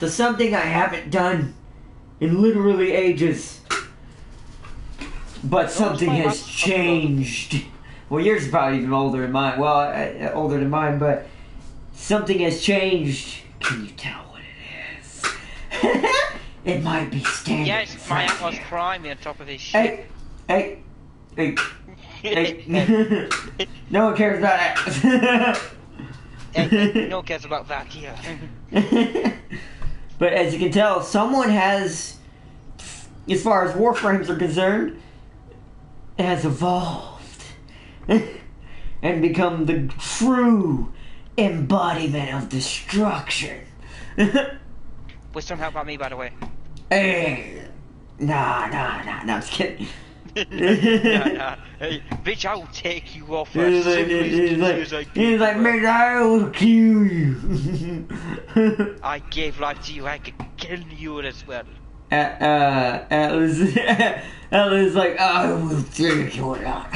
to something I haven't done in literally ages. But something has changed. Well, yours is probably even older than mine. Well, older than mine, but something has changed. Can you tell what it is? It might be standing. Yes, my Atlas Prime on top of his ship. Hey. No one cares about that. No one cares about that here. But as you can tell, someone has, as far as Warframes are concerned, has evolved and become the true embodiment of destruction. With some help about me, by the way. Hey, nah, I'm just kidding. Nah. Hey, bitch, I will take you off He's like, man, I will kill you. I gave life to you, I could kill you as well. Atlas is like, I will take you out.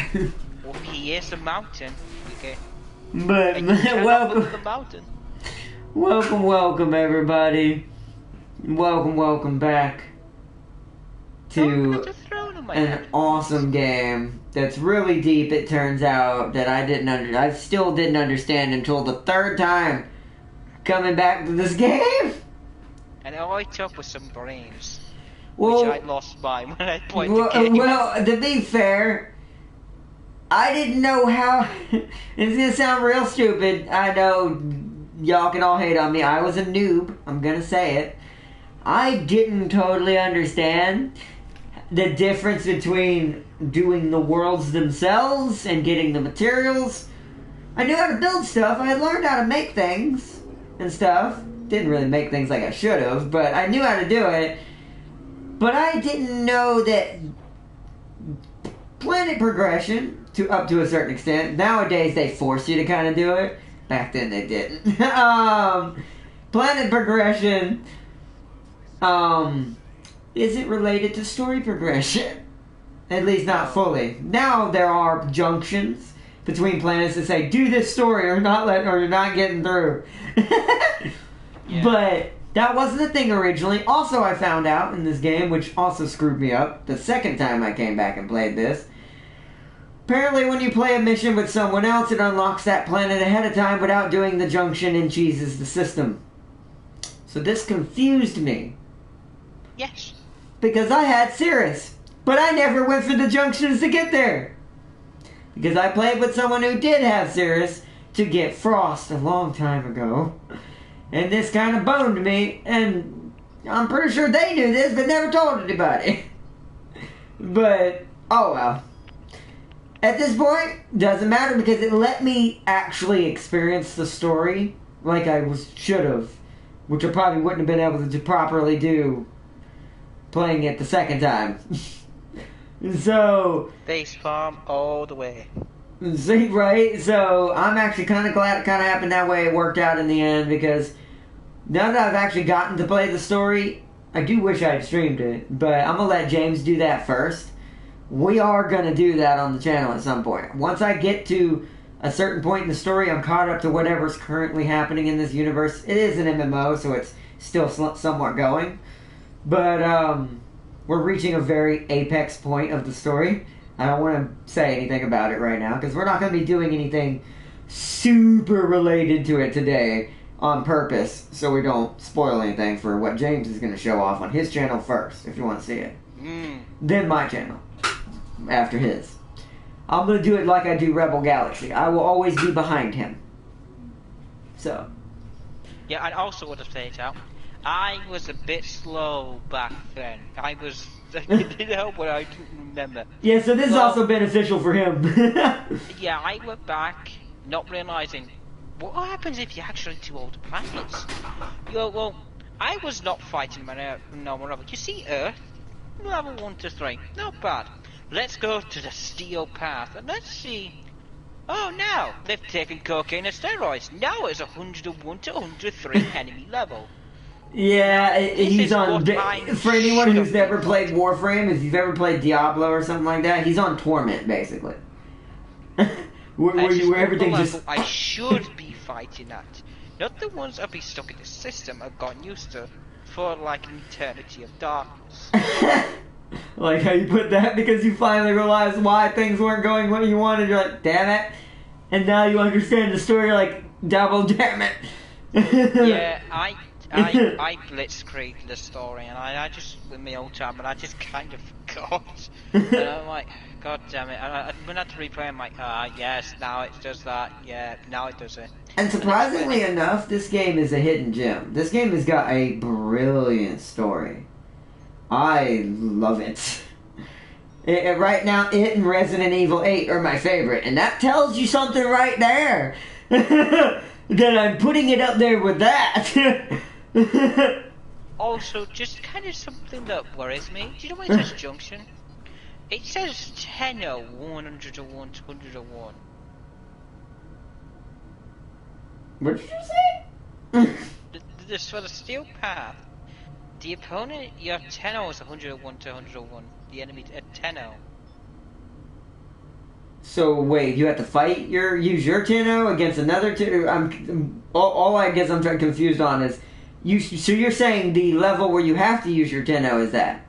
Well, he is a mountain, okay? But, welcome everybody. Welcome back to an awesome game that's really deep. It turns out that I still didn't understand until the third time coming back to this game. And all I took was some brains, well, which I lost by when I played the game. Well, to be fair, I didn't know how. It's gonna sound real stupid. I know y'all can all hate on me. I was a noob. I'm gonna say it. I didn't totally understand the difference between doing the worlds themselves and getting the materials. I knew how to build stuff. I had learned how to make things and stuff. Didn't really make things like I should have, but I knew how to do it. But I didn't know that planet progression, up to a certain extent. Nowadays they force you to kind of do it. Back then they didn't. Planet progression isn't related to story progression. At least not fully. Now there are junctions between planets that say, do this story or you're not getting through. Yeah. But that wasn't a thing originally. Also, I found out in this game, which also screwed me up the second time I came back and played this. Apparently when you play a mission with someone else, it unlocks that planet ahead of time without doing the junction and cheeses the system. So this confused me. Yes. Because I had Cirrus, but I never went for the junctions to get there. Because I played with someone who did have Cirrus to get Frost a long time ago. And this kind of boned me, and I'm pretty sure they knew this, but never told anybody. But, oh well. At this point, doesn't matter because it let me actually experience the story like I should have. Which I probably wouldn't have been able to properly do playing it the second time. So facepalm all the way. See, right? So I'm actually kind of glad it kind of happened that way. It worked out in the end because now that I've actually gotten to play the story, I do wish I had streamed it, but I'm gonna let James do that first. We are gonna do that on the channel at some point. Once I get to a certain point in the story, I'm caught up to whatever's currently happening in this universe. It is an MMO, so it's still somewhat going. But we're reaching a very apex point of the story. I don't want to say anything about it right now, because we're not going to be doing anything super related to it today on purpose, so we don't spoil anything for what James is going to show off on his channel first, if you want to see it. Then my channel, after his. I'm going to do it like I do Rebel Galaxy. I will always be behind him. So. Yeah, and also want to say it out. I was a bit slow back then. I didn't help what I didn't remember. Yeah, so this is also beneficial for him. Yeah, I went back, not realizing what happens if you actually do all the planets. Well, I was not fighting my normal level. You see Earth, level 1 to 3, not bad. Let's go to the steel path and let's see. Oh, now they've taken cocaine and steroids. Now it's 101 to 103 enemy level. Yeah, he's on. For anyone who's never played Warframe, if you've ever played Diablo or something like that, he's on Torment basically. where everything just. I should be fighting at, not the ones I've been stuck in the system I've gotten used to. for like an eternity of darkness. Like how you put that, because you finally realized why things weren't going what you wanted. You're like, damn it. And now you understand the story, you're like, double damn it. Yeah, I blitzkrieg the story, and I just, with my old time, and I just kind of forgot. And I'm like, god damn it. And when I had to replay, I'm like, yes, now it does that. Yeah, now it does it. And surprisingly enough, this game is a hidden gem. This game has got a brilliant story. I love it. Right now, it and Resident Evil 8 are my favorite, and that tells you something right there. That I'm putting it up there with that. Also, just kind of something that worries me. Do you know when it says junction? It says 10-0, 101, 201. What did you say? For the steel path, the opponent, your 10-0 is 101 to 101. The enemy at 10-0. So wait, you have to fight use your 10-0 against another 10. All I guess I'm confused on is So you're saying the level where you have to use your 10-0 is that?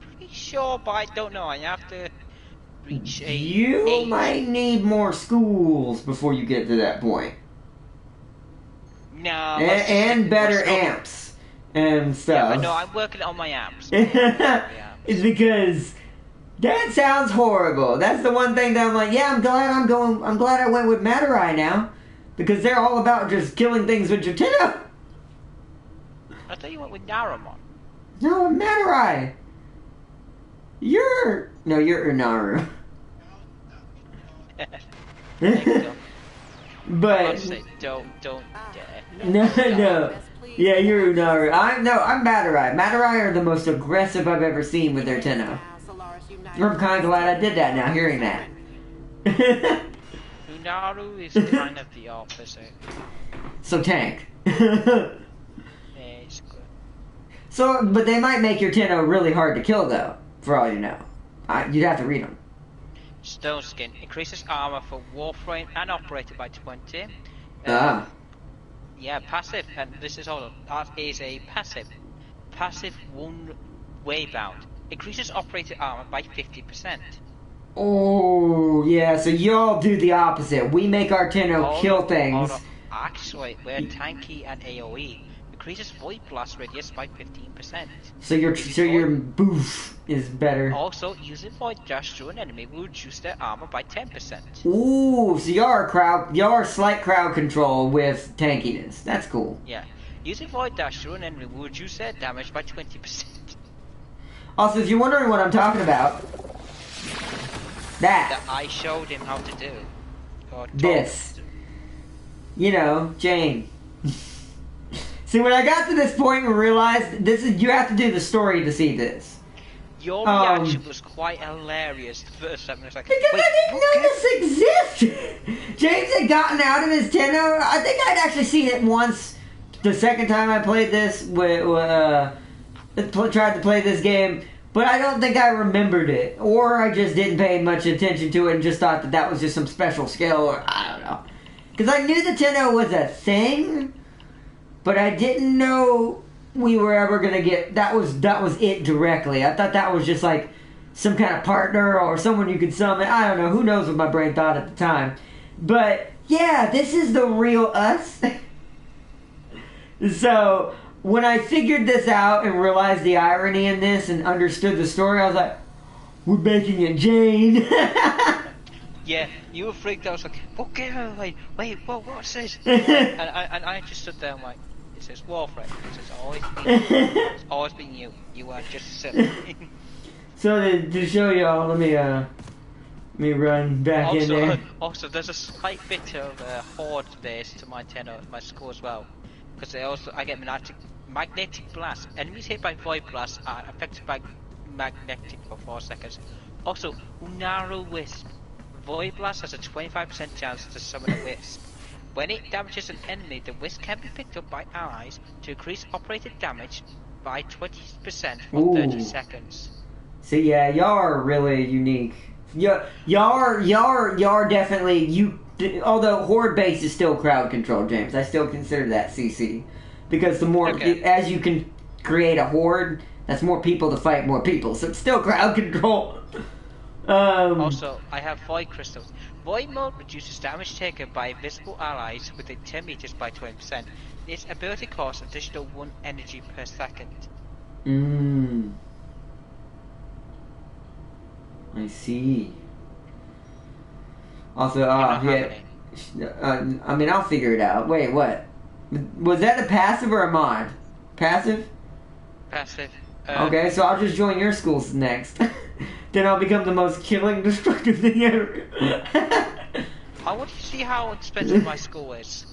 Pretty sure, but I don't know. I have to reach a. You might need more schools before you get to that point. No. And better amps and stuff. Yeah, no, I'm working on my amps. It's because that sounds horrible. That's the one thing that I'm like, yeah, I'm glad I went with MADURAI now, because they're all about just killing things with your 10-0. I thought you went with Naramon. No, MADURAI. You're Unaru. But honestly, don't dare. No. Yeah, you're Unaru. I'm MADURAI. MADURAI are the most aggressive I've ever seen with their 10-0. I'm kind of glad I did that now, hearing that. Unaru is kind of the opposite. So tank. Yeah, it's good. So, but they might make your 10-0 really hard to kill, though, for all you know. You'd have to read them. Stone Skin increases armor for Warframe and operated by 20. Yeah, passive, and this is all. That is a passive. Passive one-way bound. Increases operated armor by 50%. Oh, yeah, so y'all do the opposite. We make our 10-0 kill things. Actually, we're tanky and AoE. Increases void blast radius by 15%. So your boof is better. Also, using void dash through an enemy will reduce their armor by 10%. Ooh, so y'all are slight crowd control with tankiness. That's cool. Yeah. Using void dash through an enemy will reduce their damage by 20%. Also, if you're wondering what I'm talking about, that I showed him how to do. This. You know, Jane. See, when I got to this point and realized you have to do the story to see this. Your reaction was quite hilarious the first time. It was like, because I didn't know this existed. James had gotten out of his 10-0. I think I'd actually seen it once. The second time I played this, tried to play this game, but I don't think I remembered it, or I just didn't pay much attention to it and just thought that was just some special skill, or I don't know. Because I knew the 10-0 was a thing, but I didn't know we were ever gonna get that was it directly. I thought that was just like some kind of partner or someone you could summon. I don't know. Who knows what my brain thought at the time. But yeah, this is the real us. So when I figured this out and realized the irony in this and understood the story, I was like, we're making it Jane. Yeah, you were freaked out. I was like, okay, wait, what's this? and I just stood there and like, it says Warframe. It says always been you. You are just silly. So to show y'all, let me run back in there. Also, there's a slight bit of horde base to my 10 my score as well, because I get magnetic blast. Enemies hit by void blast are affected by magnetic for 4 seconds. Also, Unaru Wisp. Void blast has a 25% chance to summon a wisp. When it damages an enemy, the wisp can be picked up by allies to increase operated damage by 20% for 30 seconds. So yeah, y'all are really unique. Y'all are definitely although horde base is still crowd control, James. I still consider that CC. because the more Okay. as you can create a horde, that's more people to fight more people. So it's still crowd control. Also, I have void crystals. Void mode reduces damage taken by visible allies within 10 meters by 20%. This ability costs additional 1 energy per second. I see. Also, You I mean, I'll figure it out. Wait, what? Was that a passive or a mod? Passive? Passive. Okay, so I'll just join your schools next. Then I'll become the most killing, destructive thing ever. I want to see how expensive my school is.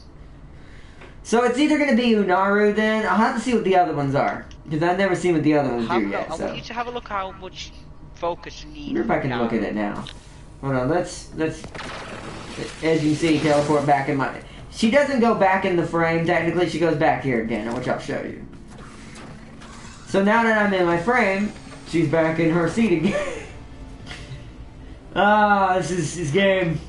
So it's either going to be Unaru then. I'll have to see what the other ones are. Because I've never seen what the other ones do yet. I So. want you to have a look how much focus you I need. wonder if I can look at it now. Hold on, let's as you see, teleport back in my... She doesn't go back in the frame, technically. She goes back here again, which I'll show you. So now that I'm in my frame, she's back in her seat again. This is game.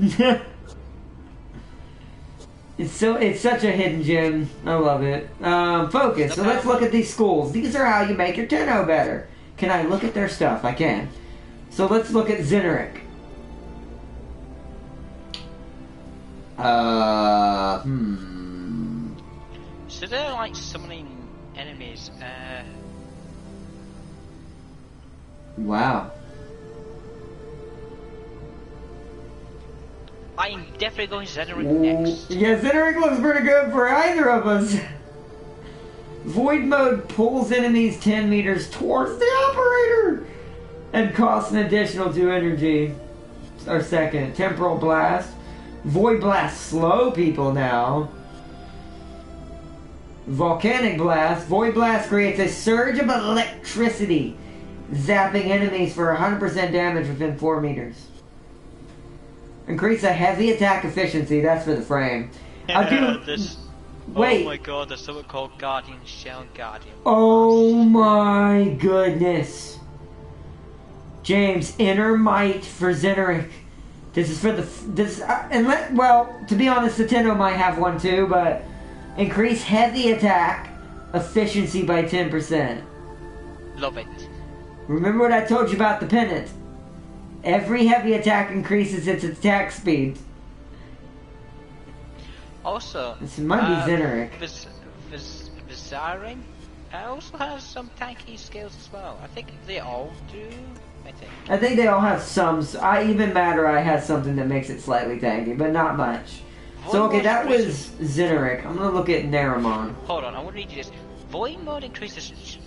It's such a hidden gem. I love it. Focus. So let's look at these schools. These are how you make your Tenno better. Can I look at their stuff? I can. So let's look at ZENURIK. So they're like summoning enemies. Wow. I'm definitely going ZENURIK next. Yeah, ZENURIK looks pretty good for either of us. Void mode pulls enemies 10 meters towards the operator and costs an additional 2 energy. Or second. Temporal blast. Void blast slow people now. Volcanic blast. Void blast creates a surge of electricity, zapping enemies for 100% damage within 4 meters. Increase a heavy attack efficiency. That's for the frame. Wait. Oh my god, there's something called Guardian Shell Guardian. Oh my goodness. James, inner might for ZENURIK. This is for the well, to be honest, the Tenno might have one too, but increase heavy attack efficiency by 10%. Love it. Remember what I told you about the pennant? Every heavy attack increases its attack speed. Also, This might be ZENURIK. Vizarin also has some tanky skills as well. I think they all do. I think they all have some. Even MADURAI has something that makes it slightly tanky, but not much. So okay, that was ZENURIK. I'm gonna look at Naramon. Hold on, I want to read you this. Void mode increases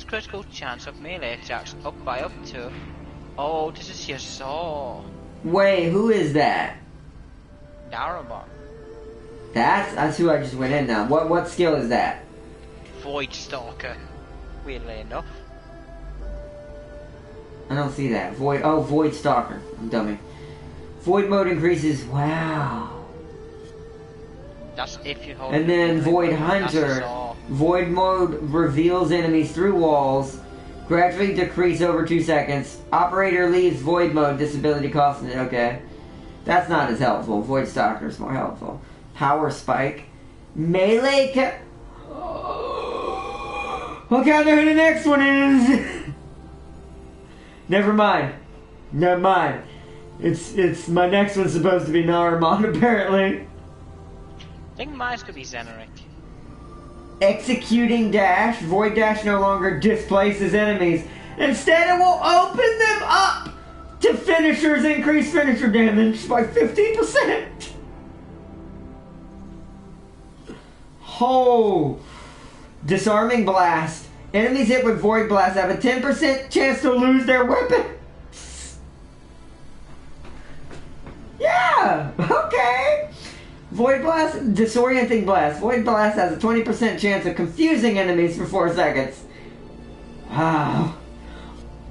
critical chance of melee attacks up to. Oh, this is your soul. Wait, who is that? Naramon. That's who I just went in now. What skill is that? Void Stalker. Weirdly enough. I don't see that. Void Stalker. I'm dummy. Void mode increases. Wow. That's if you hold. And then Void Hunter. Void mode reveals enemies through walls. Gradually decrease over 2 seconds. Operator leaves void mode. Disability cost. Okay. That's not as helpful. Void Stalker is more helpful. Power spike. Melee. Look out there who the next one is. Never mind. It's my next one's supposed to be Naramon apparently. I think mine's could be ZENURIK. Executing dash. Void dash no longer displaces enemies. Instead it will open them up to finishers. Increase finisher damage by 15%. Oh. Disarming blast. Enemies hit with void blast have a 10% chance to lose their weapon. Yeah. Okay. Void blast, disorienting blast. Void blast has a 20% chance of confusing enemies for 4 seconds. Wow.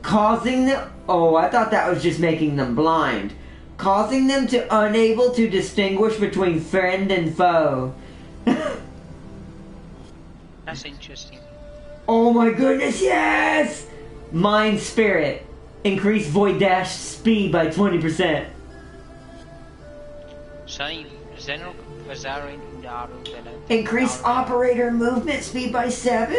Causing them... Oh, I thought that was just making them blind. Causing them to unable to distinguish between friend and foe. That's interesting. Oh my goodness, yes! Mind Spirit. Increase Void Dash speed by 20%. Sunny, ZENURIK, Vizarin, Increase operator movement speed by 7?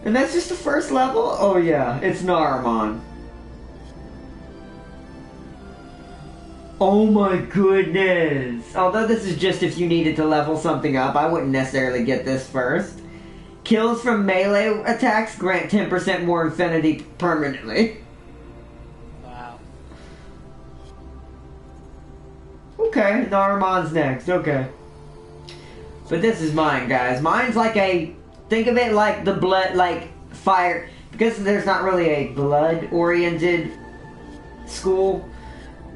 And that's just the first level? Oh yeah, it's Naramon. Oh my goodness. Although this is just if you needed to level something up, I wouldn't necessarily get this first. Kills from melee attacks grant 10% more infinity permanently. Wow. Okay, Naramon's next, okay. But this is mine, guys. Mine's like a... Think of it like the blood, like fire. Because there's not really a blood-oriented school,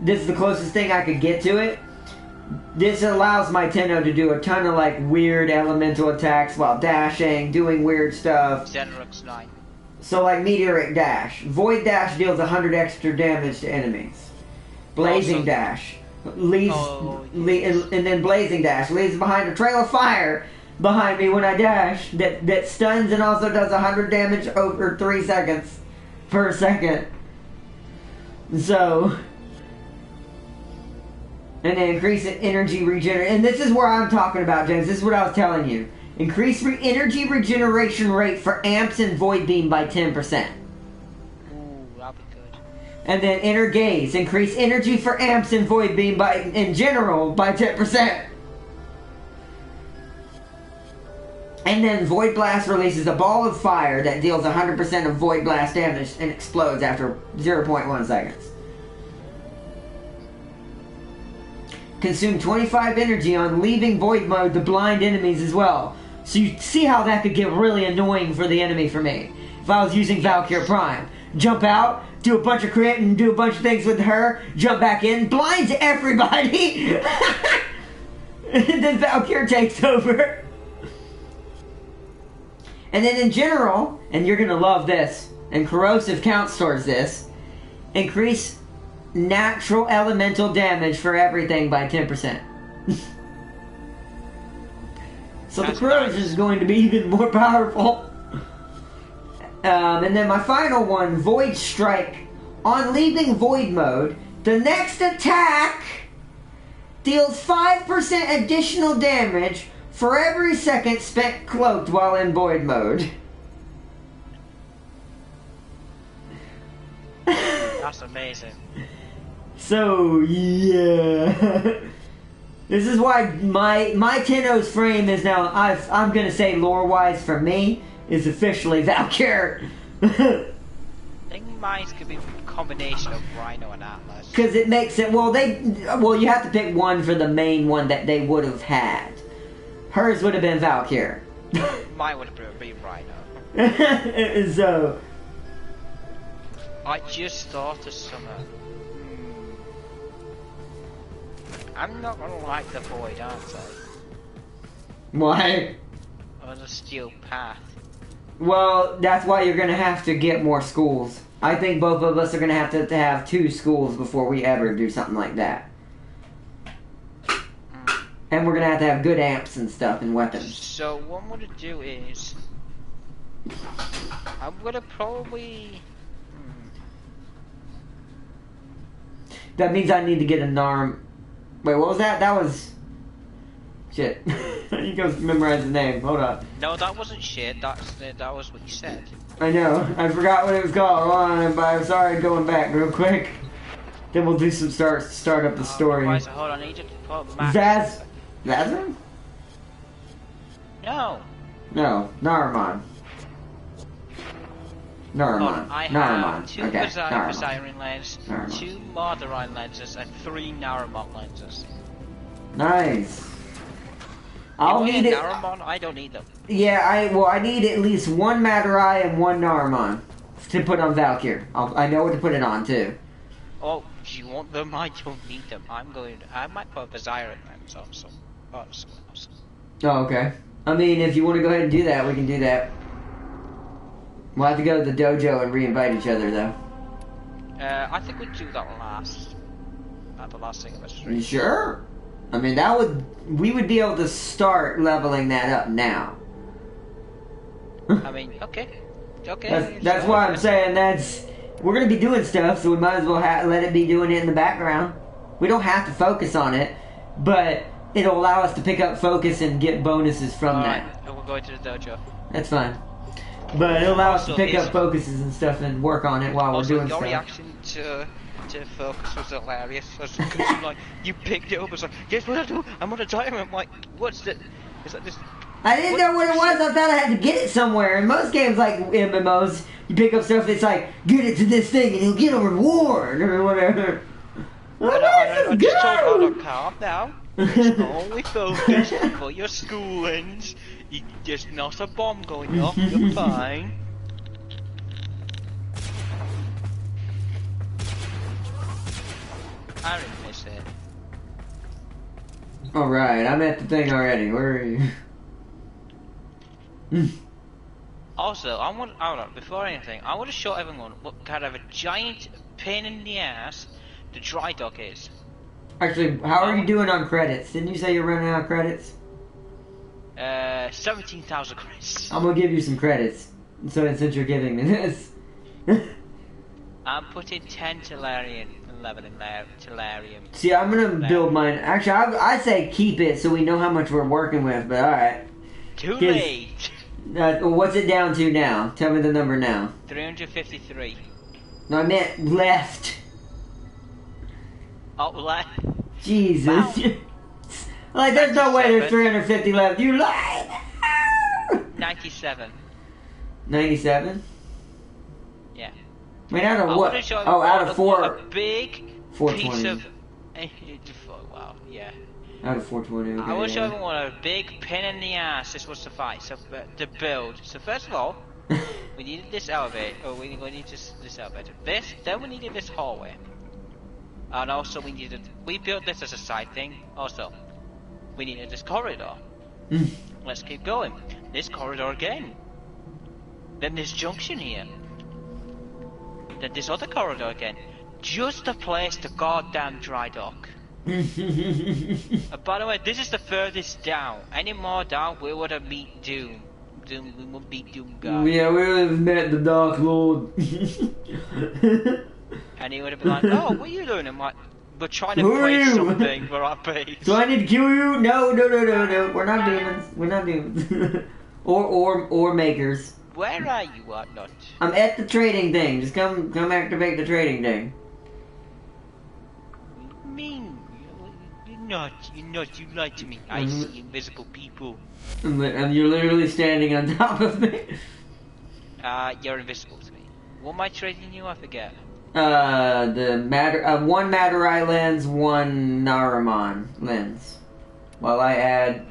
this is the closest thing I could get to it. This allows my Tenno to do a ton of like weird elemental attacks while dashing, doing weird stuff. ZENURIK's 9. So like Meteoric Dash. Void Dash deals 100 extra damage to enemies. Blazing Dash leaves, and then Blazing Dash leaves behind a trail of fire behind me when I dash that stuns and also does 100 damage over 3 seconds per second. So, and then increase energy regeneration. And this is where I'm talking about, James. This is what I was telling you. Increase energy regeneration rate for amps and void beam by 10%. Ooh, that'll be good. And then inner gaze. Increase energy for amps and void beam by, in general, by 10%. And then Void Blast releases a ball of fire that deals 100% of Void Blast damage and explodes after 0.1 seconds. Consume 25 energy on leaving Void mode to blind enemies as well. So you see how that could get really annoying for the enemy for me. If I was using Valkyr Prime. Jump out, do a bunch of crit and do a bunch of things with her, jump back in, blinds everybody! And then Valkyr takes over. And then in general, and you're gonna love this, and corrosive counts towards this, increase natural elemental damage for everything by 10%. So the corrosion is going to be even more powerful. And then my final one, Void Strike. On leaving Void mode, the next attack deals 5% additional damage for every second spent cloaked while in Void mode. That's amazing. So, yeah. This is why my Tenno's frame is now, I'm going to say lore-wise for me, is officially Valkyr. I think mine could be a combination of Rhino and Atlas. Because it makes it, well, you have to pick one for the main one that they would have had. Hers would have been Valkyr. Mine would have been Rhino. So... I just thought of something. I'm not gonna like the Void, aren't I? Why? Or the Steel Path. Well, that's why you're gonna have to get more schools. I think both of us are gonna have to have 2 schools before we ever do something like that. And we're gonna have good amps and stuff and weapons. So what I'm gonna do is... I'm gonna probably... That means I need to get a Narm... Wait, what was that? That was... Shit. You go memorize the name. Hold on. No, that wasn't shit. That was what you said. I know. I forgot what it was called. Hold on, but I'm sorry, going back real quick. Then we'll do some start up the story. Hold on, I need to put Max. Zazrin? No. No, Naramon. Naramon. I have 2 Resurrected lenses, 2 MADURAI lenses, and 3 Naramon lenses. Nice. I'll need it. Naramon? I don't need them. Yeah, I need at least 1 MADURAI and 1 Naramon to put on Valkyr. I know what to put it on too. Oh, do you want them? I don't need them. I might put a Resurrected lens on someone else. Oh, okay. I mean, if you want to go ahead and do that, we can do that. We'll have to go to the dojo and re-invite each other, though. I think we'd do that last. At the last thing of the stream. You sure? I mean, we would be able to start leveling that up now. I mean, okay. That's why I'm saying we're going to be doing stuff, so we might as well let it be doing it in the background. We don't have to focus on it, but it'll allow us to pick up focus and get bonuses from that. Alright, we're going to the dojo. That's fine. But it'll allow us to Also, pick up focuses and stuff and work on it while we're doing your stuff. reaction to focus was hilarious. Because like, you picked it up, it's like, guess what I do? I'm on a timer. I'm like, what's the... It's like this... I didn't know what it was. I thought I had to get it somewhere. In most games, like MMOs, you pick up stuff that's like, get it to this thing and you'll get a reward or whatever. I just told her to calm down. It's only focus for your schoolings. There's not a bomb going off. You're fine. I didn't miss it. Alright, I'm at the thing already. Where are you? Also, hold on, before anything, I want to show everyone what kind of a giant pain in the ass the dry dock is. Actually, how are you doing on credits? Didn't you say you're running out of credits? 17,000 credits. I'm gonna give you some credits. Since you're giving me this. I'm putting 10 Tellarium, 11 Tellarium. See, I'm gonna build mine. Actually, I say keep it so we know how much we're working with, but alright. Too late! What's it down to now? Tell me the number now. 353. No, I meant left. Oh, left? Jesus. Wow. Like, there's no way there's 350 left. You lied! 97. 97? Yeah. Wait, out of what? Oh, out of 4. A big 420. piece of... wow, yeah. Out of 420, okay. I will show everyone a big pain in the ass this will suffice to build. So first of all, we needed this elevator. Oh, we need this elevator. Then we needed this hallway. And also we built this as a side thing. Also, we needed this corridor. Let's keep going. This corridor again. Then this junction here. Then this other corridor again. Just to place the goddamn dry dock. By the way, this is the furthest down. Any more down, we would have beat Doom. We would beat Doom God. Yeah, we would have met the Dark Lord. And he would have been like, oh, what are you doing? I'm like, we're trying to place something for our base. Do I need to kill you? No. We're not demons. We're not demons. or makers. Where are you, Whatnot? I'm at the trading thing. Just come activate the trading thing. You're not, you lied to me. I see invisible people. And you're literally standing on top of me. You're invisible to me. What am I trading you? I forget. One MADURAI lens, one Naramon lens. While I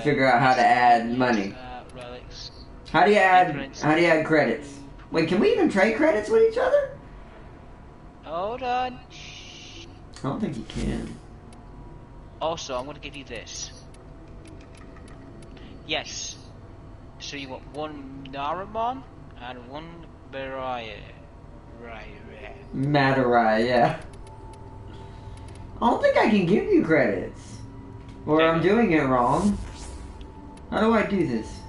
figure out how to add money. Relics. How do you add credits? Wait, can we even trade credits with each other? Hold on. I don't think you can. Also, I'm going to give you this. Yes. So you want one Naramon and one MADURAI. MADURAI, yeah. I don't think I can give you credits. Or I'm doing it wrong. How do I do this?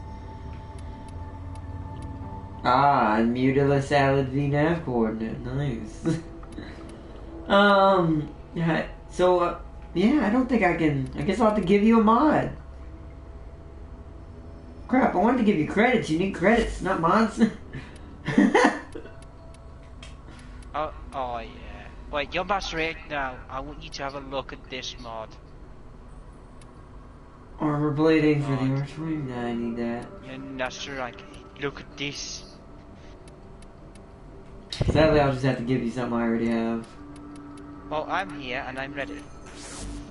Mutila salad VNAV coordinate. Nice. Yeah, I don't think I can. I guess I'll have to give you a mod. Crap, I wanted to give you credits. You need credits, not mods. Oh yeah. Wait, you're Master 8 now. I want you to have a look at this mod. Armor plating for the Warframe? Nah, I need that. And that's right. Look at this. Sadly, I'll just have to give you something I already have. Well, I'm here and I'm ready.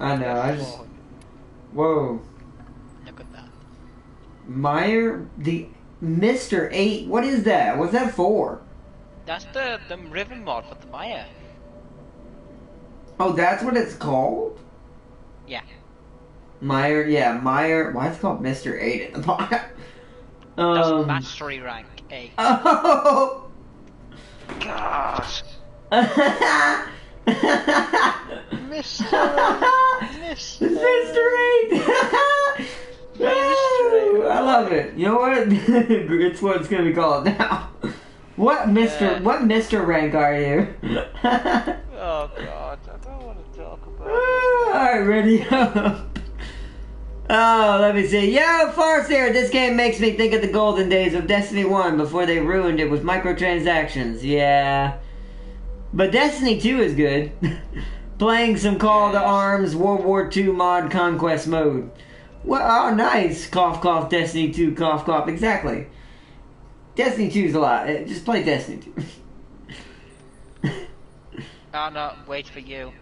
I know, Whoa. Look at that. Meyer, the Mr. 8, what is that? What's that for? That's the Riven mod for the Maya. Oh, that's what it's called? Yeah. Meyer, why is it called Mr. 8 at the bottom? That's mastery rank 8. Oh! Gosh. Mr. 8! I love it. You know what? It's what it's gonna be called now. What Mr. rank are you? Oh god, I don't want to talk about this. Alright, ready up. Oh, let me see. Yo, Farseer, this game makes me think of the golden days of Destiny 1 before they ruined it with microtransactions. Yeah. But Destiny 2 is good. Playing some Call to Arms World War II mod conquest mode. Well, oh, nice. Cough, cough, Destiny 2, cough, cough. Exactly. Destiny 2 is a lot. Just play Destiny 2. I'll not wait for you.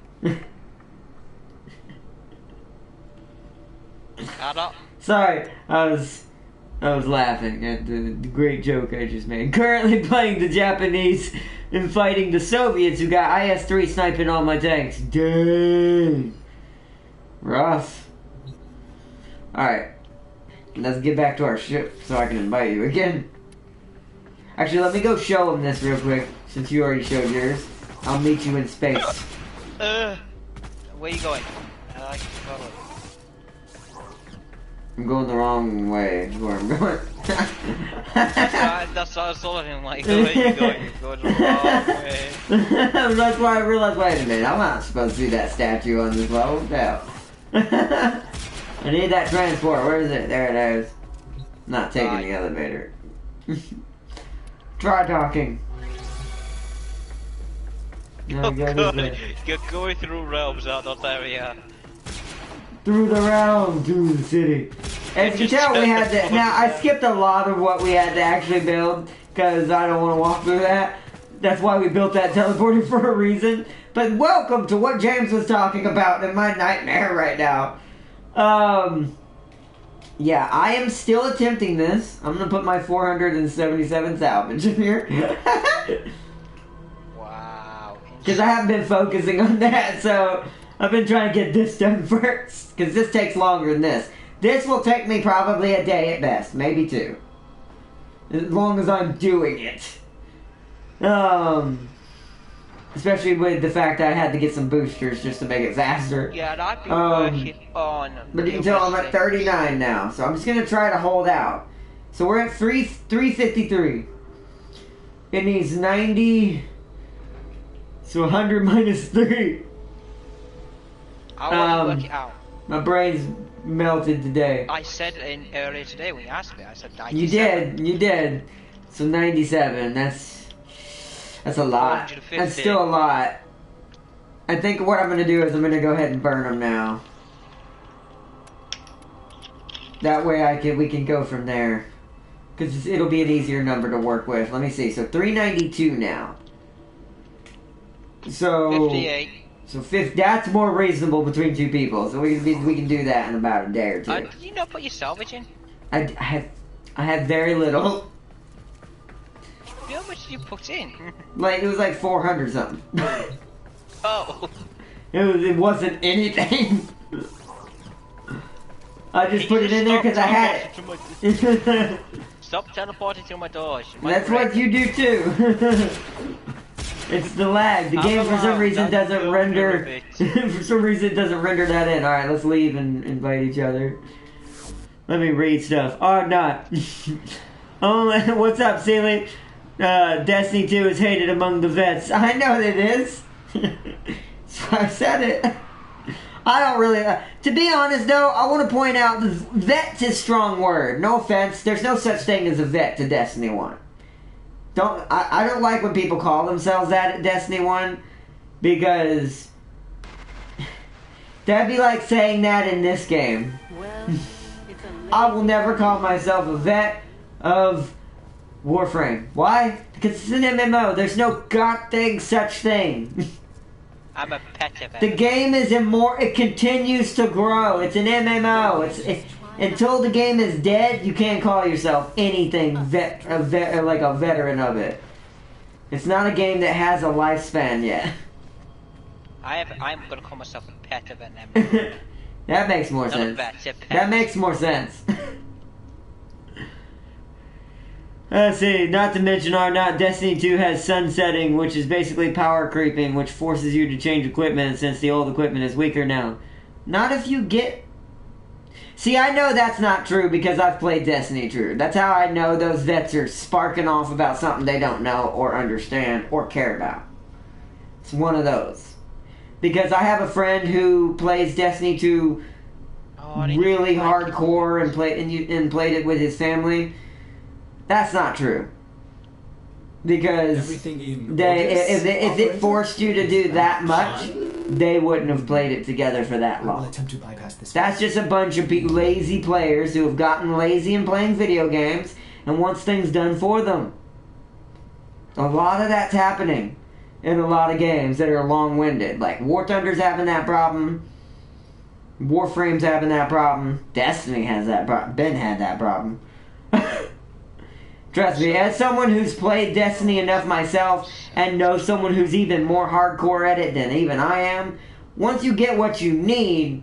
Sorry, I was laughing at the great joke I just made. Currently playing the Japanese and fighting the Soviets who got IS-3 sniping all my tanks. Dang. Rough. Alright. Let's get back to our ship so I can invite you again. Actually, let me go show them this real quick, since you already showed yours. I'll meet you in space. Where are you going? I like to follow. I'm going the wrong way, is where I'm going. That's what I was telling like, where are you going? You're going the wrong way. That's why I realized, wait a minute, I'm not supposed to see that statue on this level. No. I need that transport. Where is it? There it is. Not taking the elevator. Try talking. You're going through realms out that area. Through the realm, to the city. As you can tell, we had to. Now, I skipped a lot of what we had to actually build because I don't want to walk through that. That's why we built that teleporter for a reason. But welcome to what James was talking about in my nightmare right now. Yeah, I am still attempting this. I'm gonna put my 477 salvage in here. Wow. Because I haven't been focusing on that, so I've been trying to get this done first. Because this takes longer than this. This will take me probably a day at best, maybe 2. As long as I'm doing it. Especially with the fact that I had to get some boosters just to make it faster. Yeah, and I've been working on... But you can tell I'm at 39 now, so I'm just going to try to hold out. So we're at 353. It needs 90... So 100 minus 3. I want to work it out. My brain's melted today. I said earlier today when you asked me, I said 97. You did. So 97, that's a lot. That's still a lot. I think what I'm going to do is I'm going to go ahead and burn them now. That way we can go from there. Because it'll be an easier number to work with. Let me see. So 392 now. So 58. So that's more reasonable between 2 people. So we can do that in about a day or 2. Did you not put your salvage in? I have very little. How much did you put in? Like it was like 400 something. Oh. It wasn't anything. I just put it in there because I had it. Stop teleporting to my doors. That's what you do too. It's the lag. The game for some reason doesn't render. For some reason it doesn't render that in. All right, let's leave and invite each other. Let me read stuff. Or not. Oh, what's up, Sealy? Destiny 2 is hated among the vets. I know that it is. So I said it. I don't really... to be honest, though, I want to point out vet's is a strong word. No offense. There's no such thing as a vet to Destiny 1. I don't like when people call themselves that at Destiny 1. Because... that'd be like saying that in this game. Well, I will never call myself a vet of Warframe. Why? Because it's an MMO. There's no goddamn such thing. I'm a pet of it. The game is it continues to grow. It's an MMO. It's until the game is dead, you can't call yourself anything like a veteran of it. It's not a game that has a lifespan yet. I'm gonna call myself a pet of an MMO. That makes more Not sense. a vet, a pet. That makes more sense. Let's see, not to mention Destiny 2 has sunsetting, which is basically power creeping, which forces you to change equipment since the old equipment is weaker now. Not if you get... See, I know that's not true because I've played Destiny 2. That's how I know those vets are sparking off about something they don't know or understand or care about. It's one of those. Because I have a friend who plays Destiny 2 really hardcore and played it with his family. That's not true. Because if it forced you to do that much, they wouldn't have played it together for that long. That's just a bunch of lazy players who have gotten lazy in playing video games and wants things done for them. A lot of that's happening in a lot of games that are long-winded. Like War Thunder's having that problem. Warframe's having that problem. Destiny has that problem. Ben had that problem. Trust me, as someone who's played Destiny enough myself and knows someone who's even more hardcore at it than even I am, once you get what you need,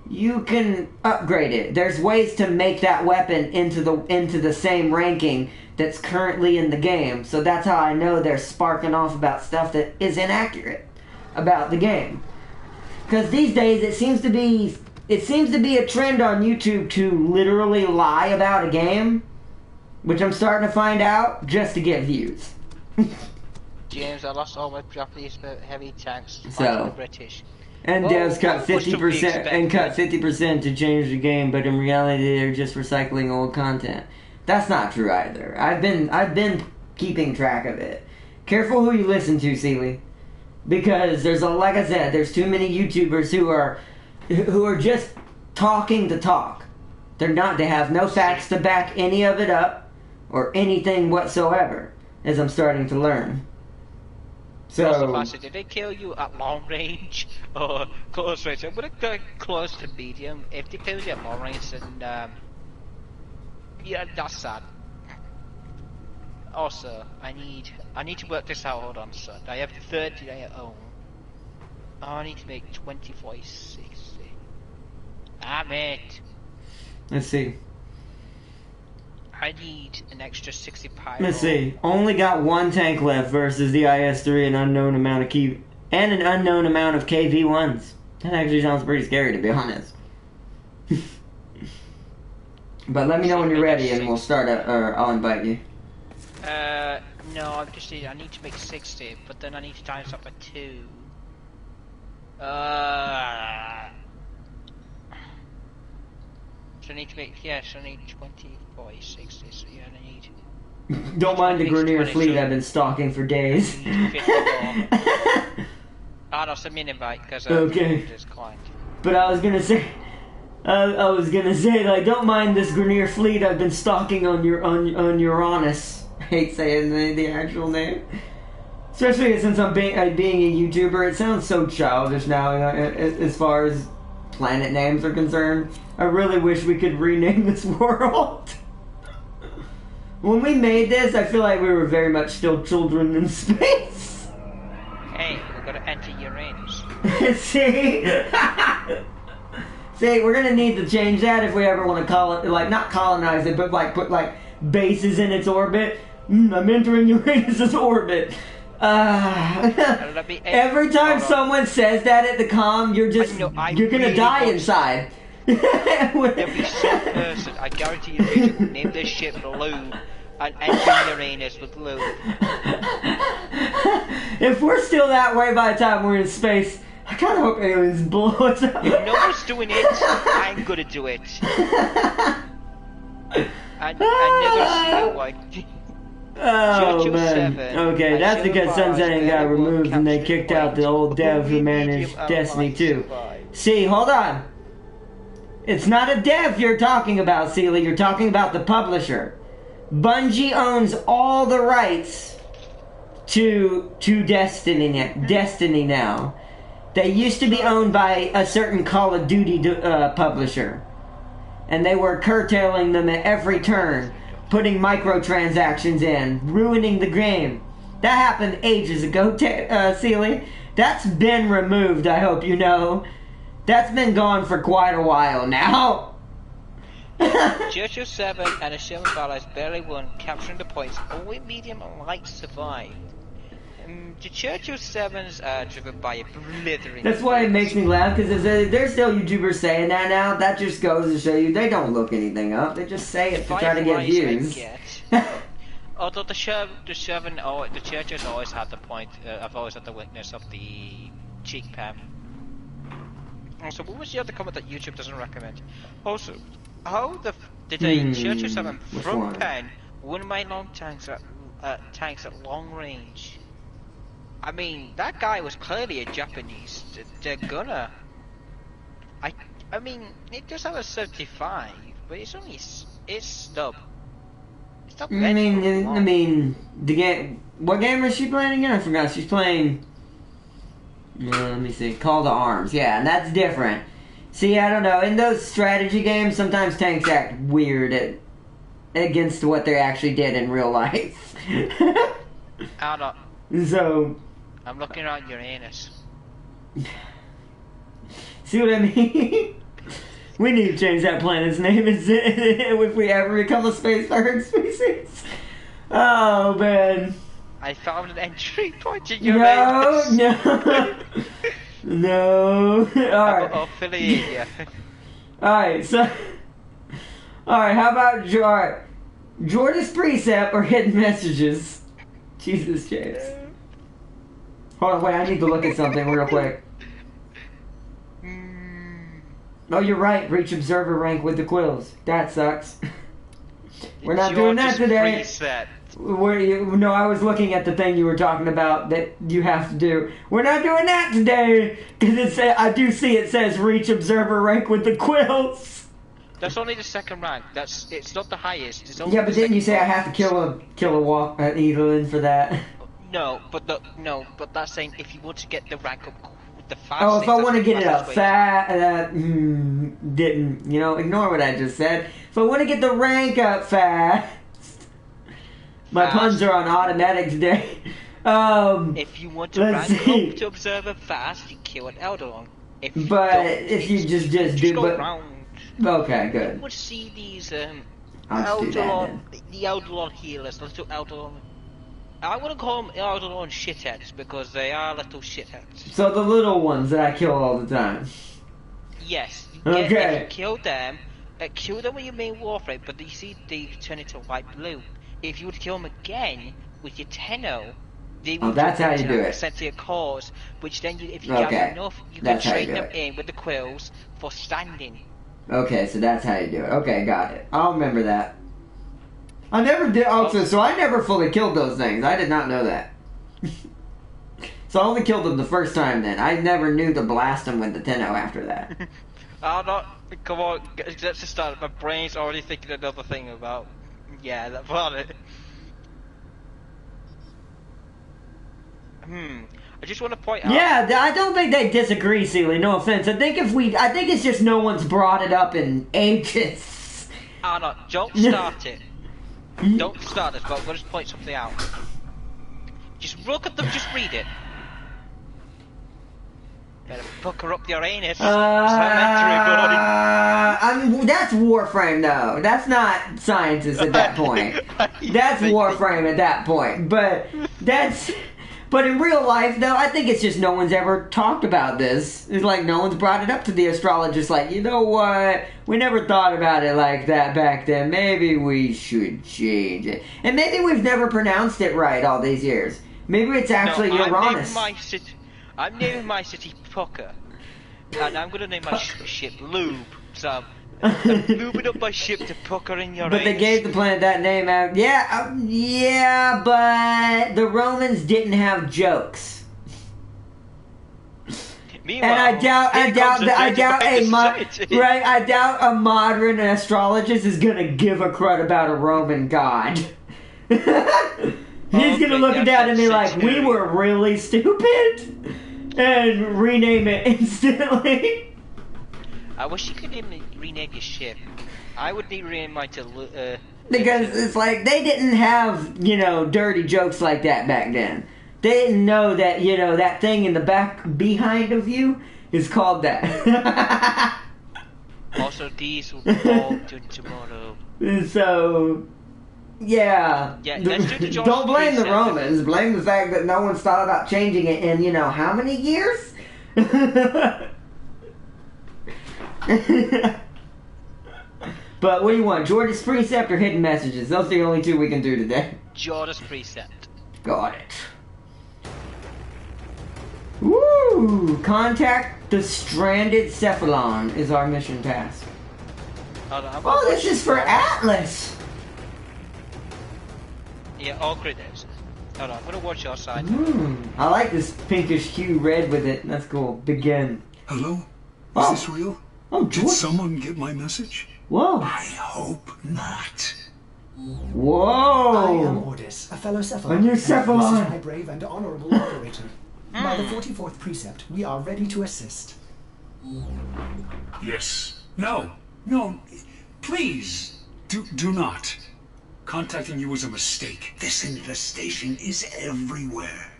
you can upgrade it. There's ways to make that weapon into the same ranking that's currently in the game. So that's how I know they're sparking off about stuff that is inaccurate about the game. Because these days it seems to be a trend on YouTube to literally lie about a game. Which I'm starting to find out just to get views. James, I lost all my properties for heavy tanks. So, the British. And devs cut 50% to change the game, but in reality they're just recycling old content. That's not true either. I've been keeping track of it. Careful who you listen to, Seeley, because like I said, there's too many YouTubers who are just talking to talk. They have no facts to back any of it up. Or anything whatsoever, as I'm starting to learn. So, did they kill you at long range or close range? I'm gonna go close to medium. If they kill you at long range, then yeah, that's sad. Also, I need to work this out. Hold on, son. I have 30 I own. I need to make 24, 60. Damn it. Let's see. I need an extra 60 pyro. Let's see. Only got one tank left versus the IS-3, an unknown amount of KV-1s. That actually sounds pretty scary, to be honest. But let me know when you're ready, and we'll start. Or I'll invite you. No, I need to make 60, but then I need to times up by 2. So I need to make, I need 24, 60, so yeah, I need... Don't mind the Grenier fleet I've been stalking for days. Oh no, send me an invite, because okay. This client. But I was gonna say, like, don't mind this Grenier fleet I've been stalking on Uranus. I hate saying the actual name. Especially since I'm being a YouTuber, it sounds so childish now, as far as planet names are concerned. I really wish we could rename this world. When we made this, I feel like we were very much still children in space. Hey, we're gonna enter Uranus. See? See, we're gonna need to change that if we ever want to call it, like, not colonize it, but like put like bases in its orbit. I'm entering Uranus's orbit. Every time someone says that at the comm, you're gonna die inside. There'll be some person, I guarantee you, will name this ship Blue and enter Uranus with Blue. If we're still that way by the time we're in space, I kind of hope aliens blow us up. If no one's doing it, I'm gonna do it. I never see you like. Oh man. Okay, that's because Sunsetting got removed and they kicked out the old dev who managed Destiny 2. See, hold on. It's not a dev you're talking about, Seeley. You're talking about the publisher. Bungie owns all the rights to Destiny now. They used to be owned by a certain Call of Duty publisher. And they were curtailing them at every turn. Putting microtransactions in, ruining the game. That happened ages ago, Seeley. That's been removed, I hope you know. That's been gone for quite a while now. Churchill 7 and the Sherman Allies barely won, capturing the points. Only medium and light survived. The Churchill 7s are driven by a blithering... That's why it makes me laugh, because there's still YouTubers saying that now. That just goes to show you they don't look anything up. They just say it to try to get views. Although the Churchills always had the point, I've always had the weakness of the cheek pam. Also, what was the other comment that YouTube doesn't recommend? Also, how did a Churchill 7 front pen one-man long tanks at long range? I mean, that guy was clearly a Japanese gunner. I mean, it does have a 75, but it's only it's stub. It's not I mean, the game. What game is she playing again? I forgot. She's playing. Let me see. Call to Arms. Yeah, and that's different. See, I don't know. In those strategy games, sometimes tanks act weird against what they actually did in real life. I don't know. So. I'm looking around your anus. See what I mean? We need to change that planet's name if we ever become a space-faring species. Oh, man. I found an entry point in your anus. No. Alright. I'll affiliate you. Alright, so... Alright, how about... Alright. Jordan's Precept or Hidden Messages? Jesus, James. Hold on, wait, I need to look at something real quick. Oh, you're right. Reach observer rank with the quills. That sucks. We're not doing that today. No, I was looking at the thing you were talking about that you have to do. We're not doing that today because I do see it says reach observer rank with the quills. That's only the second rank. It's not the highest. It's only but didn't you say I have to kill an eagle for that? No, but that's saying if you want to get the rank up the fastest. Oh, if I want to get it up didn't, ignore what I just said. If I want to get the rank up fast. My puns are on automatic today. If you want to rank up to observer fast, you kill an Eldorong. If you just do round. Okay, good. You would see these Eldorong, the Eldorong healers, little Eldorong. I wouldn't call them Eldorong shitheads because they are little shitheads. So the little ones that I kill all the time. Yes. Okay. If you kill them with your main Warframe, but you see they turn into light blue. If you would kill them again with your Tenno, they would that's how you do it. Sent to your cause, which then if you get enough, you can train them in with the quills for standing. Okay, so that's how you do it. Okay, got it. I'll remember that. I never did. Also, so I never fully killed those things. I did not know that. So I only killed them the first time. Then I never knew to blast them with the Tenno after that. Come on. Let's just start. My brain's already thinking another thing about. Yeah, that's about it. I just want to point out. Yeah, I don't think they disagree, Sealy. No offense. I think it's just no one's brought it up in ages. Don't start it. Don't start this, but I'm going to point something out. Just look at them, just read it. Better pucker up your anus. That's Warframe, though. That's not scientists at that point. That's Warframe at that point. But in real life, though, I think it's just no one's ever talked about this. It's like no one's brought it up to the astrologist like, you know what? We never thought about it like that back then. Maybe we should change it. And maybe we've never pronounced it right all these years. Maybe it's actually Uranus. I'm naming my city Pucker. And I'm going to name my ship Lube. So, I'm lubing up my ship to pucker in your But they gave the planet that name out. Yeah, but the Romans didn't have jokes. Meanwhile, and I doubt a modern astrologist is gonna give a crud about a Roman god. He's gonna look down at me like, we were really stupid, and rename it instantly. I wish you could rename your ship. I would need to rename mine to because it's like they didn't have, dirty jokes like that back then. They didn't know that, that thing in the back behind of you is called that. Also, these will fall to tomorrow. So, yeah. Let's do the don't blame the Romans. Blame the fact that no one's thought about changing it in, how many years? But what do you want? Jordan's Precept or Hidden Messages? Those are the only two we can do today. Jordan's Precept. Got it. Woo! Ooh, contact the stranded Cephalon is our mission task. Oh, this is for Atlas. Yeah, all credits. Hold on, I'm gonna watch your side. I like this pinkish hue red with it. That's cool. Begin. Hello? Is this real? Oh, Did someone get my message? Whoa. I hope not. Whoa. I am Ordis, a fellow Cephalon. A new Cephalon. This is my brave and honorable operator. By the 44th precept, we are ready to assist. Yes. No. No. Please. Do not. Contacting you was a mistake. This infestation is everywhere.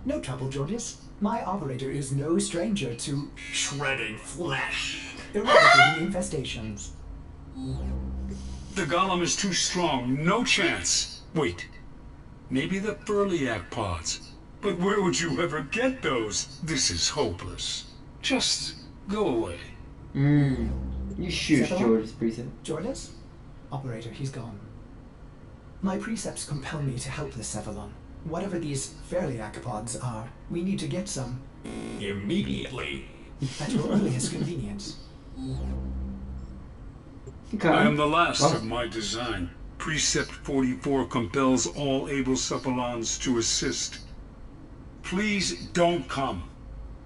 No trouble, Jordis. My operator is no stranger to Shredding flesh. eradicating infestations. The golem is too strong. No chance. Wait. Maybe the Burliac pods. But where would you ever get those? This is hopeless. Just go away. You shush, George's precept. Jordis? Operator, he's gone. My precepts compel me to help this Cephalon. Whatever these Fairliac pods are, we need to get some. Immediately. At your earliest convenience. Okay. I am the last of my design. Precept 44 compels all able Cephalons to assist. Please don't come.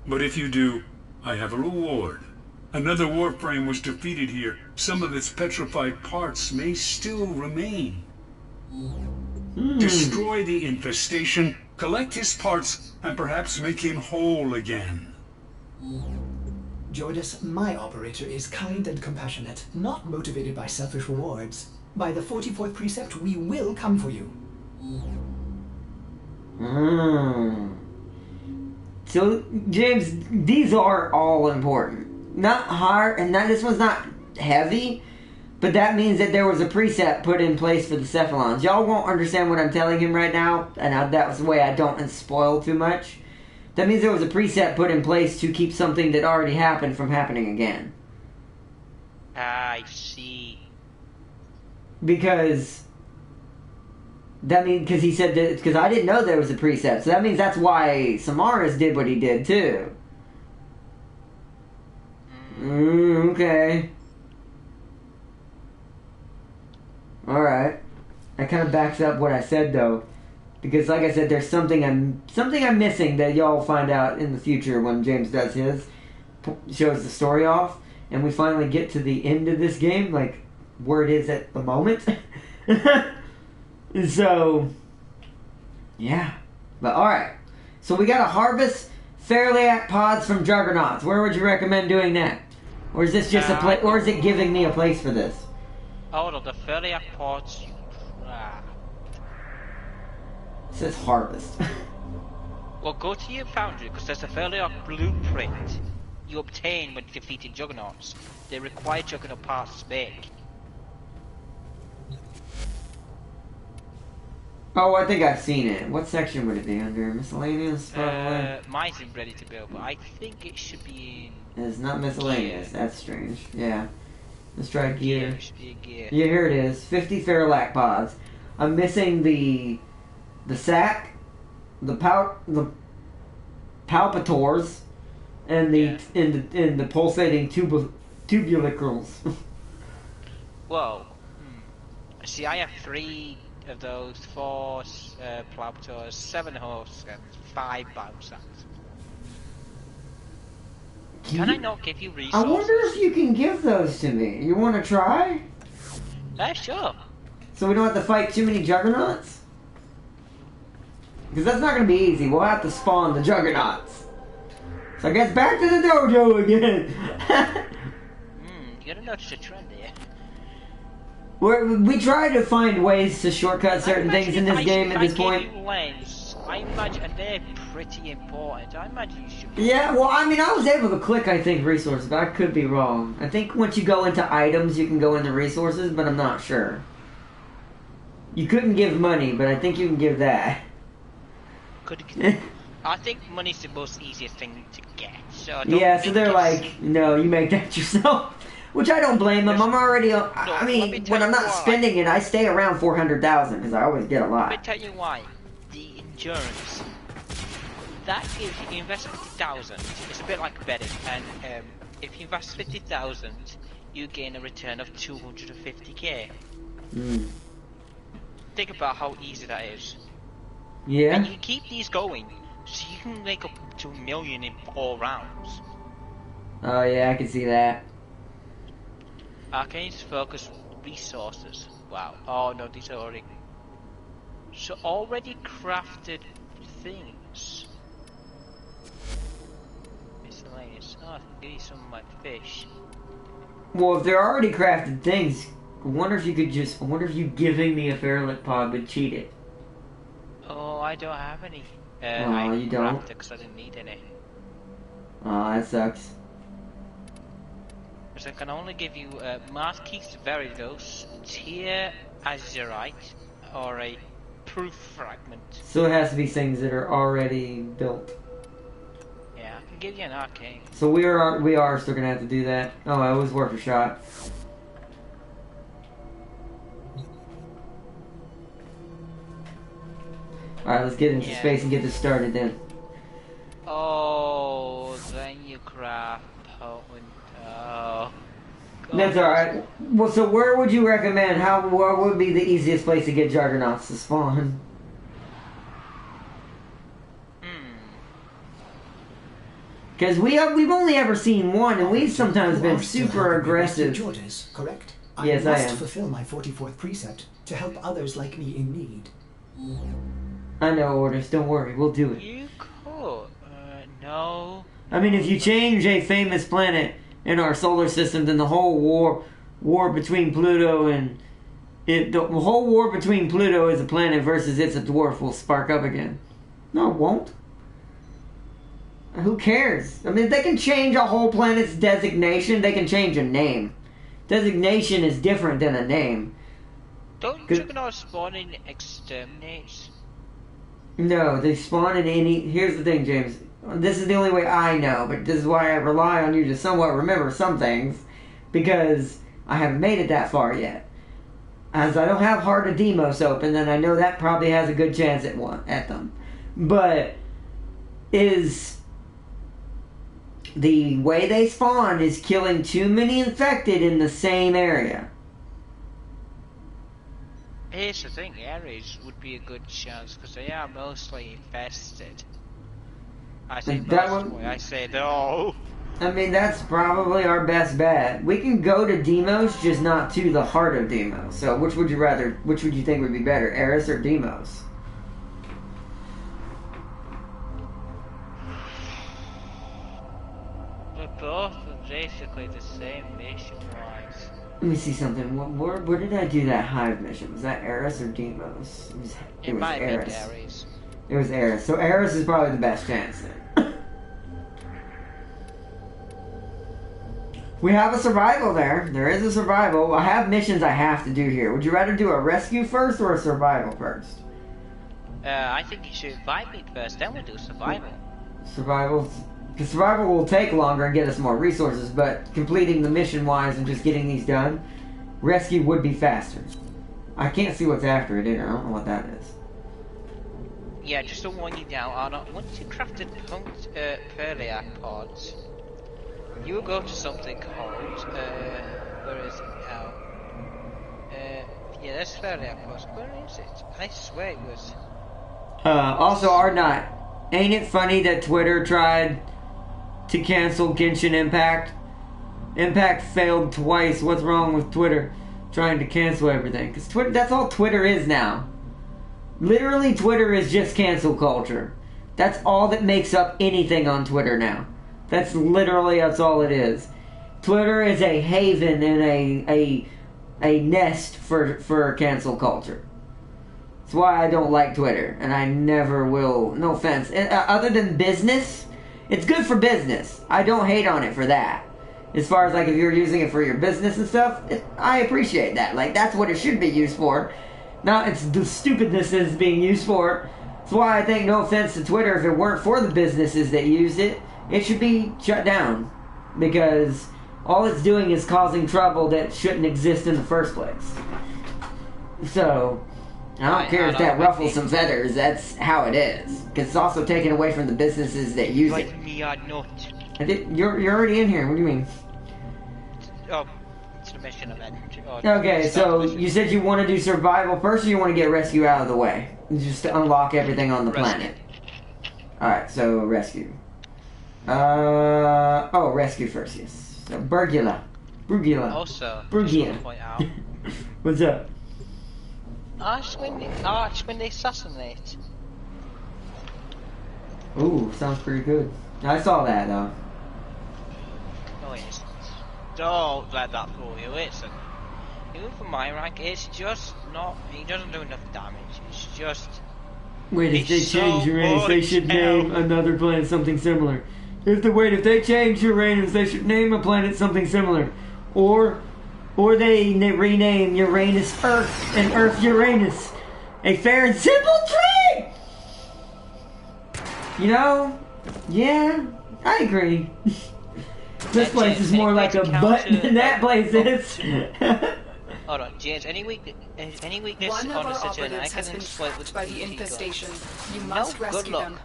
But if you do, I have a reward. Another Warframe was defeated here. Some of its petrified parts may still remain. Destroy the infestation, collect his parts, and perhaps make him whole again. Jordis, my operator is kind and compassionate, not motivated by selfish rewards. By the 44th precept, we will come for you. So, James, these are all important. Not hard, and this one's not heavy, but that means that there was a precept put in place for the Cephalons. Y'all won't understand what I'm telling him right now, and that was the way I don't spoil too much. That means there was a precept put in place to keep something that already happened from happening again. I see. Because he said that, because I didn't know there was a precept, so that means that's why Samaras did what he did too. Okay. Alright. That kind of backs up what I said though. Because like I said, there's something I'm missing that y'all find out in the future when James does his. Shows the story off. And we finally get to the end of this game, like where it is at the moment. So, yeah. But alright. So we gotta harvest Fairliac pods from Juggernauts. Where would you recommend doing that? Or is this just a place, or is it giving me a place for this? Hold on, the Fairliac pods. It says harvest. Well, go to your foundry, because there's a Fairliac blueprint you obtain when defeating Juggernauts. They require Juggernaut parts to make. Oh, I think I've seen it. What section would it be under? Miscellaneous? Mine's in ready to build, but I think it should be in... It's not miscellaneous. That's strange. Yeah. Let's try gear. It should be a gear. Yeah, here it is. 50 Fairlac pods. I'm missing the sack, the palpators, and the pulsating tubulicles. Whoa. See, I have 3 of those, 4 palpators, 7 hosts, and 5 biosacks. Can I not give you resources? I wonder if you can give those to me. You want to try? Sure. So we don't have to fight too many Juggernauts? Because that's not going to be easy. We'll have to spawn the Juggernauts. So I guess back to the dojo again. You gotta notice a trend here. We try to find ways to shortcut certain things in this game at this point. I imagine, and they're pretty important. I imagine you should be... Yeah, well, I mean, I was able to click, I think, resources, but I could be wrong. I think once you go into items, you can go into resources, but I'm not sure. You couldn't give money, but I think you can give that. I think money's the most easiest thing to get. So so they're like, no, you make that yourself. Which I don't blame them. I'm already... I mean, when I'm not spending it, I stay around 400,000, because I always get a lot. Let me tell you why. The endurance. that if you invest 50,000, it's a bit like betting, and if you invest 50,000, you gain a return of 250k. Think about how easy that is. Yeah. And you keep these going, so you can make up to 1 million in 4 rounds. Oh yeah, I can see that. Arcane's focus resources. Wow. Oh no, these are already... So already crafted things. Miscellaneous. Oh, I can give you some of my fish. Well, if they're already crafted things, I wonder if you could just... I wonder if you giving me a Fairlick pod would cheat it. Oh, I don't have any. Oh, you don't? Because I didn't need any. Oh, that sucks. Because I can only give you Marquis Veridos, Tier Azurite, or a Proof Fragment. So it has to be things that are already built. Yeah, I can give you an arcane. So we are still gonna have to do that. Oh, it was worth a shot. Alright, let's get into space and get this started then. Oh, then you craft potent. Oh. That's alright. Well, so where would you recommend, where would be the easiest place to get Juggernauts to spawn? Because we've only ever seen one, and we've sometimes been super aggressive. Orders, correct? Yes, I must am. fulfill my 44th precept to help others like me in need. I know, Orders. Don't worry. We'll do it. You could. No. I mean, if you change a famous planet in our solar system, then the whole war between Pluto and... the whole war between Pluto as a planet versus it's a dwarf will spark up again. No, it won't. Who cares? I mean, they can change a whole planet's designation. They can change a name. Designation is different than a name. Don't Juggernauts spawn in exterminates? No, they spawn in any... Here's the thing, James. This is the only way I know, but this is why I rely on you to somewhat remember some things, because I haven't made it that far yet. As I don't have Heart of Demos open, then I know that probably has a good chance at them. But the way they spawn is killing too many infected in the same area. Here's the thing, Ares would be a good chance because they are mostly infested. I say mostly, I say no. I mean, that's probably our best bet. We can go to Demos, just not to the heart of Demos. So which would you think would be better, Ares or Demos? They're both basically the same mission-wise. Let me see something. Where did I do that hive mission? Was that Ares or Demos? It was might Ares. have been Ares. It was Ares. So Ares is probably the best chance then. We have a survival there. There is a survival. I have missions I have to do here. Would you rather do a rescue first or a survival first? I think you should invite me first, then we'll do survival. Because survival will take longer and get us more resources, but completing the mission-wise and just getting these done, rescue would be faster. I can't see what's after it either. I don't know what that is. Yeah, just to warn you now, Arnold, once you crafted Perliac pods, you will go to something called, where is it now? Yeah, that's Perliac pods. Where is it? I swear it was... Also, Ardnot, ain't it funny that Twitter tried to cancel Genshin Impact? Impact failed twice. What's wrong with Twitter trying to cancel everything? Because Twitter, that's all Twitter is now. Literally, Twitter is just cancel culture. That's all that makes up anything on Twitter now. That's all it is. Twitter is a haven and a nest for cancel culture. That's why I don't like Twitter, and I never will. No offense. Other than business, it's good for business. I don't hate on it for that. As far as like if you're using it for your business and stuff, I appreciate that. Like that's what it should be used for. Not it's the stupidness that it's being used for. That's why I think, no offense to Twitter, if it weren't for the businesses that used it, it should be shut down. Because all it's doing is causing trouble that shouldn't exist in the first place. So, I don't care if that ruffles some feathers. That's how it is. Because it's also taken away from the businesses that use it. Like me or not. You're already in here. What do you mean? Oh, it's the mission event. Okay, so you said you want to do survival first, or you want to get rescue out of the way? Just to unlock everything on the planet. Alright, so rescue. Rescue first, yes. So, Brugula. Also, Brugia. just to point out. What's up? When they assassinate. Ooh, sounds pretty good. I saw that, though. No, it isn't. Don't let that fool you, listen. Even for my rank, it's just not... He doesn't do enough damage. It's just... Wait, if they so change Uranus, they should name another planet something similar. If they change Uranus, they should name a planet something similar. Or they rename Uranus Earth and Earth Uranus. A fair and simple trade! You know? Yeah, I agree. This place is more like a butt than that place is. Hold on, James. Any weakness One of on our the Saturn, I operatives can has been exploit with trapped by the easy infestation. guns. You must No, good rescue luck. them.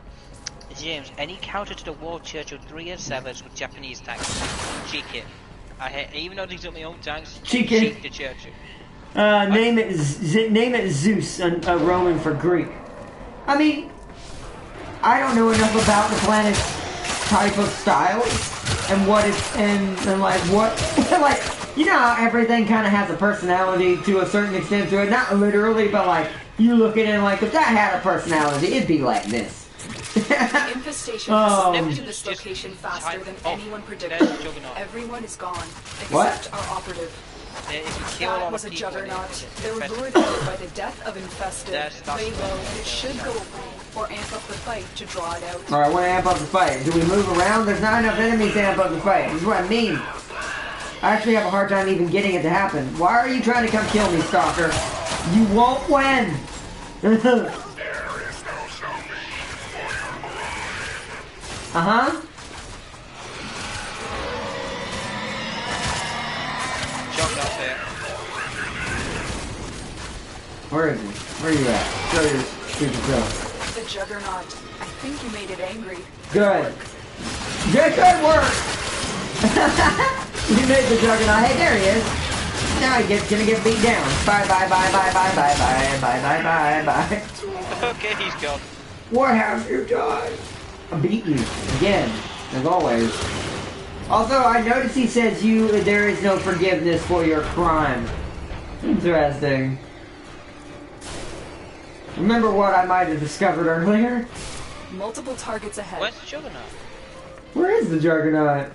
James, any counter to the War Church of 3 and 7s with Japanese tanks? Cheek it. Even though these are my own tanks, cheek the church. Name it Zeus, a Roman for Greek. I mean, I don't know enough about the planet's type of styles and what it's and like what like you know how everything kind of has a personality to a certain extent to it. Not literally, but like you look at it and like if that had a personality, it'd be like this. The infestation has spread to this location faster than anyone predicted. Everyone is gone, except our operative. That was a juggernaut. They were lured out by the death of infested. Lay low, it should go away, or amp up the fight to draw it out. Alright, I want to amp up the fight. Do we move around? There's not enough enemies to amp up the fight. This is what I mean. I actually have a hard time even getting it to happen. Why are you trying to come kill me, Stalker? You won't win! Uh-huh. Juggernaut's here. Where is he? Where are you at? Show your stupid self. The juggernaut. I think you made it angry. Good. Good work! You made the juggernaut. Hey, there he is. Now he's gonna get beat down. Bye. Okay, he's gone. What have you done? I beat you. Again. As always. Also, I noticed he says there is no forgiveness for your crime. Interesting. Remember what I might have discovered earlier? Multiple targets ahead. Where's the Juggernaut? Where is the Juggernaut?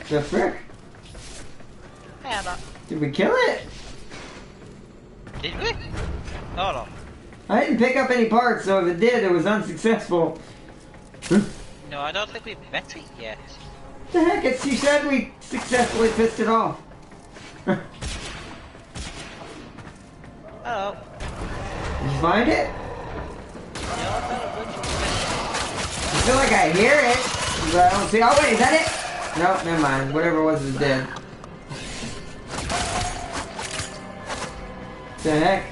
The frick? Did we kill it? Did we? Hold on. I didn't pick up any parts, so if it did, it was unsuccessful. No, I don't think we've met it yet. The heck, you said we successfully pissed it off. Hello. Did you find it? No, I found a bunch of I feel like I hear it, but I don't see. Oh wait, is that it? No, never mind. Whatever it was is dead. The heck?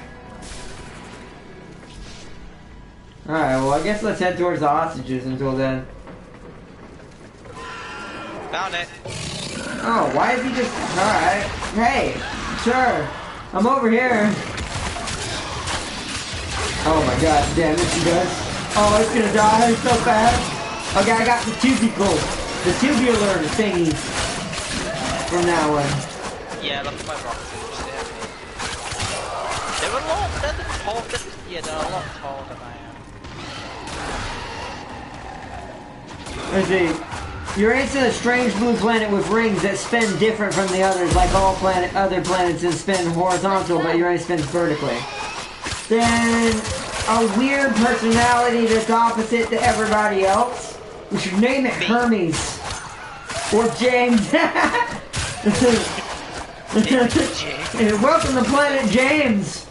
Alright, well I guess let's head towards the hostages until then. Found it. Oh, why is he just... Alright. Hey, sure. I'm over here. Oh my god, damn it, she does. Oh, it's gonna die so fast. Okay, I got the tubular thingy from that one. Yeah, look at my rocket tubes. They're a lot, they're the tallest. Yeah, they're a lot taller than I am. Let's see. Uranus is a strange blue planet with rings that spin different from the others, like all other planets that spin horizontal, but Uranus spins vertically. Then a weird personality that's opposite to everybody else. We should name it Hermes. Or James. Welcome to Planet James.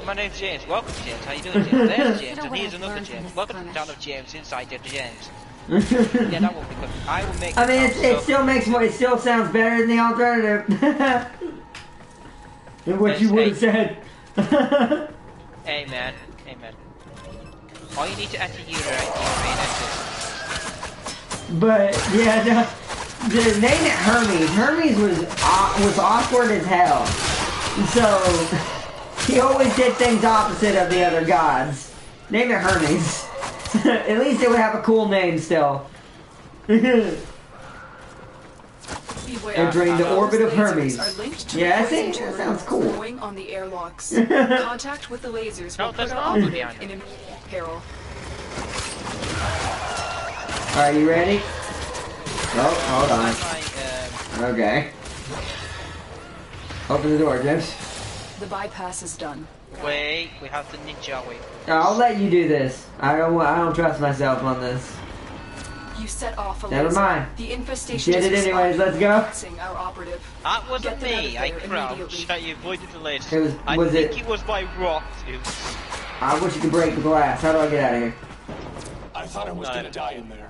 My name's James. Welcome, James. How you doing, James? There's James, and here's another James. Welcome to the town of James, inside the James. Yeah, that won't be good. I will make. I mean, it still makes more. It still sounds better than the alternative. than what you would have said. Amen. Amen. All you need to enter Uranus. But yeah, no, the name it Hermes. Hermes was awkward as hell. So he always did things opposite of the other gods. Name it Hermes. At least it would have a cool name still. Entering the orbit of Hermes. Yeah, I think that sounds cool. On the airlocks. Contact with the lasers will put our operative in immediate peril. Are you ready? Oh, hold on. Okay. Open the door, James. The bypass is done. Wait, we have the ninja wait. I'll let you do this. I don't trust myself on this. You set off a Never laser. mind. The infestation Did it anyways. Let's go. Our operative. That wasn't me. I crouched. I avoided the laser. It was it was my rock. I wish you could break the glass. How do I get out of here? I thought I was gonna die in there.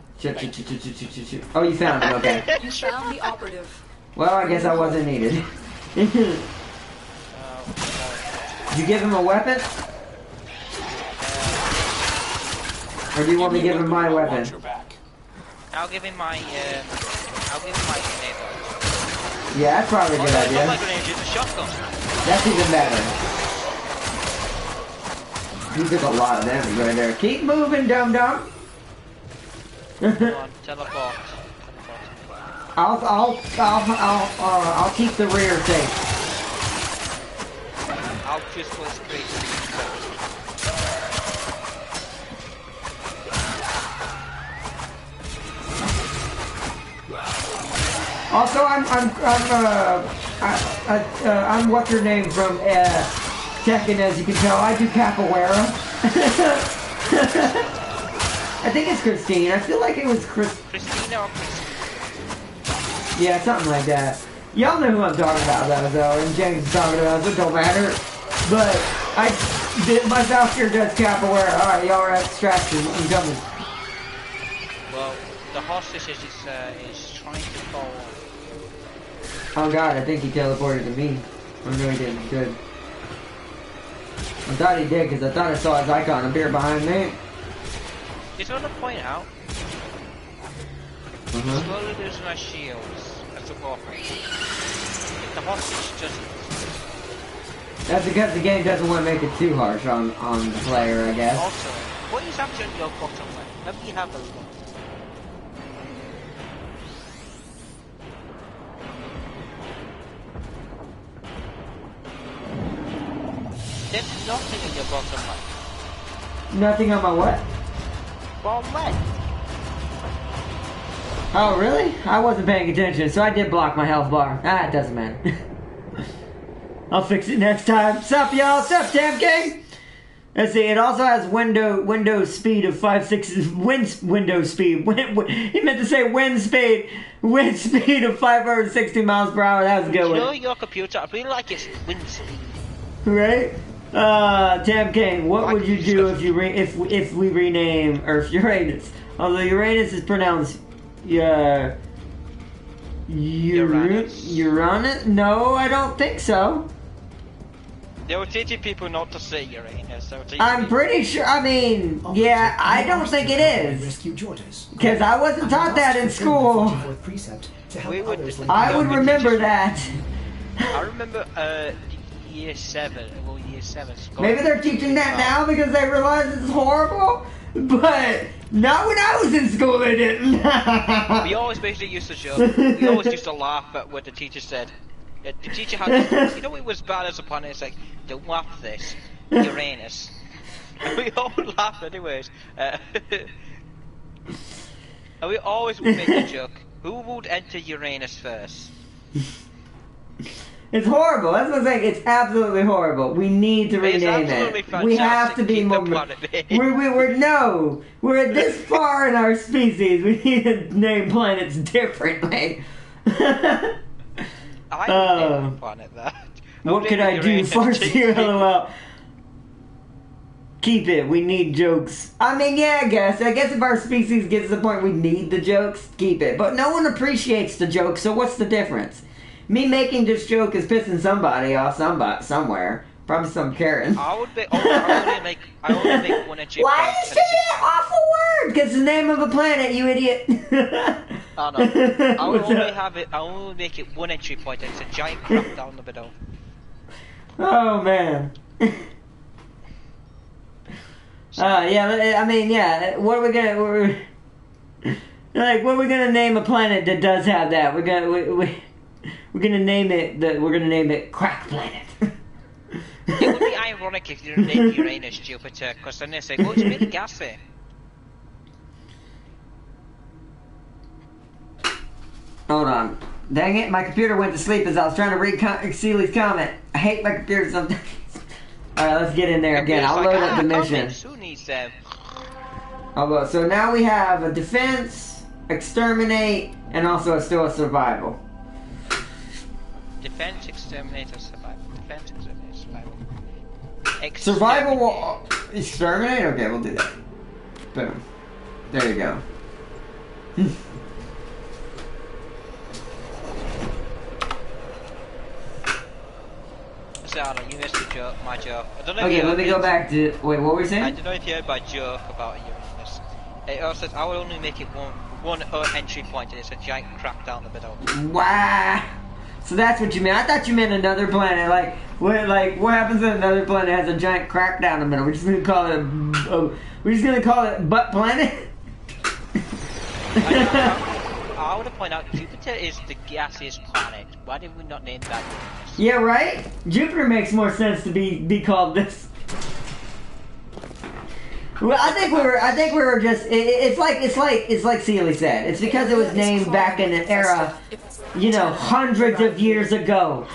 Oh, you found him. Okay. You found the operative. Well, I guess I wasn't needed. Did you give him a weapon? Or do you want me to give him my weapon? I'll give him my grenade. Yeah, that's probably a good idea. My grenade is a shotgun. That's even better. You took a lot of damage right there. Keep moving, dum-dum. Come on, teleport. I'll keep the rear safe. I'll just go straight. Also, I'm what's her name from Tekken, as you can tell. I do capoeira. I think it's Christine. I feel like it was Christina or Christine? Yeah, something like that. Y'all know who I'm talking about, though, and James is talking about, so it don't matter. But my voucher does capoeira. Alright, y'all are abstraction. I'm coming. Well, the hostage is trying to fall. Oh god, I think he teleported to me. Oh no, he didn't. Good. I thought he did, because I thought I saw his icon appear behind me. Just want to point out, slowly losing my shields as a Warframe. The hostage doesn't. That's because the game doesn't want to make it too harsh on the player, I guess. Also, what is actually on your bottom left? Let me have a look. There's nothing in your bottom left. Nothing on my what? Bottom left. Oh, really? I wasn't paying attention, so I did block my health bar. Ah, it doesn't matter. I'll fix it next time. Sup, y'all? Sup, Tam King? Let's see, it also has window speed of 5.6... Window speed. He meant to say wind speed. Wind speed of 560 miles per hour. That was a good one. You know your computer, I really like its wind speed. Right? Tam King, what would you do if we rename Earth Uranus? Although Uranus is pronounced Uranus? No, I don't think so. They were teaching people not to say Uranus. I'm pretty sure. I mean, yeah, I don't think it is. Because I wasn't taught that in school. I would remember that. I remember year 7. Well, year 7. Maybe they're teaching that now because they realize it's horrible. But not when I was in school, they didn't. We always basically used to joke. We always used to laugh at what the teacher said. The teacher had, you know, it was bad as a pun. It's like, don't laugh at this, Uranus. And we all laugh anyways. And we always would make a joke. Who would enter Uranus first? It's horrible. That's what I'm saying. It's absolutely horrible. We need to rename it. We have to be more. We're this far in our species. We need to name planets differently. I didn't planet that. What could I do? Farsi, LOL. Keep it. We need jokes. I mean, yeah, I guess if our species gets to the point we need the jokes, keep it. But no one appreciates the jokes, so what's the difference? Me making this joke is pissing somebody off somewhere. Probably some Karen. I would only make one entry Why point. are you saying that awful word? Because it's the name of a planet, you idiot. Oh no. I will only make it one entry point, and it's a giant crap down the middle. Oh man. Yeah. I mean, yeah. What are we gonna? What are we gonna name a planet that does have that? We're gonna name it Crack Planet. It would be ironic if you named Uranus Jupiter, because then they say, "Oh, it's really gassy." Hold on. Dang it, my computer went to sleep as I was trying to read Seely's comment. I hate my computer sometimes. Alright, let's get in there again. I'll load up the mission. So now we have a defense, exterminate, and also still a survival. Defense, exterminate, or survival. Defense, exterminate, survival. Survival will exterminate? Okay, we'll do that. Boom. There you go. Sarah, you missed the joke, my joke. I don't know okay, let me go back to... Wait, what were we saying? I don't know if you heard my joke about Uranus. It also says, I will only make it one entry point, and it's a giant crack down the middle. Wow. So that's what you mean. I thought you meant another planet. Like what happens when another planet has a giant crack down the middle? We're just gonna call it Butt Planet? I want to point out, Jupiter is the gaseous planet. Why did we not name that Uranus? Yeah, right? Jupiter makes more sense to be called this. Well, I think we were just. It's like Seely said. It's because it was named back in an era, hundreds of years ago.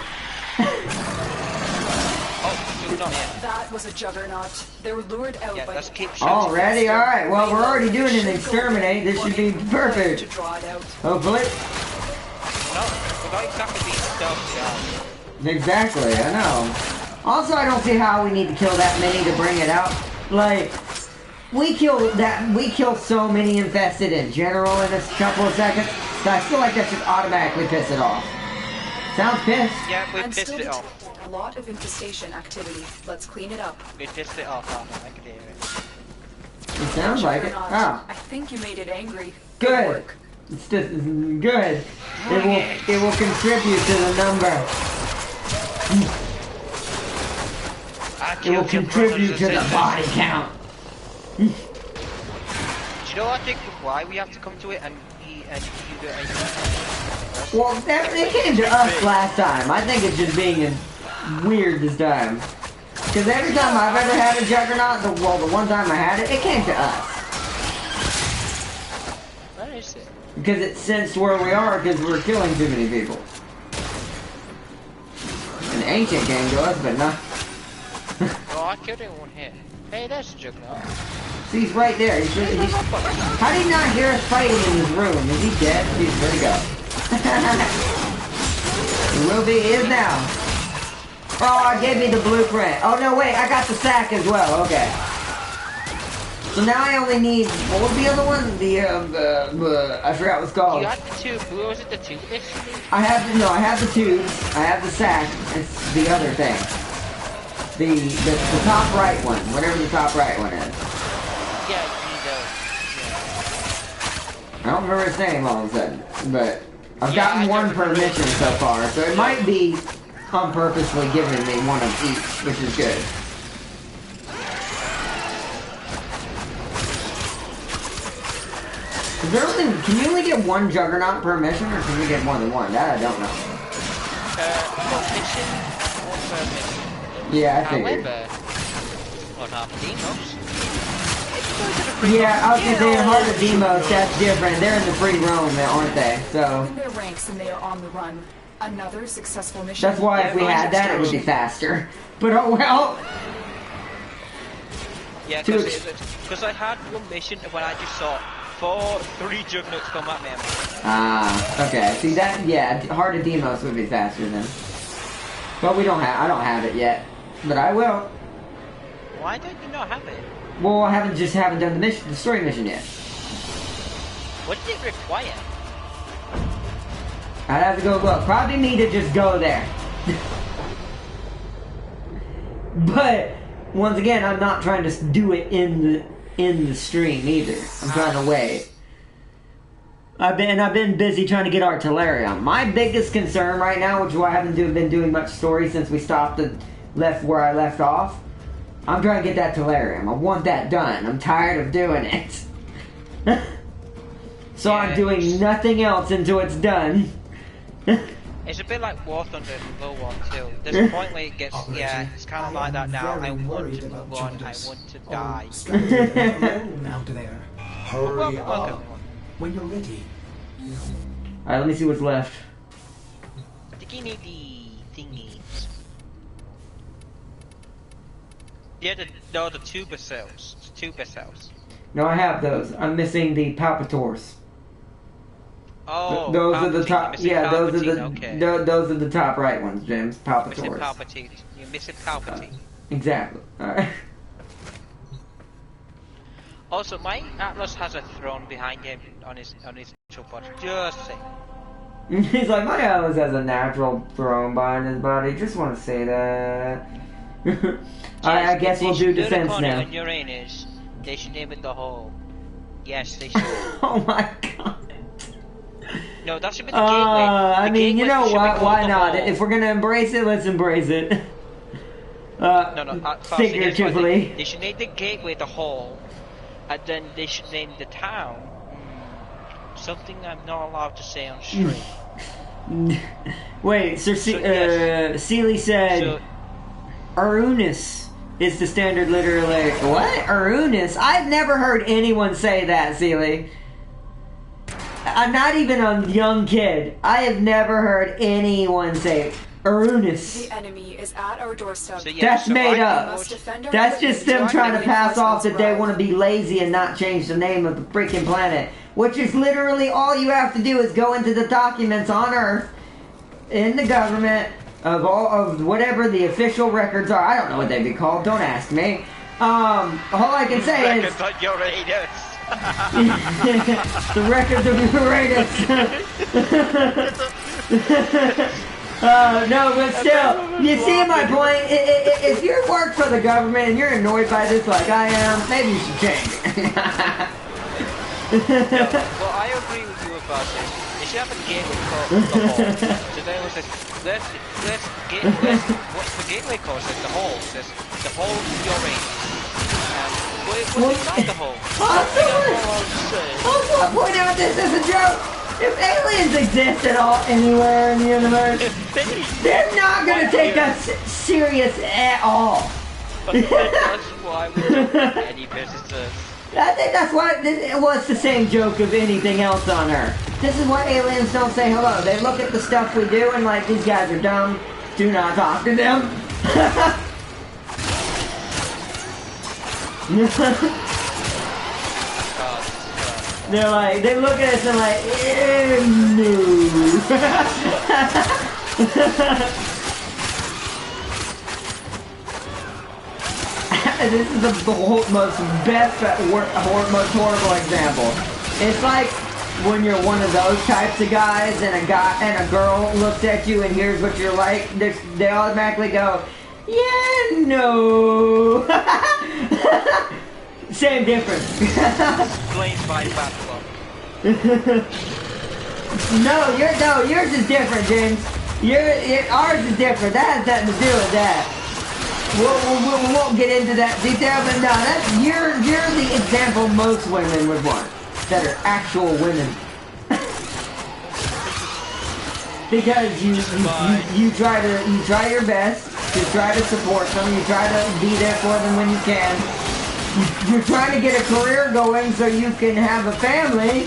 That was a juggernaut. They were lured out by let's keep already? Alright, well, we're already doing an exterminate. This should be perfect. Hopefully. No, we're not exactly being stealthy. Exactly, I know. Also, I don't see how we need to kill that many to bring it out. Like, we kill so many infested in general in a couple of seconds, so I feel like that should automatically piss it off. Sounds pissed. Yeah, we pissed it off. A lot of infestation activity. Let's clean it up. We pissed it off, I can hear it. It sounds like it. Oh. I think you made it angry. Good. It's just good. It will contribute to the number. It will contribute to the body count. Do you know, I think why we have to come to it and you do it? Well, it came to us last time. I think it's just being weird this time. Because every time I've ever had a Juggernaut, the one time I had it, it came to us. Where is it? Because it sensed where we are because we're killing too many people. An ancient game to us, but not. Oh, I killed one here. Hey, there's a Juggernaut. See, he's right there. How did he not hear us fighting in this room? Is he dead? Where'd he go? He will be. He is now. Oh, it gave me the blueprint. Oh, no, wait. I got the sack as well. Okay. So now I only need... What was the other one? I forgot what it's called. You got the tube. What was it, the tube? I have the tube. I have the sack. It's the other thing. The top right one. Whatever the top right one is. Yeah, you need those. I don't remember his name all of a sudden. But I've gotten one per mission so far. So it might be unpurposely giving me one of each, which is good. Can you only get one Juggernaut per mission, or can you get more than one? That I don't know. Mission, one per mission. Yeah, I figured. However, on our demos. Yeah, I was gonna say in Heart of Demos, that's different. They're in the free roam, aren't they? So. In their ranks and they are on the run. Another successful mission. That's why if we had that, it would be faster. But oh well. Yeah, because I had one mission when I just saw 3 Juggernauts come at me. Ah, okay. See that? Yeah, Heart of Demos would be faster then. But I don't have it yet. But I will. Why don't you not have it? Well, I haven't done the story mission yet. What did it require? I'd have to go look. Probably need to just go there. But once again, I'm not trying to do it in the stream either. I'm trying to wait. I've been busy trying to get Artilleria. My biggest concern right now, which is why I haven't been doing much story since we stopped and left where I left off. I'm trying to get that Tellurium. I want that done. I'm tired of doing it. So yeah, I'm doing nothing else until it's done. It's a bit like War Thunder and Low One too. There's a point where it gets, yeah, it's kind of like that now. I want to move on. I want to die. Out there. Hurry up. When you're ready. Alright, let me see what's left. I think you need the thingies. Yeah, the tuber cells. Tuber cells. No, I have those. I'm missing the Palpators. Oh, those are the top. Yeah, those are the okay. Those are the top right ones, James. Palpators. You're missing Palpatine. You're missing Palpatine. Exactly. All right. Also, my Atlas has a throne behind him on his natural body. Just say. He's like, my Atlas has a natural throne behind his body. Just want to say that. Alright, I guess we'll do defense now. On Uranus, they should name it the Hole. Yes, they should. Oh my god. No, that should be the gateway. I mean, you know what? Why not? If we're gonna embrace it, let's embrace it. Figuratively. They should name the gateway the Hole, and then they should name the town something I'm not allowed to say on stream. Wait, Sir Sealy said Arunus is the standard literary. What? Arunus? I've never heard anyone say that, Sealy. I'm not even a young kid. I have never heard anyone say Arunus. The enemy is at our doorstep. So, yeah, that's made up. That's just them trying to pass off that they want to be lazy and not change the name of the freaking planet. Which is literally all you have to do is go into the documents on Earth, in the government, of whatever the official records are. I don't know what they'd be called. Don't ask me. All I can say is the records of Uranus. No, but still, you see my point? If you work for the government and you're annoyed by this like I am, maybe you should change it. Well, I agree with you about this. They should have a gateway called the Hole. So there was this, what's the gateway called? It says the Hole. It says the Hole to Uranus. What's inside the hole? Also, point out this is a joke. If aliens exist at all anywhere in the universe, they're not gonna take us serious at all. That's why we don't have any visitors. I think that's why it was the same joke of anything else on Earth. This is why aliens don't say hello. They look at the stuff we do and like, these guys are dumb. Do not talk to them. They're like, they look at us and like, This is the most horrible example. It's like when you're one of those types of guys and a girl looks at you and hears what you're like, they automatically go, yeah, no. Same difference. Explains my backlog. No, yours is different, James. Ours is different. That has nothing to do with that. We won't get into that detail, but no, you're the example most women would want, that are actual women. Because you try your best, you try to support them, you try to be there for them when you can. You're trying to get a career going so you can have a family,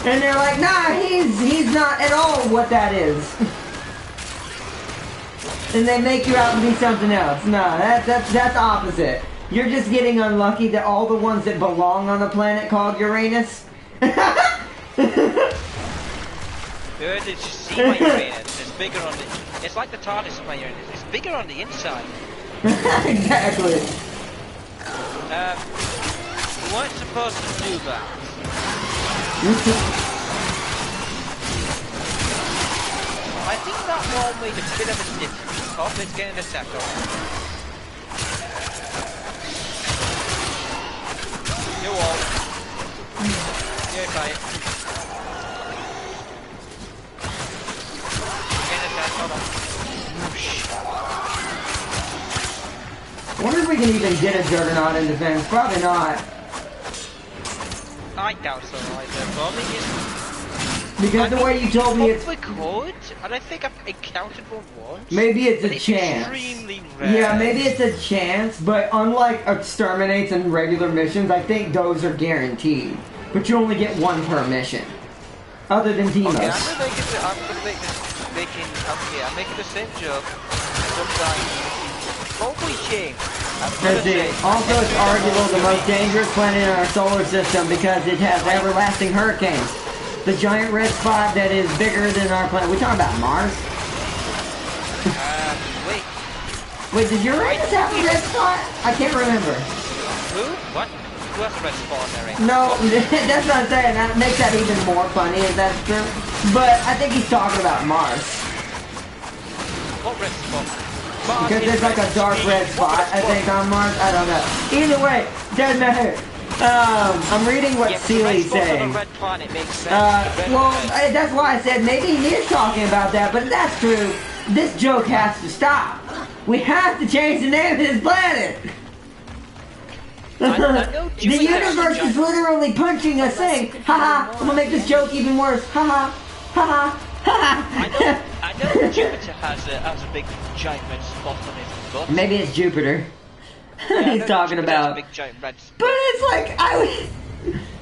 and they're like, nah, he's not at all what that is. And they make you out to be something else. No, that's opposite. You're just getting unlucky that all the ones that belong on a planet called Uranus. Did you see my Uranus? It's bigger on the. It's like the TARDIS of my Uranus. It's bigger on the inside. Exactly. We weren't supposed to do that. I think that wall made a bit of a difference. Oh, it's getting a second. New wall. Yeah, got it. Getting a second, hold on. I wonder if we can even get a Juggernaut in defense. Probably not. I doubt so either. Probably isn't. Because the way you told me it's... We could, and I think I've encountered one once. Maybe it's a chance. Extremely rare. Yeah, maybe it's a chance, but unlike exterminates and regular missions, I think those are guaranteed. But you only get one per mission. Other than Demos. Okay, I'm making the same joke. Sometimes. Holy shame. Also, it's arguable the most dangerous planet in our solar system because it has everlasting hurricanes. The giant red spot that is bigger than our planet. We talking about Mars? Wait. Wait, did Uranus have a red spot? I can't remember. Who? What? Who has a red spot in there? No, that's what I'm saying. That makes that even more funny if that's true. But I think he's talking about Mars. What red spot? Because there's like a dark red spot, I think, on Mars. I don't know. Either way, doesn't matter. I'm reading what Seely's saying. Well, that's why I said maybe he is talking about that, but if that's true, this joke has to stop. We have to change the name of this planet. The universe is literally punching us saying, haha, I'm gonna make this joke even worse. Haha, haha, haha. I know Jupiter has a big giant red spot on his butt. Maybe it's Jupiter. Yeah, he's talking about. Big giant red spot. But it's like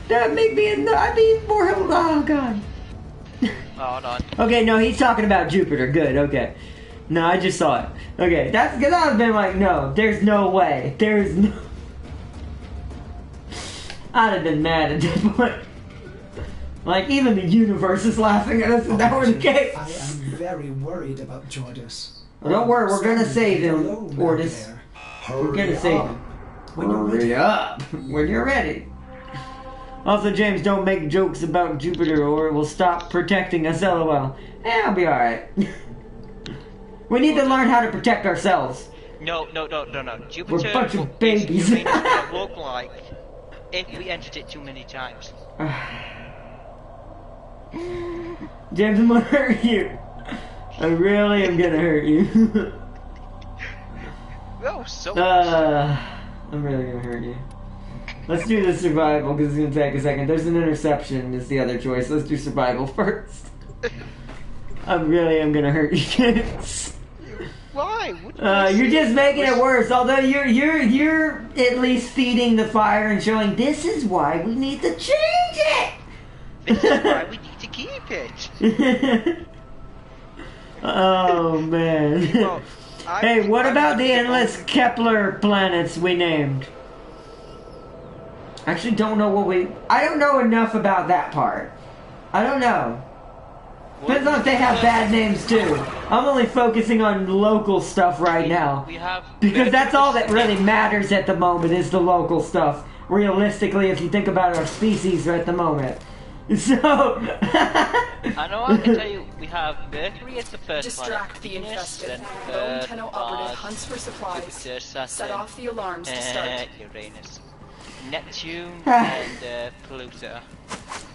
that make me I'd be more. Oh god. Hold on. Okay, no, he's talking about Jupiter. Good. Okay. No, I just saw it. Okay, that's because I've been like, no, there's no way. There's no. I'd have been mad at that point. Like, even the universe is laughing at us if that were the case. I am very worried about Jordis. Well, don't worry, we're gonna save him, Ordis. We're gonna save him. Hurry up when you're ready. Also, James, don't make jokes about Jupiter or it will stop protecting us, lol. I'll be alright. We need to learn how to protect ourselves. No. Jupiter We're a bunch of babies. Look like if we entered it too many times. James, I'm gonna hurt you. I really am gonna hurt you. No, so I'm really gonna hurt you. Let's do the survival because it's gonna take a second. There's an interception is the other choice. Let's do survival first. I really am gonna hurt you kids. Why? You're just making it worse. Although you're at least feeding the fire and showing this is why we need to change it. This is why we need to keep it. Oh man. Well, hey, what about the endless Kepler planets we named? I actually don't know I don't know enough about that part. I don't know. Depends on if they have bad names too. I'm only focusing on local stuff right now. Because that's all that really matters at the moment is the local stuff. Realistically, if you think about our species at the moment. So... I know I can tell you, we have Mercury as the first Distract the infested. Lone Tenno operative hunts for supplies. Set off the alarms to start. Uranus. Neptune and Pluto.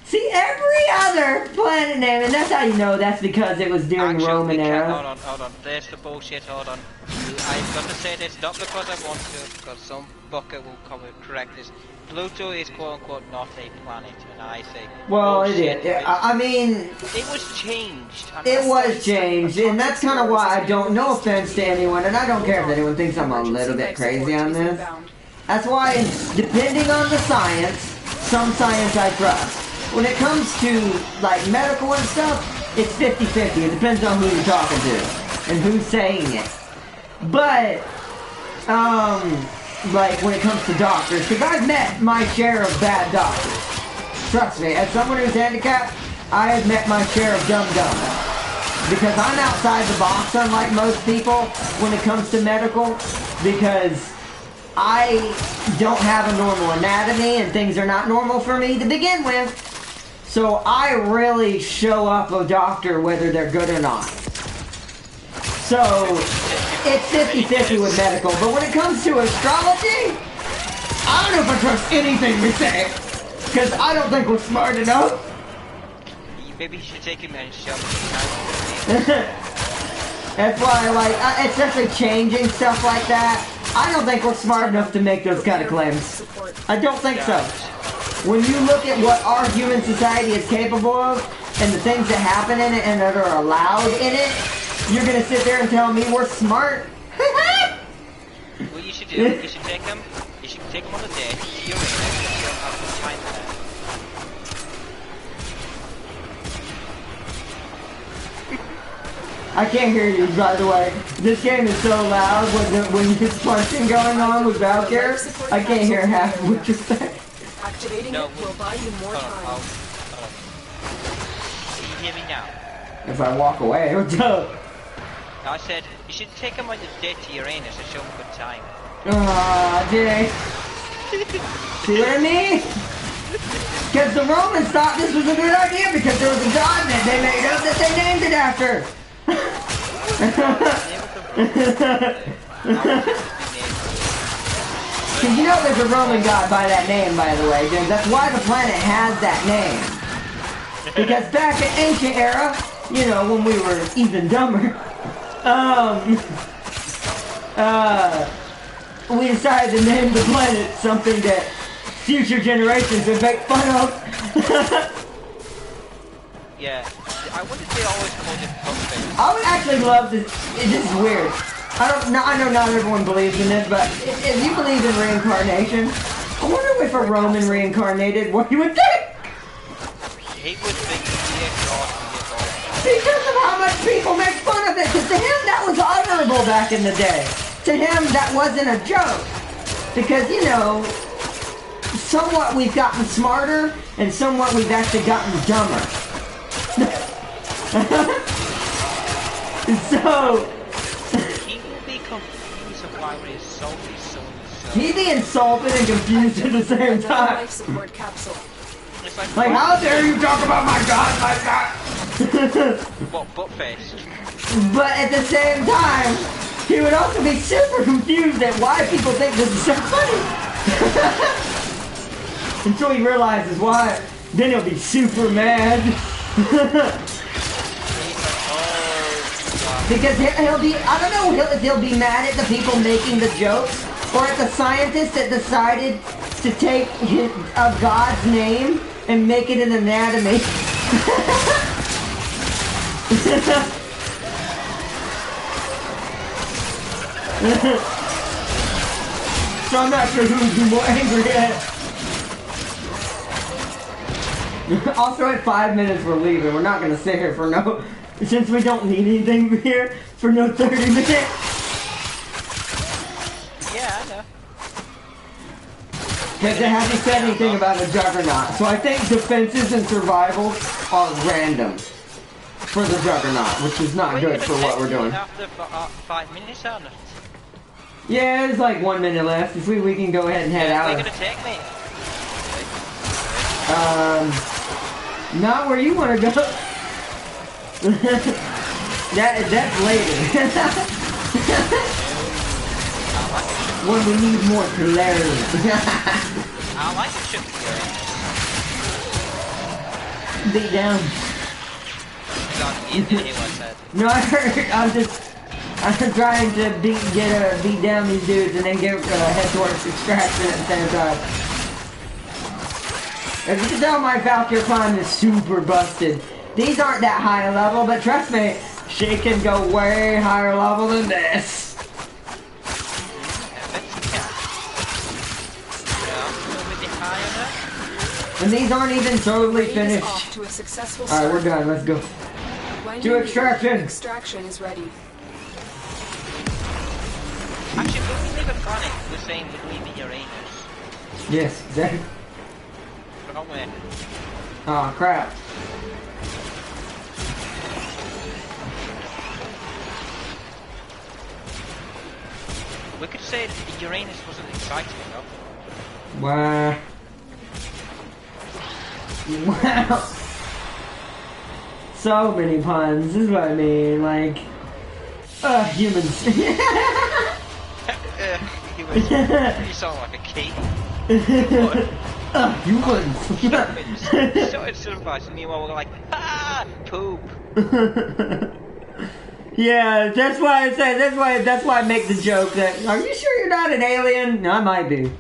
See, every other planet name, and that's how you know that's because it was during Roman era. Hold on. There's the bullshit, hold on. I've got to say this, not because I want to, because some bucket will correct this. Pluto is quote-unquote not a planet, and I say... Well, it is. I mean... It was changed. It was changed, and that's kind of why I don't... No offense to anyone, and I don't care if anyone thinks I'm a little bit crazy on this. That's why, depending on the science, some science I trust. When it comes to, like, medical and stuff, it's 50-50. It depends on who you're talking to and who's saying it. But, like, when it comes to doctors, because I've met my share of bad doctors. Trust me, as someone who's handicapped, I have met my share of dumb-dumb. Because I'm outside the box, unlike most people, when it comes to medical, because I don't have a normal anatomy and things are not normal for me to begin with. So I really show up a doctor whether they're good or not. So, it's 50-50 with medical, but when it comes to astrology, I don't know if I trust anything we say, because I don't think we're smart enough. Maybe you should take him and shove him. That's why, like, especially changing stuff like that, I don't think we're smart enough to make those kind of claims. I don't think so. When you look at what our human society is capable of, and the things that happen in it and that are allowed in it, you're gonna sit there and tell me we're smart? What you should do, you should take him on a date to your ring, and you'll have some time for that. I can't hear you, by the way. This game is so loud when there's punching going on with Valkyr. I can't hear half of what you're saying. Activating it will buy you more time. Can you hear me now? If I walk away, what's up? I said, you should take him on a date to Uranus and show him a good time. Aw, Jay. See what I mean? Because the Romans thought this was a good idea because there was a god that they made up that they named it after. Because you know there's a Roman god by that name, by the way, dude. That's why the planet has that name. Because back in ancient era, you know, when we were even dumber, we decided to name the planet something that future generations would make fun of. Yeah, I wonder if they always called it Pumpkin. I would actually love to. This is weird. I know not everyone believes in this, but if you believe in reincarnation, I wonder if a Roman reincarnated, what he would think. He would think he because of how much people make fun of it. Because to him that was honorable back in the day. To him that wasn't a joke. Because, you know, somewhat we've gotten smarter, and somewhat we've actually gotten dumber. So... he will be confused of why we're insulted so much. He'd be insulted and confused at the same time. Life support capsule. Like, how dare you talk about my god like that? What, butt face? But at the same time, he would also be super confused at why people think this is so funny. Until he realizes why, then he'll be super mad. Because he'll be, I don't know if he'll be mad at the people making the jokes, or at the scientist that decided to take a god's name and make it an anatomy. So I'm not sure who's more angry at. Also at 5 minutes we're leaving. We're not gonna sit here for since we don't need anything here for no 30 minutes. Yeah, I know. Because they haven't said anything about a juggernaut. So I think defenses and survival are random for the juggernaut, which is not good for what we're doing. After 5 minutes, aren't it? Yeah, there's like 1 minute left. If we can go ahead and head out. Where are you gonna take me? Not where you want to go. That's later. When we need more clarity. I like the ship here. Beat down. No, I heard. I'm trying to beat down these dudes and then head towards extraction at the same time. As you can tell, my Valkyr climb is super busted. These aren't that high a level, but trust me, she can go way higher level than this. And these aren't even totally finished. Alright, we're done. Let's go. To extraction. Extraction is ready. Actually, when we leave a planet, we're saying we're leaving Uranus. Yes, exactly. Wrong way. Oh crap. We could say that Uranus wasn't exciting enough. Wow. Wow. So many puns, this is what I mean, like... Humans. Humans. You sound like a key. Humans. So instead of us, meanwhile we're like, poop. Yeah, that's why I say, that's why I make the joke that, are you sure you're not an alien? No, I might be.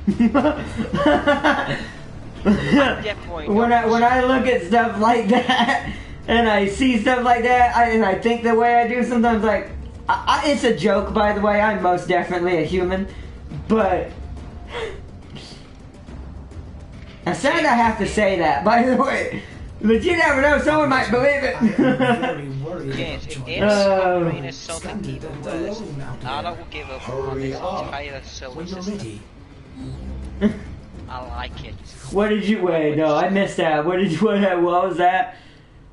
When I look at stuff like that, and I see stuff like that, and I think the way I do sometimes, like, it's a joke, by the way, I'm most definitely a human, but I'm sad I have to say that, by the way. But you never know, someone might believe it. Very worried Yes, about if joining. Brain is something even worse, I will give up on this entire solar When you're system. ready. I like it. What did you, wait, no, I missed that. What was that?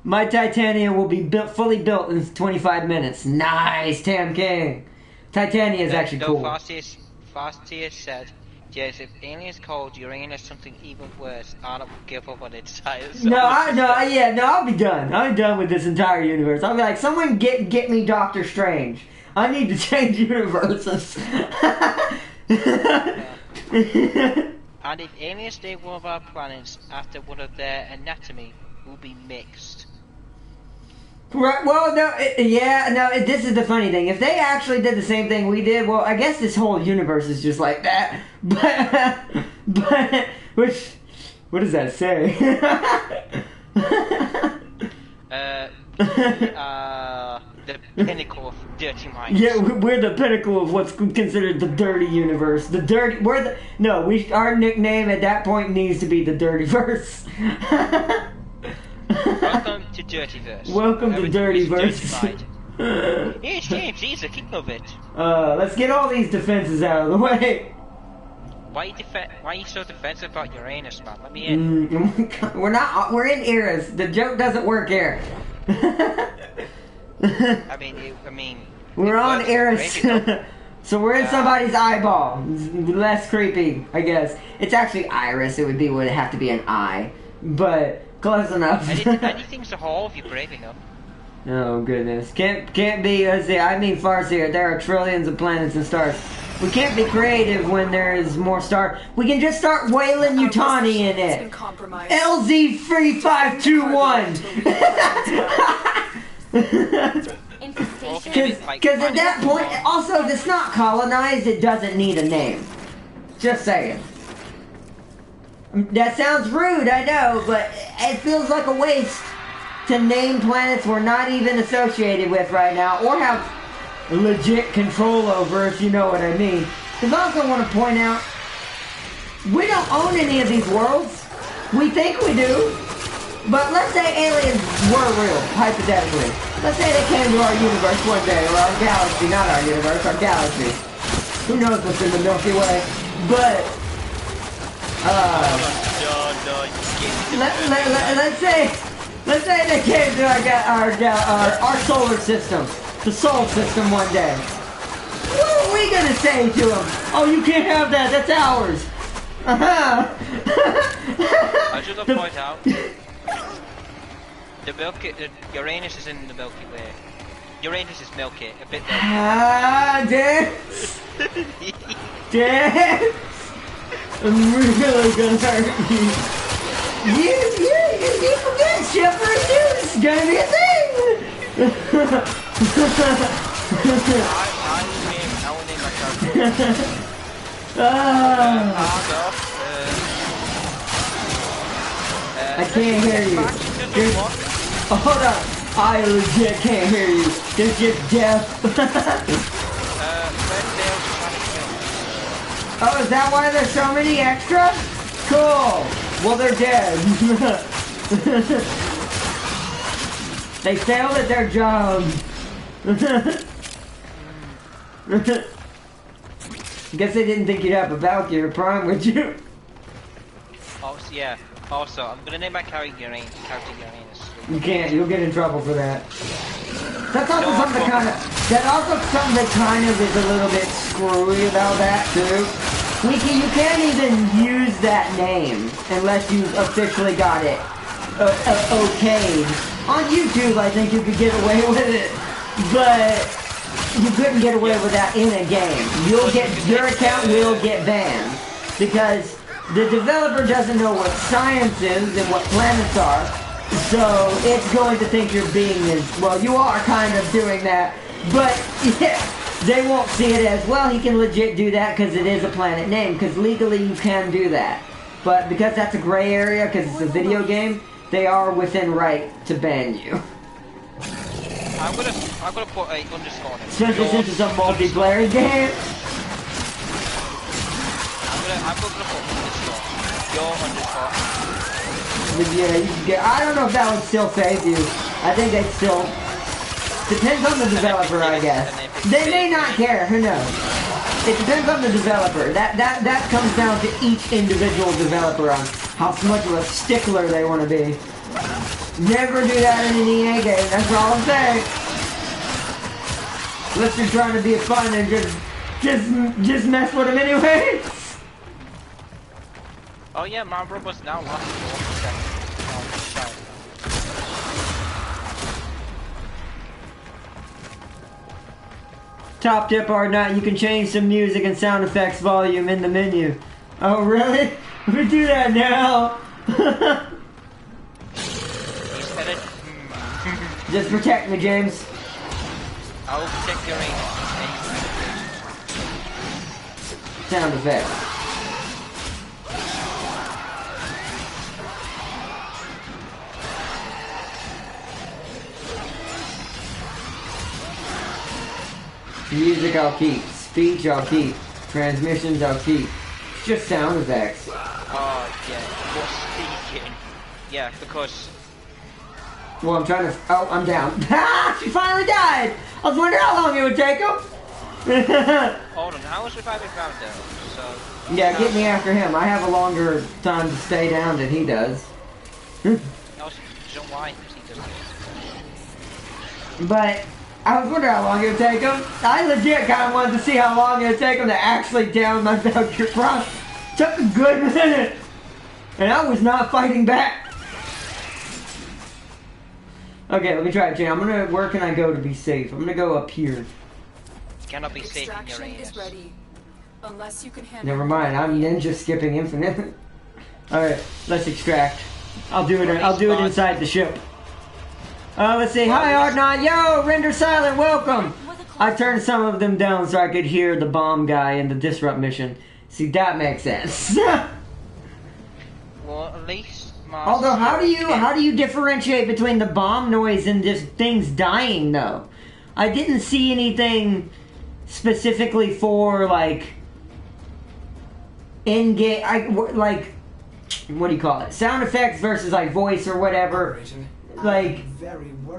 My Titania will be fully built in 25 minutes. Nice, Tam King. Titania is actually cool. Fastius said, yes, if aliens called Uranus something even worse, I don't give up on its entire solar system. I'll be done. I'll be done with this entire universe. I'll be like, someone get me Doctor Strange. I need to change universes. And if aliens take one of our planets after one of their anatomy, will be mixed. Right, well, this is the funny thing. If they actually did the same thing we did, well, I guess this whole universe is just like that. But what does that say? The pinnacle of dirty minds. Yeah, we're the pinnacle of what's considered the dirty universe. Our nickname at that point needs to be the Dirtyverse. Welcome to Dirtyverse. Welcome to Dirtyverse. Here's James, he's the king of it. Let's get all these defenses out of the way. Why are you so defensive about Uranus, man? Let me in. We're in Eris. The joke doesn't work here. We're on Eris. So we're in somebody's eyeball. Less creepy, I guess. It's actually iris. It would have to be an eye. But close enough. Anything's a hole if you're brave enough. Oh goodness. Can't be, Farseer, there are trillions of planets and stars. We can't be creative when there's more stars. We can just start Wayland Yutani in it. LZ3521. Because at that point, also, if it's not colonized, it doesn't need a name. Just saying. That sounds rude, I know, but it feels like a waste to name planets we're not even associated with right now, or have legit control over, if you know what I mean. Because I also want to point out, we don't own any of these worlds. We think we do. But let's say aliens were real, hypothetically. Let's say they came to our universe one day, or our galaxy, not our universe, our galaxy. Who knows what's in the Milky Way? But, let's say they came to our solar system, the Sol system one day. What are we gonna say to them? Oh, you can't have that. That's ours. I should point out. The Uranus is in the Milky Way. Uranus is milky, a bit milky. Dance! Dance! I'm really gonna hurt you. You forget Shepherd News is gonna be a thing! I can't hear you. Hold on. I legit can't hear you. They're just deaf. Oh, is that why there's so many extra? Cool. Well, they're dead. They failed at their job. Guess they didn't think you'd have a Valkyrie Prime, would you? Oh, yeah. Also, I'm gonna name my character Uranus. You can't. You'll get in trouble for that. That's also something that kind of is a little bit screwy about that too. You can't even use that name unless you've officially got it okayed. On YouTube, I think you could get away with it, but you couldn't get away with that in a game. Your account will get banned because the developer doesn't know what science is and what planets are, so it's going to think you're being well, you are kind of doing that, but yeah, they won't see it as, well, he can legit do that because it is a planet name, because legally you can do that. But because that's a gray area, because it's a video game, they are within right to ban you. I'm gonna put a underscore in it. Since this is a multiplayer game. I'm gonna put underscore. Your underscore. But yeah, you can get, I don't know if that would still save you. I think they'd still... Depends on the developer, I guess. They may not care, who knows? It depends on the developer. That comes down to each individual developer on how much of a stickler they want to be. Never do that in an EA game, that's all I'm saying. Unless you're trying to be fun and just mess with them anyway. Oh yeah, my robot's now lost. Top tip or not, you can change some music and sound effects volume in the menu. Oh really? Let me do that now. Just protect me, James. I will protect your aim. Sound effects. Music I'll keep. Speech I'll keep. Transmissions I'll keep. It's just sound effects. Oh yeah. What's speaking? Yeah, because... Well, I'm trying to... Oh, I'm down. Ah! She finally died! I was wondering how long it would take him! Hold on, how was reviving found though? So... Yeah, get me after him. I have a longer time to stay down than he does. Why he does this. But... I was wondering how long it would take him. I legit kind of wanted to see how long it would take him to actually down my Valkyrie Cross. Took a good minute. And I was not fighting back. Okay, let me try it, Jay. Where can I go to be safe? I'm gonna go up here. Cannot be safe in your Extraction is ready. Unless you can handle. Never mind, I'm ninja skipping infinite. Alright, let's extract. I'll do it inside the ship. Let's see. Hi, Artnot. Yo, Render Silent, welcome. I turned some of them down so I could hear the bomb guy in the disrupt mission. See, that makes sense. Well, at least. Although, how do you differentiate between the bomb noise and just things dying, though? I didn't see anything specifically for like in-game, like what do you call it? Sound effects versus like voice or whatever, like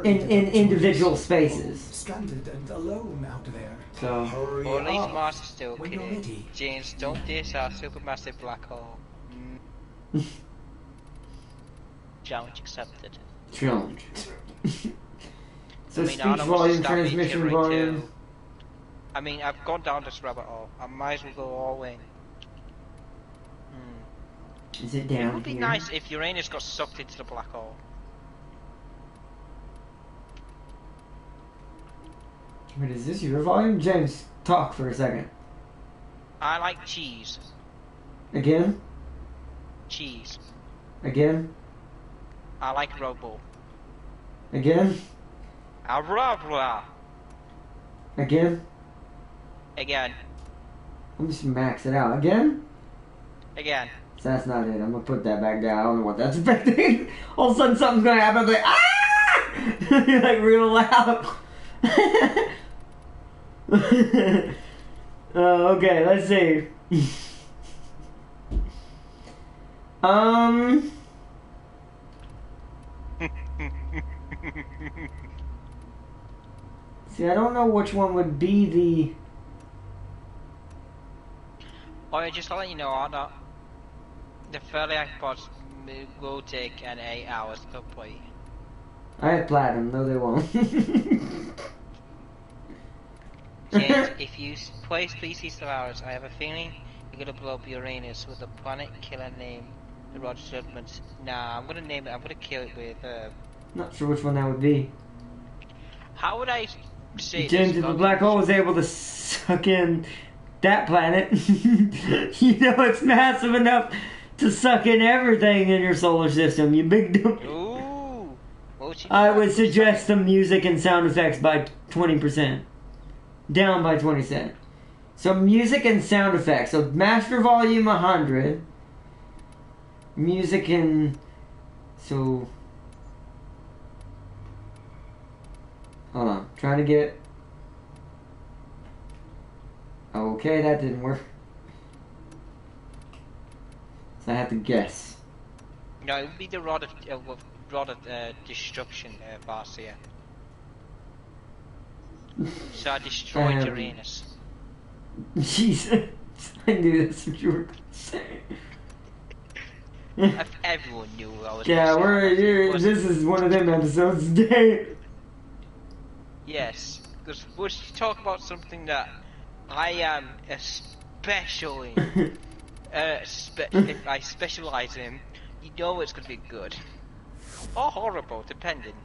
in individual spaces. Stranded and alone out there. So, or at least Mars is still kidding. James, don't diss our supermassive black hole. Challenge accepted. Challenge. So I mean, speech volume, transmission volume. Too. I mean, I've gone down this rabbit hole. I might as well go all in. Is it down? It would be nice if Uranus got sucked into the black hole. Wait, is this your volume? James, talk for a second. I like cheese. Again? Cheese. Again? I like Robo. Again? Blah. Again? Again. I'm just max it out. Again? Again. So that's not it. I'm gonna put that back down. I don't know what that's affecting. All of a sudden something's gonna happen. I'm like, ah! You're like real loud. Okay, let's see. See, I don't know which one would be the... Oh yeah, just to let you know, Arna, the fairly pods will take an 8 hours to complete. I have platinum, no they won't. James, if you play Species of Ours, I have a feeling you're gonna blow up Uranus with a planet killer name, the Roger Judgment. Nah, I'm gonna name it, I'm gonna kill it with, Not sure which one that would be. How would I James, if the black hole was able to suck in that planet, you know it's massive enough to suck in everything in your solar system, you big dumb. Ooh. I would suggest some music and sound effects by 20%. Down by 20 cents. So music and sound effects. So master volume 100. Music and... So... Hold on. Trying to get... Okay, that didn't work. So I have to guess. No, it would be the Rod of Destruction, Barcia. So I destroyed Uranus. Jesus. I knew that's what you were going to say. Everyone knew I was Yeah, this is one of them episodes today. Yes, because we're talking about something that I am especially if I specialise in, you know it's going to be good. Or horrible, depending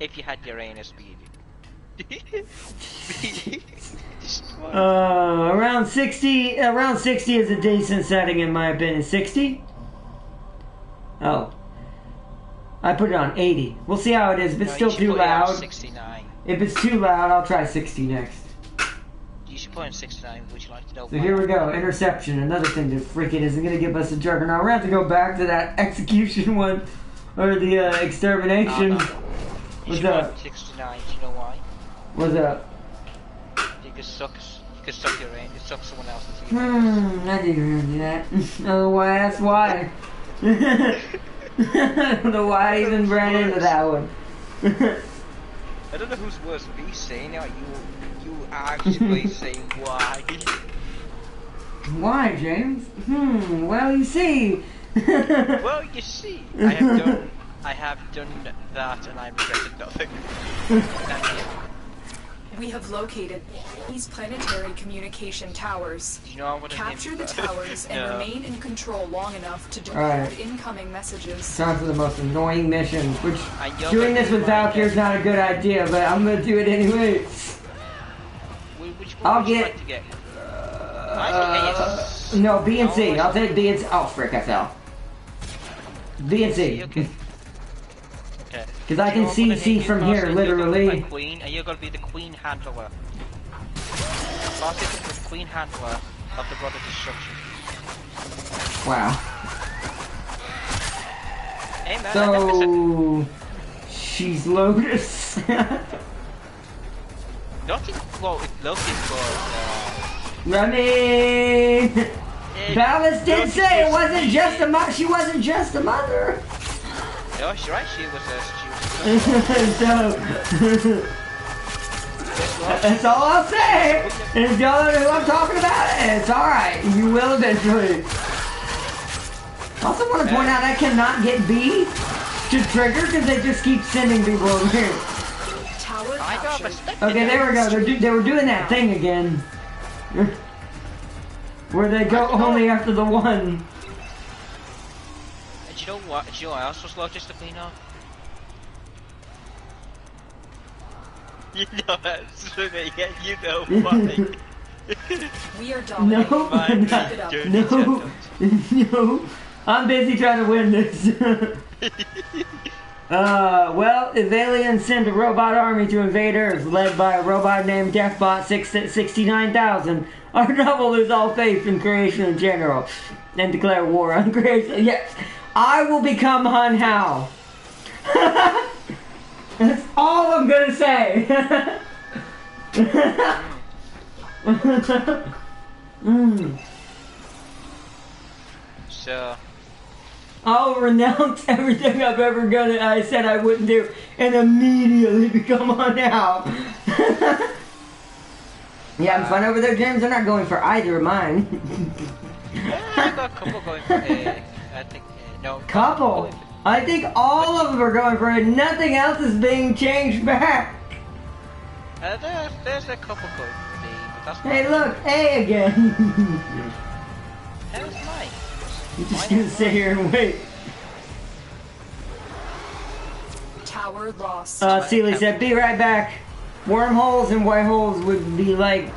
if you had Uranus beat around 60 is a decent setting in my opinion. 60? Oh. I put it on 80. We'll see how it is. If it's still too loud. 69. If it's too loud, I'll try 60 next. You should put in 69, would you like to know? So here we go. Interception. Another thing that freaking isn't going to give us a juggernaut. We're going to have to go back to that execution one. Or the extermination. What's up? 69, do you know why? What's up? You could suck your rain, you suck someone else's. I didn't do that. Oh, why? That's why. I don't know why I even ran into that one. I don't know who's worse, me saying it or you actually saying why. Why, James? Well, you see. Well, you see, I have done that and I regretted nothing. We have located these planetary communication towers. You know what Capture the towers and remain in control long enough to decode incoming messages. Time for the most annoying mission, which doing this with Valkyrie is not a good idea, but I'm gonna do it anyway. I'll get. No, B and C. I'll take B and C. Oh, frick, I fell. B and C. Okay. Because I can see C from here, literally. Queen, and you're gonna be the Queen Handler. Barcia is the Queen Handler of the Brother Destruction. Wow. Hey man, so she's Lotus. Lotus, well, Lotus was. I mean, Ballas did say it wasn't just a mother. She wasn't just a mother. No, she's right. She was a. So that's all I'll say. And if y'all know who I'm talking about, it's alright. You will eventually. I also want to point out I cannot get B to trigger because they just keep sending people over here. Okay, there we go. They were doing that thing again. Where they go only after the one. And you know what? Do you know what else was Lotus to clean up? You know that's yeah, you know why. We are dominating. No. I'm busy trying to win this. Well, if aliens send a robot army to invade Earth, led by a robot named Deathbot 69,000, our job will lose all faith in creation in general, and declare war on creation. Yes, I will become Hun Hao. That's all I'm gonna say. So I'll renounce everything I said I wouldn't do, and immediately become on now. You having fun over there, James? They're not going for either of mine. I got a couple going for I think no. Couple? I think all of them are going for it. Nothing else is being changed back. There's a couple going for B, but that's hey, look, A again. How's mine? You're just gonna sit here and wait. Tower lost. Seeley said, "Be right back." Wormholes and white holes would be like...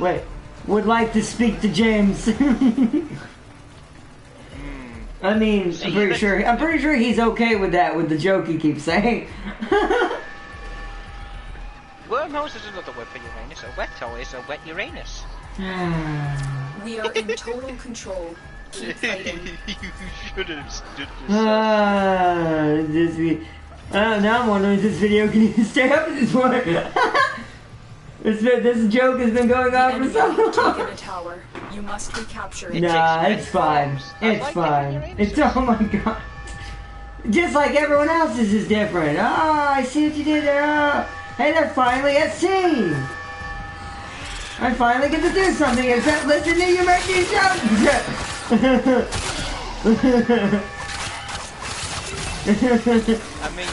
Wait. Would like to speak to James. I mean, I'm pretty sure he's okay with that, with the joke he keeps saying. Wormholes is another word for Uranus. A wet hole is a wet Uranus. We are in total control. Keep fighting. You should have stood now I'm wondering if this video can even stay up at this point. This joke has been going on for so long. Taken a tower. You must recapture it. Nah, it's fine. It's fine. It's, oh my god. Just like everyone else's is different. Oh, I see what you did there. Oh. Hey, they're finally at sea. I finally get to do something except listen to you make these jokes. I mean,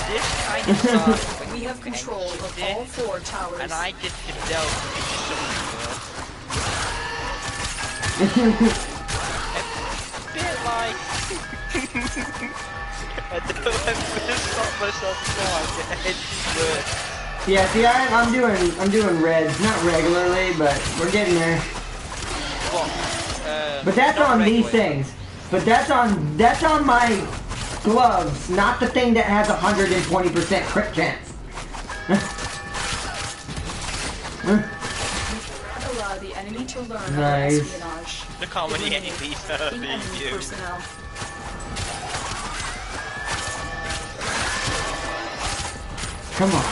this kind of stuff. We have control of all 4 towers. And I get to delve into something world. A bit like... I don't know, I'm gonna stop myself before I get worse. Yeah, see, I'm doing reds, not regularly, but we're getting there. What? But that's on these things. But that's on my gloves, not the thing that has 120% crit chance. Allow the enemy to learn Nice. espionage. Look how many enemies are being Enemy used. personnel. Come on.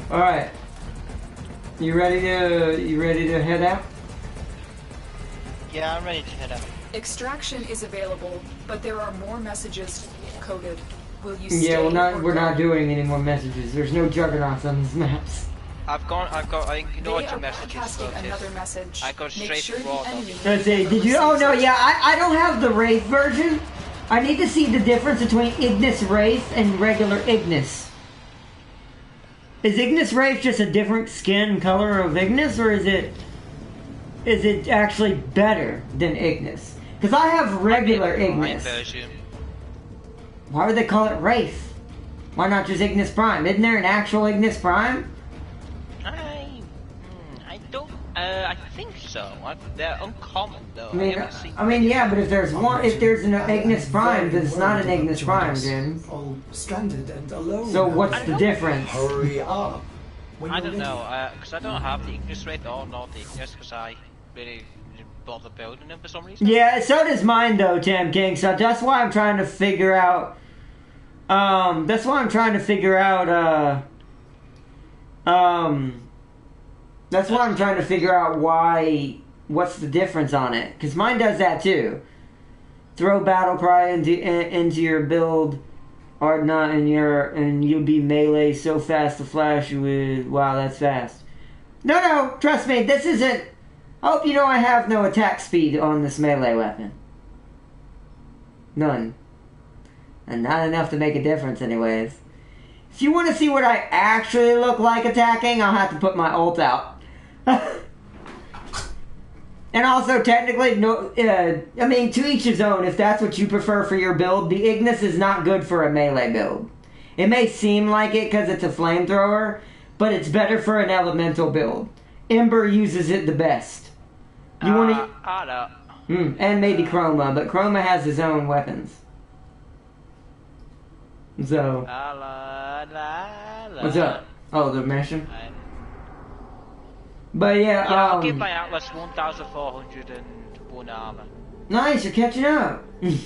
All right. You ready to head out? Yeah, I'm ready to head out. Extraction is available, but there are more messages coded. Will you stay Yeah, or we're go? not doing any more messages. There's no juggernauts on these maps. I ignored They your are messages. broadcasting Lotus. another message. I go Make straight sure to the Raw. enemy Let's see. never Did you? Oh receives no, it. yeah. I don't have the Wraith version. I need to see the difference between Ignis Wraith and regular Ignis. Is Ignis Wraith just a different skin color of Ignis, or is it actually better than Ignis? Because I have regular Ignis. Version. Why would they call it Wraith? Why not just Ignis Prime? Isn't there an actual Ignis Prime? I don't. I think so. They're uncommon though. I mean, yeah, but if there's an Ignis Prime, then it's not an Ignis Prime, Jim. All stranded and alone. So what's the difference? Hurry up. When I you're don't ready. know, because I don't have the Ignis Wraith or not the Ignis, because I really didn't bother building them for some reason. Yeah, so does mine though, Tam King. So that's why I'm trying to figure out. That's why I'm trying to figure out. That's why I'm trying to figure out what's the difference on it? Because mine does that too. Throw battle cry into your build, or not, and you'll be melee so fast to flash with. Wow, that's fast. No, trust me, this isn't. Hope you know I have no attack speed on this melee weapon. None. And not enough to make a difference anyways. If you want to see what I actually look like attacking, I'll have to put my ult out. And also, technically, no. I mean, to each his own. If that's what you prefer for your build, the Ignis is not good for a melee build. It may seem like it because it's a flamethrower, but it's better for an elemental build. Ember uses it the best. You want to? And maybe Chroma, but Chroma has his own weapons. So. What's up? Oh, the mission. But yeah, I'll give my Atlas 1,401 armor. Nice, you're catching up. Good,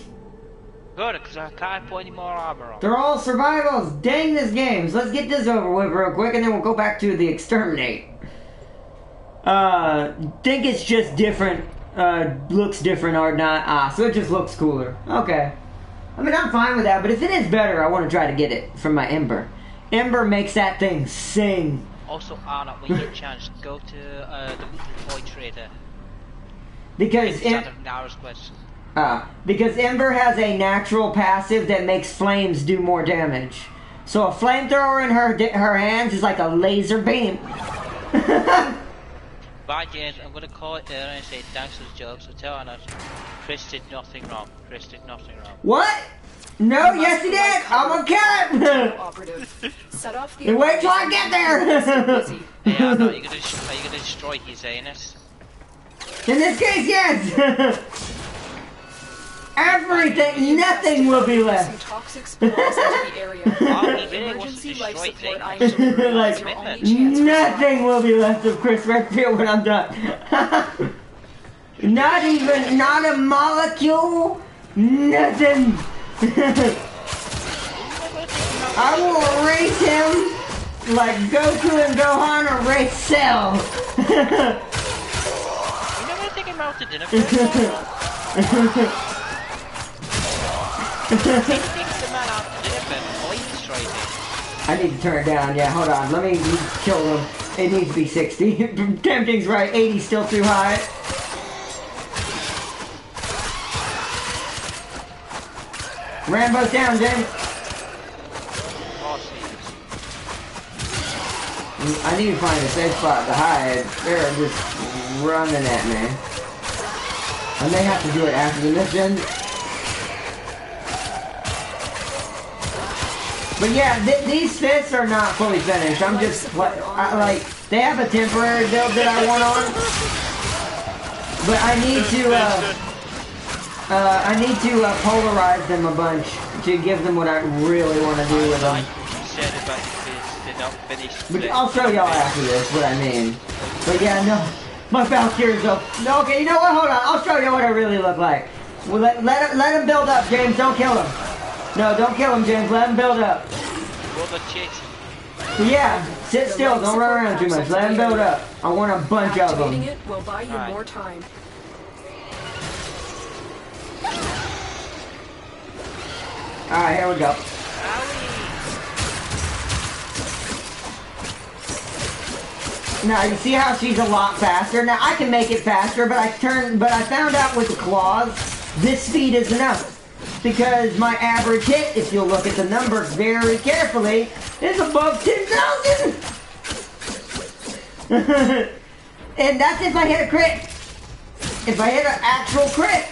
because I can't put any more armor on. They're all survivals. Dang this games. Let's get this over with real quick, and then we'll go back to the exterminate. Think it's just different. Looks different or not? So it just looks cooler. Okay. I mean, I'm fine with that, but if it is better, I want to try to get it from my Ember. Ember makes that thing sing. Also, Arnott, when you get a chance, go to the Toy Trader. Because Ember has a natural passive that makes flames do more damage. So a flamethrower in her hands is like a laser beam. Right, James, I'm going to call it there and say thanks for the joke, so tell Anna Chris did nothing wrong. Chris did nothing wrong. What? No, yes he did! I'm gonna kill him! Operative. Set off the Wait till I get there! Yeah, I know, are you going to destroy his anus? In this case, yes! Everything, nothing will be left. Some toxic spills into the area. Emergency life support items. Like, nothing will be left of Chris Redfield when I'm done. Not even, not a molecule, nothing. I will erase him like Goku and Gohan erase Cell. You never think about the dinner first? I need to turn it down, yeah, hold on, let me kill him. It needs to be 60. Tempting's right, 80's still too high. Rambo's down, James. I need to find a safe spot to hide. They're just running at me. I may have to do it after the mission. But yeah, these fists are not fully finished. I'm just like they have a temporary build that I want on, but I need to polarize them a bunch to give them what I really want to do with them. But I'll show y'all after this what I mean. But yeah, no, my Valkyrie's up. No, okay, you know what? Hold on, I'll show you what I really look like. Well, let him build up, James. Don't kill him. No, don't kill him, James. Let him build up. Yeah, sit still. Don't run around too much. Let him build up. I want a bunch of them. Activating it will buy you more time. Alright, here we go. Now you see how she's a lot faster. Now I can make it faster, but I found out with the claws, this speed is enough. Because my average hit, if you'll look at the numbers very carefully, is above 10,000! And that's if I hit a crit. If I hit an actual crit,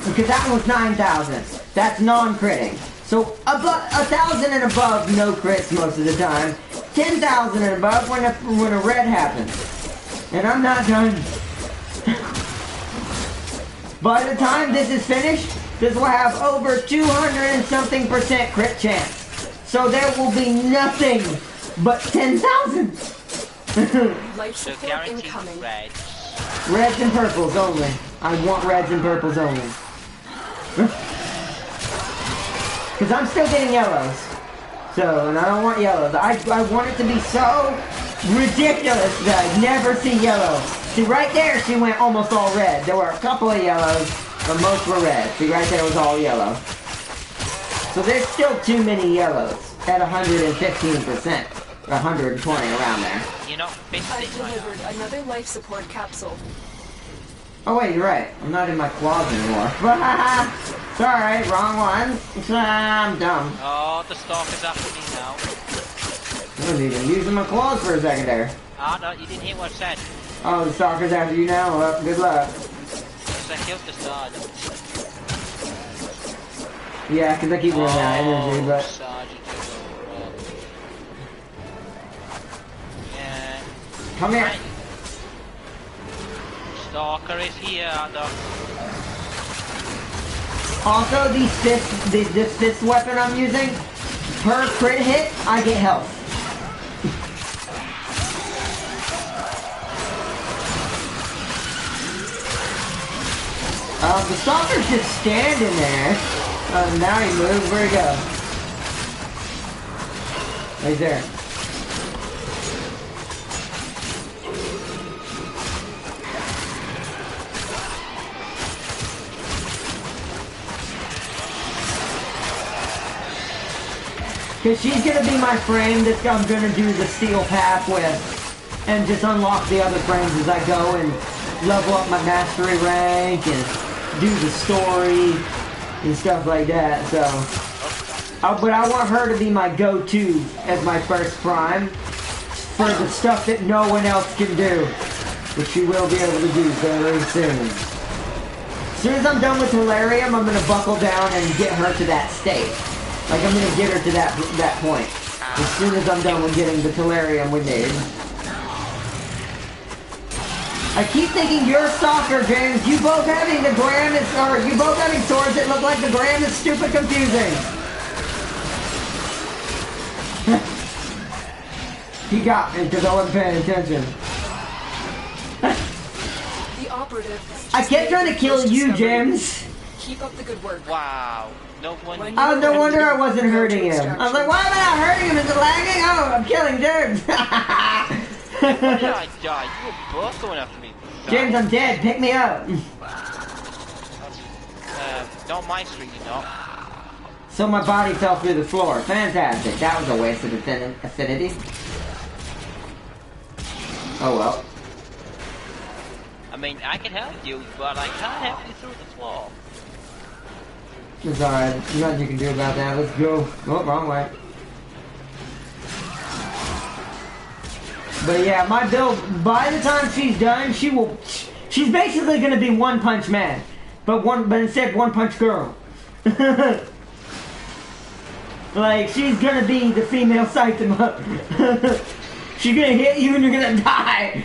because that one was 9,000. That's non-critting. So above 1,000 and above, no crits most of the time. 10,000 and above when a red happens. And I'm not done. By the time this is finished, this will have over 200 and something % crit chance. So there will be nothing but 10,000. Life support incoming. Reds and purples only. I want reds and purples only. Because I'm still getting yellows. So, and I don't want yellows. I want it to be so ridiculous that I never see yellow. See, right there, she went almost all red. There were a couple of yellows, but most were red. See, right there was all yellow. So there's still too many yellows at 115%. 120 around there. You're not I've delivered another life support capsule. Oh wait, you're right. I'm not in my claws anymore. Sorry, wrong one. I'm dumb. Oh, the stalker's after me now. I wasn't even using my claws for a second there. Ah, no, you didn't hear what I said. Oh, the stalker's after you now? Well, good luck. Because I killed the sergeant. Yeah, because I keep running out of energy, but... Sergeant, yeah. Come here. Stalker is here, though. Also, this fist weapon I'm using, per crit hit, I get health. The stalker's just standing there. Now he moves. Where'd he go? Right there. Because she's going to be my frame that I'm going to do the steel path with. And just unlock the other frames as I go and level up my mastery rank and do the story and stuff like that. So, but I want her to be my go-to as my first prime. for the stuff that no one else can do, which she will be able to do very soon. As soon as I'm done with Hilarium, I'm gonna buckle down and get her to that state. Like, I'm gonna get her to that point. As soon as I'm done with getting the Hilarium we need. I keep thinking you're a stalker, James. You both having the gram is, or you both having swords that look like the gram is stupid confusing. He got me because I wasn't paying attention. The operative. I kept trying to kill you, James. Keep up the good work. Wow. No one. Oh, no wonder I wasn't hurting him. I was like, why am I not hurting him? Is it lagging? Oh, I'm killing James. Why did I die? You were both going after me. James, I'm dead. Pick me up. Not my street, you know. So my body fell through the floor. Fantastic. That was a waste of affinity. Oh well. I mean, I can help you, but I can't help you through the floor. It's alright. There's nothing you can do about that. Let's go. Oh, wrong way. But yeah, my build, by the time she's done, she's basically gonna be One Punch Man. But instead One Punch Girl. Like, she's gonna be the female Saitama. She's gonna hit you and you're gonna die.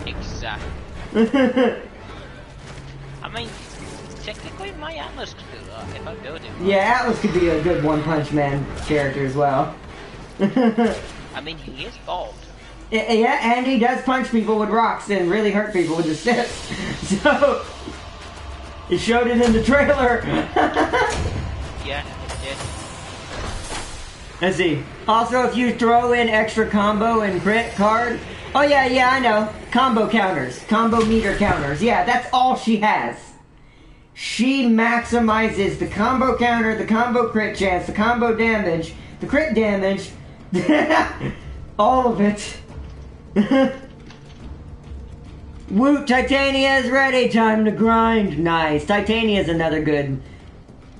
Exactly. I mean, technically my Atlas could do that if I build it. Yeah, Atlas could be a good One Punch Man character as well. I mean, he is bald. Yeah, and he does punch people with rocks and really hurt people with his fists. So, he showed it in the trailer. Yeah, it did. Let's see. Also, if you throw in extra combo and crit card... Oh yeah, I know. Combo counters. Combo meter counters. Yeah, that's all she has. She maximizes the combo counter, the combo crit chance, the combo damage, the crit damage, all of it. Woot, Titania is ready. Time to grind. Nice. Titania is another good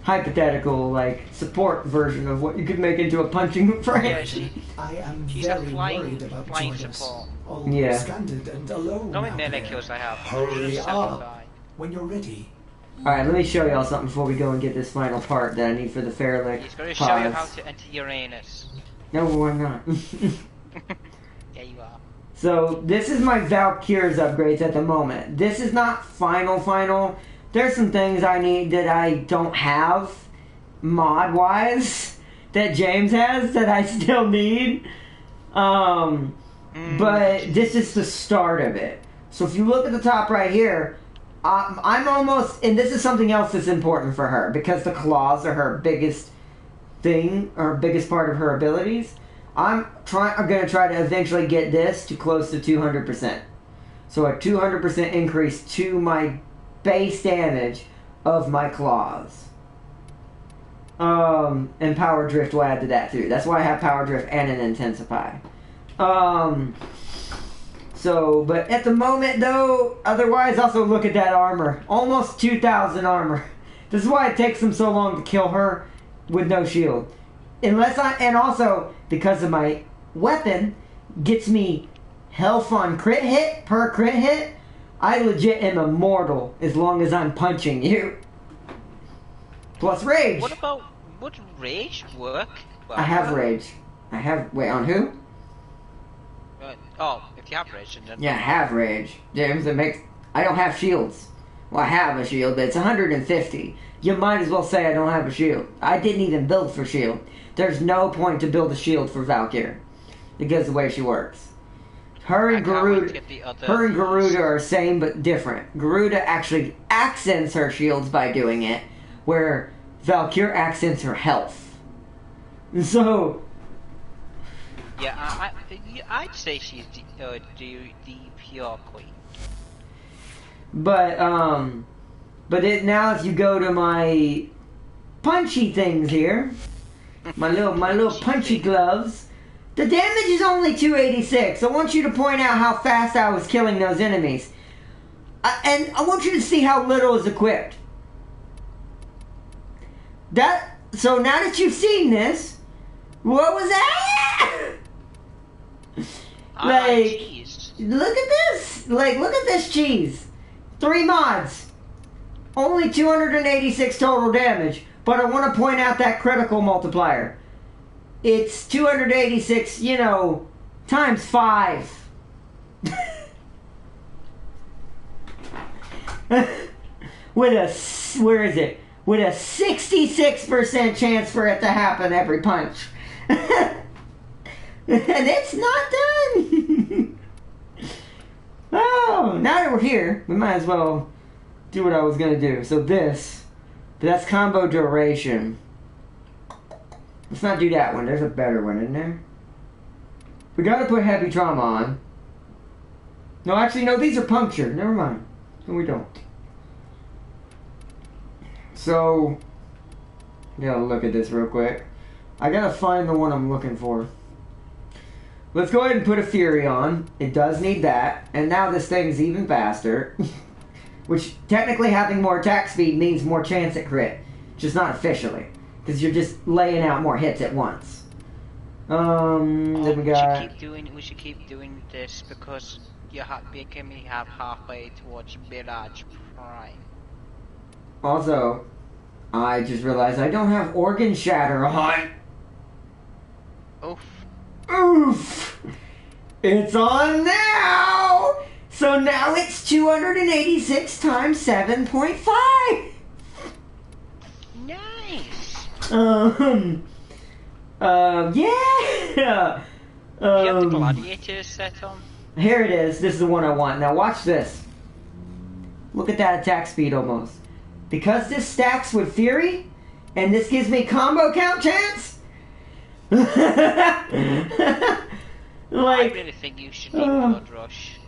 hypothetical, like, support version of what you could make into a punching frame. I am She's very a worried about flying Lotus. support. All Yeah. stranded and alone. How many out melee there. kills I have? Hurry 75. up when you're ready. Alright, let me show y'all something before we go and get this final part that I need for the Fairlick. He's going to show you how to enter Uranus. No, I'm not. Yeah, you are. So, this is my Valkyr's upgrades at the moment. This is not final. There's some things I need that I don't have, mod-wise, that James has, that I still need. But this is the start of it. So if you look at the top right here, I'm almost, and this is something else that's important for her, because the claws are her biggest thing, or biggest part of her abilities. I'm going to try to eventually get this to close to 200%. So a 200% increase to my base damage of my claws. And Power Drift will add to that too. That's why I have Power Drift and an Intensify. So, but at the moment though, otherwise also look at that armor. Almost 2,000 armor. This is why it takes them so long to kill her with no shield. And also, because of my weapon, gets me health on crit hit, per crit hit, I legit am immortal as long as I'm punching you. Plus rage. Would rage work? Well, I have rage. Wait, on who? If you have rage, then... Yeah, I have rage. James, I don't have shields. Well, I have a shield, but it's 150. You might as well say I don't have a shield. I didn't even build for shield. There's no point to build a shield for Valkyr, because of the way she works. Her and Garuda are same but different. Garuda actually accents her shields by doing it, where Valkyr accents her health. So... Yeah, I'd say she's the pure queen. But now if you go to my punchy things here, my little punchy gloves, the damage is only 286. I want you to point out how fast I was killing those enemies. And I want you to see how little is equipped. So now that you've seen this, what was that? Like, cheese. look at this. Like, look at this cheese. 3 mods. Only 286 total damage. But I want to point out that critical multiplier. It's 286, you know, times 5. With a, where is it? With a 66% chance for it to happen every punch. And it's not done. Oh, now that we're here, we might as well do what I was going to do. So this, but that's combo duration. Let's not do that one. There's a better one in there. We got to put heavy trauma on. No, actually, no, these are puncture. Never mind. No, we don't. So, gotta look at this real quick. I gotta find the one I'm looking for. Let's go ahead and put a Fury on. It does need that. And now this thing's even faster. Which, technically having more attack speed means more chance at crit. Just not officially. Because you're just laying out more hits at once. Then we got... We should keep doing this because you can have halfway towards Mirage Prime. Also, I just realized I don't have Organ Shatter on. Oof. Oof! It's on now! So now it's 286 times 7.5! Nice! Yeah! You have the Gladiator set on? Here it is. This is the one I want. Now watch this. Look at that attack speed almost. Because this stacks with Fury, and this gives me combo count chance? Like, I really think you should need Blood Rush.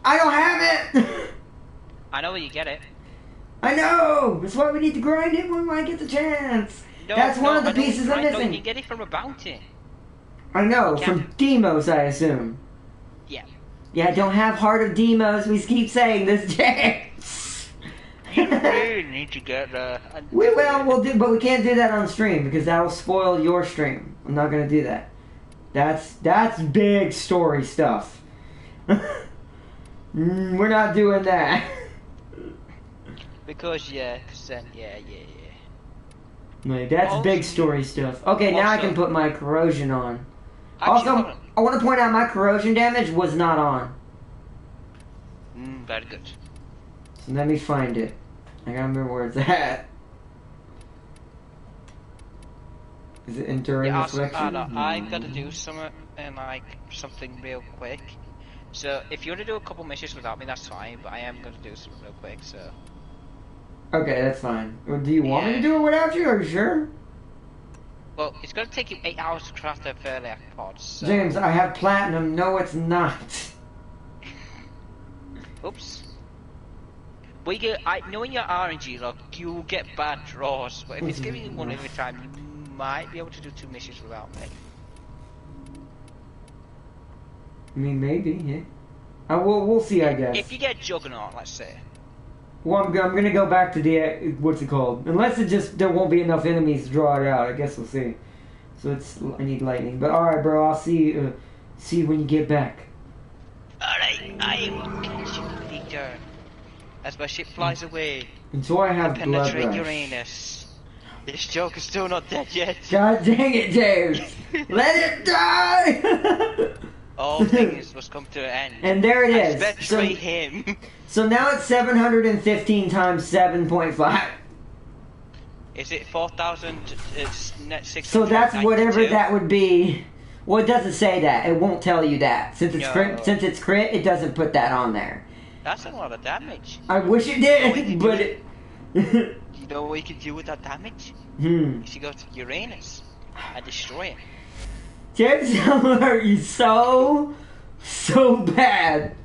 I don't have it! I know where you get it. I know! That's why we need to grind it when I get the chance. No, That's one of the pieces I'm missing. No, you get it from a bounty. I know, from Demos, I assume. Yeah. Yeah, I don't have Heart of Demos. We keep saying this, James. You really need to get we'll do, but we can't do that on stream because that'll spoil your stream. I'm not gonna do that. That's big story stuff. We're not doing that. Because then Like, that's big story stuff. Okay, now I can put my corrosion on. Also, I want to point out my corrosion damage was not on. Very good. So let me find it. I gotta remember where it's at. Is it enduring reflection? I've got to do something real quick. So if you want to do a couple missions without me, that's fine. But I am going to do something real quick. So. Okay, that's fine. Well, do you want me to do it without you? Are you sure? Well, it's going to take you 8 hours to craft a fairly pods. So. James, I have platinum. No, it's not. Oops. Well, knowing your RNG log, you'll get bad draws. But if it's giving you one every time, you might be able to do 2 missions without me. I mean, maybe, yeah. We'll see, I guess. If you get Juggernaut, let's say. Well, I'm gonna go back to the, what's it called? Unless there won't be enough enemies to draw it out. I guess we'll see. So I need lightning. But alright, bro, I'll see you when you get back. Alright, I will catch you later. As my ship flies away. Until I have blood penetrate rush. Uranus. This joke is still not dead yet. God dang it, James! Let it die! All things must come to an end. And there it is. Especially him. So now it's 715 times 7.5. Is it 4,000? It's net 692? So that's whatever that would be. Well, it doesn't say that. It won't tell you that. Since it's crit, it doesn't put that on there. That's a lot of damage. I wish it did, but it... You know what you can do with that damage? You should go to Uranus and destroy it. James, I'm gonna hurt you so bad.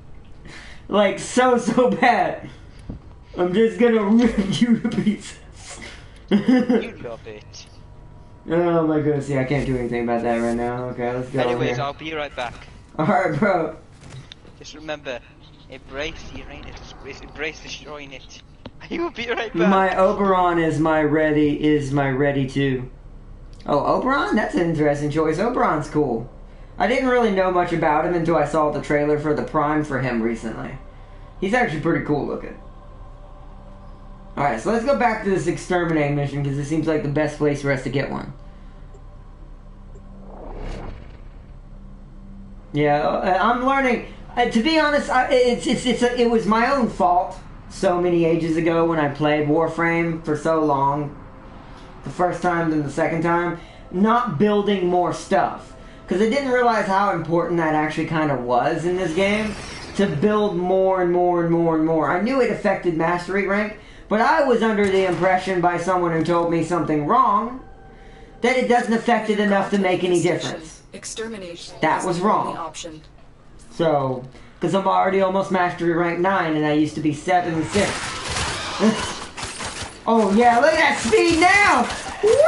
Like, so bad. I'm just gonna rip you to pieces. You love it. Oh my goodness, yeah, I can't do anything about that right now. Okay, let's go. Anyways, I'll be right back. Alright, bro. Just remember, embrace Uranus, embrace destroying it. I will be right back. My Oberon is my ready too. Oh, Oberon? That's an interesting choice. Oberon's cool. I didn't really know much about him until I saw the trailer for the Prime for him recently. He's actually pretty cool looking. Alright, so let's go back to this exterminate mission because it seems like the best place for us to get one. Yeah, I'm learning. To be honest, it was my own fault so many ages ago when I played Warframe for so long. The first time, then the second time. Not building more stuff. Because I didn't realize how important that actually kind of was in this game. To build more and more and more and more. I knew it affected mastery rank, but I was under the impression by someone who told me something wrong that it doesn't affect it enough to make any difference. Extermination. That was wrong. Option. So, because I'm already almost mastery rank 9 and I used to be 7 and 6. Oh yeah, look at that speed now! Whee!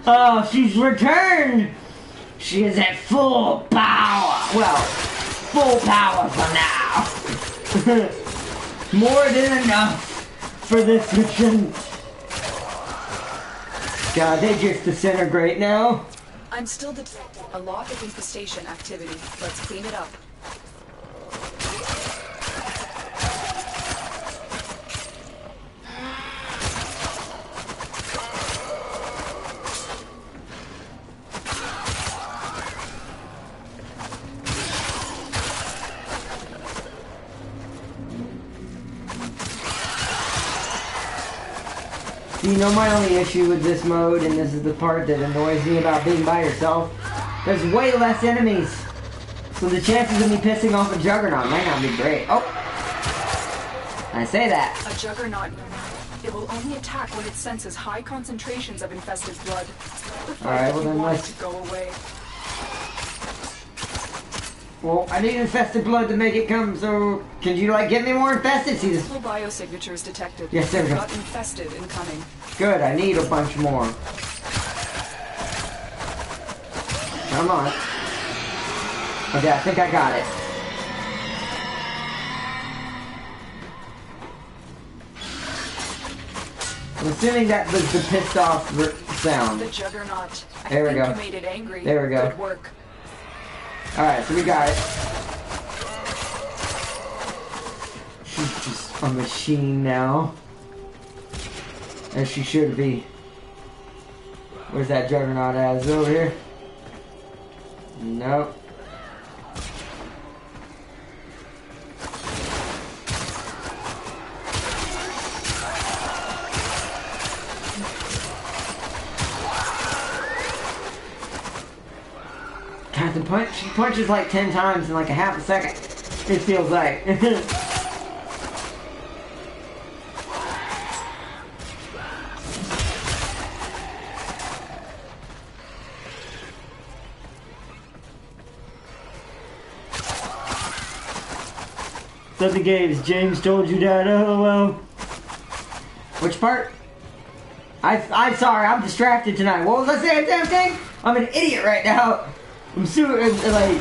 Oh, she's returned! She is at full power! Well, full power for now. More than enough for this mission. God, they just disintegrate now. I'm still a lot of infestation activity. Let's clean it up. You know my only issue with this mode, and this is the part that annoys me about being by yourself, there's way less enemies. So the chances of me pissing off a Juggernaut might not be great. Oh! I say that. A Juggernaut. It will only attack when it senses high concentrations of infested blood. Alright, well then let's go away. Well, I need infested blood to make it come, so can you, like, get me more infested? See this? Full biosignatures detected. Yes, there we go. Got infested incoming. Good, I need a bunch more. Come on. Okay, I think I got it. I'm assuming that was the pissed off sound. The Juggernaut. There we go. You made it angry. There we go. Good work. Alright, so we got it. She's just a machine now. As she should be. Where's that Juggernaut at? Is it over here? Nope. God, she punches like 10 times in like a half a second. It feels like. Something games. James told you that. LOL. Which part? I'm sorry. I'm distracted tonight. What was I saying? Damn thing. I'm an idiot right now. I'm super, like,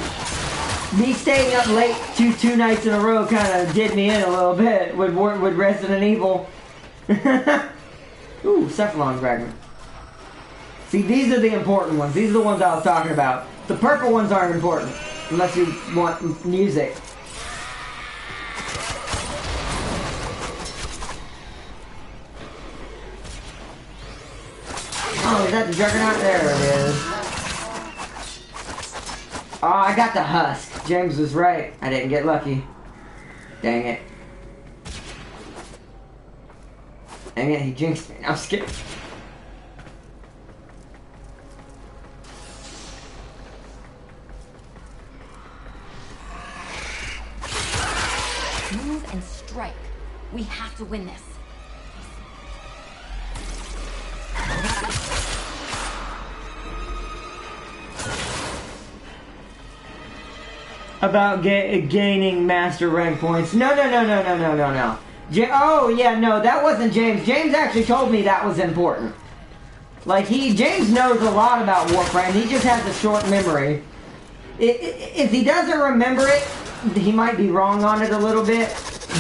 me staying up late two nights in a row kind of did me in a little bit with Resident Evil. Ooh, Cephalon fragment. See, these are the important ones. These are the ones I was talking about. The purple ones aren't important, unless you want music. Oh, is that the Juggernaut? There it is. Oh, I got the husk. James was right. I didn't get lucky. Dang it. Dang it, he jinxed me. I'm scared. Move and strike. We have to win this. About gaining master rank points. No. Oh, yeah, no, that wasn't James. James actually told me that was important. Like, James knows a lot about Warframe. He just has a short memory. If he doesn't remember it, he might be wrong on it a little bit.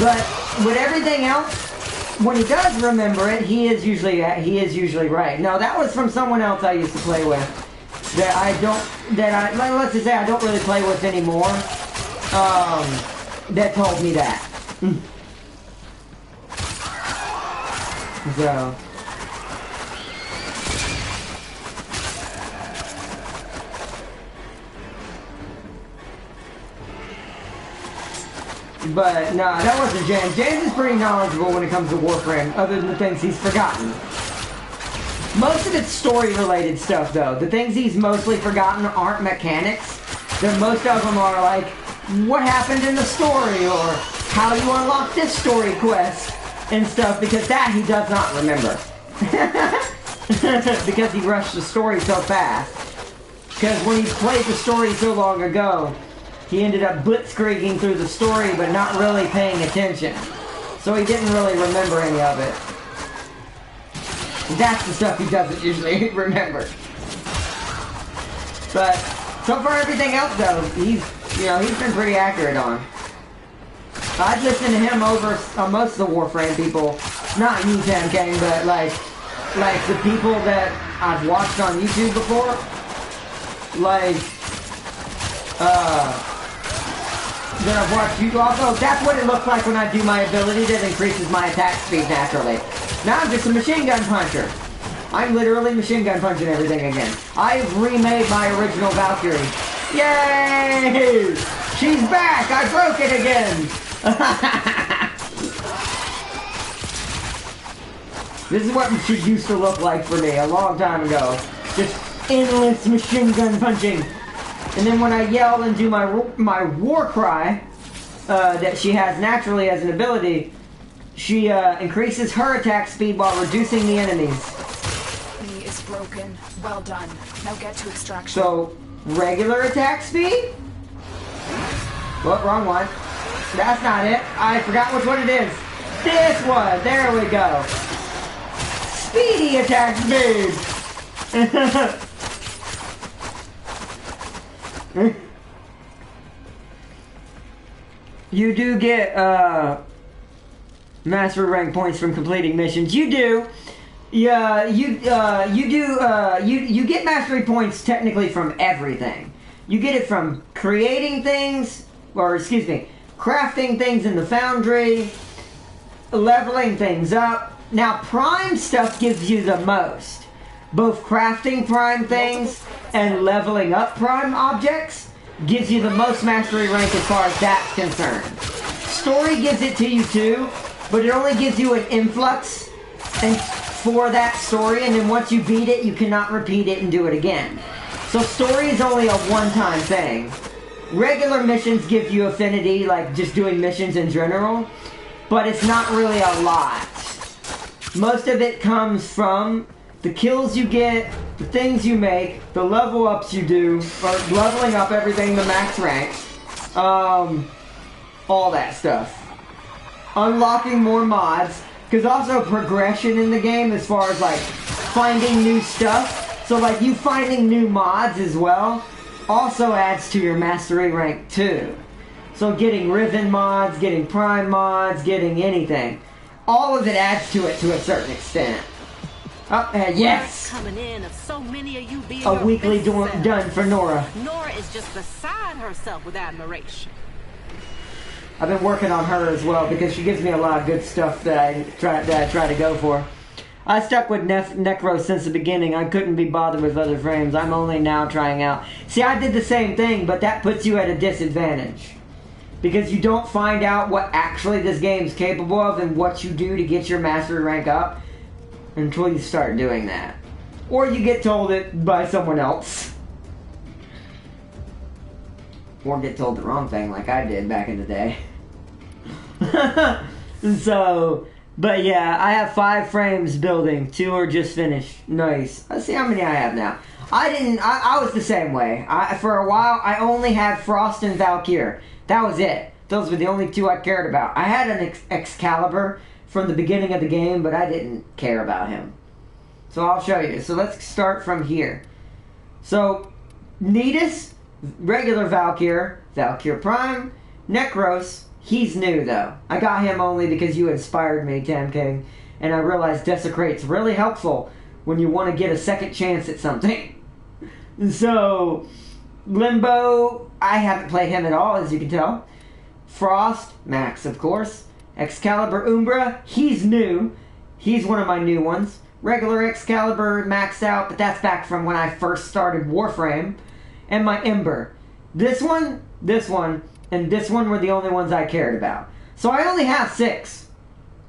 But with everything else, when he does remember it, he is usually right. No, that was from someone else I used to play with. Let's just say I don't really play with anymore. That told me that. So. But, no, that wasn't James. James is pretty knowledgeable when it comes to Warframe, other than the things he's forgotten. Most of it's story-related stuff, though. The things he's mostly forgotten aren't mechanics. Most of them are, like, what happened in the story, or how you unlock this story quest, and stuff, because that he does not remember. Because he rushed the story so fast. Because when he played the story so long ago, he ended up blitzkrieging through the story, but not really paying attention. So he didn't really remember any of it. That's the stuff he doesn't usually remember. But so far, everything else though, he's been pretty accurate on. I've listened to him over most of the Warframe people, not you, Tam Kang, but like the people that I've watched on YouTube before, that I've watched you also. That's what it looks like when I do my ability that increases my attack speed naturally. Now I'm just a machine gun puncher. I'm literally machine gun punching everything again. I've remade my original Valkyrie. Yay! She's back! I broke it again! This is what she used to look like for me a long time ago. Just endless machine gun punching. And then when I yell and do my war cry that she has naturally as an ability, she increases her attack speed while reducing the enemies. Knee is broken. Well done. Now get to extraction. So, regular attack speed? Well, wrong one. That's not it. I forgot which one it is. This one. There we go. Speedy attack speed. You do get mastery rank points from completing missions. You do. Yeah, you get mastery points technically from everything. You get it from creating things, or excuse me, crafting things in the foundry, leveling things up. Now, prime stuff gives you the most. Both crafting prime things and leveling up prime objects gives you the most mastery rank as far as that's concerned. Story gives it to you too, but it only gives you an influx and for that story, and then once you beat it, you cannot repeat it and do it again. So story is only a one-time thing. Regular missions give you affinity, like just doing missions in general, but it's not really a lot. Most of it comes from the kills you get, the things you make, the level ups you do, or leveling up everything to max rank, all that stuff. Unlocking more mods, because also progression in the game as far as like finding new stuff. So like you finding new mods as well also adds to your mastery rank too. So getting Riven mods, getting Prime mods, getting anything. All of it adds to it to a certain extent. Yes! Coming in of so many of you being a weekly done for Nora. Nora is just beside herself with admiration. I've been working on her as well because she gives me a lot of good stuff that I try to go for. I stuck with Necro since the beginning. I couldn't be bothered with other frames. I'm only now trying out. See, I did the same thing, but that puts you at a disadvantage. Because you don't find out what actually this game's capable of and what you do to get your mastery rank up until you start doing that. Or you get told it by someone else. Or get told the wrong thing like I did back in the day. So, but yeah, I have 5 frames building. 2 are just finished. Nice. Let's see how many I have now. I was the same way. For a while, I only had Frost and Valkyr. That was it. Those were the only 2 I cared about. I had an Excalibur from the beginning of the game, but I didn't care about him. So I'll show you. So let's start from here. So, Nidus, regular Valkyr, Valkyr Prime, Necros, He's new, though. I got him only because you inspired me, Tam King, and I realized Desecrate's really helpful when you want to get a second chance at something. So, Limbo, I haven't played him at all, as you can tell. Frost, Max, of course. Excalibur Umbra, he's new. He's one of my new ones. Regular Excalibur maxed out, but that's back from when I first started Warframe. And my Ember. This one, and this one were the only ones I cared about. So I only have 6.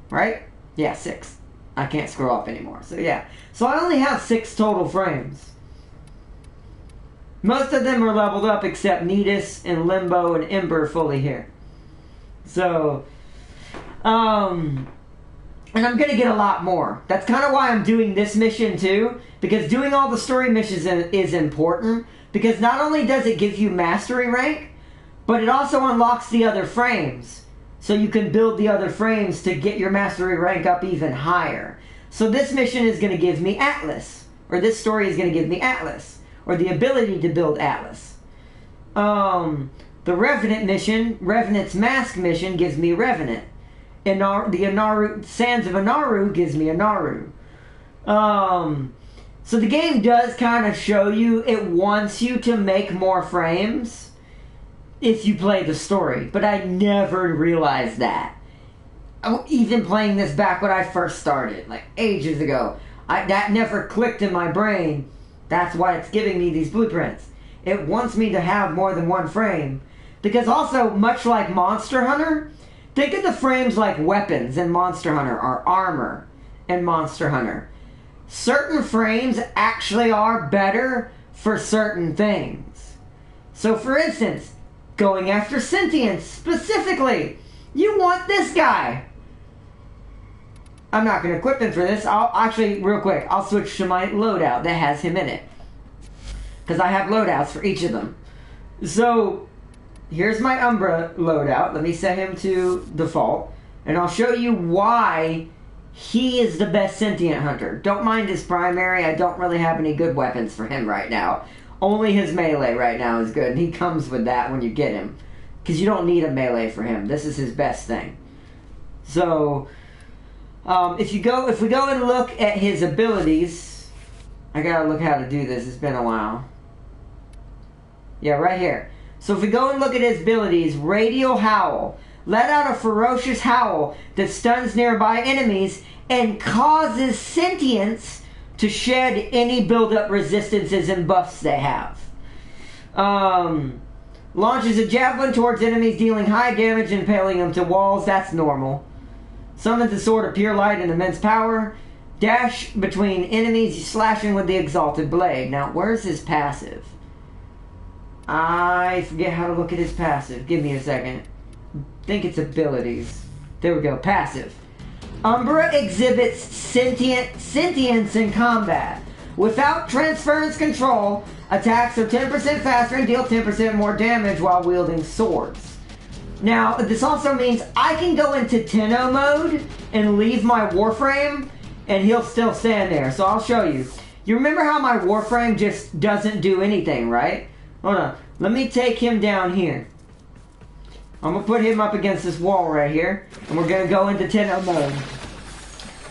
Right? Yeah, 6. I can't scroll up anymore. So yeah. So I only have 6 total frames. Most of them are leveled up except Nidus and Limbo and Ember fully here. So, and I'm going to get a lot more. That's kind of why I'm doing this mission too. Because doing all the story missions is important. Because not only does it give you mastery rank, but it also unlocks the other frames. So you can build the other frames to get your mastery rank up even higher. So this mission is going to give me Atlas. Or this story is going to give me Atlas. Or the ability to build Atlas. The Revenant mission, Revenant's Mask mission, gives me Revenant. The Inaru, Sands of Inaru gives me Inaru. So the game does kind of show you, it wants you to make more frames if you play the story. But I never realized that. Even playing this back when I first started, like ages ago. That never clicked in my brain. That's why it's giving me these blueprints. It wants me to have more than one frame. Because also, much like Monster Hunter, think of the frames like weapons in Monster Hunter, or armor in Monster Hunter. Certain frames actually are better for certain things. So for instance, going after sentience specifically, you want this guy. I'm not going to equip him for this. I'll actually, real quick, I'll switch to my loadout that has him in it. Because I have loadouts for each of them. So, here's my Umbra loadout. Let me set him to default. And I'll show you why he is the best sentient hunter. Don't mind his primary. I don't really have any good weapons for him right now. Only his melee right now is good. And he comes with that when you get him. Because you don't need a melee for him. This is his best thing. So, if we go and look at his abilities, I gotta look how to do this. It's been a while. Yeah, right here. So if we go and look at his abilities, Radial Howl. Let out a ferocious howl that stuns nearby enemies and causes sentience to shed any build-up resistances and buffs they have. Launches a javelin towards enemies, dealing high damage and impaling them to walls. That's normal. Summons a sword of pure light and immense power. Dash between enemies, slashing with the exalted blade. Now, where's his passive? I forget how to look at his passive. Give me a second. I think it's abilities. There we go. Passive. Umbra exhibits sentience in combat. Without transference control, attacks are 10% faster and deal 10% more damage while wielding swords. Now, this also means I can go into Tenno mode and leave my Warframe, and he'll still stand there. So I'll show you. You remember how my Warframe just doesn't do anything, right? Hold on. Let me take him down here. I'm going to put him up against this wall right here, and we're going to go into Tenno mode.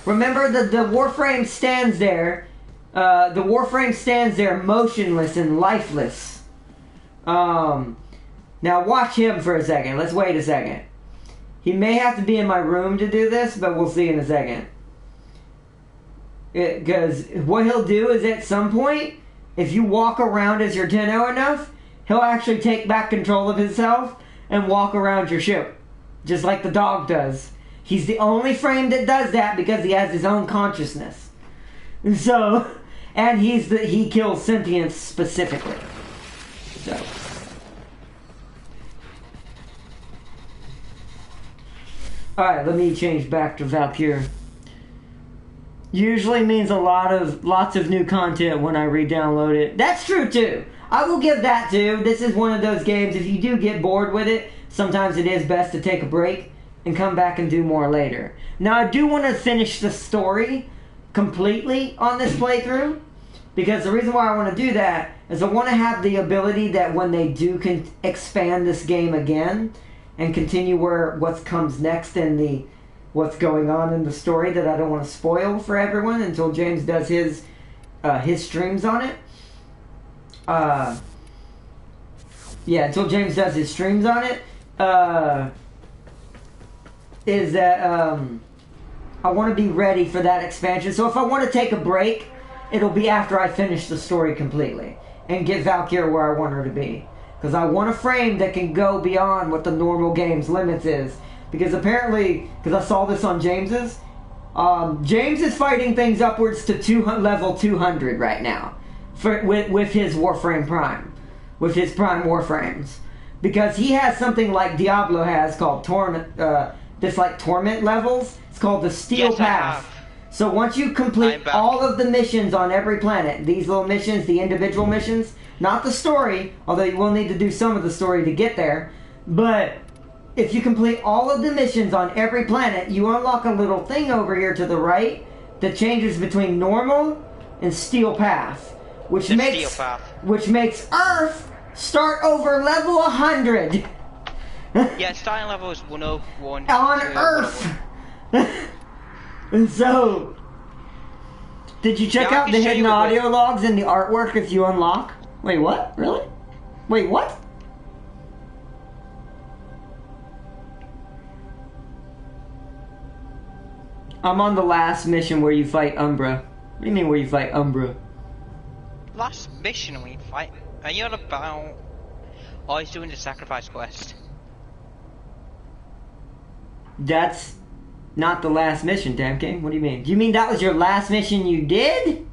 Remember, the Warframe stands there. The Warframe stands there motionless and lifeless. Now watch him for a second. Let's wait a second. He may have to be in my room to do this, but we'll see in a second. Because what he'll do is at some point, if you walk around as your Tenno enough, he'll actually take back control of himself and walk around your ship. Just like the dog does. He's the only frame that does that because he has his own consciousness. So, and he kills sentience specifically. So. Alright, let me change back to Valkyr. Usually means lots of new content when I re-download it. That's true too. I will give that too. This is one of those games, if you do get bored with it, sometimes it is best to take a break and come back and do more later. Now I do want to finish the story completely on this playthrough, because the reason why I want to do that is I want to have the ability that when they do expand this game again, and continue what comes next in what's going on in the story that I don't want to spoil for everyone until James does his streams on it. Yeah, until James does his streams on it. Is that I want to be ready for that expansion. So if I want to take a break, it'll be after I finish the story completely and get Valkyria where I want her to be. Because I want a frame that can go beyond what the normal game's limits is. Because apparently, because I saw this on James's, James is fighting things upwards to level 200 right now with his Warframe Prime, with his Prime Warframes. Because he has something like Diablo has called Torment levels. It's called the Steel Path. So once you complete all of the missions on every planet, these little missions, the individual missions, not the story, although you will need to do some of the story to get there, but if you complete all of the missions on every planet, you unlock a little thing over here to the right that changes between normal and Steel Path, which makes Earth start over level 100. Yeah, starting level is 101. On Earth! And so, did you check out the hidden audio logs and the artwork if you unlock? Wait, what? Really? Wait, what? I'm on the last mission where you fight Umbra. What do you mean where you fight Umbra? Last mission we fight? Are you on about... Oh, he's doing the sacrifice quest. That's not the last mission, Damn King. What do you mean? Do you mean that was your last mission you did?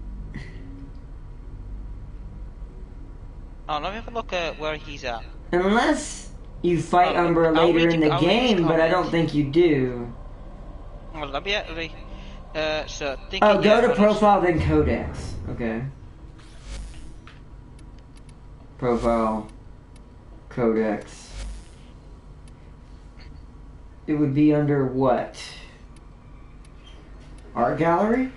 Oh, let me have a look at where he's at. Unless you fight Umbra later in the game, but I don't think you do. Well, let me actually... so, go to profile, then codex. Okay. Profile. Codex. It would be under what? Art gallery?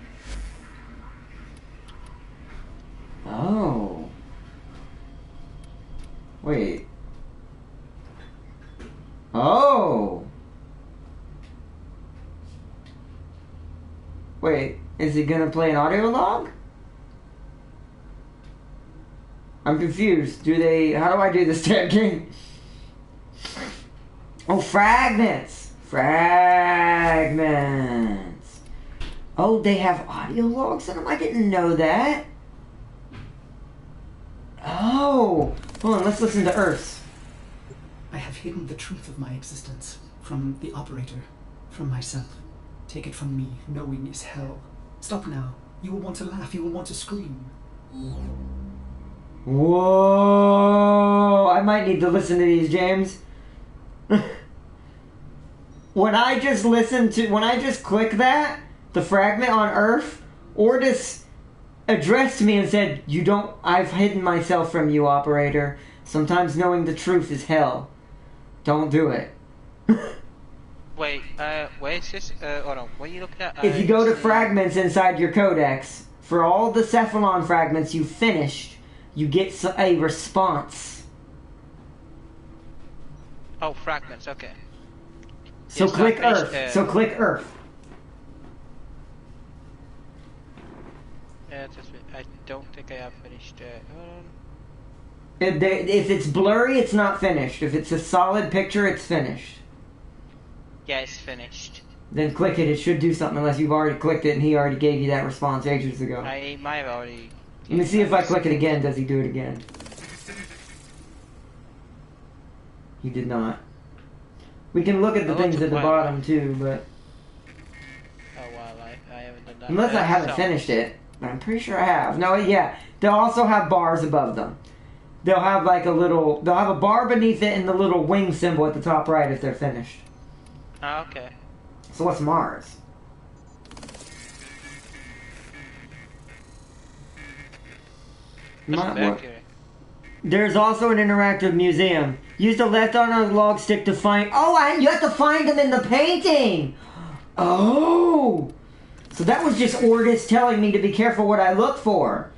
Oh. Wait. Oh. Wait, is it gonna play an audio log? I'm confused. How do I do this damn game? Oh, fragments! Fragments! Oh, they have audio logs in them? I didn't know that. Oh! Hold on, let's listen to Earth's. I have hidden the truth of my existence from the operator, from myself. Take it from me, knowing is hell. Stop now. You will want to laugh, you will want to scream. Whoa! I might need to listen to these, James. When I just click that, the fragment on Earth, Ordis addressed me and said, I've hidden myself from you, operator. Sometimes knowing the truth is hell. Don't do it. Wait, where is this? Hold on, what are you looking at? If you go to fragments inside your codex, for all the Cephalon fragments you finished, you get a response. Oh, fragments, okay. So click Earth. So click Earth. I don't think I have finished it. Hold on. If it's blurry, it's not finished. If it's a solid picture, it's finished. Yeah, it's finished. Then click it. It should do something unless you've already clicked it and he already gave you that response ages ago. I might have already... Let me see if I click it again. Does he do it again? He did not. We can look at the things at the bottom too, but... Oh, well, I haven't done that. Unless I haven't finished it. But I'm pretty sure I have. No, yeah. They'll also have bars above them. They'll have like they'll have a bar beneath it and the little wing symbol at the top right if they're finished. Oh, okay. So what's Mars? There's also an interactive museum. Use the left analog stick to find... Oh, you have to find them in the painting! Oh! So that was just Ordis telling me to be careful what I look for.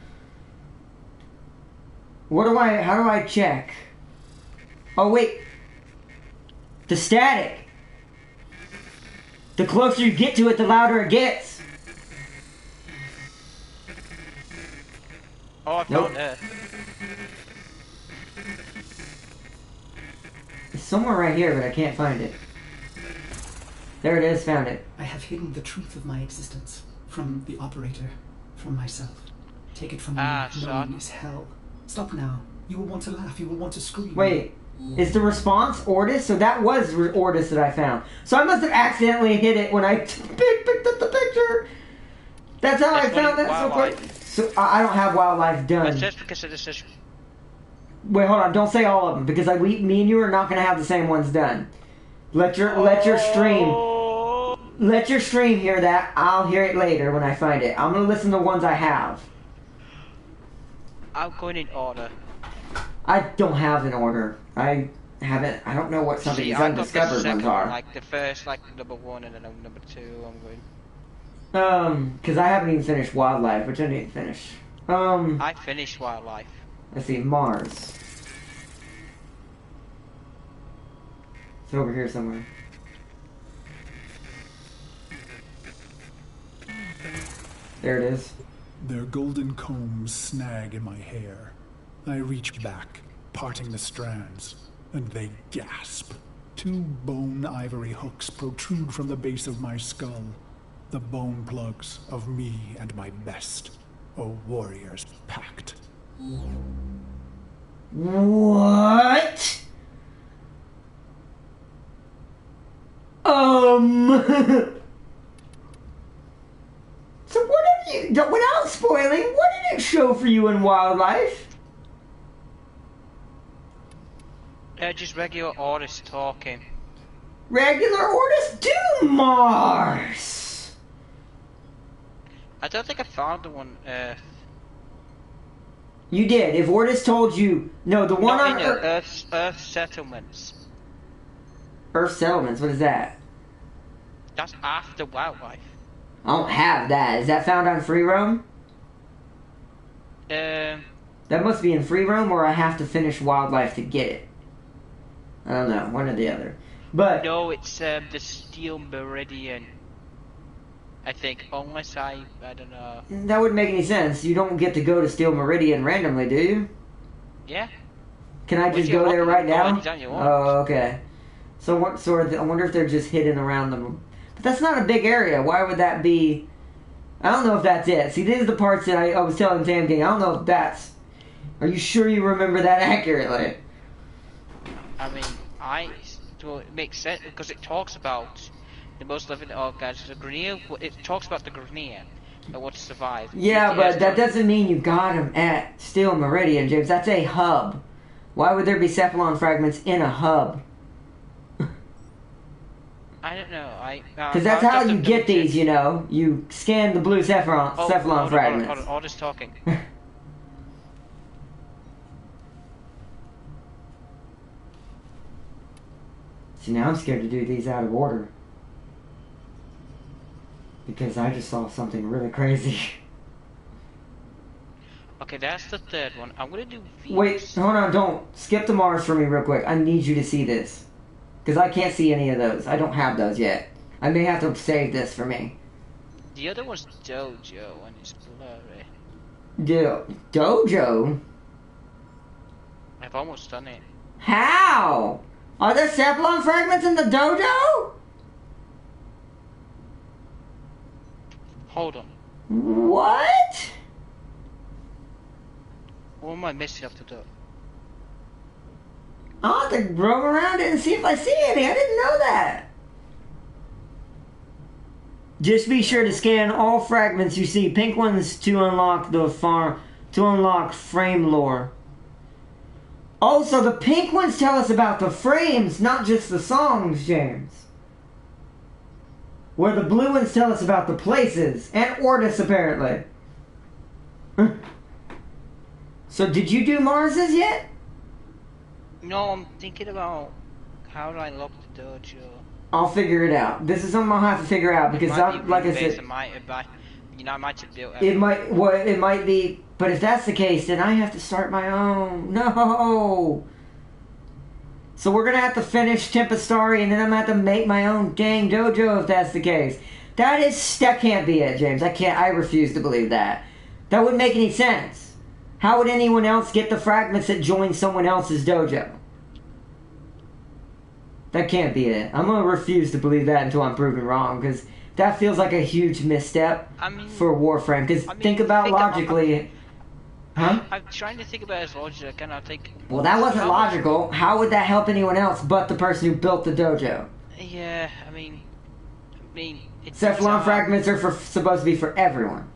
How do I check? Oh, wait. The static. The closer you get to it, the louder it gets. Oh, I found it. It's somewhere right here, but I can't find it. There it is, found it. I have hidden the truth of my existence from the operator, from myself. Take it from me, knowing is hell. Stop now. You will want to laugh, you will want to scream. Wait, is the response Ortis? So that was Ortis that I found. So I must have accidentally hit it when I picked up the picture. That's how I found that so quick. So I don't have wildlife done. That's just because of the system. Wait, hold on. Don't say all of them because me and you are not going to have the same ones done. Let your stream hear that. I'll hear it later when I find it. I'm going to listen to the ones I have. I'm going in order. I don't have an order. I don't know what some of these undiscovered ones are. Like the first, like number 1 and then number 2. I'm going. Because I haven't even finished wildlife, which I need to finish. I finished wildlife. Let's see, Mars. It's over here somewhere. There it is. Their golden combs snag in my hair. I reach back, parting the strands, and they gasp. 2 bone ivory hooks protrude from the base of my skull. The bone plugs of me and my best, a warrior's pact. What? So what have you, without spoiling, what did it show for you in wildlife? Just regular Ortis talking. Regular Ortis? Do Mars! I don't think I found the one Earth. You did. If Ortis told you... No, the one on Earth settlements. Earth settlements? What is that? That's after wildlife. I don't have that. Is that found on free roam? That must be in free roam, or I have to finish wildlife to get it. I don't know. One or the other. But... No, it's the Steel Meridian. I think, unless I don't know. That wouldn't make any sense. You don't get to go to Steel Meridian randomly, do you? Yeah. Can I just go there right now? You want. Oh, okay. So what? So I wonder if they're just hidden around them. But that's not a big area. Why would that be? I don't know if that's it. See, these are the parts that I was telling Tam King. I don't know if that's. Are you sure you remember that accurately? I mean, well, it makes sense because it talks about the most living organisms. The Grenier, it talks about the Grenier and what survived. Yeah, but that doesn't mean you got them at Steel Meridian, James. That's a hub. Why would there be Cephalon fragments in a hub? I don't know. Because that's how you get these, you know. You scan the blue Cephalon fragments. Hold on, all this talking. See, now I'm scared to do these out of order. Because I just saw something really crazy. Okay, that's the third one. I'm gonna do Venus. Wait, hold on, don't. Skip to Mars for me real quick. I need you to see this. Because I can't see any of those. I don't have those yet. I may have to save this for me. The other one's Dojo, and it's blurry. Dojo? I've almost done it. How? Are there Cephalon fragments in the dojo? Hold on. What? What am I missing off the door? I'll have to roam around it and see if I see any. I didn't know that. Just be sure to scan all fragments you see. Pink ones to unlock frame lore. Also, the pink ones tell us about the frames, not just the songs, James. Where the blue ones tell us about the places. And Ortis, apparently. So, did you do Mars's yet? No, I'm thinking about how do I lock the dojo. I'll figure it out. This is something I'll have to figure out because, like I said, I might have built. It might be. But if that's the case, then I have to start my own. No. So we're gonna have to finish Tempestari, and then I'm gonna have to make my own dang dojo if that's the case. That can't be it, James. I refuse to believe that. That wouldn't make any sense. How would anyone else get the fragments that join someone else's dojo? That can't be it. I'm gonna refuse to believe that until I'm proven wrong, because that feels like a huge misstep for Warframe. Because think about logically. Huh? I'm trying to think about his logic, and I think... Well, that wasn't logical. How would that help anyone else but the person who built the dojo? Yeah, I mean... Cephalon fragments are supposed to be for everyone.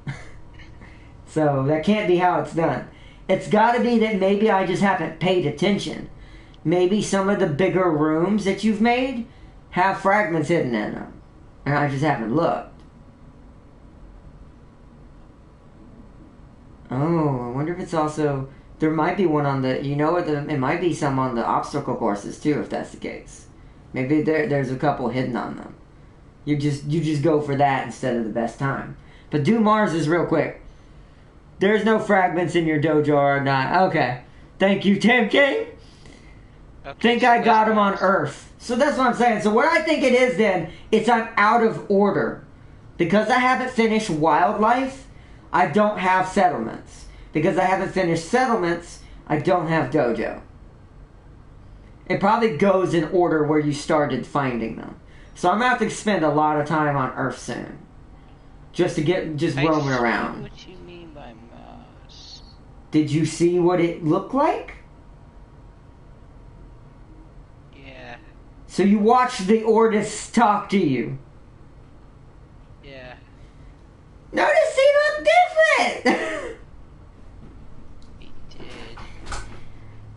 So, that can't be how it's done. It's gotta be that maybe I just haven't paid attention. Maybe some of the bigger rooms that you've made have fragments hidden in them. And I just haven't looked. Oh, I wonder if it's also... There might be one on the... You know what? It might be some on the obstacle courses, too, if that's the case. Maybe there's a couple hidden on them. You just go for that instead of the best time. But do Mars's real quick. There's no fragments in your dojo or not. Okay. Thank you, Tim King. Okay, think I got him on Earth. So that's what I'm saying. So what I think it is then, it's I'm out of order. Because I haven't finished Wildlife... I don't have settlements. Because I haven't finished settlements, I don't have dojo. It probably goes in order where you started finding them. So I'm going to have to spend a lot of time on Earth soon. Just to get, roaming around. What you mean by Mars? Did you see what it looked like? Yeah. So you watched the Ordis talk to you? Yeah. Notice he looked different! He did.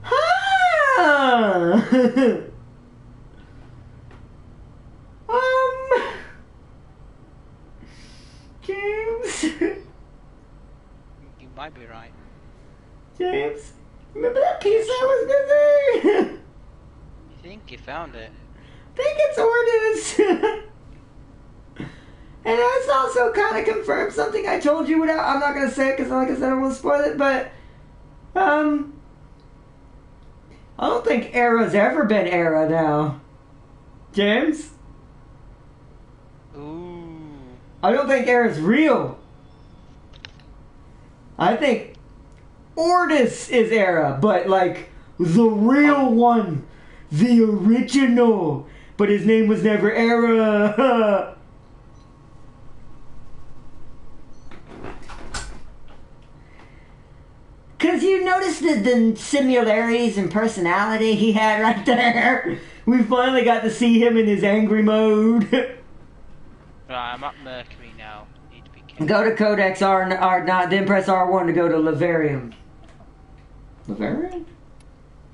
Huh! James? You might be right. James? Remember that piece I was missing? You think you found it? I think it's Ordis. And that's also kind of confirmed something I told you without... I'm not going to say it because, like I said, I don't want to spoil it, but... I don't think Era's ever been Era now. James? Ooh. I don't think Era's real. I think Ordis is Era, but, like, the real one. The original. But his name was never Era. Because you noticed the similarities in personality he had right there. We finally got to see him in his angry mode. Right, I'm at Mercury now. Need to be careful. Go to Codex R, then press R1 to go to Levarium. Levarium?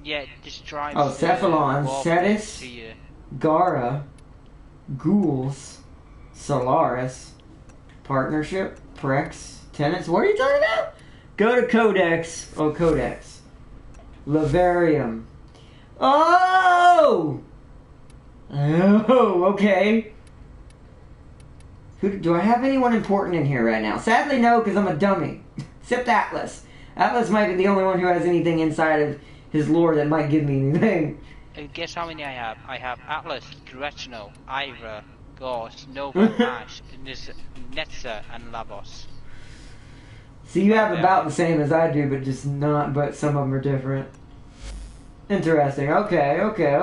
Yeah, just drive. Oh, Cephalon, Cetus, Gara, Ghouls, Solaris, Partnership, Prex, Tenants. What are you talking about? Go to Codex. Oh, Codex. Levarium. Oh! Oh, okay. Do I have anyone important in here right now? Sadly, no, because I'm a dummy. Except Atlas. Atlas might be the only one who has anything inside of his lore that might give me anything. And guess how many I have? I have Atlas, Gretchno, Ivra, Gauss, Nova, Ash, Netza, and Labos. See, you have about the same as I do, but but some of them are different. Interesting. Okay.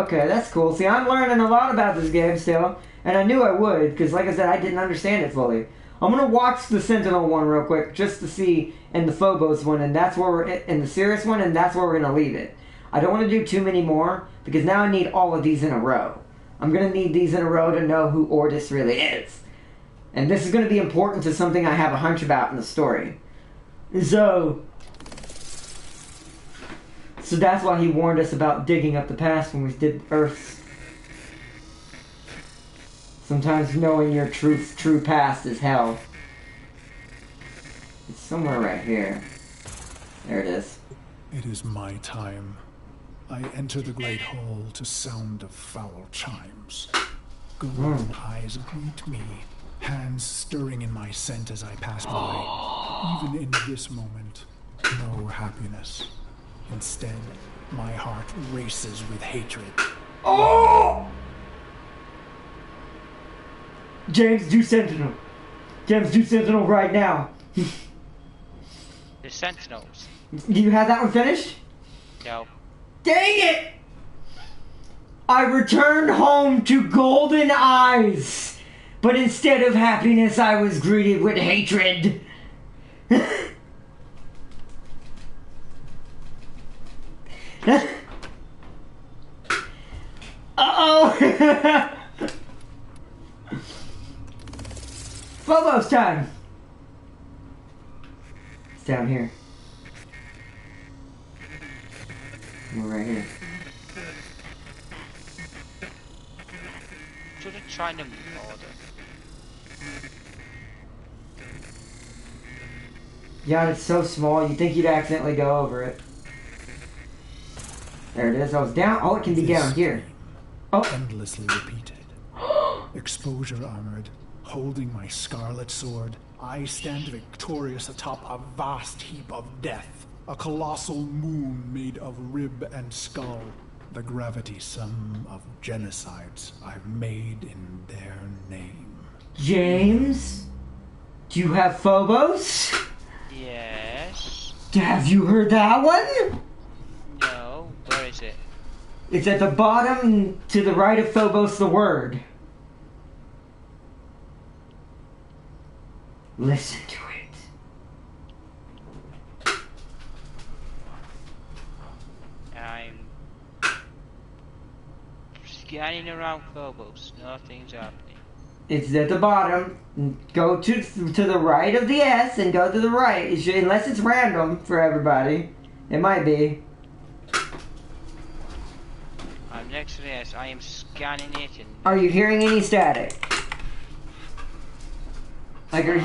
That's cool. See, I'm learning a lot about this game still, and I knew I would, because like I said, I didn't understand it fully. I'm going to watch the Sentinel one real quick, just to see, and the Phobos one, and that's where we're in the Sirius one, and that's where we're going to leave it. I don't want to do too many more, because now I need all of these in a row. I'm going to need these in a row to know who Ordis really is. And this is going to be important to something I have a hunch about in the story. So that's why he warned us about digging up the past when we did Earth. Sometimes knowing your true past is hell. It's somewhere right here. There it is. It is my time. I enter the great hall to sound of foul chimes. Golden eyes greet me, hands stirring in my scent as I pass by. Even in this moment, no happiness. Instead, my heart races with hatred. Oh! James, do Sentinel. James, do Sentinel right now. The Sentinels. Do you have that one finished? No. Dang it! I returned home to golden eyes, but instead of happiness, I was greeted with hatred. Uh-oh! Phobos time! It's down here. We're right here. Should have tried them in order. Yeah, it's so small, you'd think you'd accidentally go over it. There it is. I was down. Oh, it can be down here. Oh. Endlessly repeated. Exposure armored, holding my scarlet sword, I stand victorious atop a vast heap of death. A colossal moon made of rib and skull. The gravity sum of genocides I've made in their name. James? Do you have Phobos? Yes. Have you heard that one? No. Where is it? It's at the bottom to the right of Phobos the word. Listen to it. I'm scanning around Phobos. Nothing's happening. It's at the bottom. Go to the right of the S and go to the right. It should, unless it's random for everybody. It might be. I'm next to the S. I am scanning it. And are you hearing any static? Like, are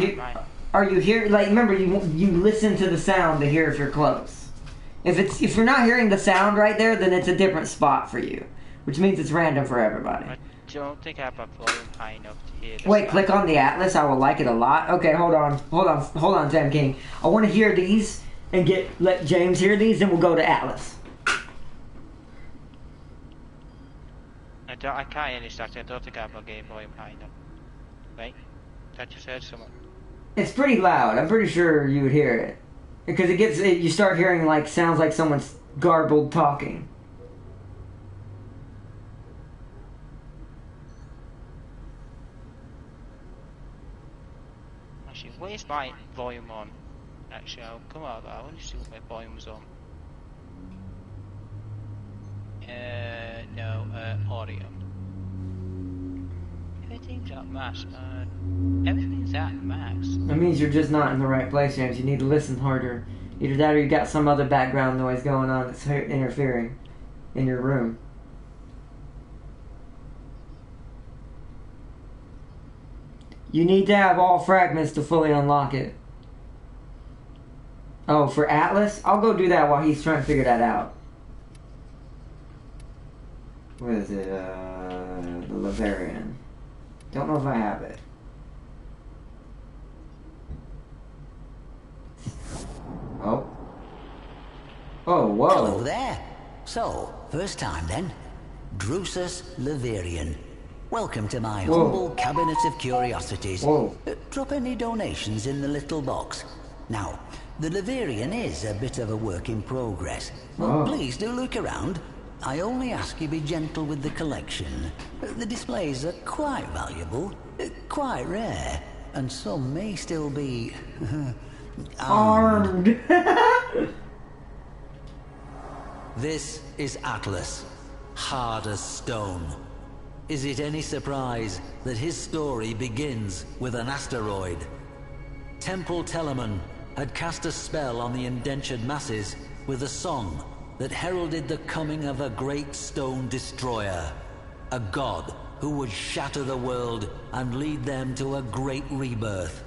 you hearing? Like, remember, you listen to the sound to hear if you're close. If you're not hearing the sound right there, then it's a different spot for you, which means it's random for everybody. I don't think I have my volume high enough to hear. Wait, click on the Atlas. I will like it a lot. Okay, hold on, Sam King. I want to hear these and let James hear these, then we'll go to Atlas. I can't hear this actually. I don't think I have my game volume high enough. Wait, I just heard someone. It's pretty loud. I'm pretty sure you would hear it. Because you start hearing like sounds like someone's garbled talking. Actually, where's my volume on? Actually, I'll come out of that. I want to see what my volume was on. No, audio. Everything's at max. Everything's at max. That means you're just not in the right place, James. You need to listen harder. Either that or you got some other background noise going on that's interfering in your room. You need to have all fragments to fully unlock it. Oh, for Atlas? I'll go do that while he's trying to figure that out. What is it? The Laverian. Don't know if I have it. Oh. Oh, whoa. Hello there. So, first time then. Drusus Laverian. Welcome to my humble cabinet of curiosities. Drop any donations in the little box. Now, the Laverian is a bit of a work in progress. Well, please do look around. I only ask you be gentle with the collection. The displays are quite valuable, quite rare, and some may still be armed. This is Atlas, hard as stone. Is it any surprise that his story begins with an asteroid? Temple Telemann had cast a spell on the indentured masses with a song that heralded the coming of a great stone destroyer, a god who would shatter the world and lead them to a great rebirth.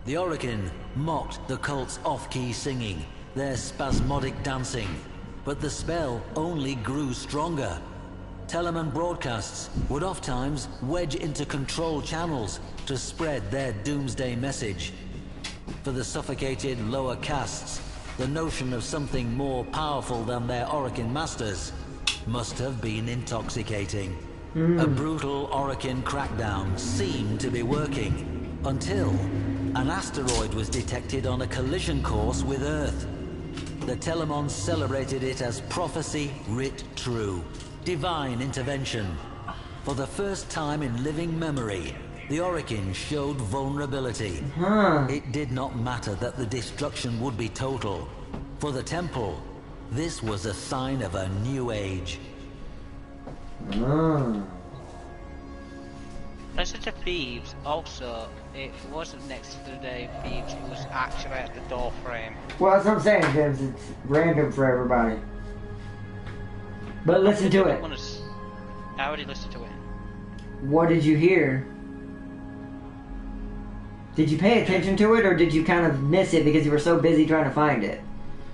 The Orokin mocked the cult's off-key singing, their spasmodic dancing, but the spell only grew stronger. Telemann broadcasts would oft-times wedge into control channels to spread their doomsday message. For the suffocated lower castes, the notion of something more powerful than their Orokin masters must have been intoxicating. A brutal Orokin crackdown seemed to be working, until an asteroid was detected on a collision course with Earth. The Telemons celebrated it as prophecy writ true, divine intervention. For the first time in living memory, the Orokin showed vulnerability. It did not matter that the destruction would be total. For the Temple, this was a sign of a new age. Listen to Thieves, also, it wasn't next to the day of Thieves, it was actually at the door frame. Well, that's what I'm saying, James. It's random for everybody. But listen to it. I already listened to it. What did you hear? Did you pay attention to it, or did you kind of miss it because you were so busy trying to find it?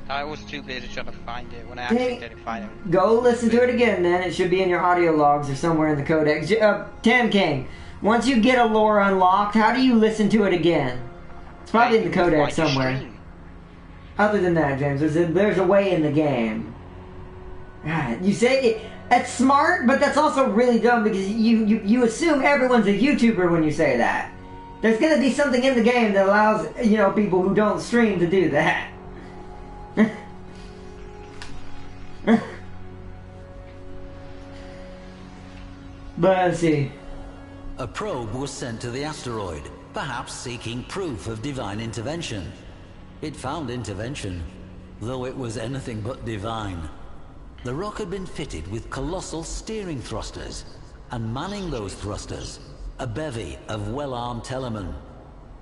I was too busy trying to find it when I actually didn't find it. Go listen to it again, then. It should be in your audio logs or somewhere in the codex. Tam King, once you get a lore unlocked, how do you listen to it again? It's probably in the codex somewhere. Other than that, James, there's a way in the game. God, you say that's smart, but that's also really dumb because you assume everyone's a YouTuber when you say that. There's going to be something in the game that allows, you know, people who don't stream to do that. But let's see. A probe was sent to the asteroid, perhaps seeking proof of divine intervention. It found intervention, though it was anything but divine. The rock had been fitted with colossal steering thrusters, and manning those thrusters, a bevy of well-armed Telemen.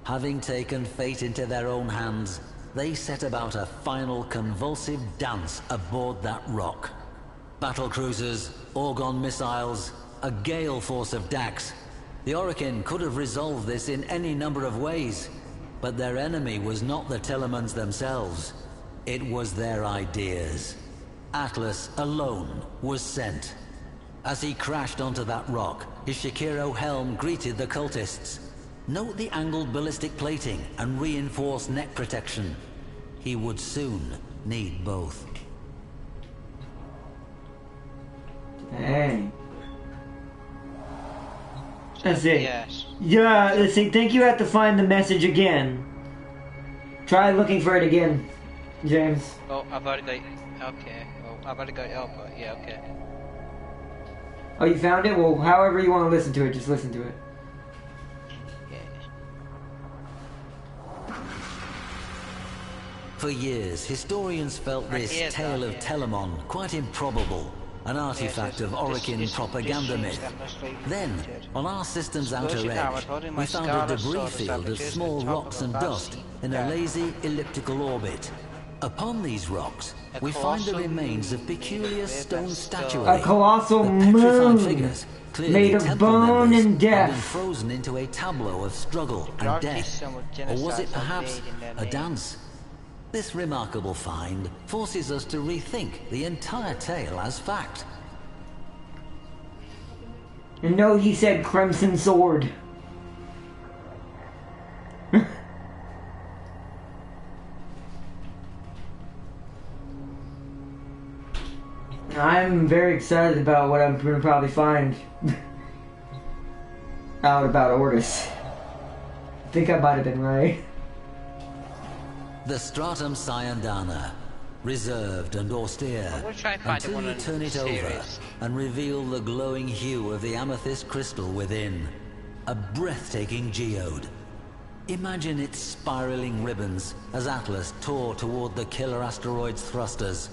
Having taken fate into their own hands, they set about a final convulsive dance aboard that rock. Battle cruisers, Orgon missiles, a gale force of Dax. The Orokin could have resolved this in any number of ways, but their enemy was not the Telemons themselves. It was their ideas. Atlas alone was sent. As he crashed onto that rock, his Shakiro helm greeted the cultists. Note the angled ballistic plating and reinforced neck protection. He would soon need both. Dang. That's it. Yes. Yeah, let's see. Think you have to find the message again. Try looking for it again, James. Oh, I've already got it. Okay. Oh, I've already got it up, but yeah, okay. Oh, you found it? Well, however you want to listen to it, just listen to it. For years, historians felt this tale of Telemon quite improbable, an artifact of Orokin propaganda myth. Then, on our system's outer edge, we found a debris field of small rocks and dust in a lazy elliptical orbit. Upon these rocks, we find the remains of peculiar stone statuary. A colossal moon figures, made of bone and death, been frozen into a tableau of struggle and death. Or was it perhaps a dance? This remarkable find forces us to rethink the entire tale as fact. And no, he said Crimson Sword. I'm very excited about what I'm going to probably find out about Ortis. I think I might have been right. The Stratum Cyandana, reserved and austere, until you turn it over and reveal the glowing hue of the amethyst crystal within. A breathtaking geode. Imagine its spiraling ribbons as Atlas tore toward the killer asteroid's thrusters.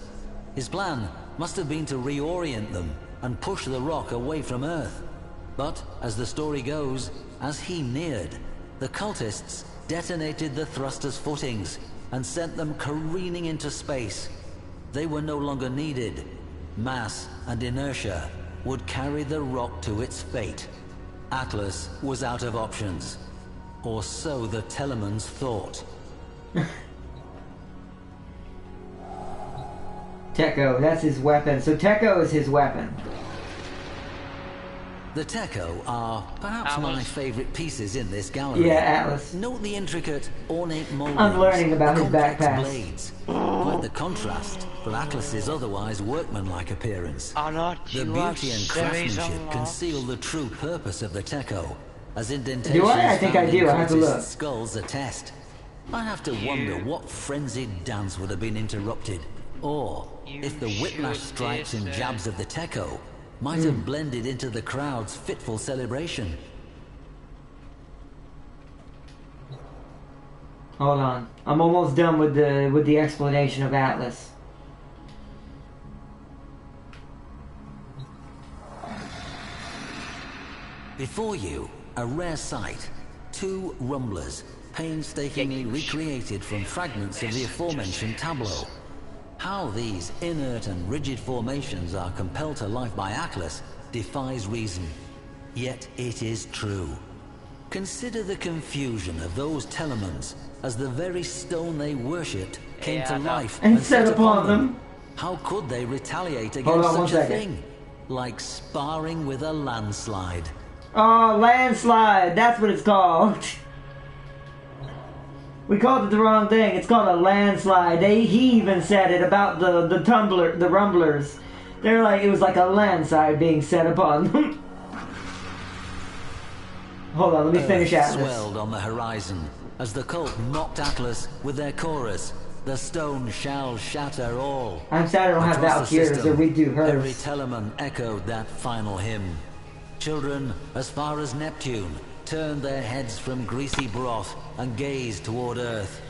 His plan must have been to reorient them and push the rock away from Earth. But, as the story goes, as he neared, the cultists detonated the thruster's footings and sent them careening into space. They were no longer needed. Mass and inertia would carry the rock to its fate. Atlas was out of options. Or so the Telemons thought. Tekko, that's his weapon. So Tekko is his weapon. The Techo are perhaps my favorite pieces in this gallery. Yeah, Atlas. Note the intricate, ornate moldings. I'm learning about his complex backpack. blades. Quite the contrast from Atlas's otherwise workmanlike appearance. The beauty and craftsmanship conceal the true purpose of the Techo, as indentations do I think I do. I have to look. Skulls attest. I have to wonder what frenzied dance would have been interrupted, or if the whiplash stripes and jabs of the Techo might have blended into the crowd's fitful celebration. Hold on. I'm almost done with the explanation of Atlas. Before you, a rare sight. 2 rumblers, painstakingly recreated from fragments of the aforementioned tableau. How these inert and rigid formations are compelled to life by Atlas defies reason. Yet it is true. Consider the confusion of those Telemons as the very stone they worshipped came to life and set upon them. How could they retaliate against such a thing? Like sparring with a landslide. Oh, landslide. That's what it's called. We called it the wrong thing. It's called a landslide. He even said it about the rumblers. They're like, it was like a landslide being set upon them. Hold on, let me finish Atlas. Swelled on the horizon as the cult mocked Atlas with their chorus. The stone shall shatter all. I'm sad I don't have Valkyries or redo hers. Every Telemon echoed that final hymn. Children, as far as Neptune, turned their heads from greasy broth and gazed toward Earth.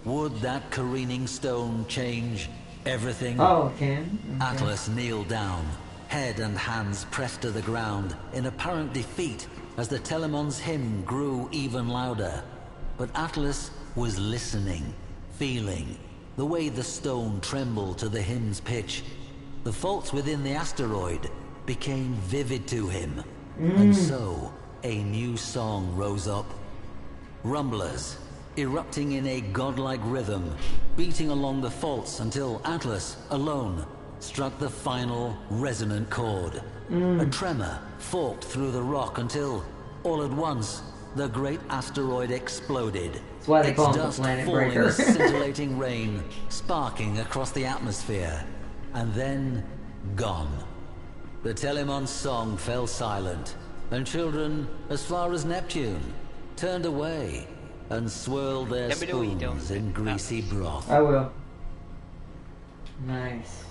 Would that careening stone change everything? Oh, it can? Okay. Atlas kneeled down, head and hands pressed to the ground in apparent defeat as the Telemon's hymn grew even louder. But Atlas was listening, feeling, the way the stone trembled to the hymn's pitch. The faults within the asteroid became vivid to him, and so a new song rose up. Rumblers, erupting in a godlike rhythm, beating along the faults until Atlas, alone, struck the final resonant chord. A tremor forked through the rock until, all at once, the great asteroid exploded. That's why they call it the dust planet falling breaker. as scintillating rain, sparking across the atmosphere, and then gone. The Telemon's song fell silent, and children, as far as Neptune, turned away and swirled their spoons in greasy broth. I will. Nice.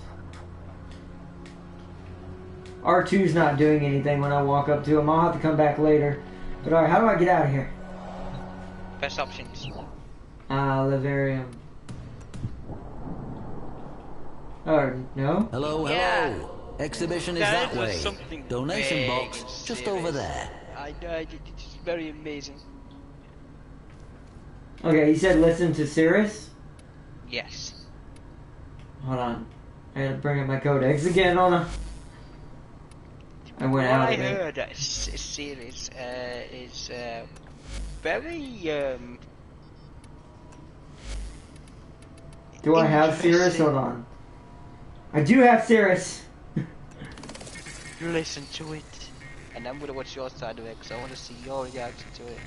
R2's not doing anything when I walk up to him. I'll have to come back later. But alright, how do I get out of here? Best options. Livarium. Oh, no? Hello, hello. Yeah. Exhibition is that way. Donation box just over there. I know, it's very amazing. Okay, you said listen to Cirrus? Yes. Hold on. I gotta bring up my codex again, hold on. I went What out I of it. heard that series is very Do I have Cirrus? Hold on. I do have Cirrus. Listen to it, and I'm gonna watch your side of it because I want to see your reaction to it.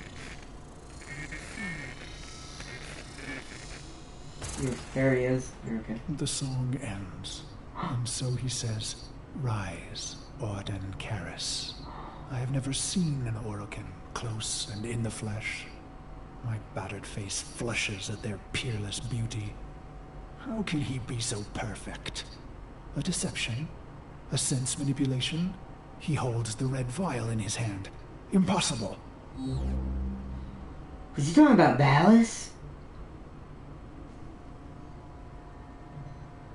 There he is. Okay. The song ends, and so he says, "Rise, Auden Karis. I have never seen an Orokin close and in the flesh. My battered face flushes at their peerless beauty. How can he be so perfect? A deception? A sense manipulation? He holds the red vial in his hand. Impossible." Was he talking about Valis?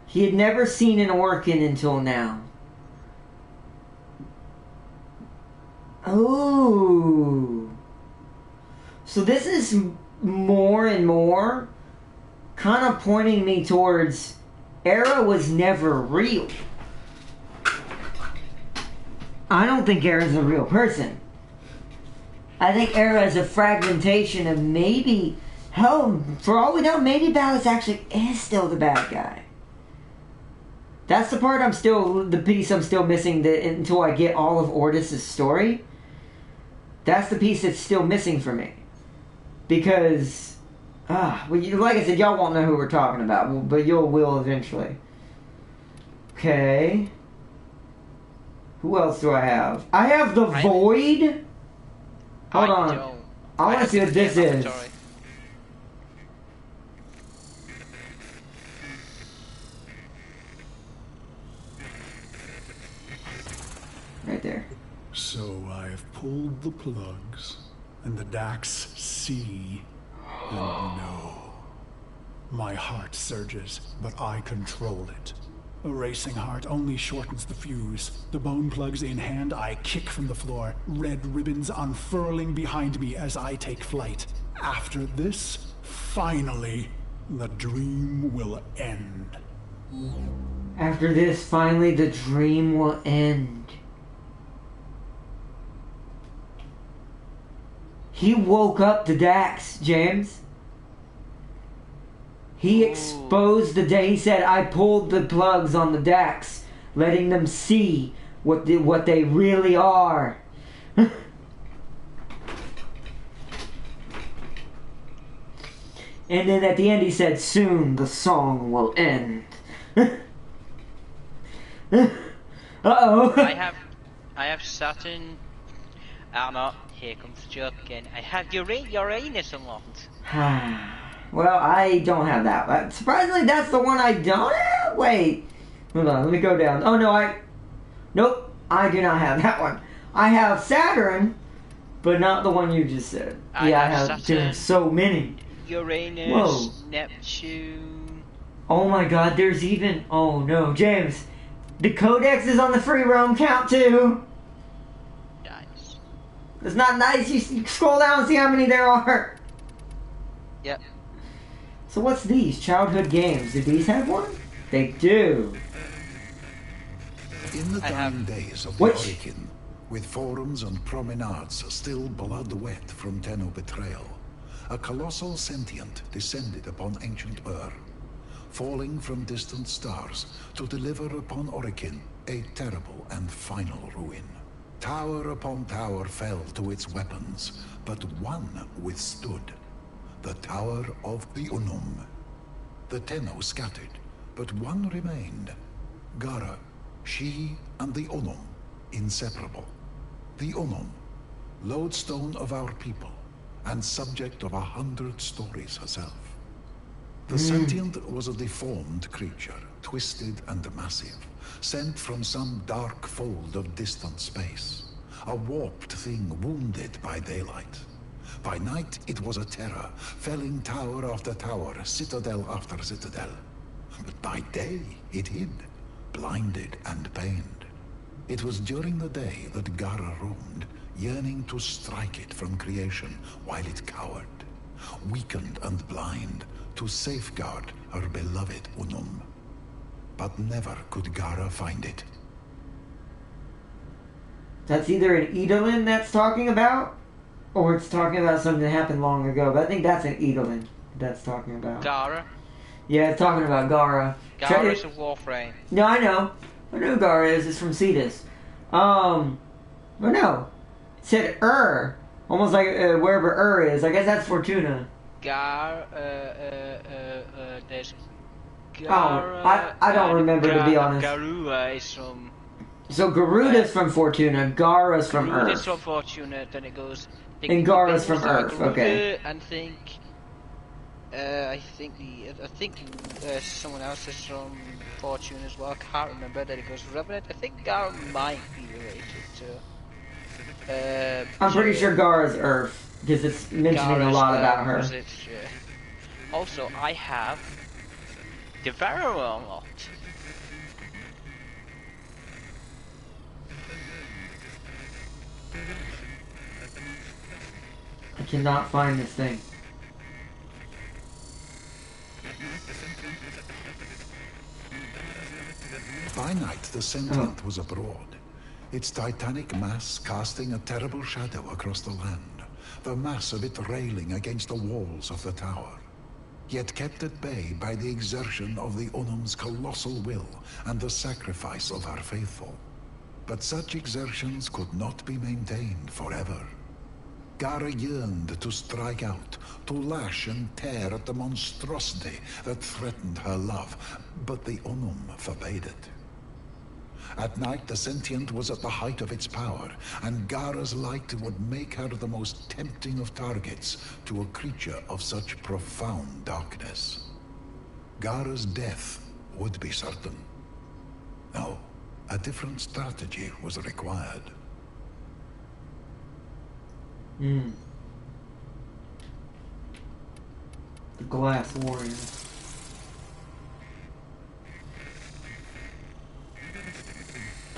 He had never seen an Orkin until now. Oh. So this is more and more kind of pointing me towards Era was never real. I don't think Era's a real person. I think Era is a fragmentation of maybe, hell, for all we know, maybe Valis actually is still the bad guy. That's the part the piece I'm still missing until I get all of Ordis' story. That's the piece that's still missing for me. Because, well, like I said, y'all won't know who we're talking about, but you will eventually. Okay. Who else do I have? I have the Void. Hold on. I want to see what this is. Right there. So I've pulled the plugs, and the Dax see, and know. My heart surges, but I control it. A racing heart only shortens the fuse. The bone plugs in hand, I kick from the floor, red ribbons unfurling behind me as I take flight. After this, finally, the dream will end. After this, finally, the dream will end. He woke up the Dax, James. He exposed the day. He said, I pulled the plugs on the Dax, letting them see what they really are. And then at the end he said, soon the song will end. Uh-oh. I have Saturn. No, here comes the joke again. I have Uranus unlocked. Well, I don't have that. Surprisingly, that's the one I don't have. Wait. Hold on, let me go down. Oh, no, Nope, I do not have that one. I have Saturn, but not the one you just said. I have Saturn, so many. Uranus, whoa. Neptune. Oh my god, there's even... Oh no, James. The Codex is on the free roam count too. Nice. It's not nice. You scroll down and see how many there are. Yep. So what's these? Childhood games. Do these have one? They do. In the dying days of the Hurricane, with forums and promenades still blood wet from Tenno betrayal, a colossal sentient descended upon ancient Ur, falling from distant stars to deliver upon Hurricane a terrible and final ruin. Tower upon tower fell to its weapons, but one withstood. The Tower of the Unum. The Tenno scattered, but one remained. Gara, she and the Unum, inseparable. The Unum, lodestone of our people, and subject of 100 stories herself. The sentient was a deformed creature, twisted and massive, sent from some dark fold of distant space. A warped thing wounded by daylight. By night, it was a terror, felling tower after tower, citadel after citadel. But by day, it hid, blinded and pained. It was during the day that Gara roamed, yearning to strike it from creation while it cowered, weakened and blind, to safeguard her beloved Unum. But never could Gara find it. That's either an Eidolon that's talking about, or it's talking about something that happened long ago. But I think that's an Eidolon that's talking about. Gara? Yeah, it's talking about Gara. Gara's a Warframe. No, I know. I know who Gara is. It's from Cetus. But no. It said almost like wherever is. I guess that's Fortuna. There's Gara. I don't remember, to be honest. Garua is from... So Garuda's from Fortuna, Gara's from Earth. Garuda's from Fortuna, then it goes... And Gara's from Earth, Garuda, okay. And I think someone else is from Fortune as well. I can't remember. Then it goes Revenant. I think Gara might be related to. I'm pretty sure Gara's Earth because it's mentioning a lot about her. Also, I have Devour unlocked. I cannot find this thing. By night, the sentient was abroad, its titanic mass casting a terrible shadow across the land, the mass of it railing against the walls of the tower. yet kept at bay by the exertion of the Unum's colossal will and the sacrifice of our faithful. But such exertions could not be maintained forever. Gara yearned to strike out, to lash and tear at the monstrosity that threatened her love, but the Unum forbade it. At night, the sentient was at the height of its power, and Gara's light would make her the most tempting of targets to a creature of such profound darkness. Gara's death would be certain. No, a different strategy was required. The Glass Warrior.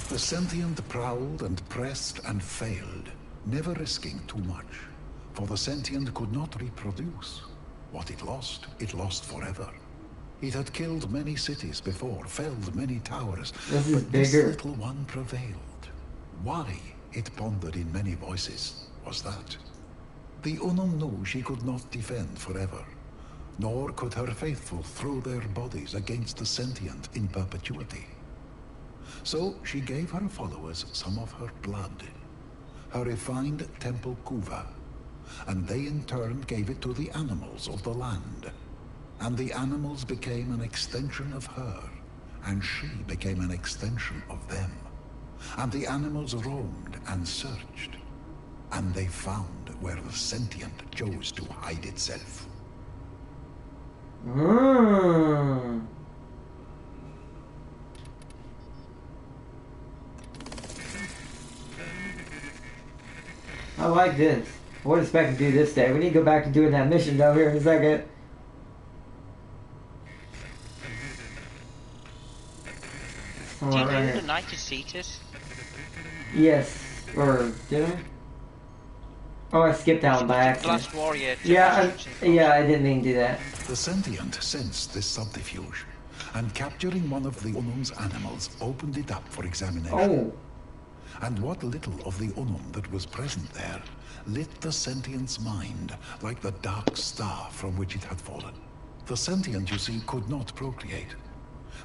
The sentient prowled and pressed and failed, never risking too much, for the sentient could not reproduce. What it lost forever. It had killed many cities before, felled many towers, but this little one prevailed. Why, it pondered in many voices, was that? The Unum knew she could not defend forever, nor could her faithful throw their bodies against the sentient in perpetuity. So she gave her followers some of her blood, her refined temple kuva, and they in turn gave it to the animals of the land. And the animals became an extension of her, and she became an extension of them. And the animals roamed and searched, and they found where the sentient chose to hide itself. I like this. I wasn't expecting to do this day. We need to go back to doing that mission down here in a second. Do you know the Knight of Cetus? Yes. Or did I? Oh, I skipped that one by accident. Glass Warrior. Yeah, I didn't mean to do that. The sentient sensed this subterfuge, and capturing one of the Unum's animals, opened it up for examination. Oh. And what little of the Unum that was present there lit the sentient's mind like the dark star from which it had fallen. The sentient, you see, could not procreate.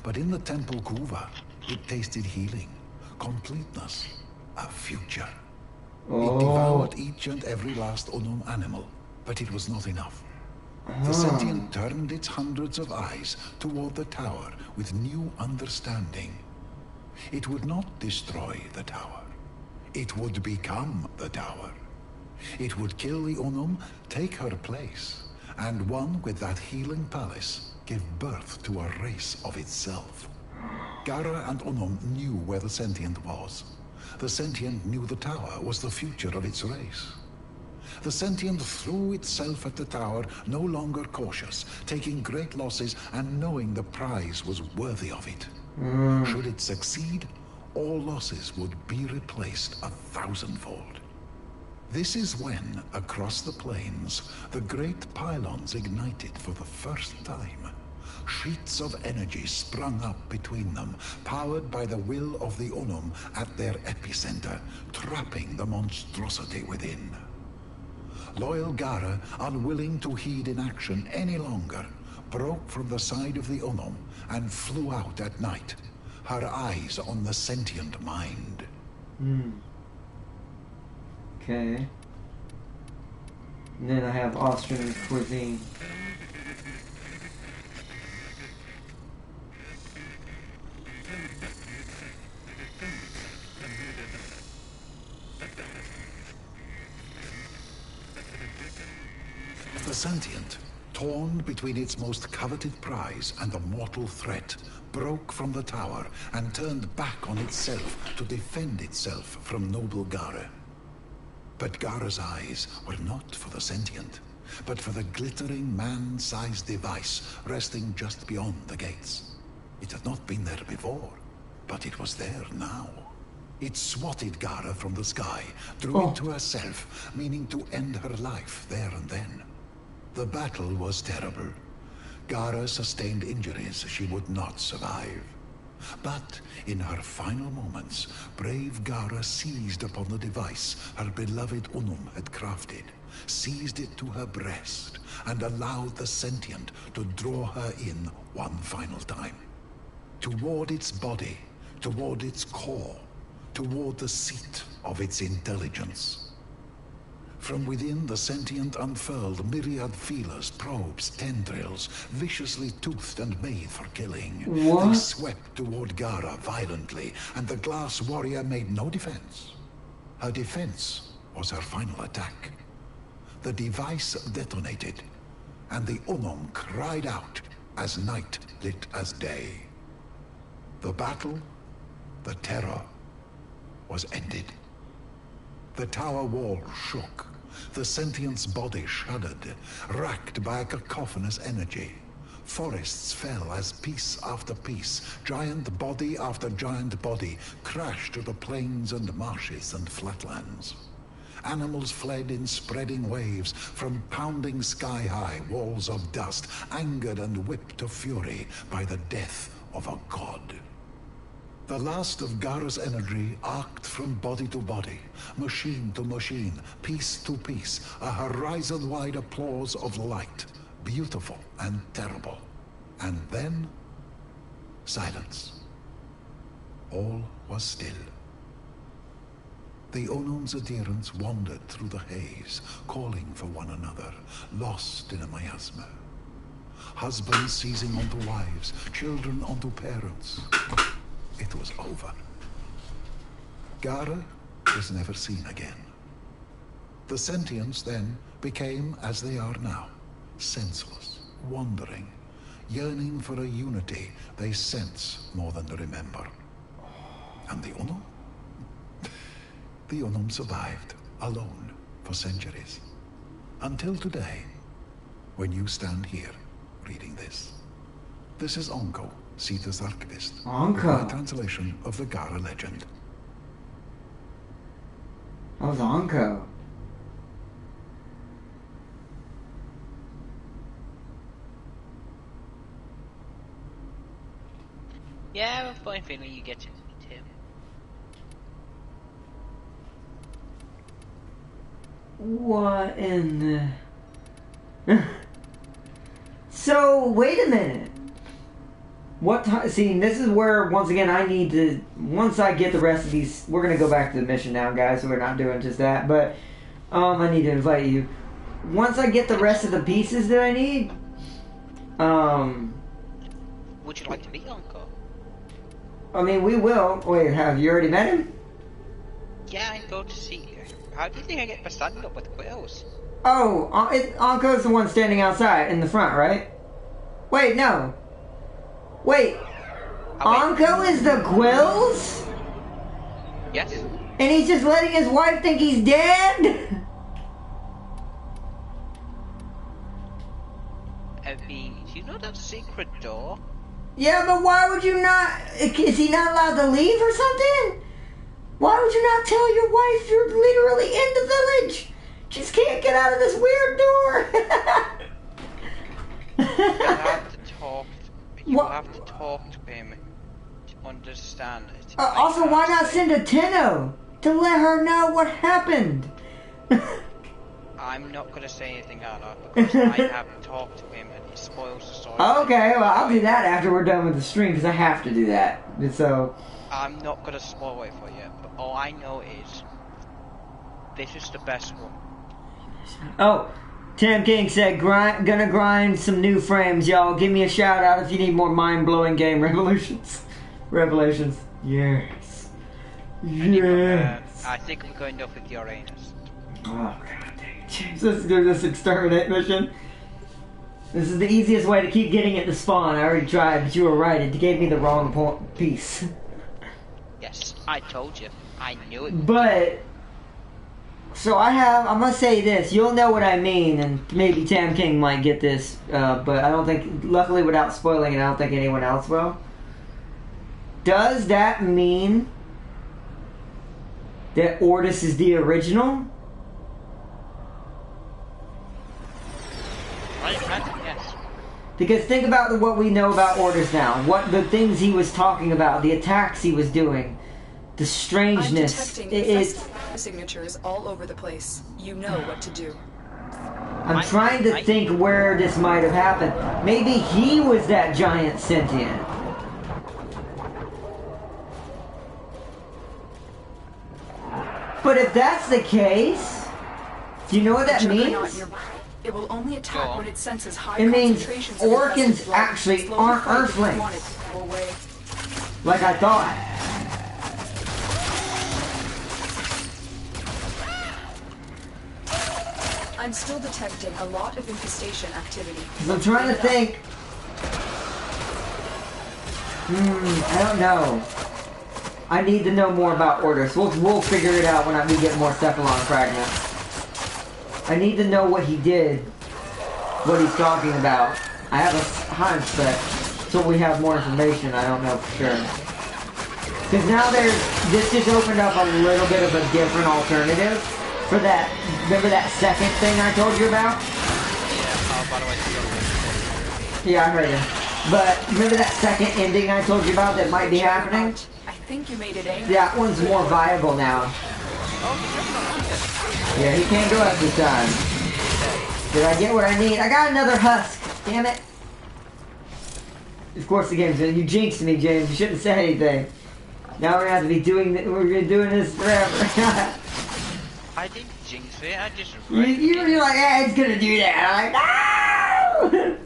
But in the temple kuva, it tasted healing, completeness, a future. It devoured each and every last Unum animal, but it was not enough. The sentient turned its hundreds of eyes toward the tower with new understanding. It would not destroy the tower. It would become the tower. It would kill the Unum, take her place, and one with that healing palace give birth to a race of itself. Gara and Unum knew where the sentient was. The sentient knew the tower was the future of its race. The sentient threw itself at the tower, no longer cautious, taking great losses and knowing the prize was worthy of it. Should it succeed, all losses would be replaced 1,000-fold. This is when, across the plains, the great pylons ignited for the first time. Sheets of energy sprung up between them, powered by the will of the Unum at their epicenter, trapping the monstrosity within. Loyal Gara, unwilling to heed inaction any longer, broke from the side of the Unum and flew out at night, her eyes on the sentient mind. Okay. And then I have Austrian cuisine. The sentient, torn between its most coveted prize and the mortal threat, broke from the tower and turned back on itself to defend itself from noble Gara. But Gara's eyes were not for the sentient, but for the glittering man-sized device resting just beyond the gates. It had not been there before, but it was there now. It swatted Gara from the sky, drew it to herself, meaning to end her life there and then. The battle was terrible. Gara sustained injuries she would not survive. But in her final moments, brave Gara seized upon the device her beloved Unum had crafted, seized it to her breast, and allowed the sentient to draw her in one final time. Toward its body, toward its core, toward the seat of its intelligence. From within, the sentient unfurled myriad feelers, probes, tendrils, viciously toothed and made for killing. What? They swept toward Gara violently, and the glass warrior made no defense. Her defense was her final attack. The device detonated, and the Unum cried out as night lit as day. The battle, the terror, was ended. The tower wall shook. The sentient's body shuddered, racked by a cacophonous energy. Forests fell as piece after piece, giant body after giant body, crashed to the plains and marshes and flatlands. Animals fled in spreading waves from pounding sky-high walls of dust, angered and whipped to fury by the death of a god. The last of Gara's energy arced from body to body, machine to machine, piece to piece, a horizon-wide applause of light, beautiful and terrible. And then, silence. All was still. The Onum's adherents wandered through the haze, calling for one another, lost in a miasma. Husbands seizing onto wives, children onto parents. It was over. Gara was never seen again. The sentients then became as they are now, senseless, wandering, yearning for a unity they sense more than remember. And the Unum? The Unum survived, alone, for centuries. Until today, when you stand here, reading this. This is Onko, Sita's archivist. Onko? My translation of the Gara legend. That was Onko. Yeah, I have a funny feeling you get to meet him. What in the... So, wait a minute. What time? See, this is where, once again, I need to... Once I get the rest of these... We're going to go back to the mission now, guys, so we're not doing just that. But, I need to invite you. Once I get the rest of the pieces that I need... Would you like to meet Uncle? I mean, we will. Wait, have you already met him? Yeah, I go to see you. How do you think I get by standing up with quills? Oh, Anko's the one standing outside in the front, right? Wait, no. Wait. Anko is the Quills? Yes. And he's just letting his wife think he's dead? Do you know that secret door? Yeah, but why would you not... Is he not allowed to leave or something? Why would you not tell your wife you're literally in the village? Just can't get out of this weird door. You have to talk to him to understand it. Also, why not send a Tenno to let her know what happened? I'm not going to say anything out loud because I have talked to him and he spoils the story. Okay, well, I'll do that after we're done with the stream because I have to do that. So... I'm not going to spoil it for you, but all I know is this is the best one. Oh, Tim King said, gonna grind some new frames, y'all. Give me a shout out if you need more mind-blowing game revelations. Yes. Yes. I think we're going up with Uranus. Oh, god dang it. James, let's do this exterminate mission. This is the easiest way to keep getting it to spawn. I already tried, but you were right. It gave me the wrong piece. Yes, I told you. I knew it. But... So I'm gonna say this, you'll know what I mean, and maybe Tam King might get this, but I don't think, luckily without spoiling it, I don't think anyone else will. Does that mean that Ortis is the original? Yes. Because think about what we know about Ortis now, what the things he was talking about, the attacks he was doing. The strangeness. I'm detecting signatures all over the place. You know what to do. I'm trying to think where this might have happened. Maybe he was that giant sentient. But if that's the case, do you know what that means? It will only attack when it senses high it means concentrations of organs actually aren't Earthlings. Like I thought. I'm still detecting a lot of infestation activity. I'm trying to think. I don't know. I need to know more about Orders. We'll figure it out when we get more Cephalon fragments. I need to know what he did, what he's talking about. I have a hunch, but until we have more information, I don't know for sure. Because now this just opened up a little bit of a different alternative for that. Remember that second thing I told you about? Yeah, by the way, yeah, I heard him. But remember that second ending I told you about that might be happening? I think you made it, eh? That one's more viable now. Yeah, he can't go up this time. Did I get what I need? I got another husk. Damn it. Of course the game's you jinxed me, James. You shouldn't say anything. Now we're gonna have to be doing this forever. I didn't jinx it. I just. You're like, yeah, it's gonna do that. I'm like, no.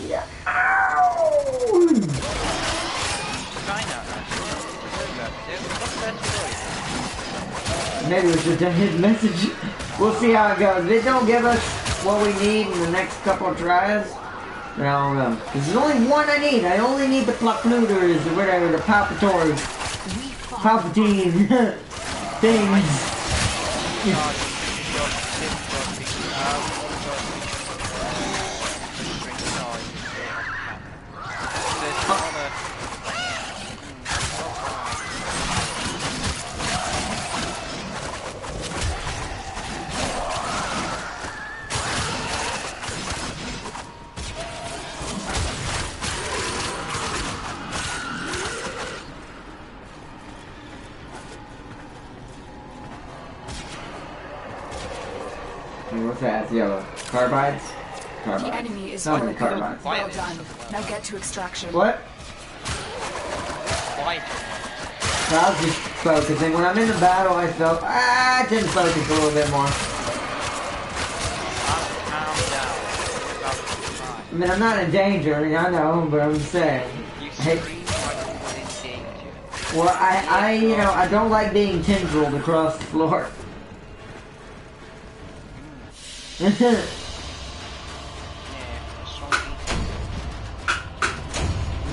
Yeah. Maybe we should have done his message. We'll see how it goes. If it don't give us what we need in the next couple of tries, I don't know. There's only one I need. I only need the Plucknooters or whatever, the Palpators. Palpatine things. What's that? It's yellow. Carbides? Carbides. The enemy is not really carbides. Well done. Now get to extraction. What? Why? I was just focusing. When I'm in the battle, I felt I tend to focus a little bit more. I mean, I'm not in danger. I know, but I'm just saying. Well, I don't like being tendrilled across the floor.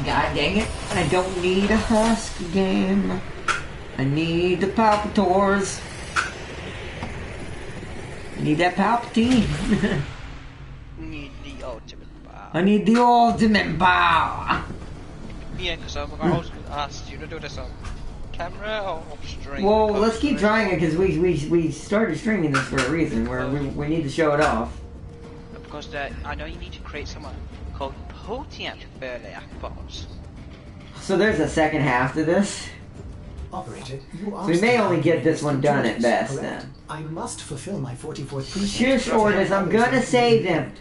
God dang it, I don't need a husk game. I need the Palpators. I need that Palpatine. Need the ultimate power. I need the ultimate power. Yeah, because I was asked you to do this on camera or off stream. Well, let's keep trying it because we started streaming this for a reason where we need to show it off. Because I know you need to create someone called Potent Fairly Akbars. So there's a second half to this. Operator, so we may only get this one done at best then. I must fulfill my 44th precept. Shush, Orders, I'm gonna save them.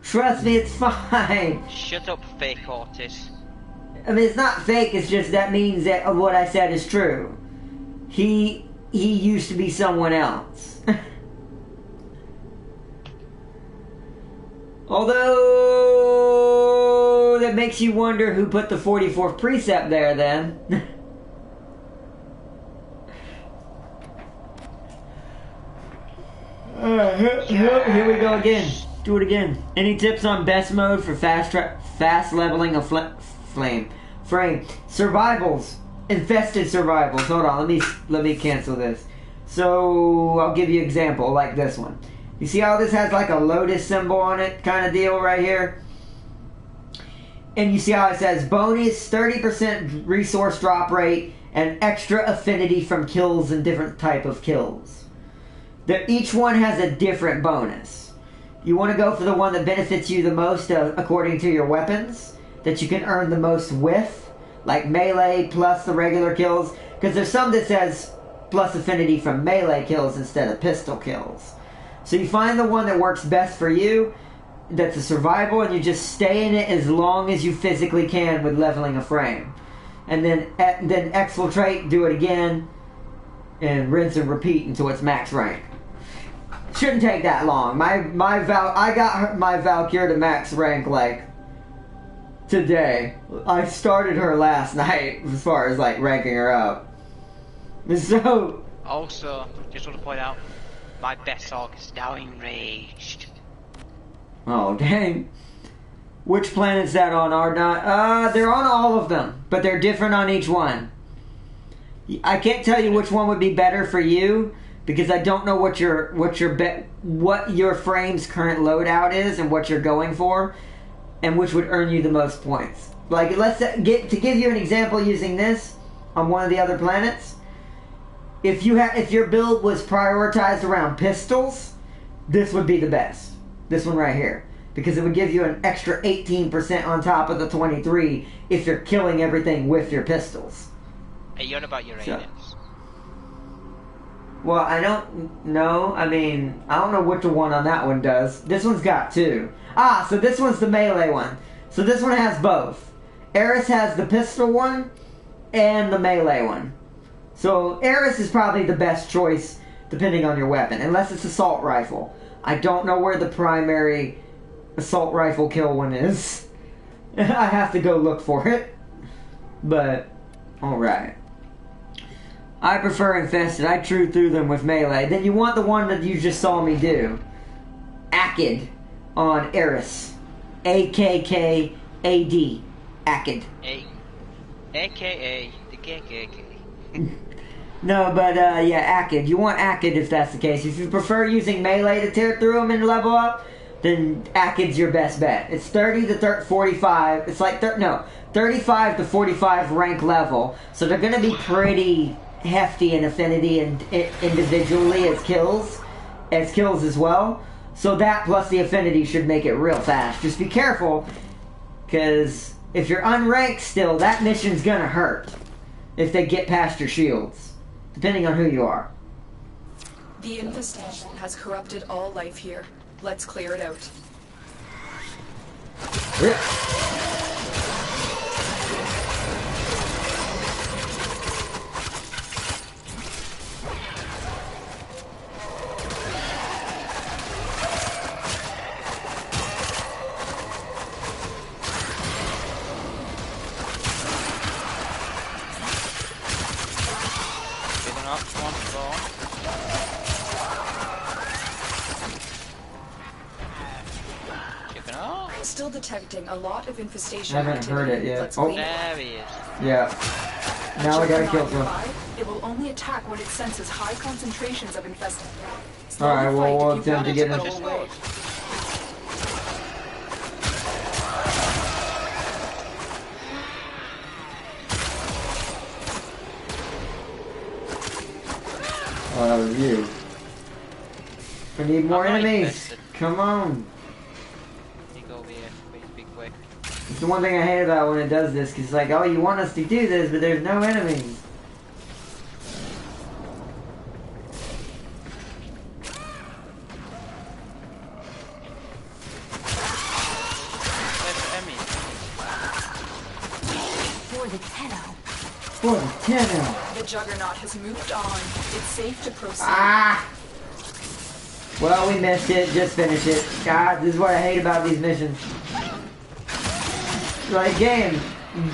Trust me, it's fine. Shut up, fake Ortis. I mean, it's not fake, it's just that means that what I said is true. He used to be someone else. Although, that makes you wonder who put the 44th precept there then. Here we go again. Do it again. Any tips on best mode for fast leveling a frame? Survivals. Infested survivals. Hold on, let me cancel this. So I'll give you an example like this one. You see how this has like a Lotus symbol on it kind of deal right here? And you see how it says bonus 30% resource drop rate and extra affinity from kills and different type of kills. Each one has a different bonus. You want to go for the one that benefits you the most according to your weapons that you can earn the most with, like melee plus the regular kills, because there's some that says plus affinity from melee kills instead of pistol kills. So you find the one that works best for you, that's a survival, and you just stay in it as long as you physically can with leveling a frame. And then exfiltrate, do it again, and rinse and repeat until it's max rank. Shouldn't take that long. I got my Valkyrie to max rank like today. I started her last night as far as like ranking her up. So also, just want to point out, my best orc is now enraged. Oh dang! Which planet's that on? They're on all of them, but they're different on each one. I can't tell you which one would be better for you because I don't know what your frame's current loadout is and what you're going for, and which would earn you the most points. Like, to give you an example using this on one of the other planets. If your build was prioritized around pistols, this would be the best. This one right here. Because it would give you an extra 18% on top of the 23 if you're killing everything with your pistols. Hey, you know about your aliens? Well, I don't know. I mean, I don't know what the one on that one does. This one's got two. So this one's the melee one. So this one has both. Eris has the pistol one and the melee one. So Eris is probably the best choice depending on your weapon, unless it's assault rifle. I don't know where the primary assault rifle kill one is. I have to go look for it. But, alright. I prefer Infested. I true through them with melee. Then you want the one that you just saw me do. Akid on Eris. A-K-K-A-D. Akid. A.K.A. the KKK. No, but yeah, Akid. You want Akid if that's the case. If you prefer using melee to tear through them and level up, then Akid's your best bet. It's 30 to 45. It's like 35 to 45 rank level. So they're going to be pretty hefty in affinity and individually as kills as well. So that plus the affinity should make it real fast. Just be careful, because if you're unranked still, that mission's going to hurt if they get past your shields, depending on who you are. The infestation has corrupted all life here. Let's clear it out. Still detecting a lot of infestation. I haven't heard it yet. Let's there he is. Yeah. Now I gotta kill some. It will only attack when it senses high concentrations of infested. Alright, well, we'll attempt to get him. Oh, that was you. I need more enemies. Come on. It's the one thing I hate about when it does this, because it's like, oh, you want us to do this, but there's no enemies. For the Tenno. For the Tenno. The Juggernaut has moved on. It's safe to proceed. Well, we missed it. Just finish it. God, this is what I hate about these missions. Like, game,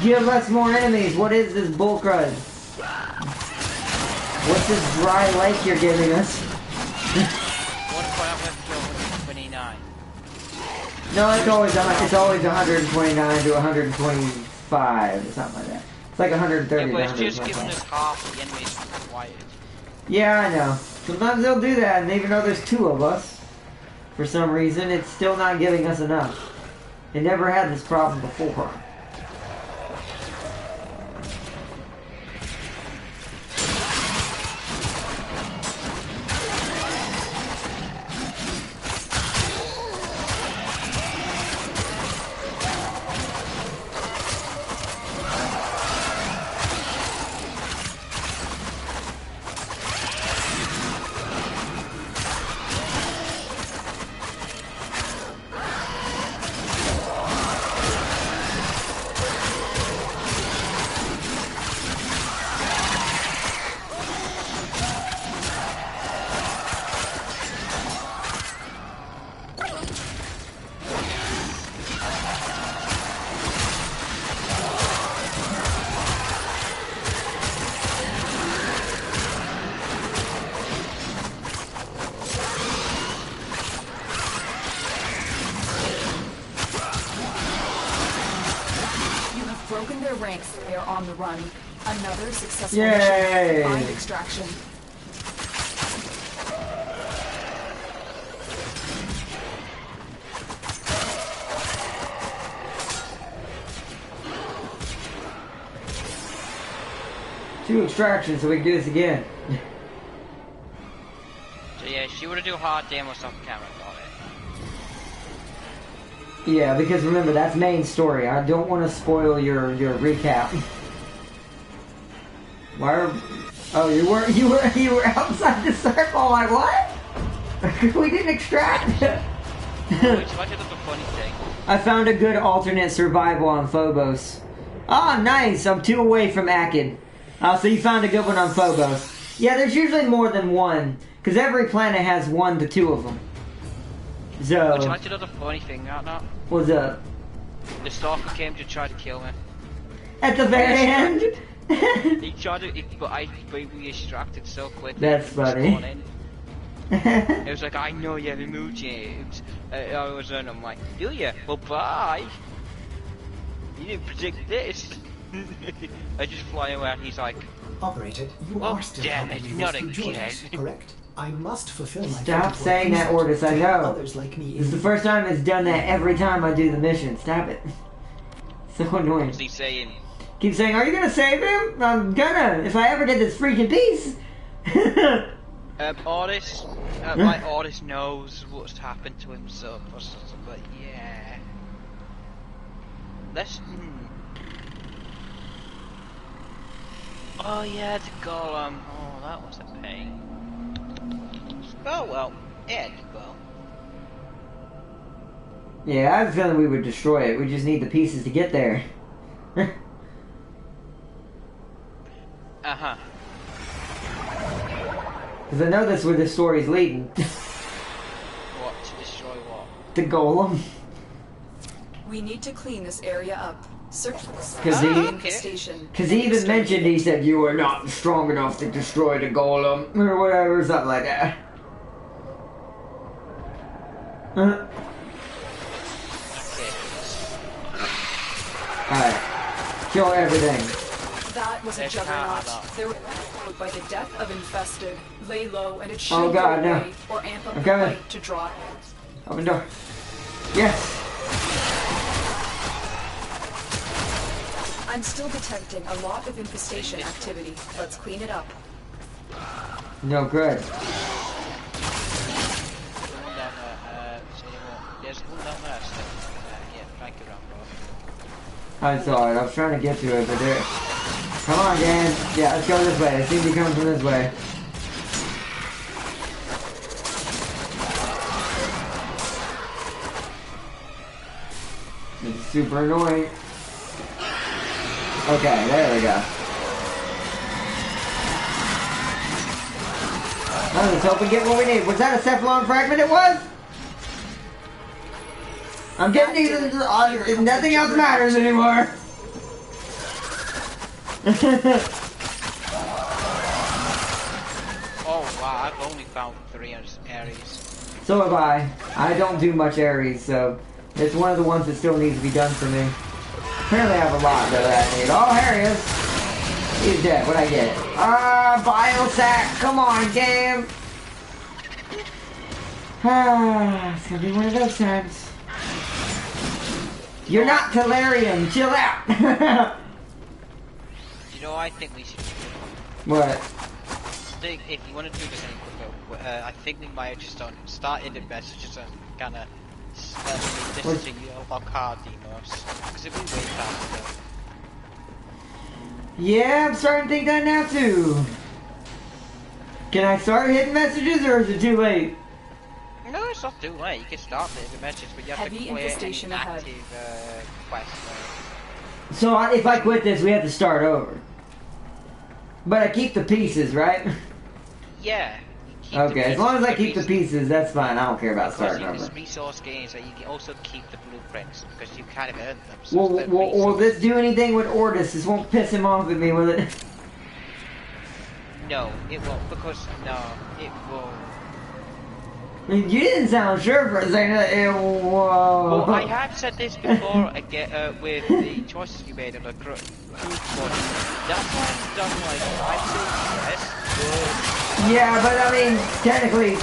give us more enemies. What is this bullcrud? What's this dry lake you're giving us? No, it's always 129 to 125 or something like that. It's like 130 to 125. It's just giving us half the enemies required. Yeah, I know. Sometimes they'll do that, and even though there's two of us, for some reason, it's still not giving us enough. They never had this problem before. broken their ranks. They are on the run. Another successful Yay. mission. Find extraction. Two extractions, so we can do this again. So yeah, she would have do hard demos off camera, got it. Yeah, because remember, that's main story. I don't want to spoil your recap. Why are... Oh, you were outside the circle, like what? We didn't extract. I found a good alternate survival on Phobos. Ah, nice! I'm 2 away from Akid. So you found a good one on Phobos. Yeah, there's usually more than one, because every planet has 1 to 2 of them. So... Would you like to know the funny thing right now? What's up? The stalker came to try to kill me. At the very end? He tried to, but we extracted so quick. That's funny. It was like, I know you have emojis. I'm like, do you? Well, bye. You didn't predict this. I just fly away and he's like, Operator, you are still damn it, not again. Correct? I must fulfill my... Stop saying that, Ortis, I know. Others like me. This is the first time it's done that every time I do the mission. Stop it. So annoying. What's he saying? Keep saying, are you gonna save him? I'm gonna, if I ever get this freaking piece. Artist, my artist knows what's happened to himself or something, but yeah. Let's, Oh yeah, the golem. Oh, that was a pain. Oh well, yeah, well. Yeah, I have a feeling we would destroy it. We just need the pieces to get there. Uh-huh. Because I know that's where this story's leading. What? To destroy what? The golem. We need to clean this area up. Search for the station. Because he even mentioned, he said, you are not strong enough to destroy the golem. Or whatever, something like that. Alright. Kill everything. That was a juggernaut. They were followed by the death of infested. Lay low and it should go away, no. Or amp up the fight to draw it. Open door. Yes. I'm still detecting a lot of infestation activity. Let's clean it up. No good. I saw it. I was trying to get to it, but there. Come on, Dan. Yeah, let's go this way. It seems to be coming from this way. It's super annoying. Okay, there we go. Let's hope we get what we need. Was that a Cephalon fragment? It was? I'm getting these. Nothing else matters anymore. Oh wow, I've only found 3 Ares. So have I. I don't do much Ares, so it's one of the ones that still needs to be done for me. Apparently I have a lot that I need. Oh, here he is. He's dead. What'd I get? Biosac. Come on, game. It's gonna be one of those times. You're not Telarium. Chill out. You know, I think we should do. What? If you want to do this any quicker, I think we might just start in the messages and kind of listen to you of our card demos. Because it'd be way faster. Yeah, I'm starting to think that now too. Can I start hitting messages or is it too late? No, it's not too late. You can start the message, but you have to clear infestation any ahead. active quest. So if I quit this, we have to start over. But I keep the pieces, right? Yeah. Okay, as long as I keep the pieces, that's fine. I don't care about starting over. Because in resource games, you can also keep the blueprints because you kind of earned them. So Will this do anything with Ortis? This won't piss him off at me, will it? No, it won't. Because it won't. You didn't sound sure for a second. Whoa. Well, I have said this before with the choices you made in the group one. That's why I'm done like, I'd say yes, but... Yeah, but I mean, technically,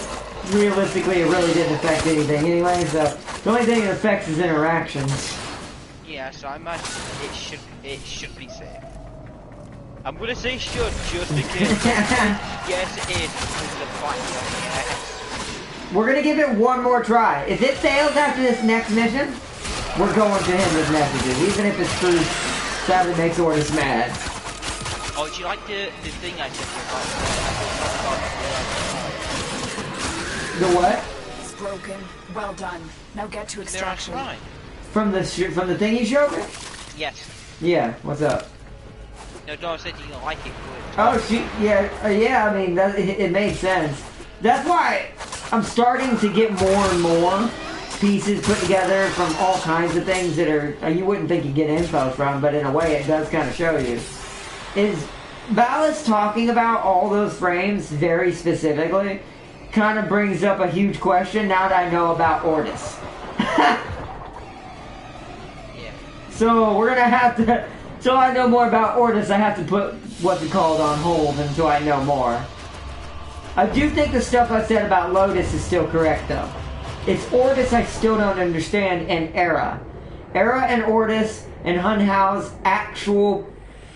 realistically, it really didn't affect anything anyway, so the only thing it affects is interactions. Yeah, so I imagine it should be safe. I'm gonna say should, just in case. Yes, it is, because of the fact that yes. We're gonna give it one more try. If it fails after this next mission, we're going to him with messages, even if it's true. Sadly makes Ordis mad. Oh, do you like the thing I said about the what? It's broken. Well done. Now get to extraction. From the thing you showed me? Yes. Yeah. What's up? No, Dora said you don't like it. Oh, yeah. I mean, it made sense. That's why I'm starting to get more and more pieces put together from all kinds of things that are you wouldn't think you'd get info from, but in a way it does kind of show you. Is Ballast talking about all those frames very specifically kind of brings up a huge question now that I know about Ordis. Yeah. So we're gonna have to, till I know more about Ordis, I have to put what's it called on hold until I know more. I do think the stuff I said about Lotus is still correct though. It's Ordis I still don't understand, and Era. Era and Ordis and Hunhow's actual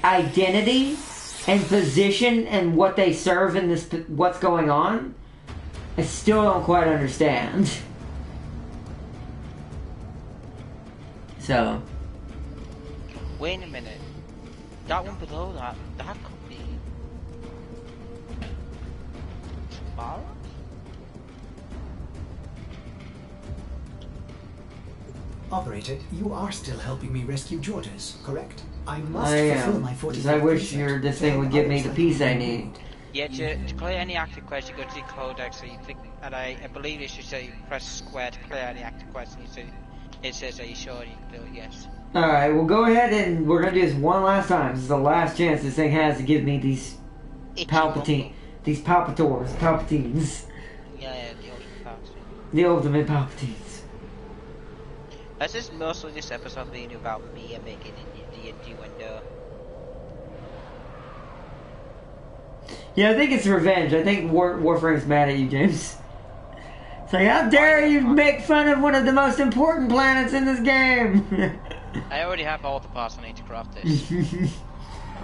identity and position and what they serve in this, what's going on, I still don't quite understand. So. Wait a minute. That one below that could be... Tomorrow? Operator, you are still helping me rescue Georges, correct? I must fulfill my 45. I wish this thing would give me the piece I need. Yeah, to clear any active quest, you go to the CODEX, so you click, and I believe it should say press square to clear any active quest, and it says, are you sure? You can do it, yes. Alright, well go ahead and we're gonna do this one last time. This is the last chance this thing has to give me these Palpatines. Yeah, the ultimate Palpatine. The ultimate Palpatines. This is mostly this episode being about me and making the innuendo. Yeah, I think it's revenge. I think Warframe's mad at you, James. It's like, how dare you make fun of one of the most important planets in this game? I already have all the parts I need to craft this.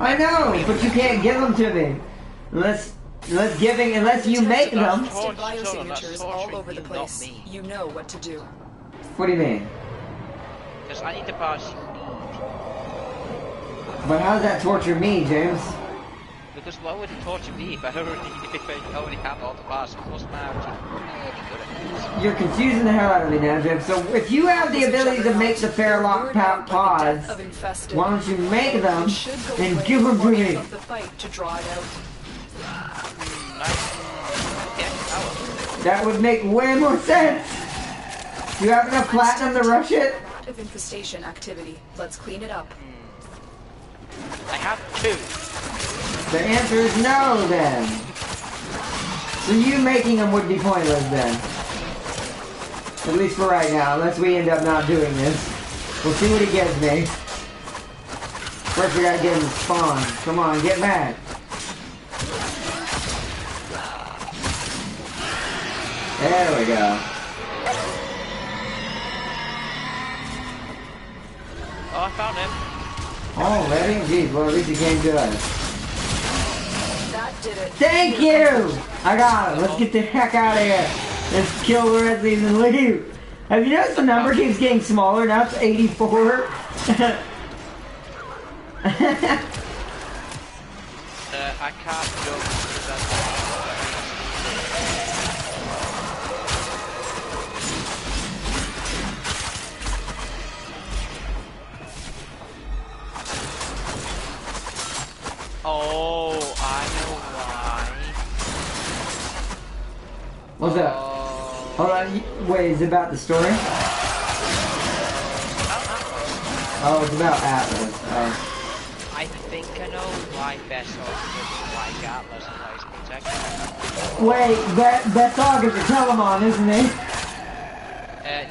I know, but you can't give them to me. Unless you make them. Biosignatures all over the place. You know what to do. What do you mean? Because I need the parts you need. But how does that torture me, James? Because why would it torture me if I already have all the parts? Of course, now really good at this. You're confusing the hell out of me now, James. So if you have the ability to make the Fairlock pods, why don't you make them and give them to me? That would make way more sense. Do you have enough platinum to rush it? Of infestation activity. Let's clean it up. I have 2. The answer is no, then. So you making them would be pointless, then. At least for right now, unless we end up not doing this. We'll see what he gives me. First we gotta get him to spawn. Come on, get mad. There we go. Oh, I found him. Already? Jeez, well at least the game does. That did it. Thank you! I got it. Let's get the heck out of here. Let's kill the red leaves and leave. Have you noticed the number keeps getting smaller? Now it's 84. I can't jump because that's... Oh, I know why. What's that? Hold on, wait, is it about the story? Oh, it's about Atlas. Oh. I think I know why Bessog doesn't like Atlas and why he's protecting him. Wait, Bessog is a Telemon, isn't he?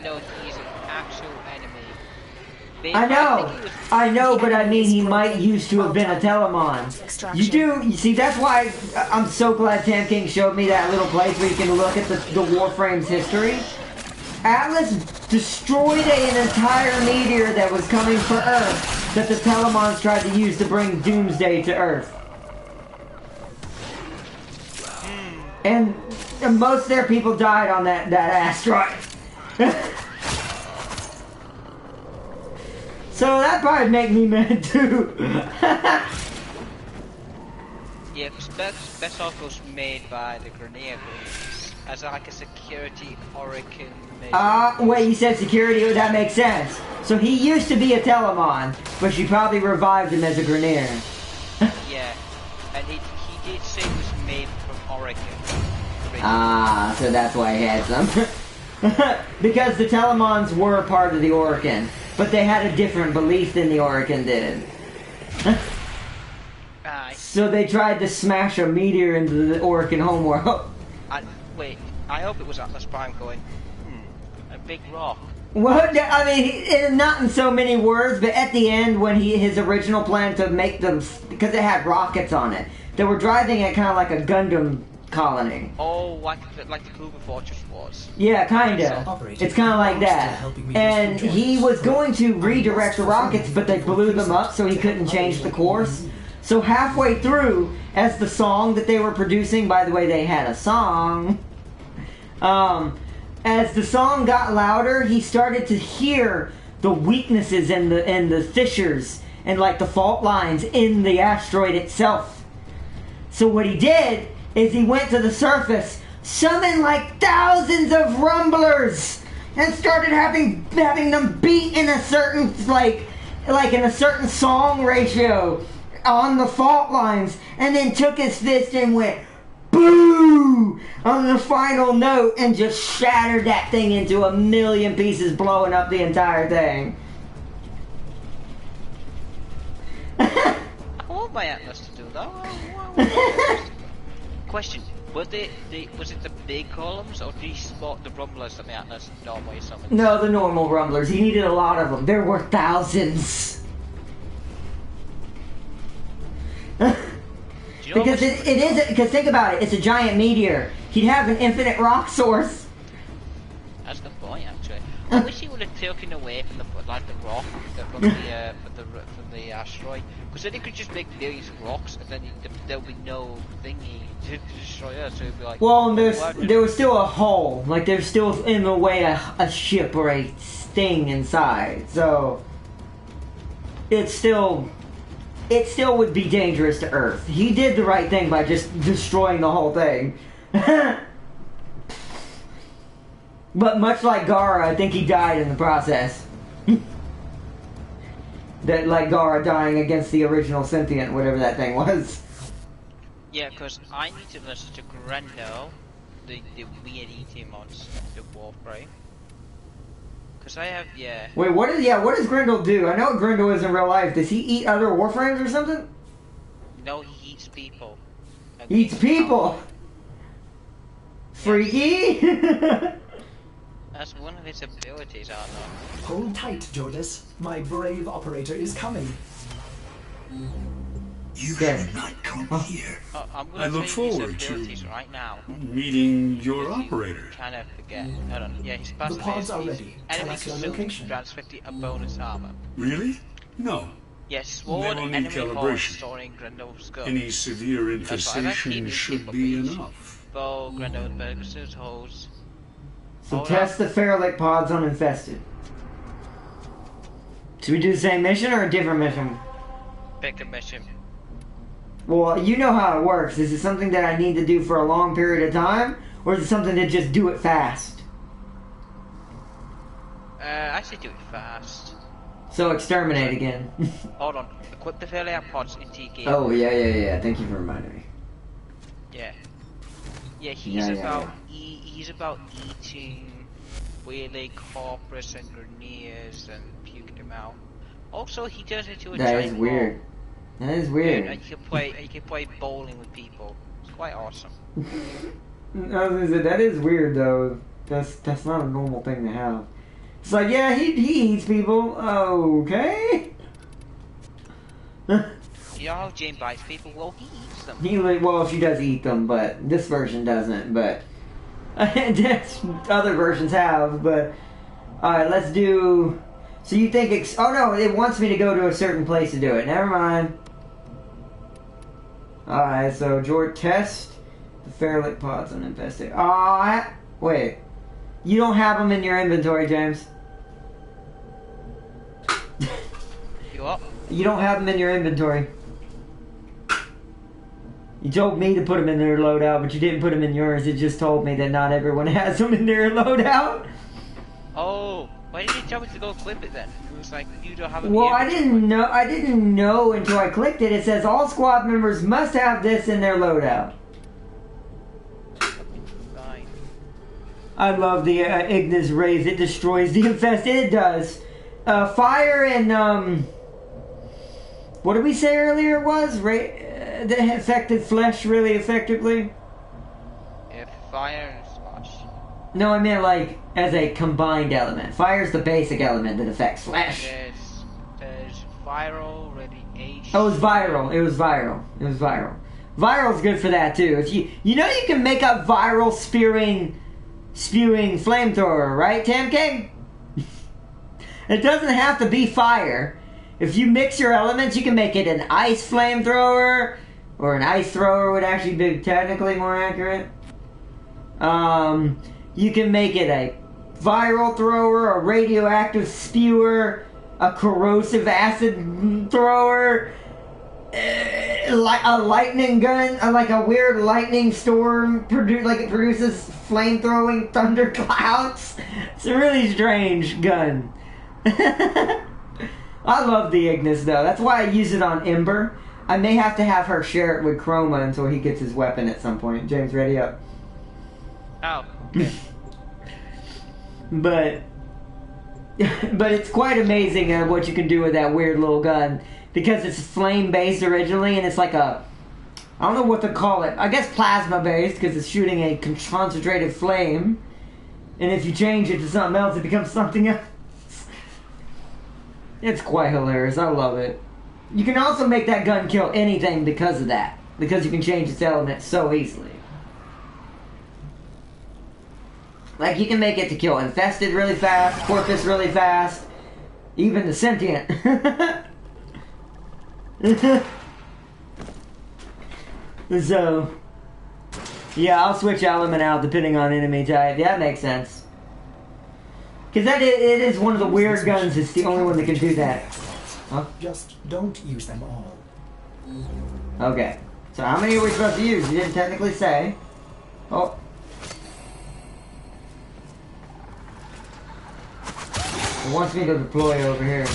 No, he's an actual enemy. I know, but I mean he might used to have been a Telemon. You see, that's why I'm so glad Tam King showed me that little place where you can look at the Warframe's history. Atlas destroyed an entire meteor that was coming for Earth that the Telemons tried to use to bring Doomsday to Earth. And most of their people died on that asteroid. So that probably make me mad too. Yeah, because Bessog was made by the Grenadiers as like a security Oracle. Wait, you said security? That makes sense. So he used to be a Telemon, but she probably revived him as a Grenadier. Yeah, and he did say it was made from Oracle. So that's why he had some. Because the Telemons were part of the Orokin, but they had a different belief than the Orokin did. So they tried to smash a meteor into the Orokin homeworld. Wait, I hope it was Atlas Prime going, a big rock. Well, I mean, not in so many words, but at the end, when his original plan to make them, because it had rockets on it, they were driving it kind of like a Gundam colony. Oh, like the Cougar Fortress was. Yeah, kinda. It's kind of like that. And he was going to redirect the rockets, but they blew them up, so he couldn't change the course. So halfway through, as the song that they were producing, by the way, they had a song. As the song got louder, he started to hear the weaknesses and the fissures and like the fault lines in the asteroid itself. So what he did is he went to the surface, summoned like thousands of rumblers, and started having them beat in a certain like in a certain song ratio on the fault lines, and then took his fist and went boo on the final note and just shattered that thing into a million pieces, blowing up the entire thing. I want my Atlas to do that. Question: was it the big columns, or did he spot the rumblers that the Atlas normally summons? No, the normal rumblers. He needed a lot of them. There were thousands. Because it is, because think about it, it's a giant meteor. He'd have an infinite rock source. That's the point, actually. I wish he would have taken away from the rock from the asteroid, because then he could just make millions of rocks, and then there would be no thingy to destroy Earth. So it'd be like, well, there was still a hull, like there's still in a way a ship or a thing inside. So it still would be dangerous to Earth. He did the right thing by just destroying the whole thing. But much like Gara, I think he died in the process. That, like Gara dying against the original sentient, whatever that thing was. Yeah, because I need to listen to Grendel, the weird ET monster, the Warframe. Because I have, yeah. Wait, what does Grendel do? I know what Grendel is in real life. Does he eat other Warframes or something? No, he eats people. Eats people? Freaky? That's one of his abilities, I know. Hold tight, Jordis. My brave operator is coming. You should not come here. I look forward to right now. meeting your operator. Trying to forget. Hold on. Yeah, he's passing. The pods are ready. Tell us your location. Grants 50 a bonus armor. Really? No. Yes, sword, enemy horse, storing Grendel's skull. Any severe infestation should be enough. Bow, Grendel's burgers, holes. So test the Feralic pods on infested. Should we do the same mission or a different mission? Pick a mission. Well, you know how it works. Is it something that I need to do for a long period of time? Or is it something to just do it fast? I say do it fast. So exterminate again. Hold on. Equip the Feralic pods into your game. Oh, yeah. Thank you for reminding me. Yeah. Yeah, he's about eating wheelie corpus and grenades and puking them out. Also, he does it to a giant That is weird. That is weird. And you can play bowling with people. It's quite awesome. That is weird though. That's not a normal thing to have. It's like, yeah, he eats people. Okay. Yeah, Jane bites people. Well, he eats them. Well, she does eat them, but this version doesn't. But other versions have. But all right, let's do. So you think? Oh no, it wants me to go to a certain place to do it. Never mind. All right, so George, test the Fairlick pods on infested. Wait, you don't have them in your inventory, James. You what? You don't have them in your inventory. You told me to put them in their loadout, but you didn't put them in yours. It just told me that not everyone has them in their loadout. Oh, why did you tell me to go clip it then? It was like, you don't have them. Well, I didn't know until I clicked it. It says all squad members must have this in their loadout. Fine. I love the Ignis rays. It destroys the infested. It does. Fire and what did we say earlier? It was that affected flesh really effectively. Yeah, fire and splash. No, I meant like as a combined element. Fire's the basic element that affects flesh. There's viral, radiation. Oh, it was viral. It was viral. Viral's good for that too. If you you can make a viral spewing flamethrower, right, Tamk? It doesn't have to be fire. If you mix your elements, you can make it an ice flamethrower, or an ice thrower would actually be technically more accurate. You can make it a viral thrower, a radioactive spewer, a corrosive acid thrower, like a lightning gun, like a weird lightning storm, it produces flame-throwing thunder clouds. It's a really strange gun. I love the Ignis though. That's why I use it on Ember. I may have to have her share it with Chroma until he gets his weapon at some point. James, ready up. Oh. Okay. But it's quite amazing what you can do with that weird little gun, because it's flame based originally, and it's like I don't know what to call it. I guess plasma based, because it's shooting a concentrated flame, and if you change it to something else, it becomes something else. It's quite hilarious. I love it. You can also make that gun kill anything because of that. Because you can change its element so easily. Like, you can make it to kill infested really fast, corpus really fast, even the sentient. So, yeah, I'll switch element out depending on enemy type. Yeah, that makes sense. Because it is one of the weird guns. It's the only one that can do that. Huh? Just don't use them all. Okay. So how many are we supposed to use? You didn't technically say. Oh. It wants me to deploy over here.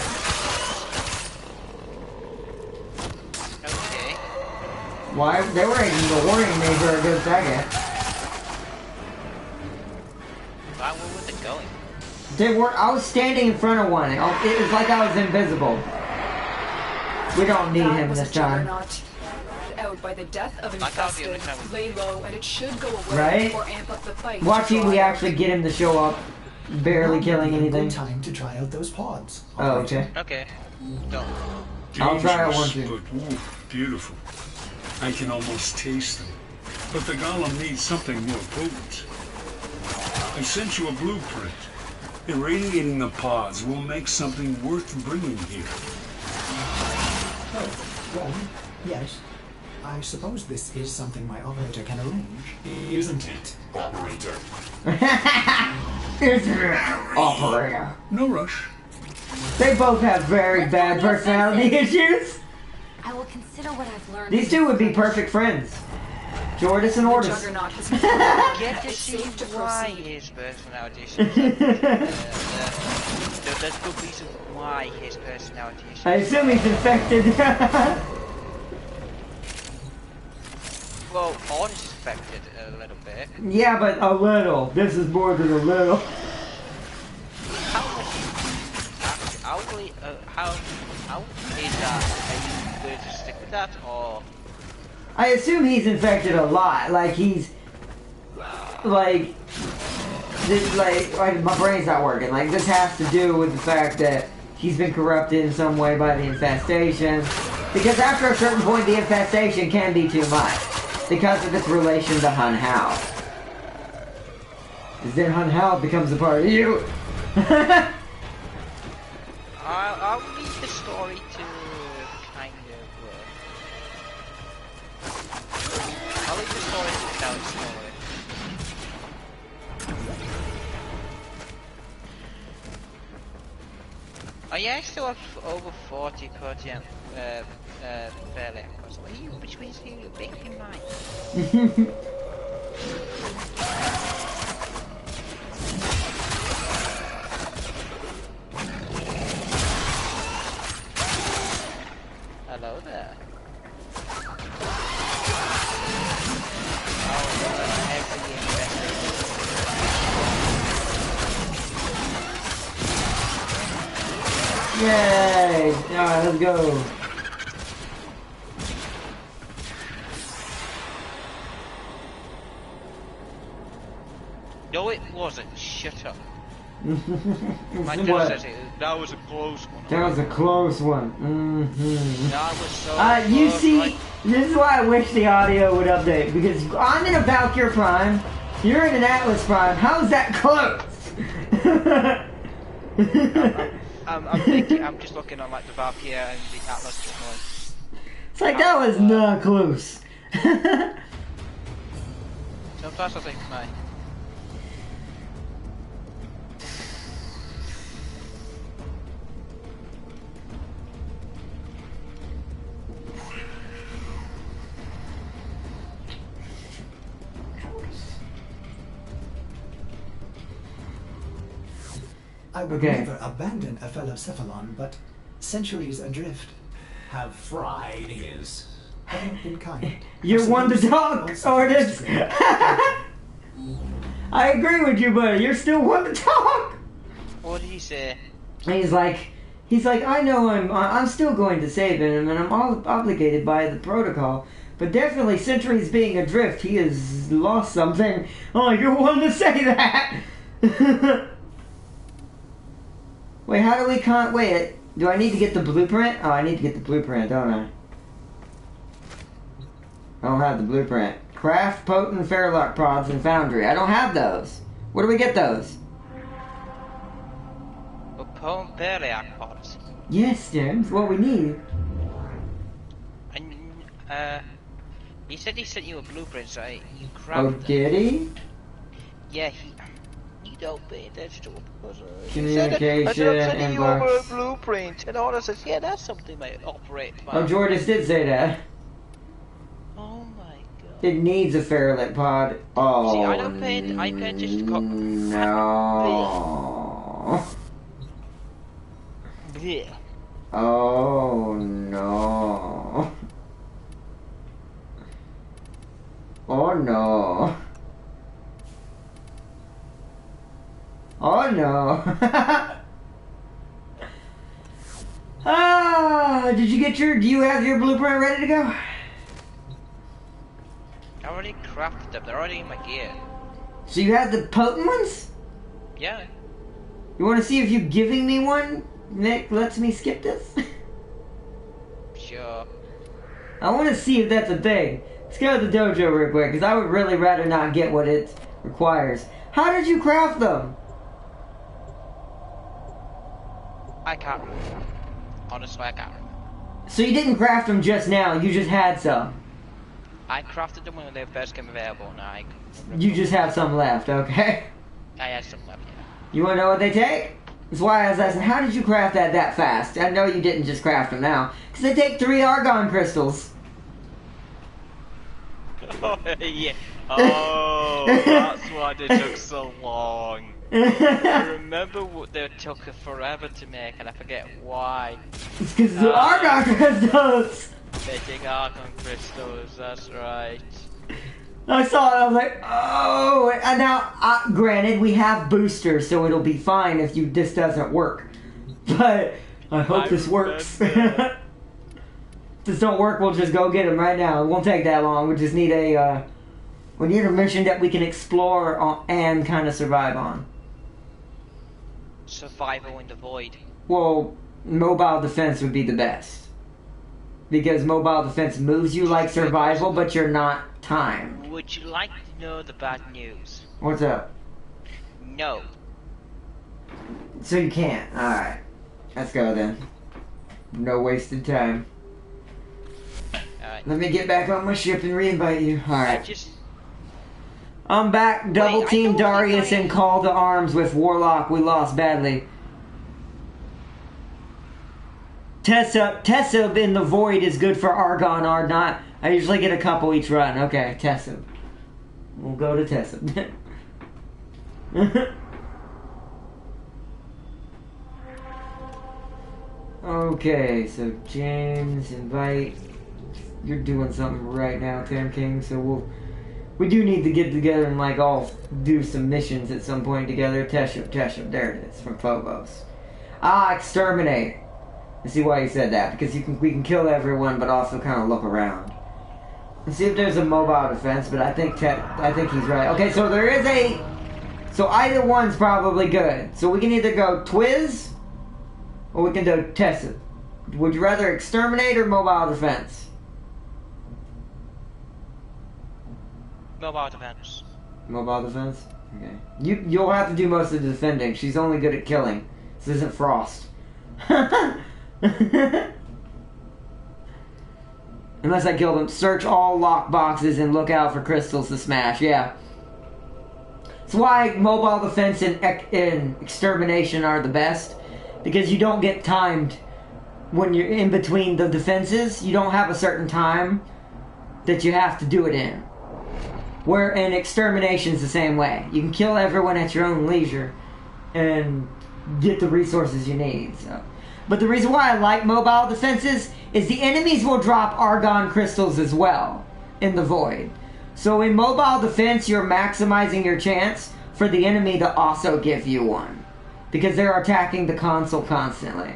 Okay. Why? They were warning me for a good second. Where was it going? They were. I was standing in front of one. It was like I was invisible. We don't need him this time. Out by the death of infested, lay low, and it should go away right? or amp up the fight. Watching we actually get him to show up, barely killing anything. Time to try out those pods. Oh, okay. Okay. Don't. I'll try it one too. But beautiful. I can almost taste them. But the golem needs something more potent. I sent you a blueprint. Irradiating the pods will make something worth bringing here. Oh, well, yes. I suppose this is something my operator can arrange. Isn't it, operator? Isn't it, operator? No rush. They both have very bad personality issues. I will consider what I've learned. These two would be perfect friends. Jordis and Ordis. Get to see why his personality issues. There's good reason why his personality issues. I assume he's infected. Well, Ordis is infected a little bit. Yeah, but a little. This is more than a little. How how is that? Are you going to stick with that, or? I assume he's infected a lot. Like he's like my brain's not working. Like this has to do with the fact that he's been corrupted in some way by the infestation. Because after a certain point, the infestation can be too much because of its relation to Hun Hao. Then Hun Hao becomes a part of you. I'll leave the story to kind of. I'll leave the story to tell its story. Oh yeah, I still have over 40 Kotian fairly. Which means you're big in mine. Hello there. Yay! Alright, let's go. No, it wasn't. Shut up. My What? dad says that was a close one. That was a close one. Mm-hmm. That was so you close, see, right? this is why I wish the audio would update, because I'm in a Valkyr Prime, you're in an Atlas Prime, how's that close? I'm thinking, I'm just looking on like the Valkyrie and the Atlas one. It's like, that was not close. Sometimes I think, mate. I would never abandon a fellow Cephalon, but centuries adrift have fried his. Haven't been kind. You're one to talk, Ordis. I agree with you, but you're still one to talk. What did he say? He's like, I know I'm still going to save him, and I'm all obligated by the protocol. But definitely, centuries being adrift, he has lost something. Oh, you're one to say that. Wait, how do we wait, do I need to get the blueprint? Oh, I need to get the blueprint, don't I? I don't have the blueprint. Craft potent Fairlock pods in Foundry. I don't have those. Where do we get those? Potent Fairlock pods? Yes, James, what we need. And, he said he sent you a blueprint, so you Oh, grabbed did he? Yeah, you don't pay attention to him. Communication, I said, I'm sending you over a blueprint, and Order says, yeah, that's something they operate by. Oh, Jordis did say that. Oh my god. It needs a Fairlight pod. Oh, see, I pay attention to no. Yeah. Oh, no. Oh, no. Oh no. Did you get do you have your blueprint ready to go? I already crafted them, they're already in my gear. So you have the potent ones? Yeah. You want to see if you giving me one, Nick, lets me skip this? Sure. I want to see if that's a thing. Let's go to the dojo real quick, because I would really rather not get what it requires. How did you craft them? I can't remember. Honestly, I can't remember. So you didn't craft them just now, you just had some? I crafted them when they first came available, and You just have some left, okay? I had some left, yeah. You want to know what they take? That's why I was asking, how did you craft that fast? I know you didn't just craft them now. Because they take 3 argon crystals. Oh, yeah. Oh, that's why they took so long. I remember what they took forever to make, and I forget why. It's because the argon crystals! They take argon crystals, that's right. I saw it, I was like, oh! And now, granted, we have boosters, so it'll be fine if this doesn't work. But I hope this works. If this don't work, we'll just go get him right now. It won't take that long. We just need a mission that we can explore on, and kind of survive on. Survival in the void. Well, mobile defense would be the best. Because mobile defense moves you like survival, but you're not timed. Would you like to know the bad news? What's up? No. So you can't. Alright. Let's go then. No wasted time. Alright. Let me get back on my ship and re-invite you. Alright. I'm back. Double team Darius and call to arms with Warlock. We lost badly. Tessa in the void is good for Argon or not. I usually get a couple each run. Okay, Tessa. We'll go to Tessa. Okay, so James, invite. You're doing something right now, Tam King, so we do need to get together and like all do some missions at some point together. Teshub, there it is, from Phobos. Exterminate. I see why you said that, because we can kill everyone, but also kind of look around. Let's see if there's a mobile defense, but I think he's right. Okay, so there is so either one's probably good. So we can either go Twiz, or we can do Tessa. Would you rather exterminate or mobile defense? Mobile defense. Mobile defense? Okay. You'll have to do most of the defending. She's only good at killing. This isn't Frost. Unless I kill them. Search all lock boxes and look out for crystals to smash. Yeah. That's why mobile defense and extermination are the best. Because you don't get timed when you're in between the defenses. You don't have a certain time that you have to do it in. Where in extermination's the same way. You can kill everyone at your own leisure and get the resources you need. So. But the reason why I like mobile defenses is the enemies will drop Argon crystals as well in the void. So in mobile defense, you're maximizing your chance for the enemy to also give you one. Because they're attacking the console constantly.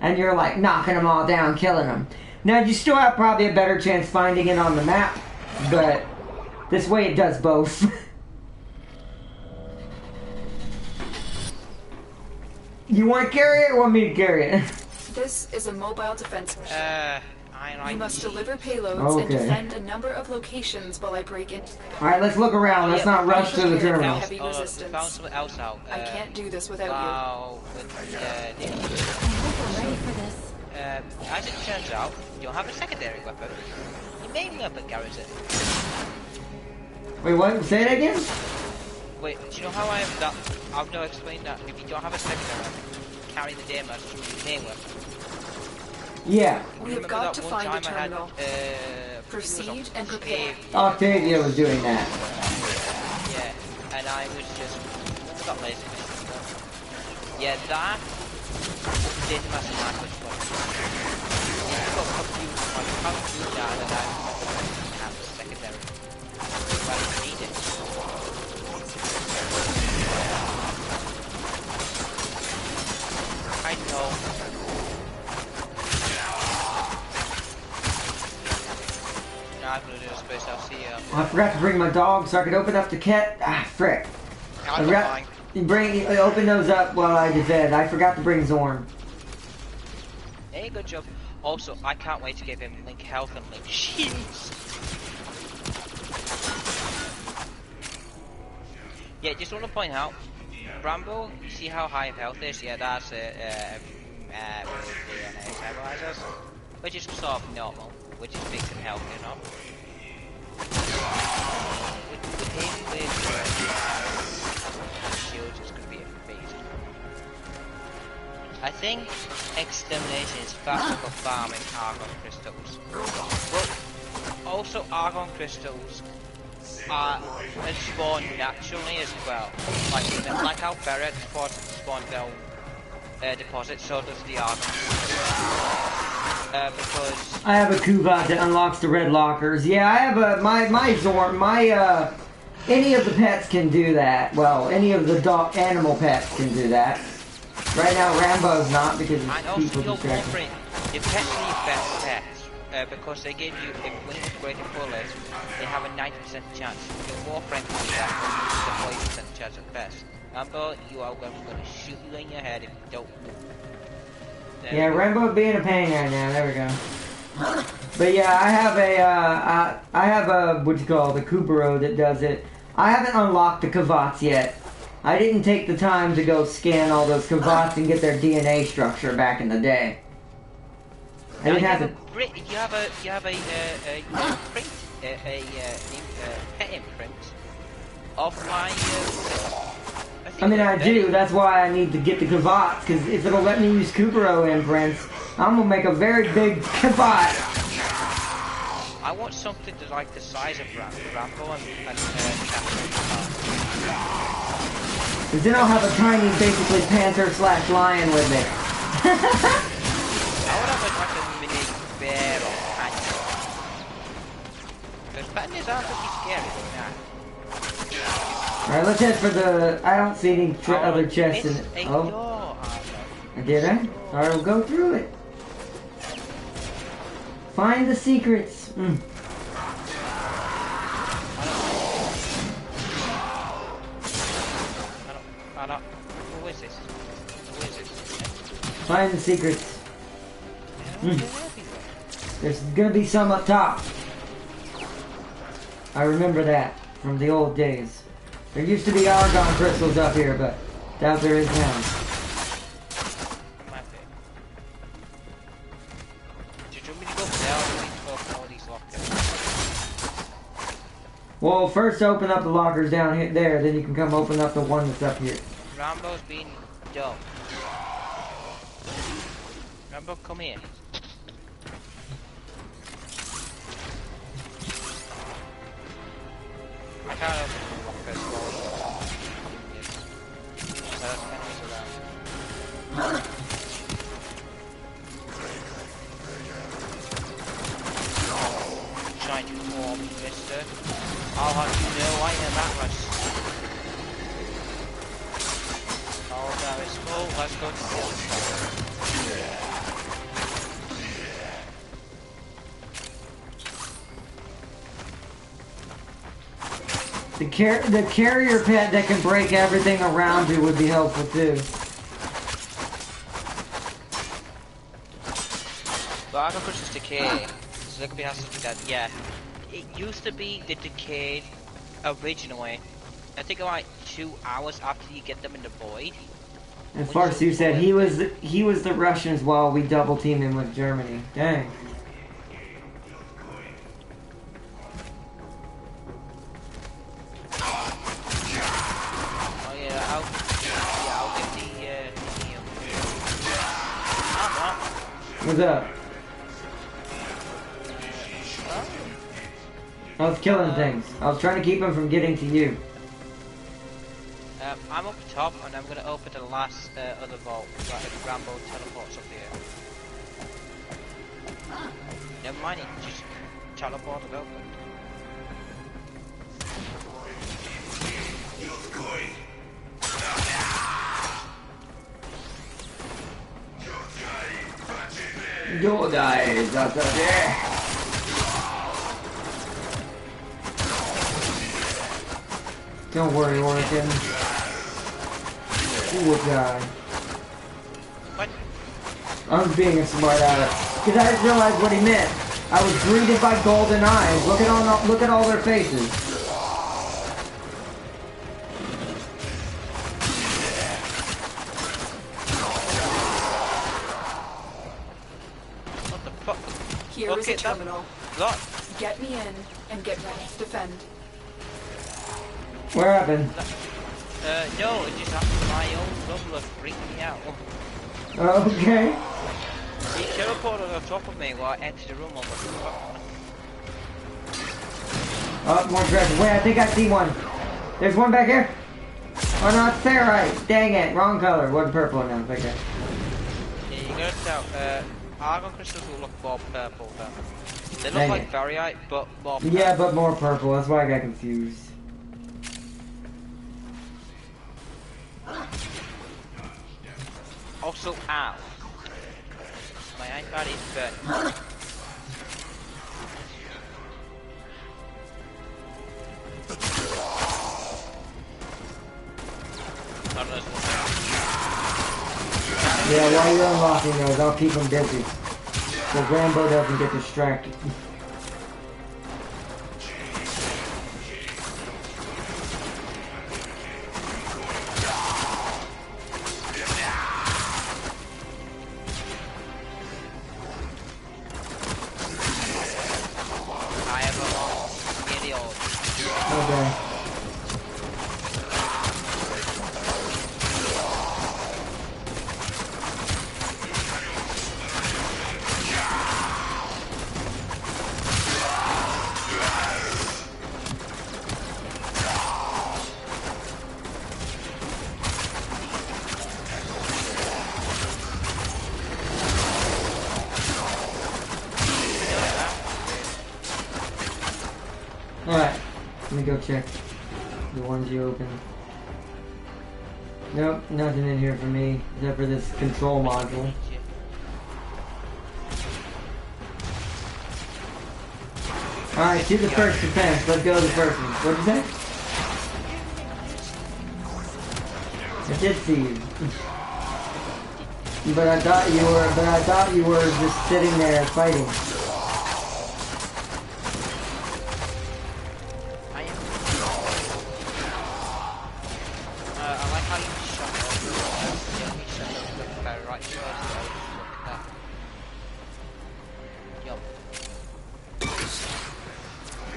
And you're like knocking them all down, killing them. Now you still have probably a better chance finding it on the map, but this way it does both. You want to carry it or want me to carry it? This is a mobile defense mission. You must deliver payloads and Okay. defend a number of locations while I break in. Alright, let's look around. Let's not rush to the terminal. Heavy resistance. Found something else out. I can't do this without Ready for this. As it turns out, you'll have a secondary weapon. Your main weapon carries it. Wait, what? Say it again? Wait, do you know how I've not explained that? If you don't have a secondary weapon, carry the damage from your main weapon. Yeah. We have got to find a terminal. Proceed and prepare. Octavia was doing that. Yeah, and I was just got lazy. Yeah, that did mess with my push point. I got confused by how to do that, and I have a secondary. But I need it. I know. I'm gonna do a space out. See ya. I forgot to bring my dog so I could open up the cat. Frick. I forgot. Open those up while I defend. I forgot to bring Zorn. Hey, good job. Also, I can't wait to give him Link health and Link shields. Yeah, just want to point out, Bramble, you see how high of health is? Yeah, that's DNA stabilizers, which is sort of normal, which is makes him healthy, you know. With him, with shields, it's going to be a beast. I think extermination is faster for farming Argon crystals. But also Argon crystals spawn naturally as well. Like how Ferret spawn down deposits, so does the Argon. Because I have a Kuvat that unlocks the red lockers. Yeah, I have a my Zorn, any of the pets can do that. Well, any of the animal pets can do that. Right now, Rambo's not because and it's people also your distracting. Warframe, you pet your best pets because they give you, if when you upgrade your bullet, they have a 90% chance. Your Warframe can do that, but you have a 40% chance at best. Rambo, you are going to shoot you in your head if you don't move. Yeah, Rambo being a pain right now. There we go. But yeah, I have a what you call the Kubero that does it. I haven't unlocked the Kavats yet. I didn't take the time to go scan all those Kavats and get their DNA structure back in the day. I didn't have to. You have a print, pet imprint of my. I mean, I do. That's why I need to get the Kavats, because if it'll let me use Kubero imprints, I'm gonna make a very big Kavat. I want something to like the size of Rambo and Because then I'll have a tiny, basically Panther/Lion with me. I would have like a mini bear or panther. Because panthers aren't pretty scary now. Alright, let's head for the... I don't see any other chests in it. Oh. Did I? Alright, we'll go through it. Find the secrets. Mm. I don't... Who is this? Who is this? Find the secrets. Mm. There's gonna be some up top. I remember that from the old days. There used to be argon crystals up here, but doubt there is now. Did you want me to go down and open all these lockers? Well, first open up the lockers down here, there, then you can come open up the one that's up here. Rambo's being dumb. Rambo, come here. I can't open the lockers while there's enemies around. Trying to warm, mister. I'll have you know I am Atlas. Oh, there is full. Let's go to the other side. The carrier pet that can break everything around you would be helpful too. But I don't push this decay. So there could be has to be that. Yeah, it used to be the decayed originally. I think about 2 hours after you get them in the void. And Farsu said he was the Russians while we double teamed him with Germany. Dang. What's up? I was killing things. I was trying to keep him from getting to you. I'm up top and I'm going to open the last other vault. Right, if Rambo teleports up here. Never mind, he just teleported open. You'll die, Dr. Don't worry, Orkin. You will die. What? I was being a smart aleck. Because I didn't realize what he meant. I was greeted by golden eyes. Look at all their faces. Here is a terminal. Look. Get me in and get ready to defend. What happened? No, it just happened. My own level of freaking me out. Okay. He teleported on top of me while I entered the room. Oh, more treasure. Wait, I think I see one. There's one back here. Oh no, it's Ferrite. Dang it, wrong color. One purple now. Okay. Yeah, you gotta tell. Argon crystals will look more purple though. They look like Ferrite, but more purple. Yeah, but more purple. That's why I got confused. Also, ow. My iPad is burning. Yeah, while you're unlocking those, I'll keep them busy. So Rambo doesn't get distracted. Alright, let me go check the ones you opened. Nope, nothing in here for me, except for this control module. Alright, do the first defense. Let's go to the first one. What'd you say? I did see you. But I thought you were just sitting there fighting.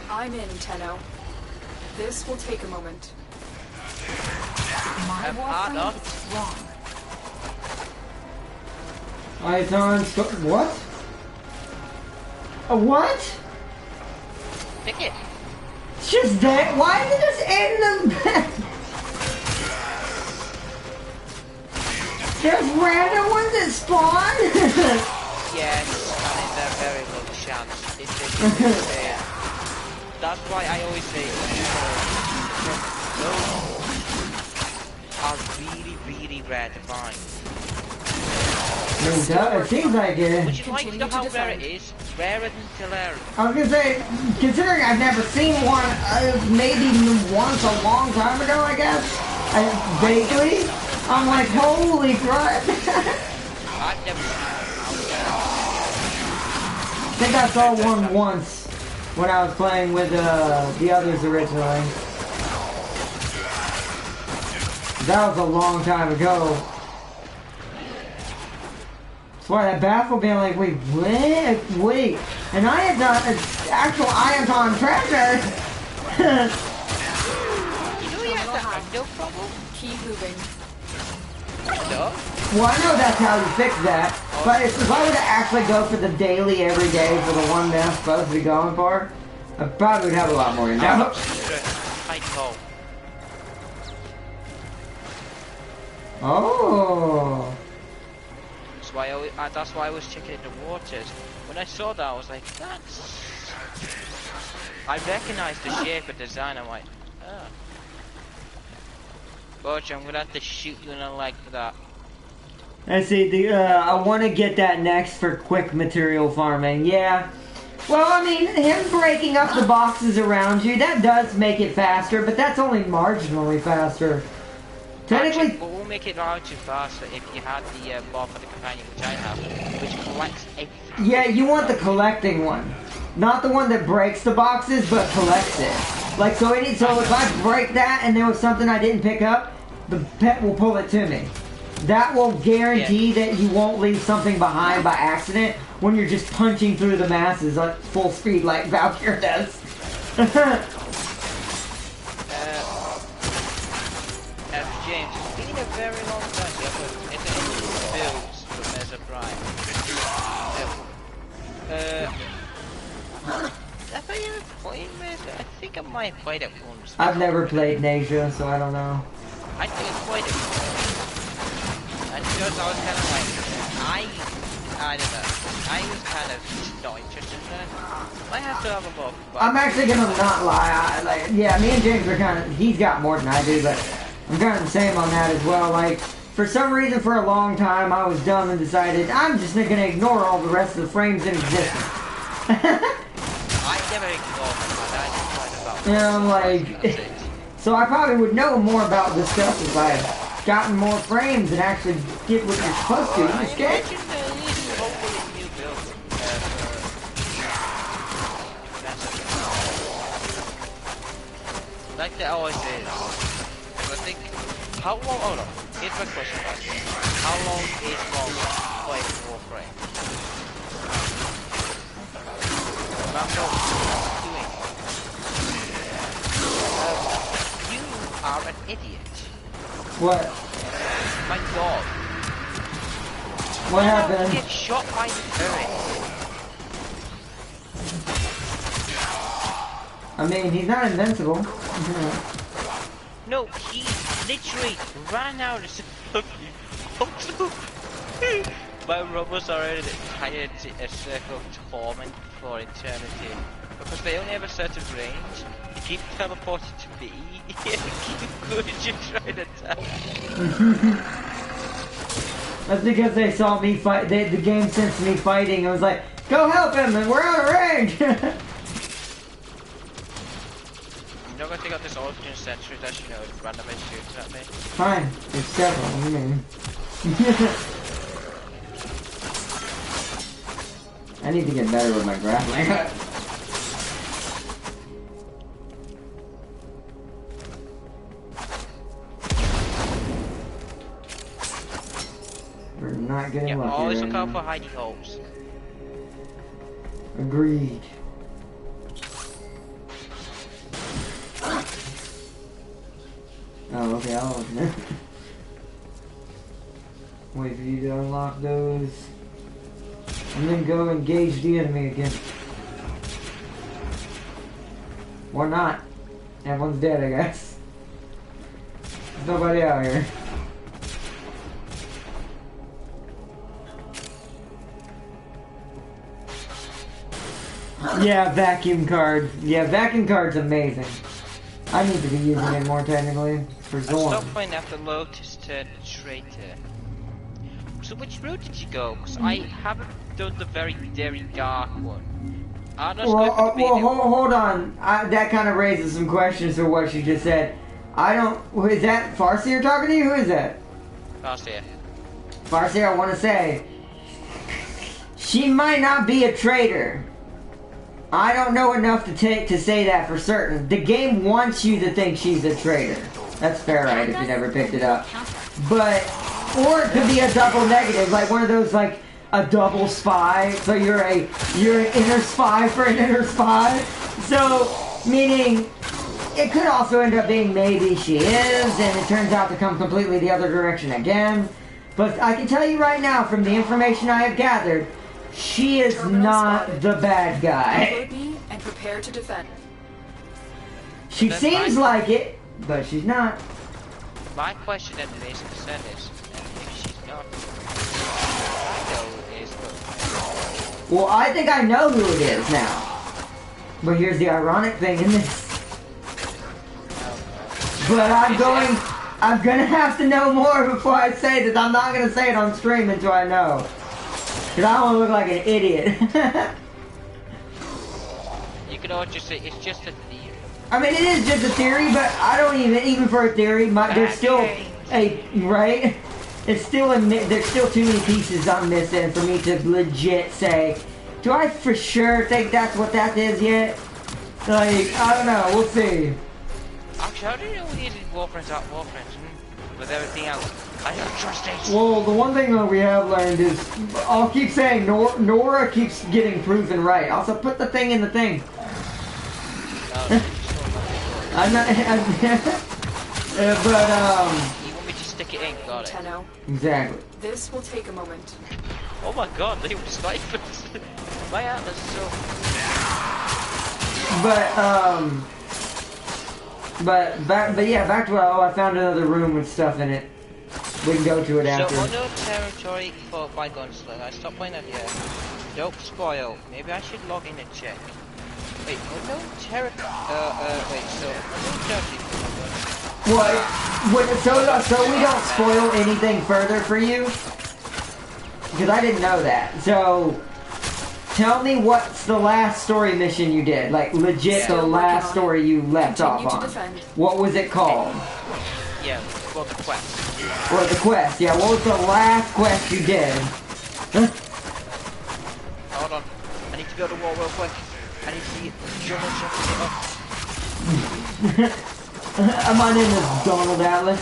I'm in, Tenno. This will take a moment. My Warframe is wrong. What? A what? Pick it. It's just that. Why did it just end them? There's random ones that spawn? Yes, and it's a very low chance. That's why I always say those are really, really rare to find. It seems like it. Would you like to know how rare it is? Rarer than Hilarious. I was gonna say, considering I've never seen one, maybe once a long time ago, I guess. Vaguely. I'm like, holy crap. I've never seen it. I think I saw one once when I was playing with the others originally. That was a long time ago. That's why that baffled me. I'm like, wait, and I had not an actual Ion treasure. You know you have no problem? Keep moving. No? Well, I know that's how you fix that, but if I were to actually go for the daily every day for the one that I'm supposed to be going for, I probably would have a lot more in there. Oh. That's why I was checking the waters. When I saw that, I was like, that's... I recognized the shape and design. I'm like, ah. Butch, I'm gonna have to shoot you in the leg for that. I see. I want to get that next for quick material farming. Yeah. Well, I mean, him breaking up the boxes around you, that does make it faster, but that's only marginally faster. Technically... Actually, we'll make it larger faster if you had the bar for the companion, which I have, which collects everything. Yeah, you want the collecting one. Not the one that breaks the boxes, but collects it. Like, so if I break that and there was something I didn't pick up, the pet will pull it to me. That will guarantee that you won't leave something behind by accident when you're just punching through the masses at full speed like Valkyrie does. James, it's been a very long time since it's builds for Mesa Prime. Have I ever played Mesa? I think I might have played it once. I've never played Nasia, so I don't know. I think I played it once. And because I was kind of like, I don't know. I was kind of not interested in it. I have to have a look. I'm actually gonna not lie. Yeah, me and James are kind of. He's got more than I do, but I'm kind of the same on that as well. Like, for some reason, for a long time, I was dumb and decided I'm just going to ignore all the rest of the frames in existence. I never ignored them. Yeah, I'm like, so I probably would know more about this stuff if I had gotten more frames and actually did what you're supposed to. You scared? Like there always is. I think, how long, hold on, here's my question about this. How long is long playing Warframe? That's all I'm doing. You are an idiot. What? My dog. What happened? Get shot by turret. I mean, he's not invincible. No, he literally ran out of my robots are in an entire circle of torment for eternity. Because they only have a certain range. You keep teleporting to me. You could just try to attack. That's because they saw me fight. The game sensed me fighting. I was like, go help him, and we're out of range. I'm not gonna take out this oxygen sentry that you know is randomly shooting at me. Fine, there's several. What do you mean? I need to get better with my grappling. We're not getting lucky. Always right look out now. for hidey holes. Agreed. Oh, okay, I'll open it. Wait for you to unlock those. And then go engage the enemy again. Or not. Everyone's dead, I guess. There's nobody out here. Yeah, vacuum card. Yeah, vacuum card's amazing. I need to be using it more technically for Zorn. I stopped playing after Lotus turned traitor. So which route did you go? Because I haven't done the very dark one. Hold on. That kind of raises some questions for what she just said. Is that Farsi you're talking to? Who is that? Farsi. Farsi, I want to say, she might not be a traitor. I don't know enough to say that for certain. The game wants you to think she's a traitor. That's fair, right? If you never picked it up. But, or it could be a double negative, like one of those, like a double spy. So you're an inner spy for an inner spy. So, meaning, it could also end up being maybe she is, and it turns out to come completely the other direction again. But I can tell you right now, from the information I have gathered, she is not the bad guy. And prepare to defend. She seems like it, but she's not. My question at the base of the set is, if she's not, I know who it is, but... Well, I think I know who it is now. But here's the ironic thing in this. But I'm gonna have to know more before I say this. I'm not gonna say it on stream until I know. Because I don't want to look like an idiot. You could all just say, it's just a theory. I mean, it is just a theory, but I don't even for a theory, there's still right? There's still too many pieces I'm missing for me to legit say, do I for sure think that's what that is yet? Like, I don't know, we'll see. Actually, how do you know we needed Warframes out Warframes with everything else? I don't trust it. Well, the one thing that we have learned is, I'll keep saying, Nora keeps getting proven right. Also, put the thing in the thing. I'm not, but, You want me to stick it in? Got it. Tenno. Exactly. This will take a moment. Oh my god, they were snipers. My Atlas is so... But yeah, back to I found another room with stuff in it. We can go to it after. So, unknown territory for by Gunslinger. I stopped playing that yet. Don't spoil. Maybe I should log in and check. Wait, unknown territory. Wait, so unknown territory. What? So we don't spoil anything further for you? Because I didn't know that. So, tell me what's the last story mission you did. Like, legit the last story you left off on. What was it called? Yeah, well, the quest. Well, the quest, yeah. What was the last quest you did? Hold on. I need to build a wall real quick. I need to jump it up. My name is Donald Atlas.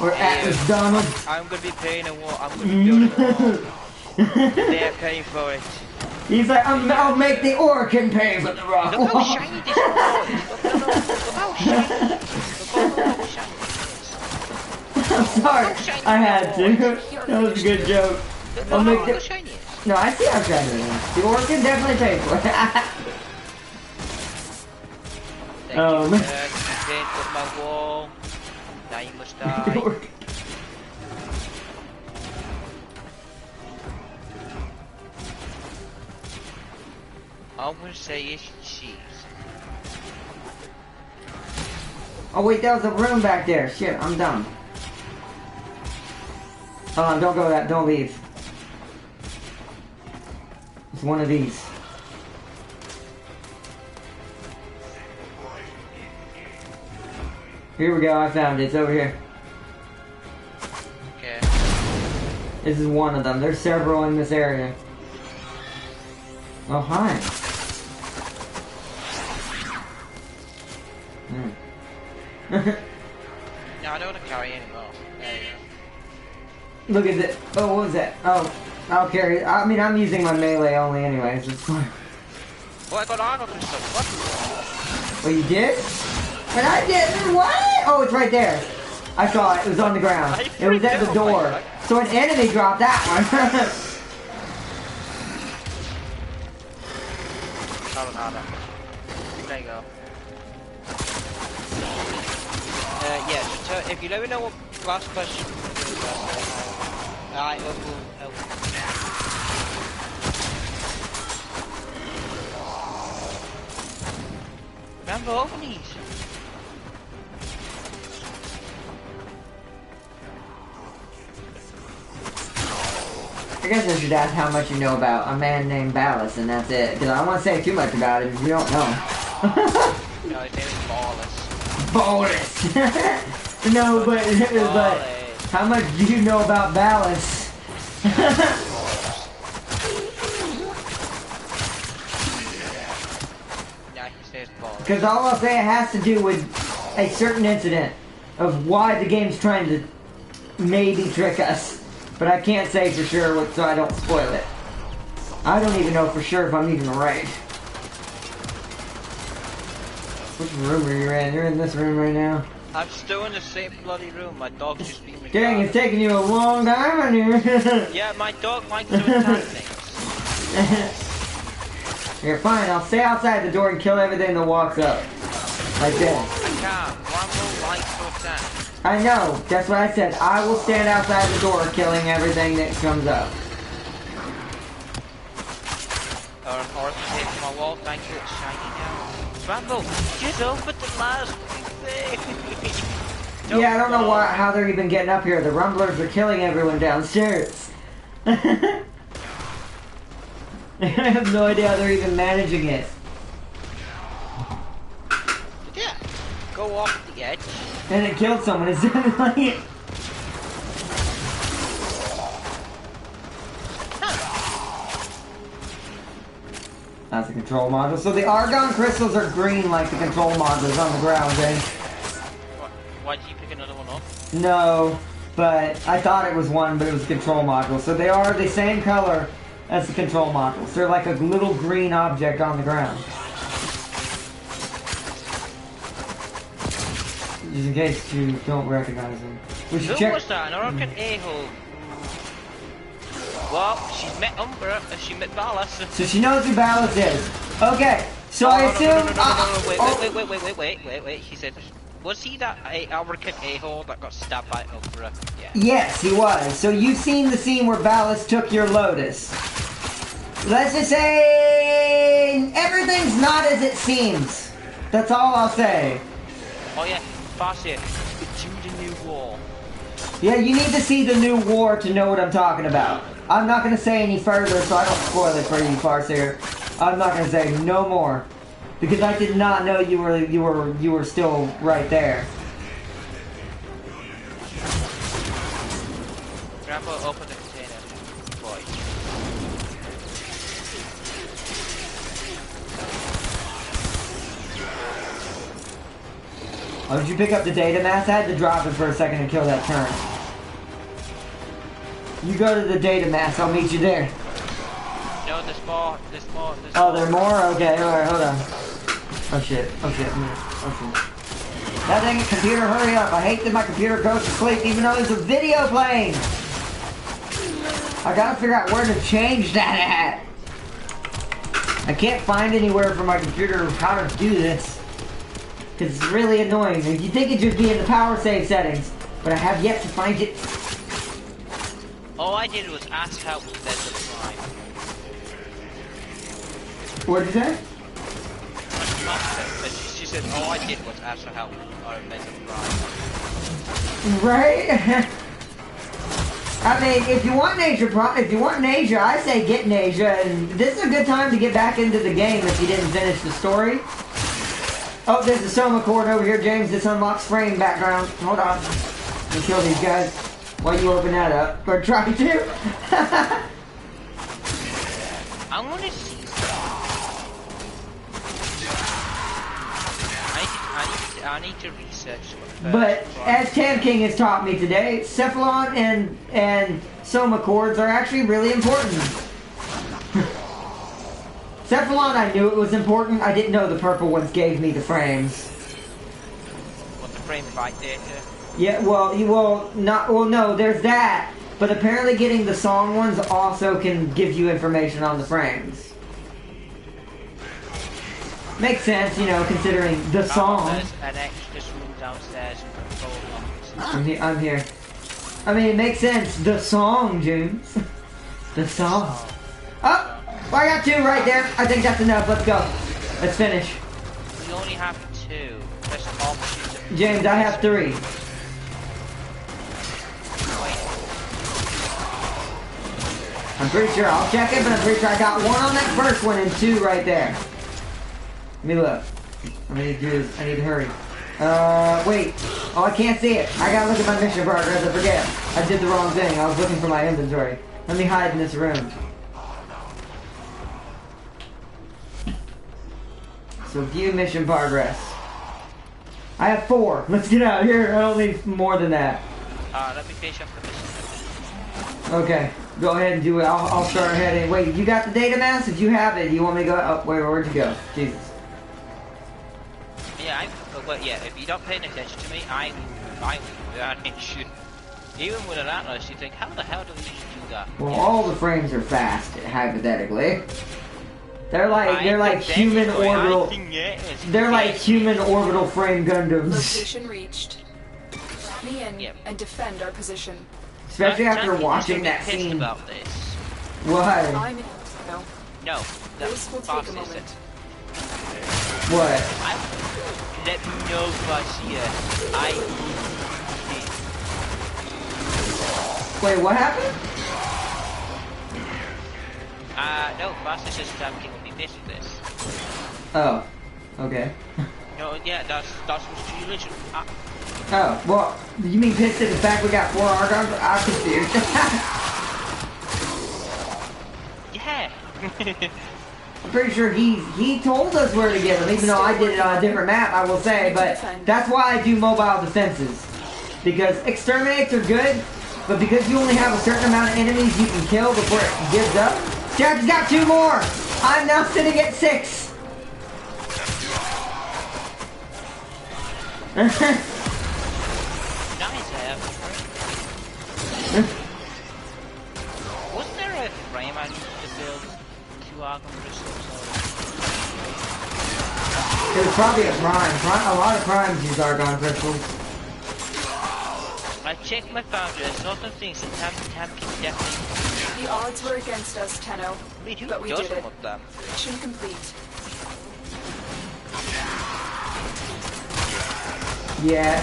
Or Atlas Donald. I'm gonna be paying a wall. I'm gonna be building a wall. They're paying for it. He's like, I'll make the Orcan pay for the rock. Look how shiny this wall is. Look how shiny. Look how shiny it is. I'm sorry. I had to. That was a good joke. I'll make it. Shiny. No, I see how shiny it is. The Orcan definitely paid for it. Thank you, paint with my wall. Now you must die. I'm gonna say it's cheese. Oh wait, there was a room back there. Shit, I'm dumb. Hold on, don't go that. Don't leave. It's one of these. Here we go, I found it. It's over here. Okay. This is one of them. There's several in this area. Oh, hi. No, I don't want to carry anymore. There you Look at it. Oh, what was that? Oh, I'll carry it. I mean, I'm using my melee only anyways. It's fine. Well, I got armor crystal. What? Oh, you did? And I didn't. What? Oh, it's right there. I saw it. It was on the ground. It was at the door. So an enemy dropped that one. There you go. Yeah, so if you let me know what last question I will help. Remember, open these. I guess I should ask how much you know about a man named Ballas, and that's it. Because I don't want to say too much about him if you don't know. No, his name is Ballas. Ballas! No, but how much do you know about Ballas? Yeah, he says Ballas. Because all I'll say it has to do with a certain incident of why the game's trying to maybe trick us. But I can't say for sure so I don't spoil it. I don't even know for sure if I'm even right. Which room are you in? You're in this room right now. I'm still in the same bloody room. My dog just beat me. Dang, it's taking you a long time on here. Yeah, my dog likes to attack things. You're fine. I'll stay outside the door and kill everything that walks up. Like this. I can't. Rumble likes to attack. I know. That's what I said. I will stand outside the door killing everything that comes up. Or if you take my wall, thank you, it's shiny now. Rumble, get over the last thing. Yeah, I don't know how they're even getting up here. The rumblers are killing everyone downstairs. I have no idea how they're even managing it. Yeah, go off the edge. And it killed someone. It's definitely it. That's the control module. So the argon crystals are green like the control modules on the ground, eh? Why did you pick another one up? No, but I thought it was one, but it was a control module. So they are the same color as the control modules. They're like a little green object on the ground. Just in case you don't recognize them. We should check. Who was that? An Orcan a-hole. Well, she's met Umbra, and she met Ballas. So she knows who Ballas is. Okay, so I assume... Wait, he said... Was he that Orcan a-hole that got stabbed by Umbra? Yeah. Yes, he was. So you've seen the scene where Ballas took your Lotus. Let's just say... everything's not as it seems. That's all I'll say. Oh yeah, Farseer, to the new war. Yeah, you need to see the new war to know what I'm talking about. I'm not going to say any further, so I don't spoil it for you, Farseer. I'm not going to say no more. Because I did not know you were still right there. Grandpa, open the container. Boy. Oh, did you pick up the data mass? I had to drop it for a second to kill that turn. You go to the data mass, I'll meet you there. No, there's more. Oh, there are more? Okay, alright, hold on. Oh shit, oh shit, oh shit. That dang it, computer, hurry up. I hate that my computer goes to sleep even though there's a video playing. I gotta figure out where to change that at. I can't find anywhere for my computer how to do this. Because it's really annoying. You'd think it'd just be in the power save settings, but I have yet to find it. All I did was ask help with the Prime. What did you say? She said, all I did was ask for help with the Prime. Right? I mean, if you want Nasia, I say get Nasia, and this is a good time to get back into the game if you didn't finish the story. Oh, there's a Soma cord over here, James. This unlocks frame background. Hold on. Let me kill these guys while you open that up. Or try to. I want to see. I need to research. But as Tam King has taught me today, Cephalon and Soma cords are actually really important. Cephalon, I knew it was important. I didn't know the purple ones gave me the frames. What, the frame fight data? Yeah, no, there's that. But apparently getting the song ones also can give you information on the frames. Makes sense, you know, considering the song. There's an extra room downstairs and control box. I'm here. I mean, it makes sense. The song, James. The song. Oh! Well, I got 2 right there. I think that's enough. Let's go. Let's finish. We only have 2. There's all machines. James, I have 3. I'm pretty sure. I'll check it, but I'm pretty sure I got 1 on that first one and 2 right there. Let me look. What I need to do is, I need to hurry. Wait. Oh, I can't see it. I gotta look at my mission progress. I forget. I did the wrong thing. I was looking for my inventory. Let me hide in this room. So view mission progress. I have 4. Let's get out of here. I don't need more than that. Let me finish up the mission. Okay. Go ahead and do it. I'll start heading. Wait, you got the data mass? If you have it, you want me to go? Oh, wait, where'd you go? Jesus. Yeah, if you don't pay attention to me, I will without issue. Even with an Atlas, you think, how the hell do we do that? Well, all the frames are fast, hypothetically. They're like human orbital. They're like human orbital frame Gundams. Location reached. Me in and defend our position. Especially after watching that scene. About this. Why? No. This will take a moment. What? Let me know, Garcia. Wait, what happened? No, Master says Tam King will be pissed with this. Oh, okay. No, yeah, that's what's the religion. Oh, well, you mean pissed at the fact we got 4 Argons? I'm confused. Yeah. I'm pretty sure he told us where to get them, even though I did it on a different map, I will say, but that's why I do mobile defenses. Because exterminates are good, but because you only have a certain amount of enemies you can kill before it gives up. Jack's got 2 more! I'm now sitting at 6! Wasn't there a frame I needed to build 2 Argon crystals? It was probably a prime. A lot of primes use Argon crystals. I checked my foundry, I saw some things that Tam King definitely... The odds were against us, Tenno. But we did it. Them? Mission complete. Yeah,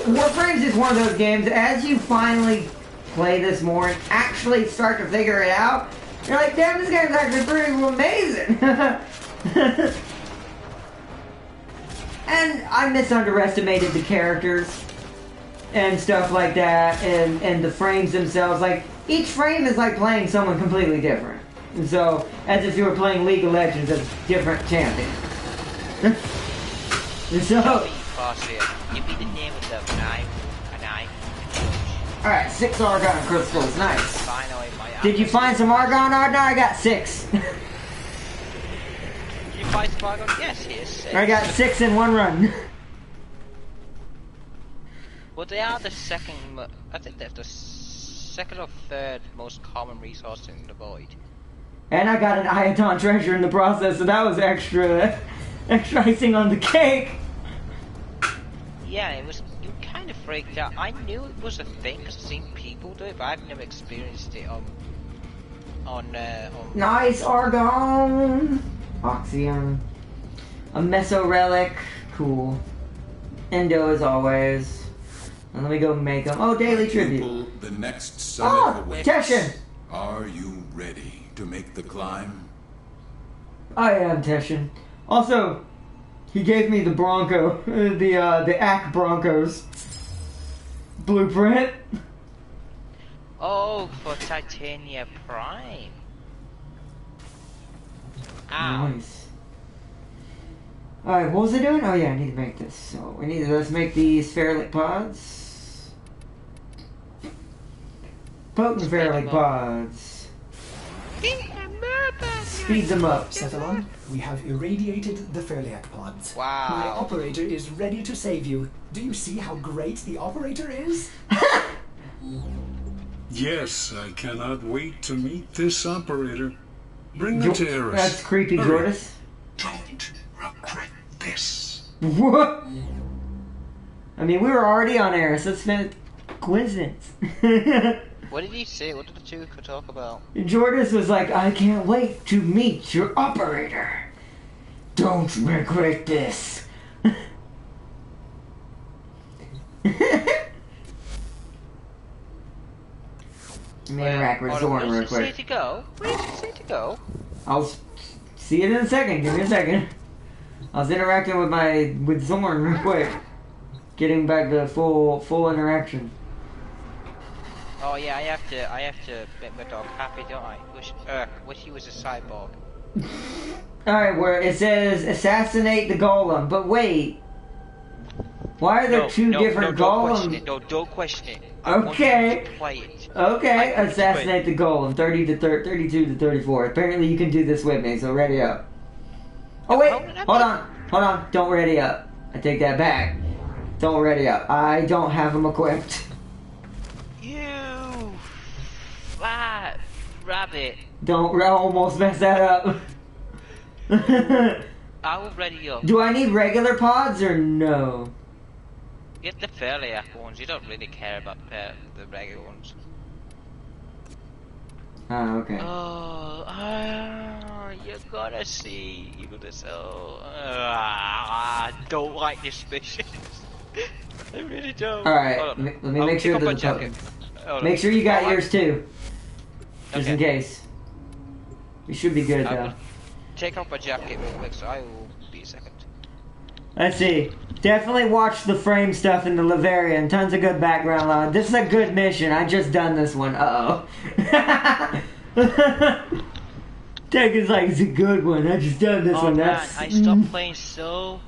Warframe's is one of those games, as you finally play this more and actually start to figure it out, you're like, damn, this game's actually pretty amazing. And I misunderestimated the characters and stuff like that, and the frames themselves. Like, each frame is like playing someone completely different. And so, as if you were playing League of Legends as different champions. So... Give me the name of the knife. Alright, 6 Argon crystals, nice. Finally, did you find some Argon? I got 6. Did you find some Argon? Yes, here's 6. I got 6 in one run. Well, they are the second, I think they're the second or third most common resource in the void. And I got an Iaton treasure in the process, so that was extra icing on the cake. Yeah, it was, you kind of freaked out. I knew it was a thing because I've seen people do it, but I've never experienced it on nice Argon! Oxium. A Meso Relic. Cool. Endo as always. And let me go make them. Oh, daily tribute. The next summit awaits. Teshin! Are you ready to make the climb? I am, Teshin. Also, he gave me the Bronco, the ACK Broncos blueprint. Oh, for Titania Prime. Ow. Nice. Alright, what was I doing? Oh yeah, I need to make this. So we need to, let's make these Feralic pods. Potent Feralic pods. Speed them up. Cephalon, we have irradiated the Feraliac pods. Wow. My operator is ready to save you. Do you see how great the operator is? Yes, I cannot wait to meet this operator. Bring them to Eris. That's creepy, Jordis. Don't regret this. What? I mean, we were already on Eris. That's been a coincidence. What did he say? What did the two talk about? Jordis was like, I can't wait to meet your operator. Don't regret this. Let me interact with Zorn real quick. Where did he say to go? Where did he say to go? I'll see it in a second. Give me a second. I was interacting with Zorn real quick. Getting back to full interaction. Oh yeah, I have to make my dog happy, don't I? Wish he was a cyborg. Alright, where it says assassinate the golem, but wait. Why are there two different golems? Don't question it. Okay. I want you to play it. Okay, assassinate the golem. 32 to 34. Apparently you can do this with me, so ready up. Oh wait, hold on. Don't ready up. I take that back. Don't ready up. I don't have them equipped. You fat rabbit. Don't almost mess that up. I will ready up. Do I need regular pods or no? Get the Feraliac ones. You don't really care about the regular ones. Oh, okay. You gotta see. You gotta sell. I don't like this mission. I really don't. Alright, let me make sure that the make sure you got yours too. Just in case. You should be good though. Take off my jacket real quick, so I will be a second. Let's see. Definitely watch the frame stuff in the Laverian. Tons of good background loud. This is a good mission. I just done this one. Uh-oh. Tech is like, it's a good one. I just done this one. Man, I stopped playing so...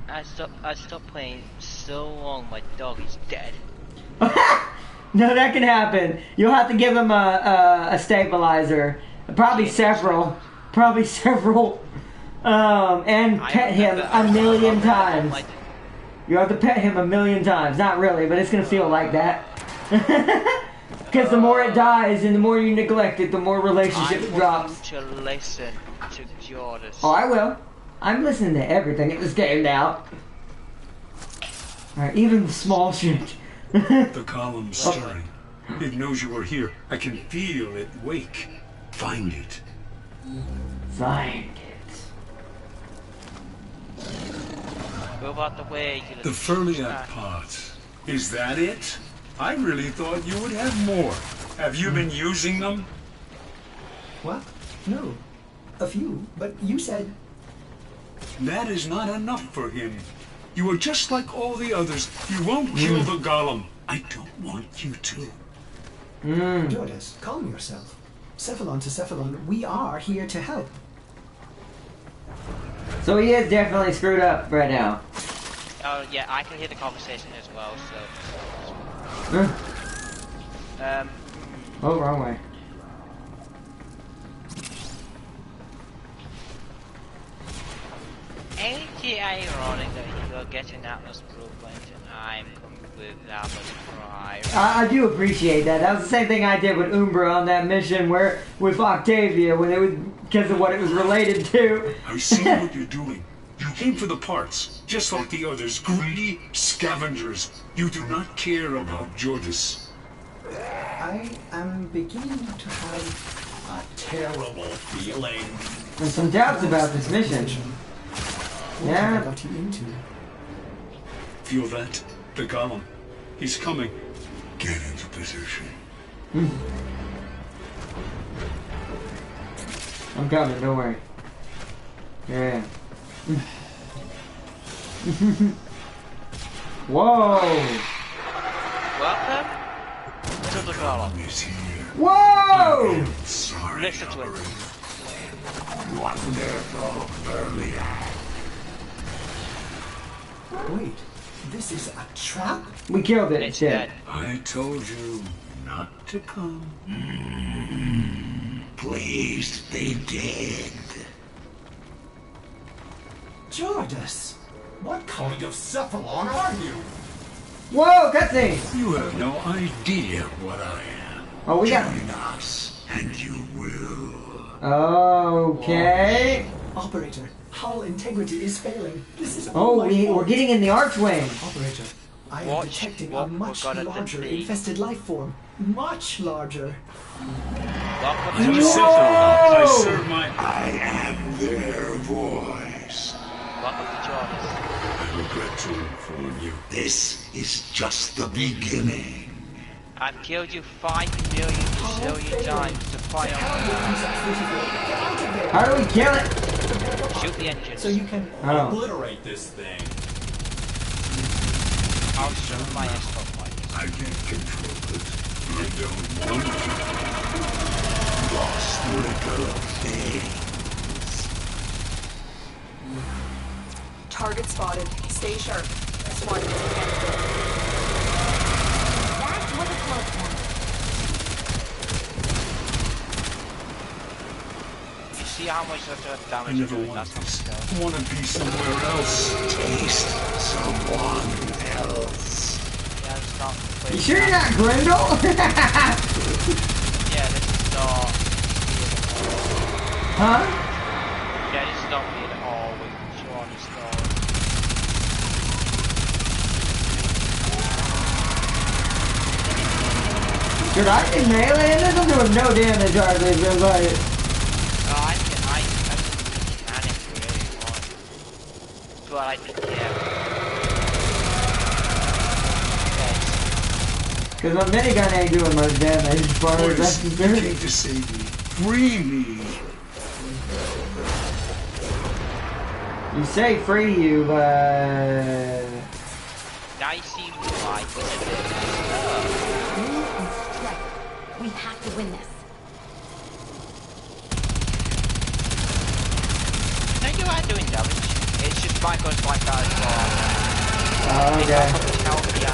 I stopped playing so long. My dog is dead. No, that can happen. You'll have to give him a stabilizer. Probably several. And pet him a million times. You have to pet him a million times. Not really, but it's gonna feel like that. Because the more it dies and the more you neglect it, the more relationship drops. I want to listen to Jordis. Oh, I will. I'm listening to everything in this game now. Alright, even the small shit. The column's stirring. It knows you are here. I can feel it wake. Find it. Find it. Move out the way, you The Furliat pot. Is that it? I really thought you would have more. Have you been using them? What? No. A few, but you said... That is not enough for him. You are just like all the others. You won't kill the golem. I don't want you to. Lotus, calm yourself. Cephalon to Cephalon, we are here to help. So he is definitely screwed up right now. Oh yeah, I can hear the conversation as well, so... Oh, wrong way. Ain't it ironic that you are getting Atlas Blueprint and I'm coming with Atlas Prime? I do appreciate that. That was the same thing I did with Umbra on that mission where with Octavia when it was because of what it was related to. I see what you're doing. You came for the parts, just like the others, greedy scavengers. You do not care about Jordas. I am beginning to have a terrible feeling. There's some doubts about this mission. What got you into? Feel that? The golem. He's coming. Get into position. I'm coming, don't worry. Yeah. Whoa! Welcome to the golem. Whoa! Sorry. Listen to it. Wonderful Furliat. Wait, this is a trap? We killed it. It's dead. I told you not to come. Please be dead. Jordas, what kind of Cephalon are you? Whoa, cutscene! You have no idea what I am. Oh, we got. Join us, and you will. Okay. Operator, hull integrity is failing. This is Oh, all my fault. we're getting in the archway. Operator, I am Watch detecting what a much we're gonna larger defeat. infested life form. Much larger. Welcome I'm to a the Cephalon. I serve my... I am their voice. Welcome to Jordas. I regret to inform you. This is just the beginning. I've killed you 5 million bazillion times to fight on. How do we kill it? Shoot the engines. So you can obliterate this thing. I'll show my escort fighters. I can't control it. I don't want to. Lost little things. Target spotted. Stay sharp. SWAT is candidate. That was a close one. You see how much of damage I never want this. I want to be somewhere else. Taste someone else. Yeah, it's not. You sure you're not Grendel? Yeah, this is not. Huh? Yeah, this is not weird at all with Jordan's story. Dude, I can melee and this will do no damage hardly, so like... I can if you really want. But I think, yeah. Because my minigun ain't doing much damage as far as that's You concerned. came to save me. Free me. You say free you, but... Now you see why. We have to win this. No, you are doing damage. It's just my guns like that as well. Oh, okay. Help me out.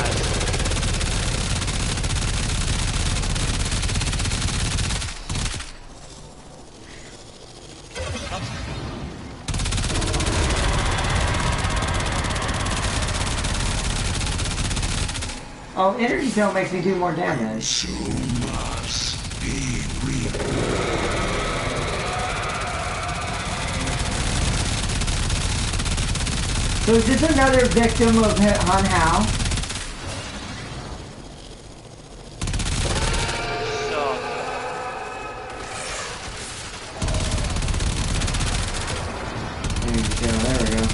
Oh, energy cell makes me do more damage. So must be real. So is this another victim of Han Hao? There we go.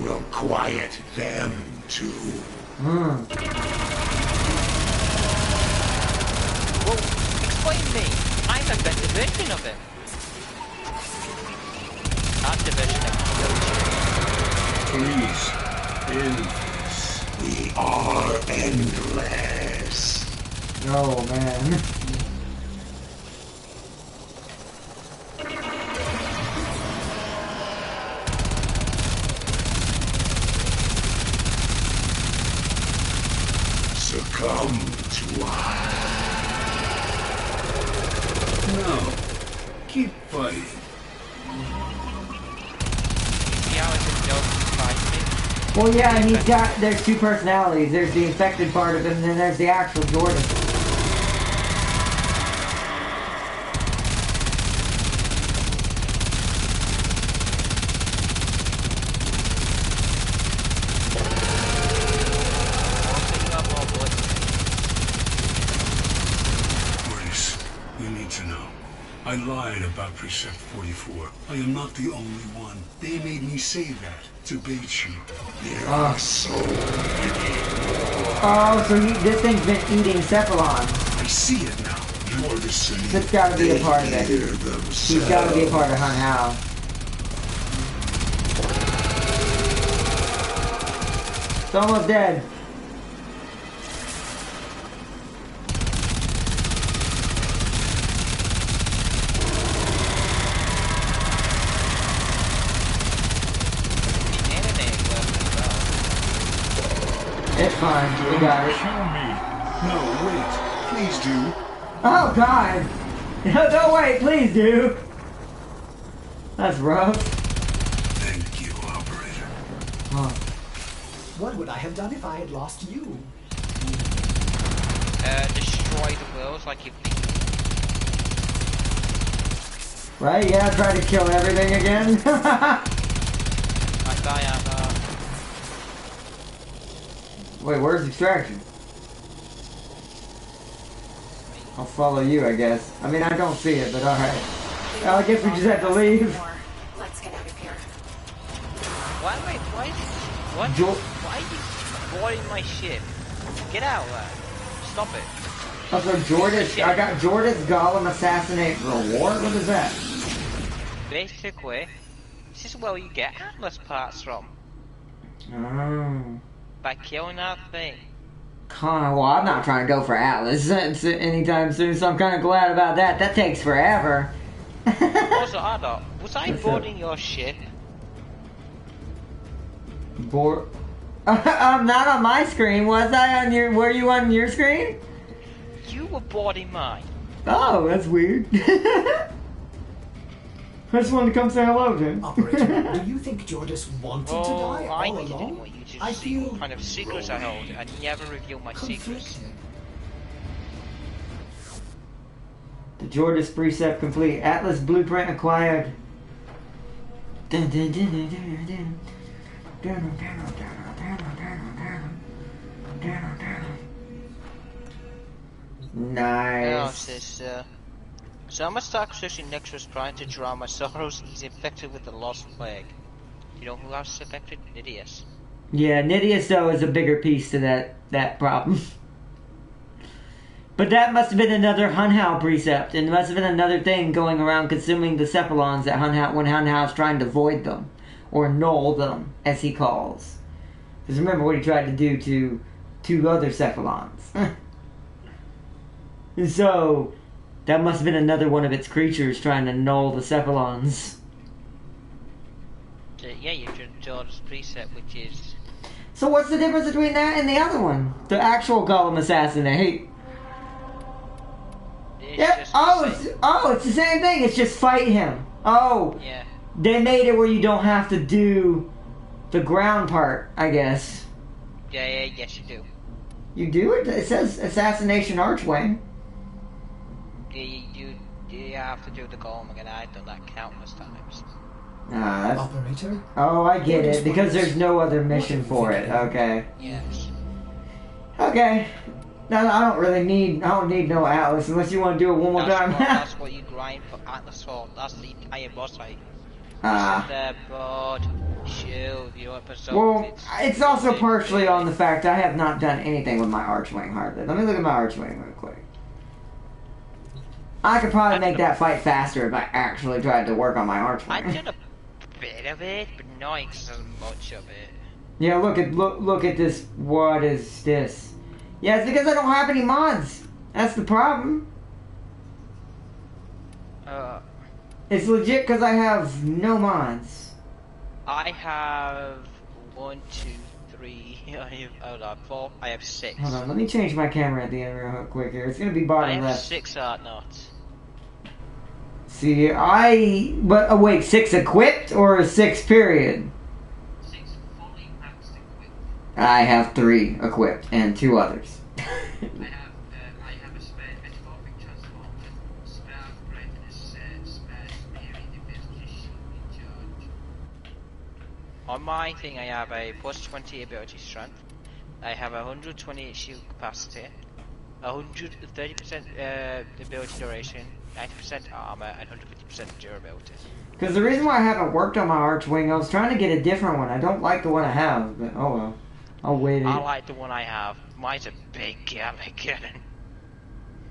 will quiet them too. Well, explain me. I'm a better version of him. I'm the version of Please, endless. We are endless. Oh man. Succumb to us. No. Keep fighting. Well, yeah, and he's got, there's two personalities. There's the infected part of him, and then there's the actual Jordan. I lied about Precept 44. I am not the only one. They made me say that to bait you. There are so many. Oh, so this thing's been eating Cephalon. I see it now. You're the same. That's gotta be a part of it. He's gotta be a part of Hunt Hal. It's almost dead. It's fine, we got it. Kill me. No, wait. Please do. Oh god! No, wait, please do! That's rough. Thank you, operator. Huh. What would I have done if I had lost you? Destroy the worlds like you've been. Right, yeah, try to kill everything again. Wait, where's extraction? I'll follow you, I guess. I mean, I don't see it, but alright. Well, I guess we just have to leave. Let's get out of here. Why are you boarding my ship? Get out, lad. Stop it. Oh, so Jordas, I got Jordas Golem Assassinate Reward? What is that? Basically, this is where you get Atlas parts from. Oh. By killing that thing. Well, I'm not trying to go for Atlas anytime soon, so I'm kind of glad about that. That takes forever. Also, Adolf, was I boarding your ship? I'm not on my screen, was I on your... Were you on your screen? You were boarding mine. Oh, that's weird. I just wanted to come say hello to him. Operator, do you think Jordas wanted to die I all didn't along? want you to see what kind of secrets I hold, and never reveal my secrets. The Jordas Precept complete. Atlas Blueprint acquired. Dun, dun, dun, dun, dun, dun. Dun, dun, dun, dun, dun, dun. Nice. So I must start searching Nexus trying to draw my sorrows. He's infected with the Lost Plague. You know who else is affected? Nidius. Yeah, Nidius though is a bigger piece to that problem. But that must have been another Hunt Hal precept, and it must have been another thing going around consuming the Cephalons that when Hunt Hal's trying to void them, or null them, as he calls. Because remember what he tried to do to two other Cephalons. And so, that must have been another one of its creatures trying to null the Cephalons. Yeah, you should draw this precept, which is... So what's the difference between that and the other one? The actual Golem Assassinate? Yeah. It's the same thing. It's just fight him. Oh. Yeah. They made it where you don't have to do the ground part, I guess. Yeah, yes you do. You do it? It says Assassination Archway. Yeah, you have to do the golem again. I've done that countless times. Operator? Oh, I get it. Because there's no other mission for it. Okay. Yes. Okay. No, I don't need no Atlas unless you want to do it one more time. That's what you grind for Atlas for. That's the entire boss fight. the board. Shield, you want to well, it's also partially on the fact I have not done anything with my Archwing hardly. Let me look at my Archwing real quick. I could probably make that fight faster if I actually tried to work on my Archwing. I did a bit of it, but not much of it. Yeah, look at this. What is this? Yeah, it's because I don't have any mods. That's the problem. It's legit because I have no mods. I have 1, 2, 3. I have 4. I have 6. Hold on, let me change my camera at the end real quick here. It's gonna be bottom left. I have 6 art knots. See, but wait, 6 equipped or 6 period? 6 fully maxed equipped. I have 3 equipped and 2 others. I have a spare metamorphic transform, spare brightness, spare spearing defense charge. On my thing, I have a plus 20 ability strength. I have 128 shield capacity, 130% ability duration, 90% armor, and 150% durability. Because the reason why I haven't worked on my Archwing, I was trying to get a different one. I don't like the one I have, but oh well. I'll wait. I like the one I have. Mine's a big galaxy.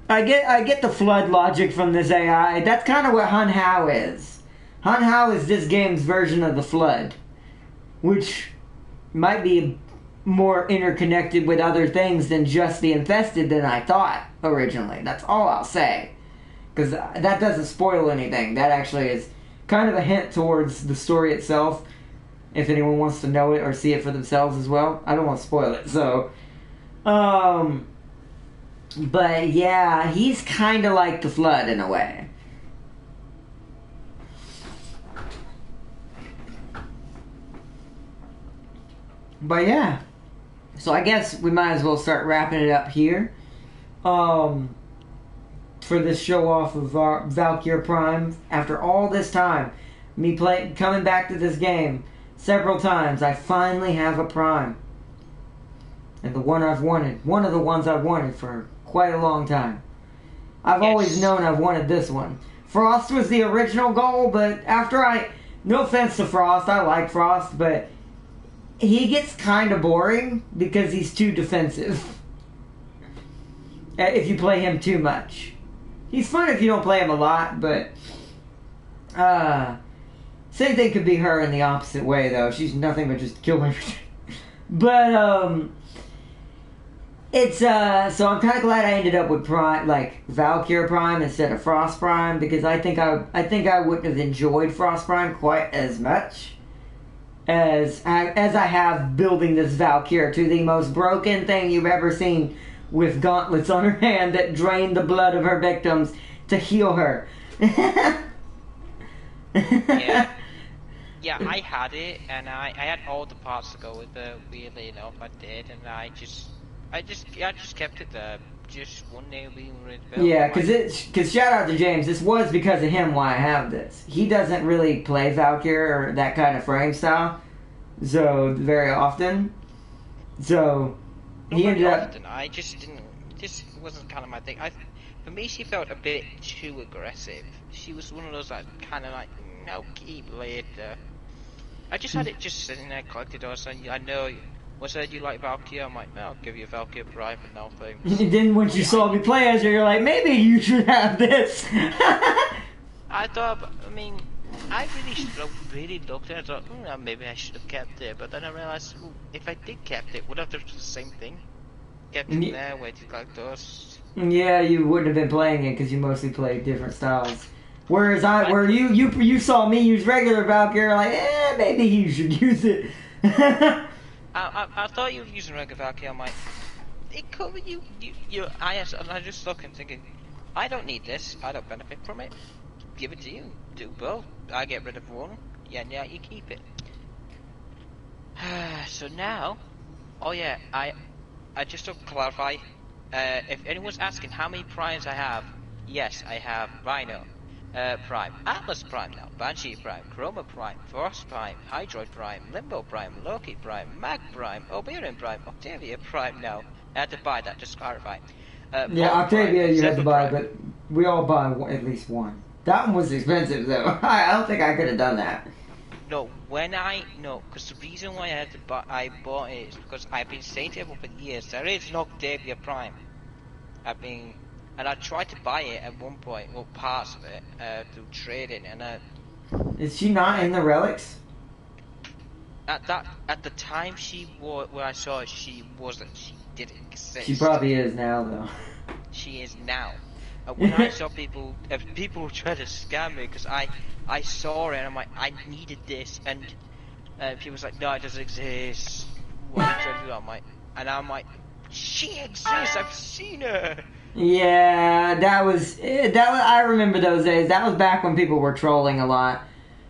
I get the flood logic from this AI. That's kind of what Hun Hao is. Hun Hao is this game's version of the flood, which might be more interconnected with other things than just the infested than I thought originally. That's all I'll say. Because that doesn't spoil anything. That actually is kind of a hint towards the story itself, if anyone wants to know it or see it for themselves as well. I don't want to spoil it, so... But yeah, he's kind of like the Flood in a way. But yeah. So I guess we might as well start wrapping it up here. For this show off of our Valkyrie Prime. After all this time, me coming back to this game several times, I finally have a Prime. And the one I've wanted. One of the ones I've wanted for quite a long time. I've always known I've wanted this one. Frost was the original goal, but after no offense to Frost, I like Frost, but he gets kind of boring because he's too defensive. If you play him too much. He's fun if you don't play him a lot, but same thing could be her in the opposite way, though. She's nothing but just kill everything. But it's so I'm kind of glad I ended up with Prime, like Valkyrie Prime instead of Frost Prime, because I think I wouldn't have enjoyed Frost Prime quite as much as I have building this Valkyrie to the most broken thing you've ever seen, with gauntlets on her hand that drain the blood of her victims to heal her. Yeah, I had it, and I had all the parts to go with it. Weirdly enough, I did, and I just kept it there. Just one day being ready to build. Yeah, because shout out to James. This was because of him why I have this. He doesn't really play Valkyrie or that kind of frame style, so very often. So he ended up. I just didn't. This wasn't kind of my thing. For me, she felt a bit too aggressive. She was one of those that kind of like, no, keep later. I just had it just sitting there collected. I know. Once I said you like Valkyrie, I'm like, no, I'll give you a Valkyrie Prime and no things. And then once you saw me play as her, you're like, maybe you should have this. I thought, I mean, I really looked at it. I thought, maybe I should have kept it. But then I realized, if I did kept it, would I have done the same thing? Kept it there, waited like those. Yeah, you wouldn't have been playing it because you mostly played different styles. Whereas you saw me use regular Valkyrie, like, maybe you should use it. I thought you were using regular Valkyrie. I'm like, it could be I just look and thinking, I don't need this. I don't benefit from it. Give it to you. Do both. I get rid of one. Yeah, you keep it. So now, I just to clarify, if anyone's asking how many primes I have, yes, I have Rhino Prime, Atlas Prime now, Banshee Prime, Chroma Prime, Frost Prime, Hydroid Prime, Limbo Prime, Loki Prime, Mag Prime, Oberian Prime, Octavia Prime now. I had to buy that, just to clarify. Octavia you had to buy, but we all buy at least one. That one was expensive though. I don't think I could have done that. No, because the reason why I bought it is because I've been saying to everyone for years, there is no Octavia Prime. And I tried to buy it at one point, well, parts of it, through trading, and is she not in the relics? At the time when I saw it, she wasn't. She didn't exist. She probably is now, though. She is now. When I saw people were trying to scam me because I saw it and I'm like, I needed this, and people was like, no, it doesn't exist. What are you trying to do? I'm like, she exists. I've seen her. Yeah, that was. I remember those days. That was back when people were trolling a lot.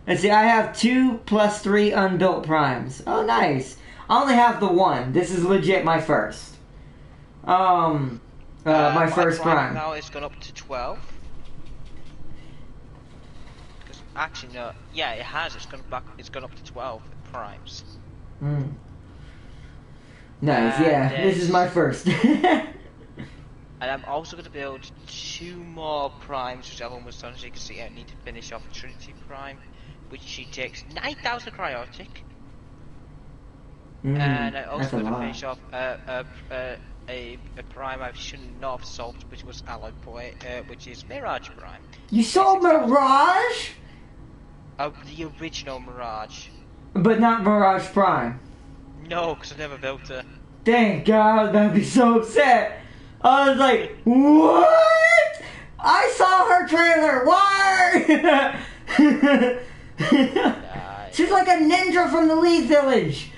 Let's see, I have 2 + 3 unbuilt primes. Oh, nice. I only have the 1. This is legit my first. My first prime. Now it's gone up to 12. Actually, no. Yeah, it has. It's gone up to 12 primes. Nice. Yeah, this is my first. And I'm also going to build 2 more primes, which I've almost done. As you can see, I need to finish off Trinity Prime, which she takes 9,000 cryotic. And I also going to finish off a prime I should not have sold, which was Alloy Boy, which is Mirage Prime. You sold Mirage? The original Mirage. But not Mirage Prime. No, because I never built her. Thank God, I'd be so upset. I was like, what? I saw her trailer. Why? She's like a ninja from the Leaf Village.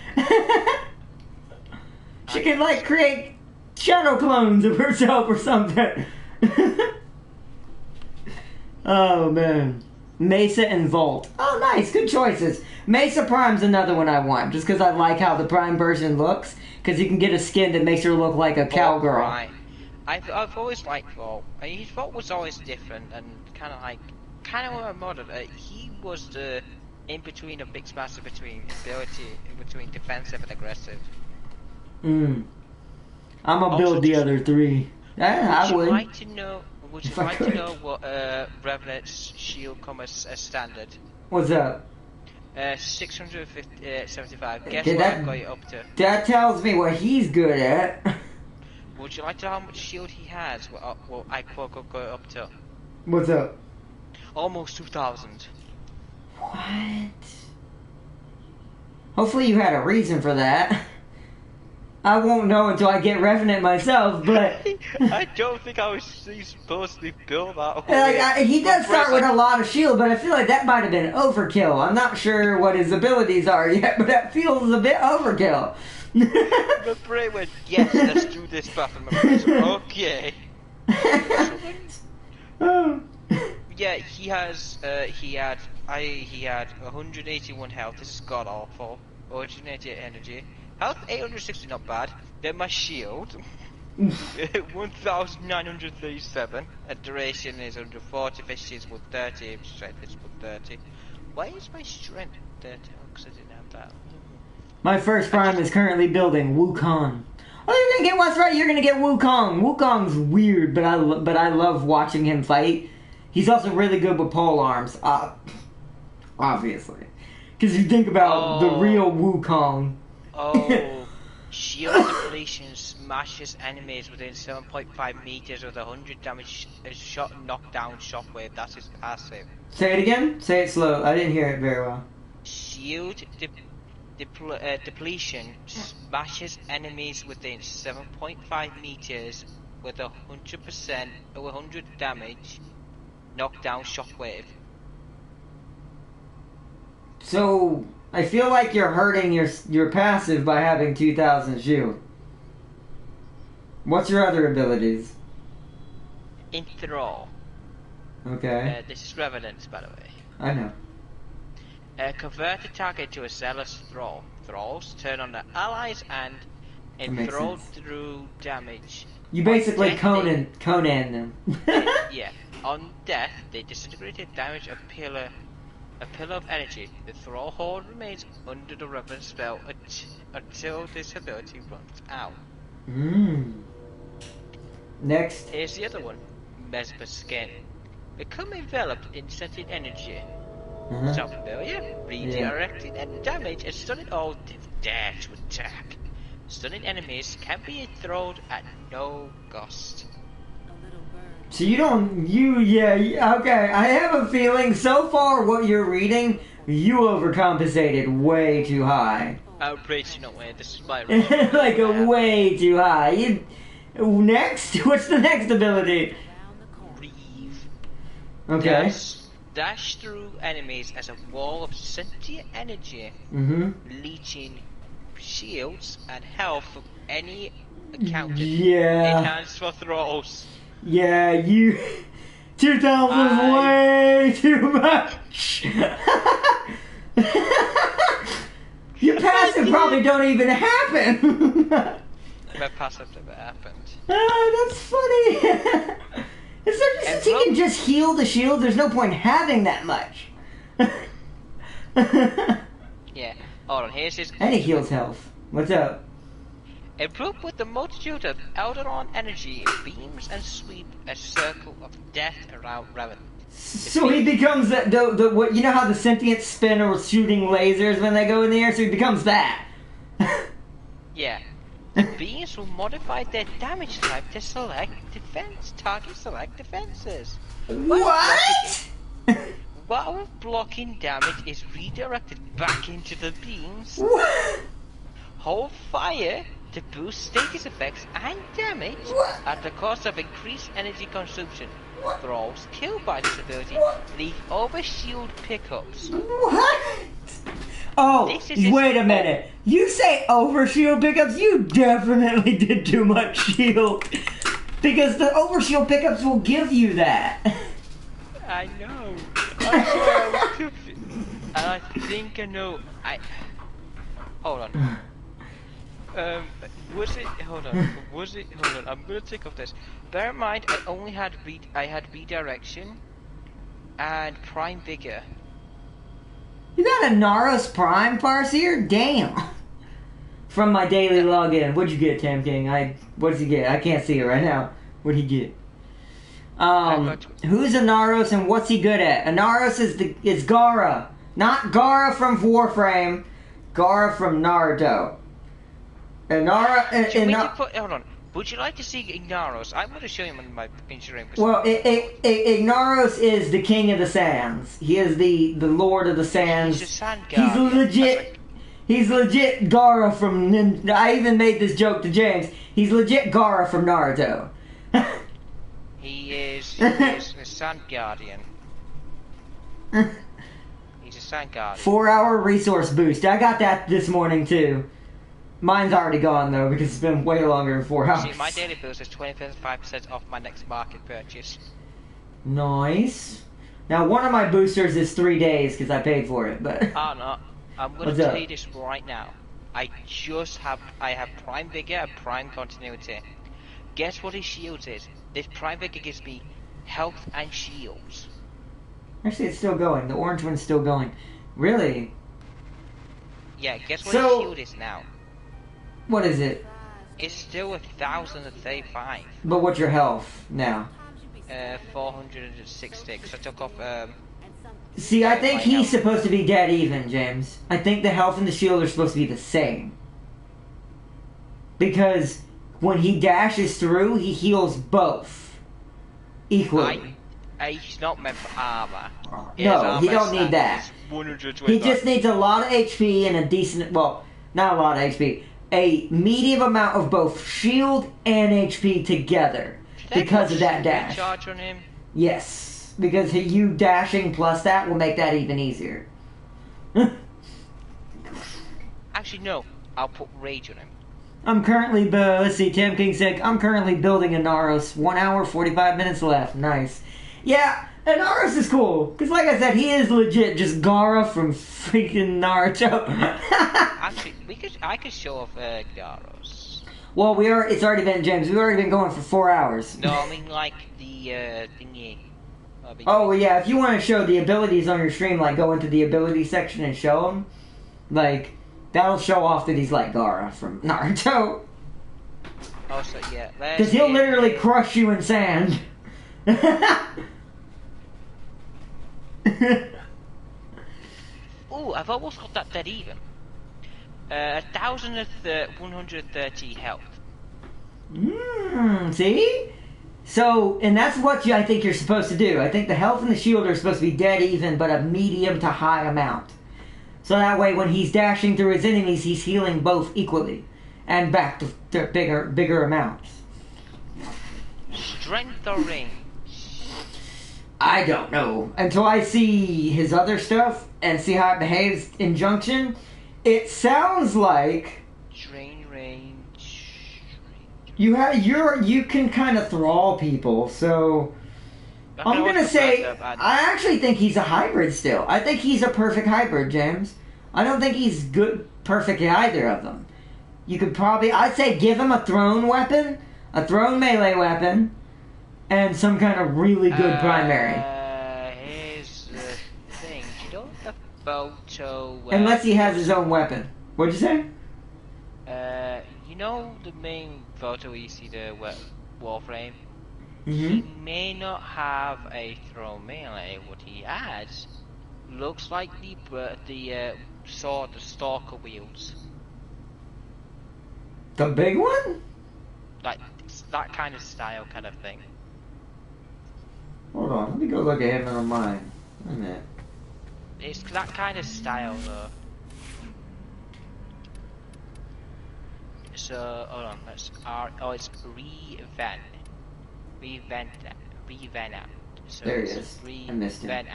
She can like create shadow clones of herself or something. Oh man. Mesa and Volt. Oh nice, good choices. Mesa Prime's another one I want, just because I like how the Prime version looks, because you can get a skin that makes her look like a cowgirl. Right. I've always liked Volt. Volt was always different and kind of what I modeled. He was the in-between of Big Smasher between defensive and aggressive. I'm gonna build the other 3. I would. Would you like to know what Revenant's shield comes as standard? What's up? 675. Guess what I've got it up to? That tells me what he's good at. Would you like to know how much shield he has? Well, I got it up to. What's up? Almost 2,000. What? Hopefully you had a reason for that. I won't know until I get Revenant myself, but... I don't think I was supposed to be built that way. He does start with a lot of shield, but I feel like that might have been overkill. I'm not sure what his abilities are yet, but that feels a bit overkill. My brain went, yes, let's do this path. And my brain went, okay. Yeah, he had 181 health. This is god awful. 188 energy. Health 860, not bad. Then my shield 1,937. Duration is 140. Efficiency is 130. Strength is 130. Why is my strength 30? Because I didn't have that. My first prime is currently building Wukong. Oh, you're gonna get what's right. You're gonna get Wukong. Wukong's weird, but I love watching him fight. He's also really good with pole arms, obviously, because you think about the real Wukong. Oh, shield depletion smashes enemies within 7.5 meters with 100 damage knockdown shockwave. That's his passive. Say it again. Say it slow. I didn't hear it very well. Shield depletion smashes enemies within 7.5 meters with 100 damage knockdown shockwave. So I feel like you're hurting your passive by having 2,000 shield. What's your other abilities? Enthrall. Okay. This is Revenant, by the way. I know. Convert the target to a zealous thrall. Thralls turn on the allies and enthrall through damage. You basically Conan them. Yeah. On death, they disintegrated damage a pillar of energy. The Thrall Horde remains under the Revenant spell until this ability runs out. Next. Here's the other one. Mesmer Skin. Become enveloped in scented energy. Sound familiar? Redirected and damage and stunning all dare to attack. Stunning enemies can be thrown at no cost. So you don't, okay, I have a feeling so far what you're reading, you overcompensated way too high. Outrage, no way, this is my like a way too high. Next? What's the next ability? Reeve. Okay. Dash through enemies as a wall of sentient energy, leeching shields and health from any encounter. Yeah. Enhanced for throws. Yeah, 2,000 is way too much. Your passive probably don't even happen. My passive never happened. That's funny. Since he can just heal the shield, there's no point in having that much. Yeah, hold on, here's his... And he heals health. What's up? Improve with the multitude of Elderon energy, beams and sweep a circle of death around Revan. So he becomes the what? You know how the sentient spin are shooting lasers when they go in the air? So he becomes that. Yeah. The beams will modify their damage type to select defense. Target select defenses. What? While blocking damage is redirected back into the beams. What? Hold fire to boost status effects and damage at the cost of increased energy consumption. Thralls killed by this ability leave over shield pickups. What? Oh, wait a minute. You say over shield pickups? You definitely did too much shield. Because the over shield pickups will give you that. I know. I was and I think I know. Hold on. Hold on, I'm gonna take off this. Bear in mind, I had redirection and prime vigor. You got a Naros Prime Farseer? Damn. From my daily login. What'd you get, Tam King? What does he get? I can't see it right now. What'd he get? Who's a Naros and what's he good at? A Naros is Gara. Not Gara from Warframe. Gara from Naruto. Hold on. Would you like to see Ignaros? I'm going to show him on my Instagram. Well, Ignaros is the king of the sands. He is the lord of the sands. He's a sand guardian. He's legit Gara from... I even made this joke to James. He's legit Gara from Naruto. He is a sand guardian. He's a sand guardian. 4-hour resource boost. I got that this morning too. Mine's already gone though because it's been way longer than 4 hours. See, my daily boost is 25% off my next market purchase. Nice. Now one of my boosters is 3 days because I paid for it, but... Oh no, I'm going to tell you this right now. I have Prime Vigor and Prime Continuity. Guess what his shields is? This Prime Vigor gives me health and shields. Actually, it's still going. The orange one's still going. Really? Yeah, guess what his shield is now? What is it? It's still 1,035. But what's your health now? 460, because I took off... See, I think he's supposed to be dead even, James. I think the health and the shield are supposed to be the same. Because when he dashes through, he heals both. Equally. He's not meant for armor. No, he don't need that. He just needs a lot of HP and a decent... Well, not a lot of HP. A medium amount of both shield and HP together. Because of that dash. Charge on him? Yes. Because you dashing plus that will make that even easier. Actually, no. I'll put rage on him. I'm currently... let's see, Tim King said, I'm currently building a Naros. 1 hour, 45 minutes left. Nice. Yeah, and Naros is cool. Because like I said, he is legit just Gara from freaking Naruto. Actually, I could show off Garos. Well, it's already been, James, we've already been going for 4 hours. No, I mean like the thingy. Oh, yeah, if you want to show the abilities on your stream, like go into the ability section and show them, like, that'll show off that he's like Gara from Naruto. Also, yeah. Because he'll literally crush you in sand. Ooh, I've almost got that dead even. 1,130 health. See? So, and that's what I think you're supposed to do. I think the health and the shield are supposed to be dead even, but a medium to high amount. So that way when he's dashing through his enemies, he's healing both equally. And back to bigger amounts. Strength or range? I don't know. Until I see his other stuff and see how it behaves in Junction, it sounds like Drain range. you can kind of thrall people. So I'm gonna say I actually think he's a hybrid still. I think he's a perfect hybrid, James. I don't think he's perfect in either of them. You could probably, I'd say, give him a thrown weapon, a thrown melee weapon, and some kind of really good primary. Here's the thing. You don't have photo. Unless he has his own weapon. What'd you say? You know the main photo where you see the Warframe? Mm-hmm. He may not have a thrown melee. What he has looks like the sword the Stalker wields. The big one? Like that kind of style, kind of thing. Hold on, let me go look at him on mine. Wait a minute. It's that kind of style, though. So hold on, it's Revenant. So there he is. I missed him.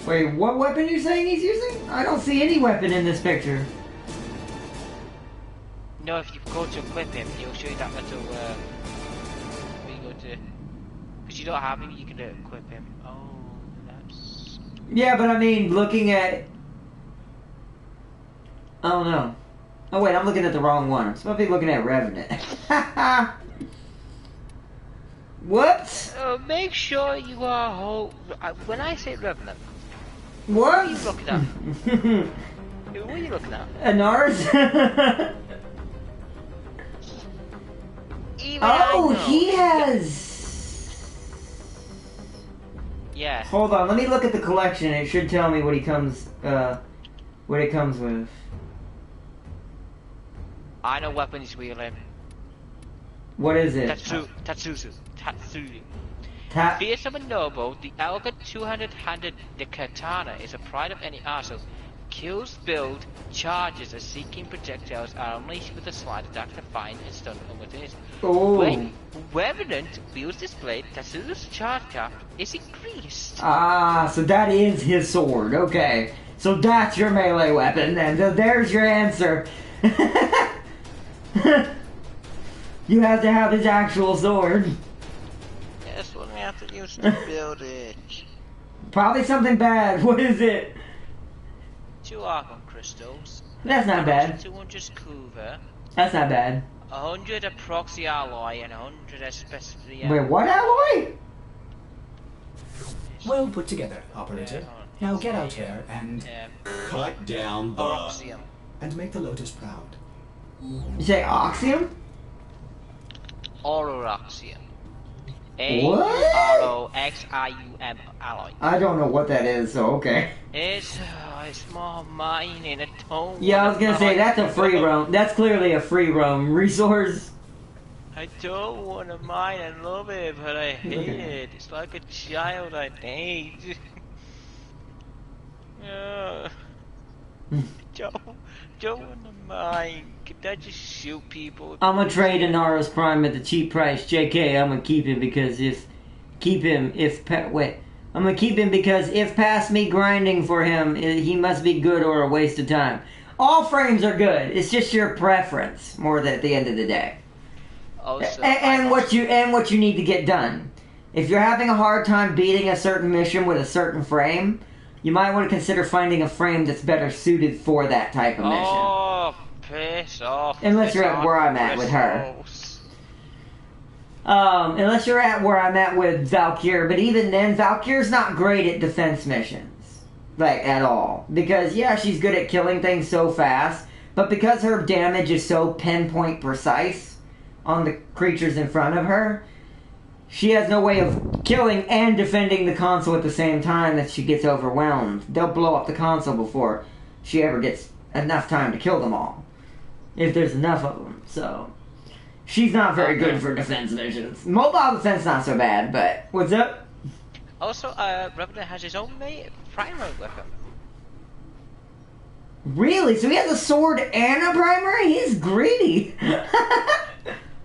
Wait, what weapon are you saying he's using? I don't see any weapon in this picture. No, if you go to equip him, he'll show you that little, where you go to... Because you don't have him, you can equip him. Oh, that's... Yeah, but I mean, looking at... I don't know. Oh wait, I'm looking at the wrong one. I'm supposed to be looking at Revenant. Whoops! Make sure you are when I say Revenant... What? What are you looking at? What are you looking at? Anars? He has... Yeah. Hold on, let me look at the collection. It should tell me what it comes with. I know weapon he's wielding. What is it? Tatsuzu. Fearsome and noble, the elegant two-handed the katana is a pride of any arsenal. Kills, build, charges as seeking projectiles are unleashed with a slide attack to find and stun unwitnessed. When Revenant wields this blade, Tatsuzu's charge cap is increased. Ah, so that is his sword. Okay. So that's your melee weapon then. So there's your answer. You have to have his actual sword. That's what we have to use to build it. Probably something bad. What is it? 2 Archon crystals. That's not bad. 200 Kuva. That's not bad. 100 of proxy alloy and 100 of specificity. Wait, what alloy? Well put together, operator. Now get out here and cut down the Oxium. And make the Lotus proud. You say Oxium? Oroxium. A-R-O-X-I-U-M alloy. I don't know what that is, so okay. It's more mining. I don't. Yeah, I was gonna say that's a free roam. That's clearly a free roam resource. I don't want to mine. I love it, but I hate it. It's like a child I hate. Don't want to mine. Can I just shoot people? I'm gonna trade Inaros Prime at the cheap price. JK, I'm gonna keep him because if past me grinding for him, he must be good or a waste of time. All frames are good. It's just your preference more than at the end of the day. Also, and what you need to get done. If you're having a hard time beating a certain mission with a certain frame, you might want to consider finding a frame that's better suited for that type of mission. Oh, piss off. Unless you're at where I'm at with her. Unless you're at where I'm at with Valkyr, but even then, Valkyr's not great at defense missions. Like, at all. Because, yeah, she's good at killing things so fast, but because her damage is so pinpoint precise on the creatures in front of her, she has no way of killing and defending the console at the same time that she gets overwhelmed. They'll blow up the console before she ever gets enough time to kill them all. If there's enough of them, so... She's not very good for defense missions. Mobile defense not so bad, but... What's up? Also, Revenant has his own primary weapon. Really? So he has a sword and a primary? He's greedy.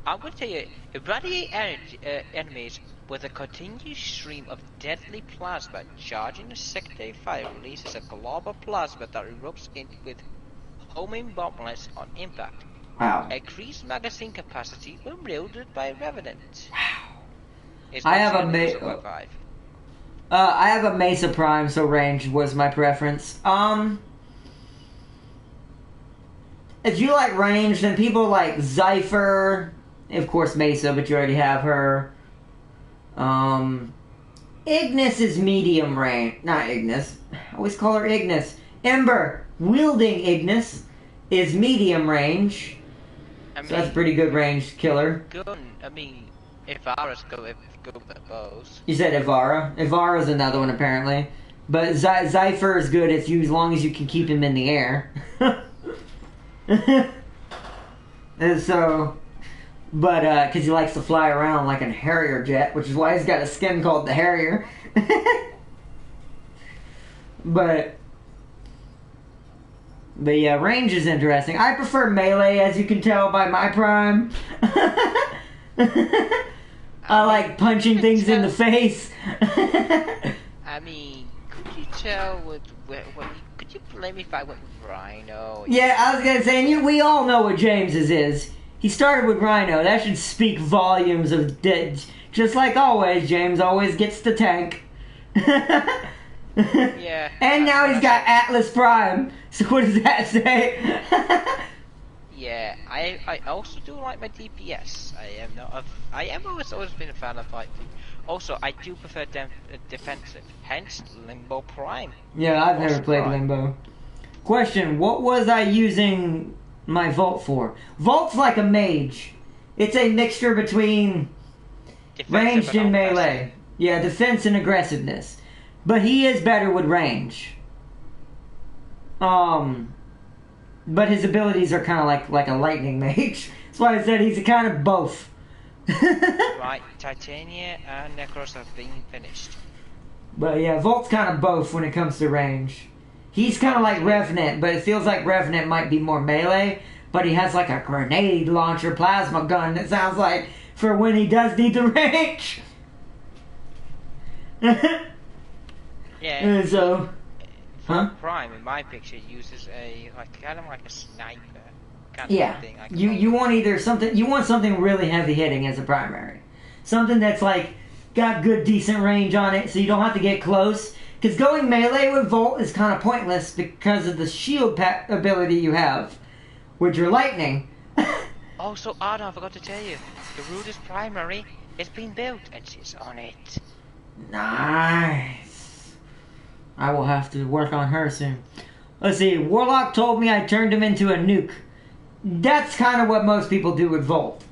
I'm going to tell you, irradiate enemies with a continuous stream of deadly plasma charging a secondary fire releases a glob of plasma that erupts with homing bomblets on impact. Wow. Increased magazine capacity when wielded by Revenant. Wow. I have a Mesa Prime, so range was my preference. If you like range, then people like Zypher, of course Mesa, but you already have her. Ignis is medium range. Not Ignis. I always call her Ignis. Ember, wielding Ignis, is medium range. So that's a pretty good ranged killer. Ivara's good with bows. You said Ivara? Ivara's another one, apparently. But Zypher is good as long as you can keep him in the air. And so... But, because he likes to fly around like a Harrier jet, which is why he's got a skin called the Harrier. But yeah, range is interesting. I prefer melee, as you can tell by my prime. I like punching things in the face. I mean, could you tell could you blame me if I went with Rhino? Yeah, I was gonna say, and we all know what James's is. He started with Rhino. That should speak volumes of just like always, James always gets the tank. Yeah. And now he's got Atlas Prime. So what does that say? Yeah, I also do like my DPS. I am always been a fan of fighting. Also, I do prefer defensive. Hence, Limbo Prime. Yeah, I've never played Limbo. Question: what was I using my Vault for? Vault's like a mage. It's a mixture between ranged and melee. Yeah, defense and aggressiveness. But he is better with range. But his abilities are kind of like a lightning mage. That's why I said he's a kind of both. Right, Titania and Necros have been finished. But yeah, Volt's kind of both when it comes to range. He's kind of like Revenant, but it feels like Revenant might be more melee, but he has like a grenade launcher plasma gun that sounds like for when he does need the range. Yeah. And so... Prime, in my picture, uses kind of like a sniper kind of thing. You want either something... You want something really heavy-hitting as a primary. Something that's like got good, decent range on it, so you don't have to get close. Because going melee with Volt is kind of pointless because of the shield ability you have with your lightning. Also, Arda, I forgot to tell you, the Ruder's primary is being built and she's on it. Nice. I will have to work on her soon. Let's see. Warlock told me I turned him into a nuke. That's kind of what most people do with Volt.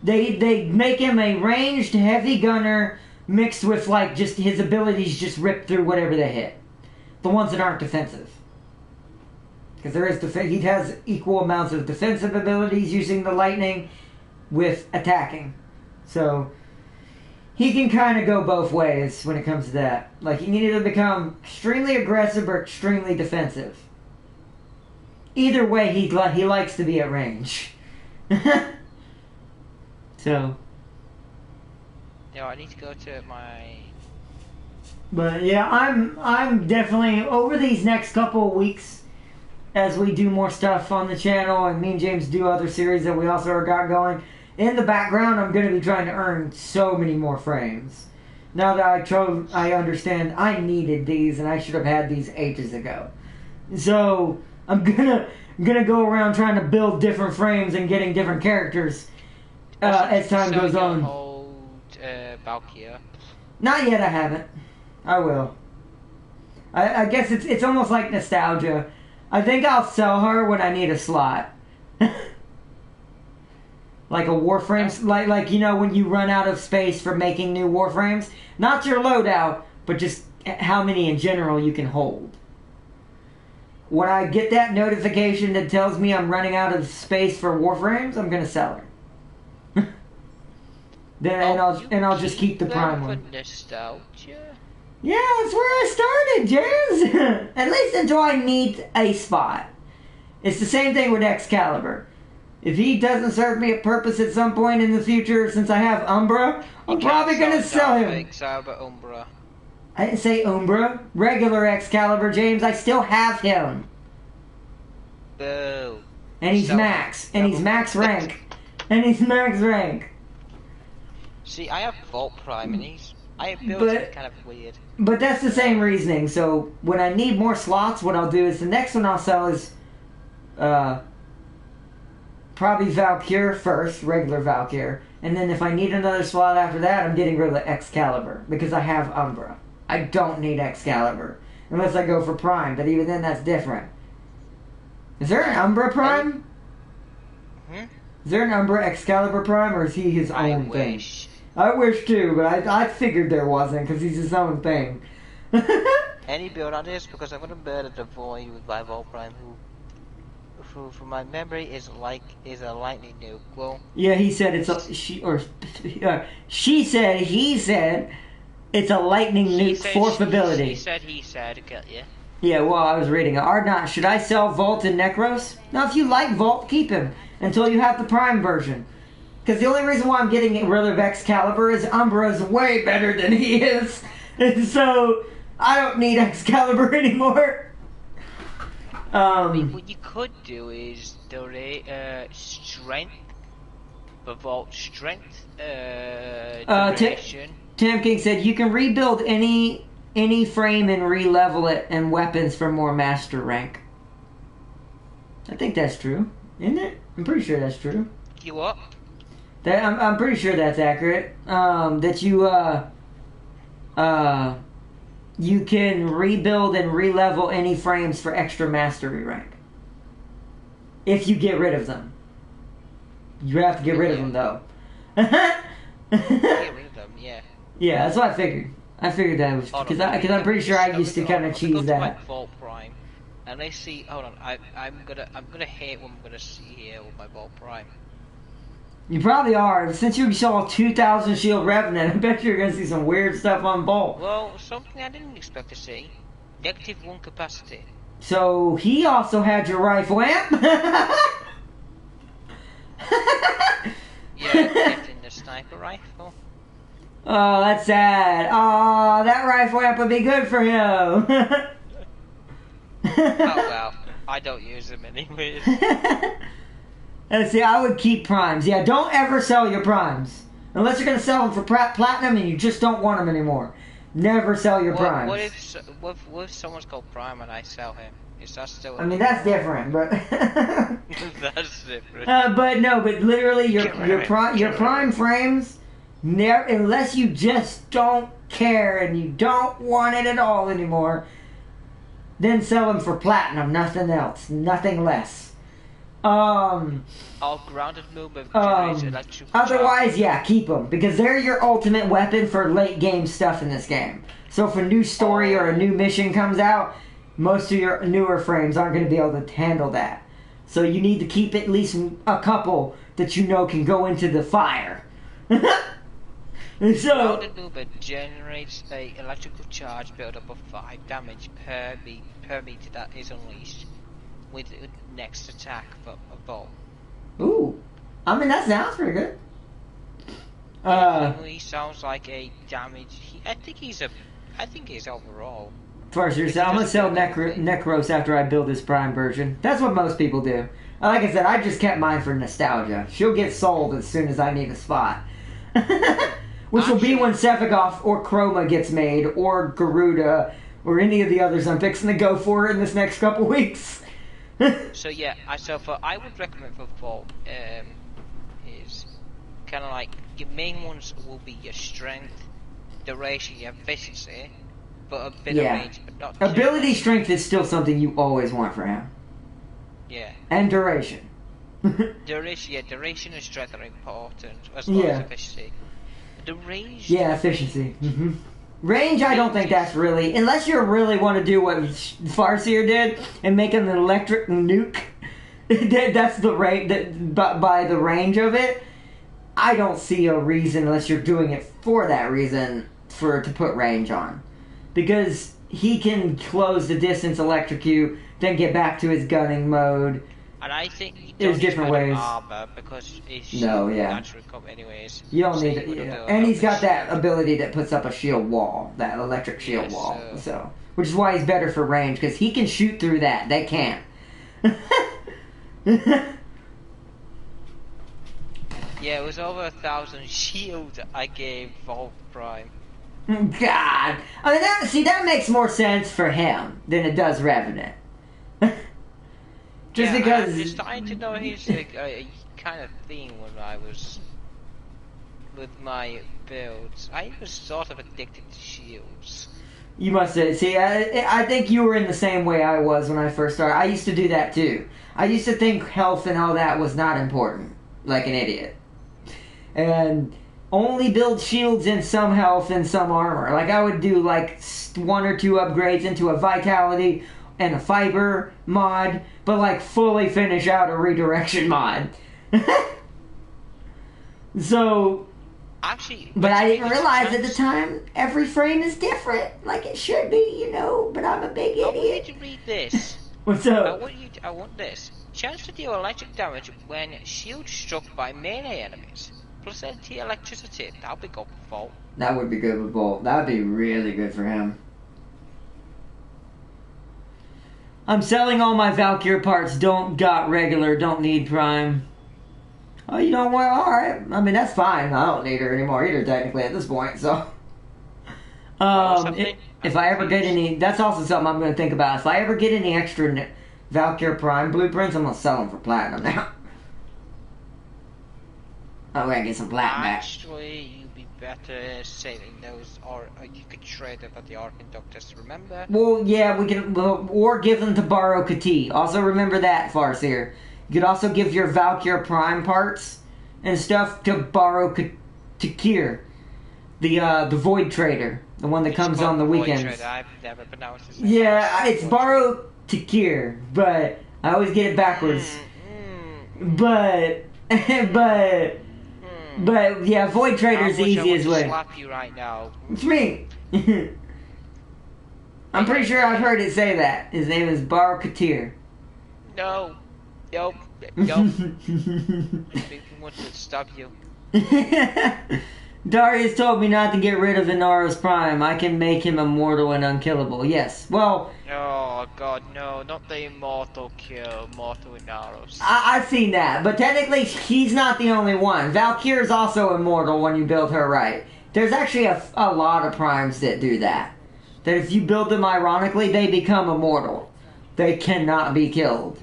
They make him a ranged heavy gunner mixed with like just his abilities just rip through whatever they hit. The ones that aren't defensive. Because there is he has equal amounts of defensive abilities using the lightning with attacking. So he can kind of go both ways when it comes to that. Like, he can either become extremely aggressive or extremely defensive. Either way, he likes to be at range. So. Yeah, I need to go to my... But, yeah, I'm definitely, over these next couple of weeks, as we do more stuff on the channel, and me and James do other series that we also got going, in the background, I'm going to be trying to earn so many more frames. Now that I understand I needed these and I should have had these ages ago. So, I'm gonna go around trying to build different frames and getting different characters as time goes on. Valkyria? Not yet, I haven't. I will. I guess it's almost like nostalgia. I think I'll sell her when I need a slot. Like a Warframe, like you know when you run out of space for making new Warframes? Not your loadout, but just how many in general you can hold. When I get that notification that tells me I'm running out of space for Warframes, I'm gonna sell her. Then I'll just keep the Prime one. Nostalgia? Yeah, that's where I started, Jazz. At least until I meet a spot. It's the same thing with Excalibur. If he doesn't serve me a purpose at some point in the future, since I have Umbra, I'm probably gonna sell him. Excalibur Umbra. I didn't say Umbra. Regular Excalibur, James. I still have him. Boo. And he's max. And he's max rank. And he's max rank. See, I have Vault Prime, and I built it kind of weird. But that's the same reasoning. So when I need more slots, what I'll do is the next one I'll sell is probably Valkyr first, regular Valkyr. And then if I need another slot after that, I'm getting rid of Excalibur because I have Umbra. I don't need Excalibur unless I go for Prime, but even then that's different. Is there an Umbra Prime? Is there an Umbra Excalibur Prime, or is he his own thing? I wish too, but I figured there wasn't because he's his own thing. Any build on this, because I'm gonna murder the void with my Vault Prime, who from my memory is a lightning nuke. Well, yeah, he said it's a he said it's a lightning nuke fourth ability. He said, yeah. Yeah, well, I was reading it. Ardnot, should I sell Vault and Necros? No, if you like Vault, keep him until you have the Prime version. Because the only reason why I'm getting rid of Excalibur is Umbra's way better than he is. And so, I don't need Excalibur anymore. I mean, what you could do is donate strength, the Vault strength, duration. Tim King said, you can rebuild any frame and re-level it and weapons for more master rank. I think that's true, isn't it? I'm pretty sure that's true. You what? I'm pretty sure that's accurate. That you can rebuild and re-level any frames for extra mastery rank. If you get rid of them. You have to get rid of them, though. Get rid of them, yeah. Yeah, that's what I figured. I figured that was... Because I'm pretty sure I used to kind of cheese that. My Vault Prime, and I see... Hold on, I'm gonna hate what I'm gonna see here with my Vault Prime. You probably are. Since you saw 2,000 shield Revenant, I bet you're going to see some weird stuff on Bolt. Well, something I didn't expect to see. -1 capacity. So, he also had your rifle amp? Yeah, getting the sniper rifle. Oh, that's sad. Oh, that rifle amp would be good for him. Oh, well. I don't use them anyways. And see, I would keep primes. Yeah, don't ever sell your primes. Unless you're going to sell them for platinum and you just don't want them anymore. Never sell your primes. What if someone's called Prime and I sell him? Is that still... I mean, that's different, but... That's different. But no, but literally your prime frames, unless you just don't care and you don't want it at all anymore, then sell them for platinum, nothing else, nothing less. All grounded movement otherwise, yeah, keep them because they're your ultimate weapon for late game stuff in this game. So if a new story or a new mission comes out, most of your newer frames aren't going to be able to handle that. So you need to keep at least a couple that you know can go into the fire. Grounded movement generates a electrical charge build-up of 5 damage per meter that is unleashed with next attack for a Bolt. Ooh, I mean that sounds pretty good. He sounds like a damage. I think he's overall. First, I'm gonna sell Necros after I build this Prime version. That's what most people do. Like I said, I just kept mine for nostalgia. She'll get sold as soon as I need a spot. Which will be when Sephiroth or Chroma gets made, or Garuda, or any of the others I'm fixing to go for in this next couple weeks. So yeah, I would recommend for Vault is kind of like your main ones will be your strength, duration, your efficiency, but a bit of range, but not ability strength is still something you always want for him. Yeah. And duration. Duration and strength are important, as well as efficiency. The range... Yeah, efficiency. Range, I don't think that's really... Unless you really want to do what Farseer did and make an electric nuke, that's the rate, by the range of it, I don't see a reason, unless you're doing it for that reason, to put range on. Because he can close the distance, electrocute, then get back to his gunning mode. And I think there's different ways. Armor because it's naturally come anyways. You don't need it. And he's got that ability that puts up a shield wall, that electric shield wall. So, which is why he's better for range, because he can shoot through that. They can't. Yeah, it was over 1,000 shield I gave Warframe. God, I mean, that makes more sense for him than it does Revenant. Just because I'm just starting to know his kind of thing when I was with my builds. I was sort of addicted to shields. You must have. See, I think you were in the same way I was when I first started. I used to do that too. I used to think health and all that was not important, like an idiot, and only build shields and some health and some armor. Like I would do like 1 or 2 upgrades into a vitality and a fiber mod, but like fully finish out a redirection mod. So, actually, but I didn't realize at the time every frame is different, like it should be, you know. But I'm a big idiot. I want you to read this. What's up? I want this. Chance to deal electric damage when shield struck by melee enemies. Plus anti-electricity. That'll be good for Volt. That would be good with Volt. That'd be really good for him. I'm selling all my Valkyr parts. Don't need Prime. Oh, you know what? Alright. I mean, that's fine. I don't need her anymore either, technically, at this point, so. If I ever get any... That's also something I'm going to think about. If I ever get any extra Valkyr Prime blueprints, I'm going to sell them for platinum now. I'm going to get some platinum back. Actually, you'd be better saving those, or you could trade them at the Arc Inductors, remember? Well, yeah, we can... or give them to Baro Kati. Also remember that, Farseer. You could also give your Valkyr Prime parts and stuff to Baro Takir, the Void Trader, the one that comes on the weekends. I've never pronounced his name. Yeah, it's Baro Takir, but I always get it backwards. But yeah, Void Trader's the easiest way. Slap you right now. It's me. I'm pretty sure I've heard it say that. His name is Baro Katir. No. Nope. People want to stop you. Darius told me not to get rid of Inaros Prime. I can make him immortal and unkillable. Yes. Well... Oh, God, no. Not the immortal kill. Mortal Inaros. I've seen that. But technically, he's not the only one. Valkyr is also immortal when you build her right. There's actually a lot of Primes that do that. That if you build them ironically, they become immortal. They cannot be killed.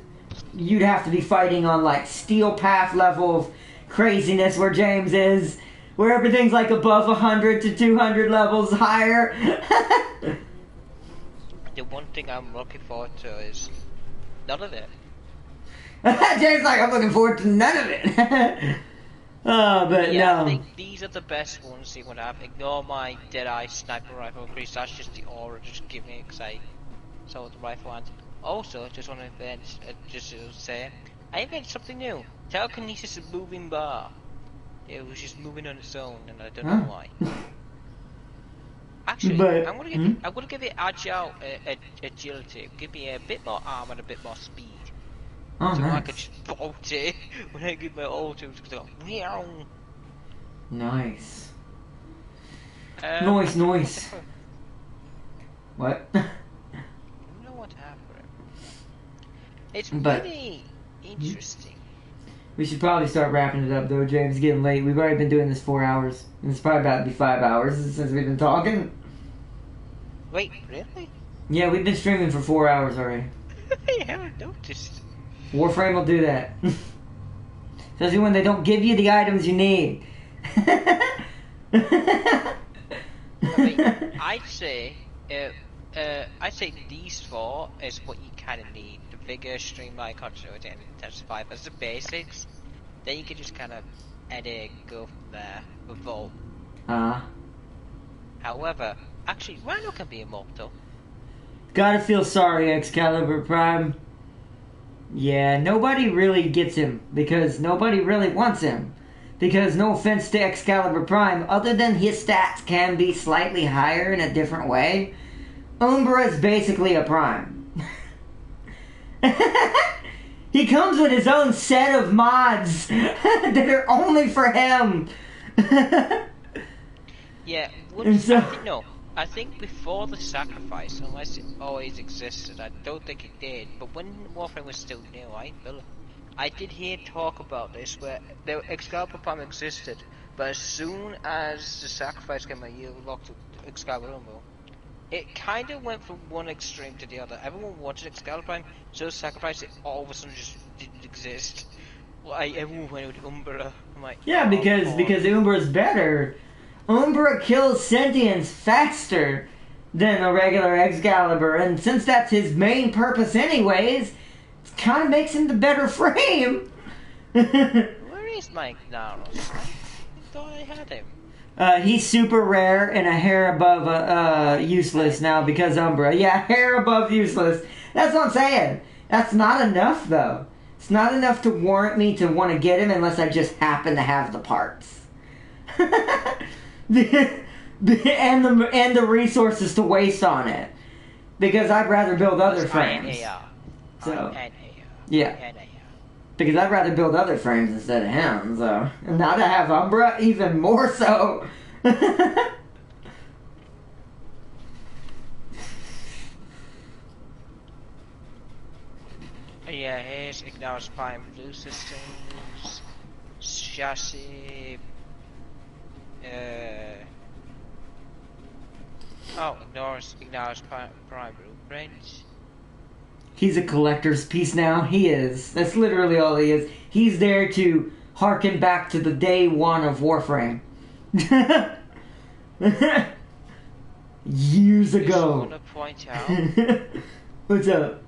You'd have to be fighting on, like, Steel Path level of craziness where James is. Where everything's like above 100 to 200 levels higher. The one thing I'm looking forward to is none of it. James like, I'm looking forward to none of it. But yeah, no. I think these are the best ones you would have. Ignore my Deadeye sniper rifle increase. That's just the aura just giving it because I saw the rifle. And also, just want to just say, I invented something new. Telekinesis moving bar. It was just moving on its own, and I don't know why. Actually, I'm gonna give it agile agility. Give me a bit more arm and a bit more speed. Oh, so nice. I can just bolt it when I give my auto. It's gonna go meow. Nice. Noise. What? I don't know what happened. It's really interesting. We should probably start wrapping it up, though, James. It's getting late. We've already been doing this 4 hours. And it's probably about to be 5 hours since we've been talking. Wait, really? Yeah, we've been streaming for 4 hours already. I haven't noticed. Warframe will do that. Especially when they don't give you the items you need. I mean, I'd say I'd say these 4 is what you kind of need. The bigger streamline continuity and intensify as the basics. Then you can just kind of edit, go from there, evolve. However, actually, Rhino can be immortal. Gotta feel sorry, Excalibur Prime. Yeah, nobody really gets him, because nobody really wants him. Because, no offense to Excalibur Prime, other than his stats can be slightly higher in a different way, Umbra is basically a Prime. He comes with his own set of mods that are only for him. Yeah, I think before the sacrifice, unless it always existed, I don't think it did, but when Warframe was still new, I did hear talk about this, where the Excalibur Prime existed, but as soon as the sacrifice came out, you locked Excalibur Umbra. It kind of went from one extreme to the other. Everyone wanted Excalibur Prime, so sacrifice, it all of a sudden just didn't exist. Like, everyone went with Umbra. I'm like, yeah, because Umbra's better. Umbra kills sentients faster than a regular Excalibur, and since that's his main purpose anyways, it kind of makes him the better frame. Where is my Ignaros? I thought I had him. He's super rare and a hair above useless now because Umbra. Yeah, hair above useless. That's what I'm saying. That's not enough, though. It's not enough to warrant me to want to get him unless I just happen to have the parts. and the resources to waste on it. Because I'd rather build other frames. So, yeah. Because I'd rather build other frames instead of him, so... And now to have Umbra, even more so. Yeah, here's Ignaros Prime Blue Systems, Chassis, Ignaros Prime Blueprint. He's a collector's piece now. He is. That's literally all he is. He's there to harken back to the day one of Warframe. Years ago. I just want to point out... What's up?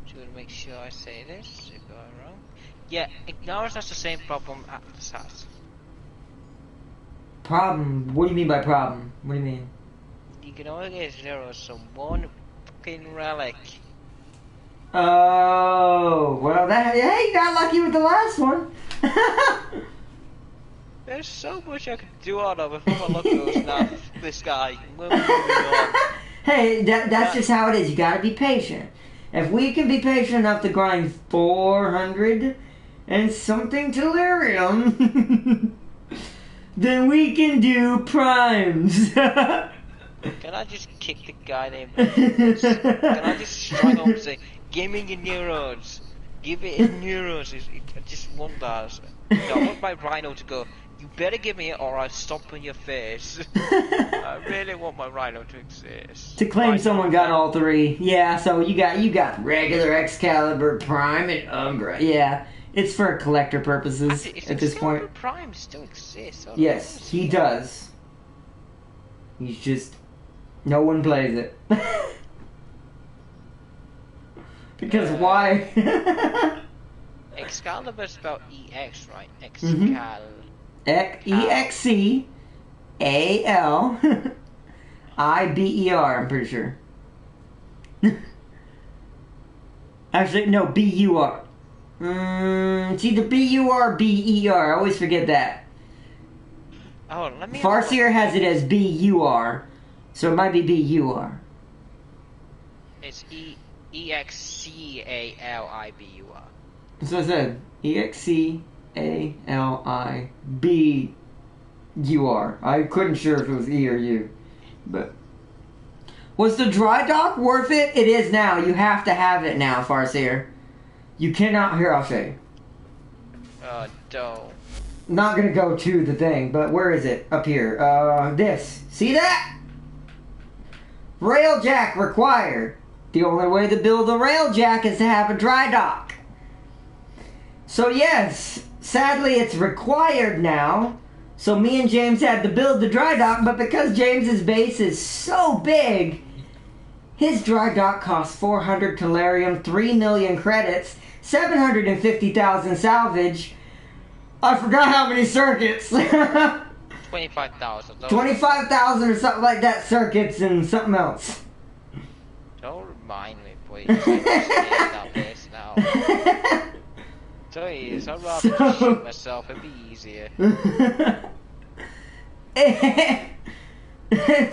Just want to make sure I say this if I'm wrong. Yeah, Ignaros has the same problem at the start. Problem? What do you mean by problem? What do you mean? You can only get 0 from one fucking relic. Oh, well, hey, you got lucky with the last one. There's so much I could do out of it if I look at those now. This guy. We're moving on. Hey, that's just how it is. You gotta be patient. If we can be patient enough to grind 400 and something Tellurium, then we can do primes. Can I just kick the guy named Can I just strike up and say, give me your neurons. Give it in neurons. I just want that. I want my Rhino to go, you better give me it or I'll stomp on your face. I really want my Rhino to exist. To claim someone got all three. Yeah, so you got regular Excalibur, Prime, and Umbra. Yeah, it's for collector purposes at this point. Excalibur Prime still exists. Yes, he does. He's just... No one plays it. Because why? Excalibur is spelled EX, right? Excalibur, I'm pretty sure. Actually, no, B-U-R. It's either B-U-R or B-E-R. I always forget that. Oh, let me... Farseer has it as B-U-R. So it might be B-U-R. It's E-X-C-A-L-I-B-U-R. That's what I said. E-X-C-A-L-I-B-U-R. I couldn't sure if it was E or U. But... Was the dry dock worth it? It is now. You have to have it now, Farseer. You cannot... Here, I'll show you. Don't. Not gonna go to the thing, but where is it? Up here. This. See that? Railjack required. The only way to build a railjack is to have a dry dock. So yes, sadly it's required now, So me and James had to build the dry dock, but because James's base is so big, his dry dock costs 400 tellurium, 3 million credits, 750,000 salvage. I forgot how many circuits. 25,000. 25,000 or something like that circuits and something else. Don't remind me, please. I'm scared of this now. Please, I'd rather just shoot myself. It'd be easier.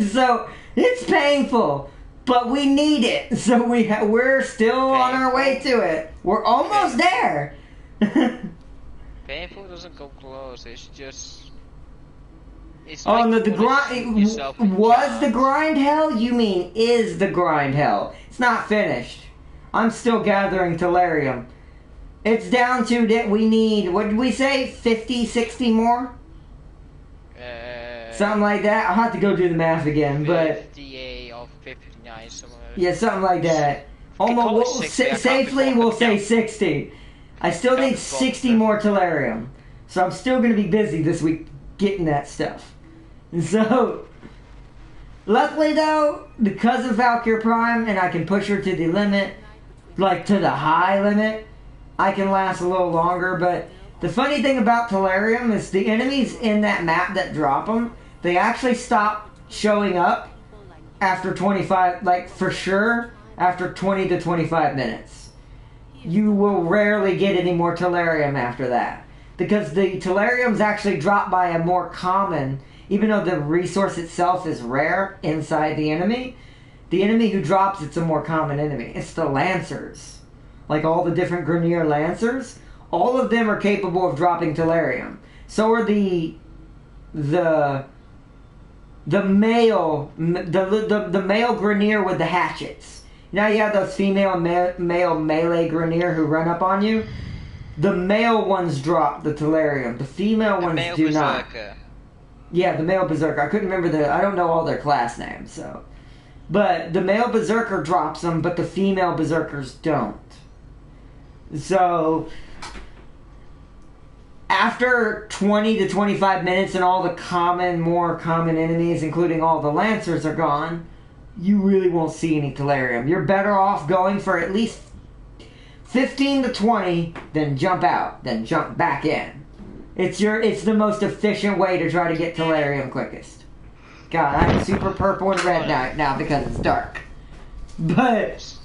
So, it's painful, but we need it. So we're still on our way to it. We're almost there. Painful doesn't go close. It's just... It's oh, like no, the grind... Was the grind hell? You mean is the grind hell? It's not finished. I'm still gathering tellurium. It's down to that we need, what did we say, 50, 60 more? Something like that. I'll have to go do the math again, but... 58 or 59, somewhere. Yeah, something like that. Almost, safely we'll say 60. I still need 60 more tellurium. So I'm still going to be busy this week getting that stuff. And so, luckily though, because of Valkyrie Prime, and I can push her to the limit, like to the high limit, I can last a little longer. But the funny thing about tellurium is the enemies in that map that drop them, they actually stop showing up after 25, like for sure, after 20 to 25 minutes. You will rarely get any more tellurium after that. Because the tellurium's actually dropped by a more common, even though the resource itself is rare inside the enemy who drops it's a more common enemy. It's the Lancers. Like all the different Grineer Lancers, all of them are capable of dropping tellurium. So are the male Grineer with the hatchets. Now you have those female male melee Grineer who run up on you. The male ones drop the tellurium. The female ones do not. Yeah, the male berserker. I couldn't remember I don't know all their class names, so. But the male berserker drops them, but the female berserkers don't. So, after 20 to 25 minutes and all the more common enemies, including all the Lancers, are gone, you really won't see any tellurium. You're better off going for at least 15 to 20, then jump out, then jump back in. It's the most efficient way to try to get tellurium quickest. God, I'm super purple and red now because it's dark. But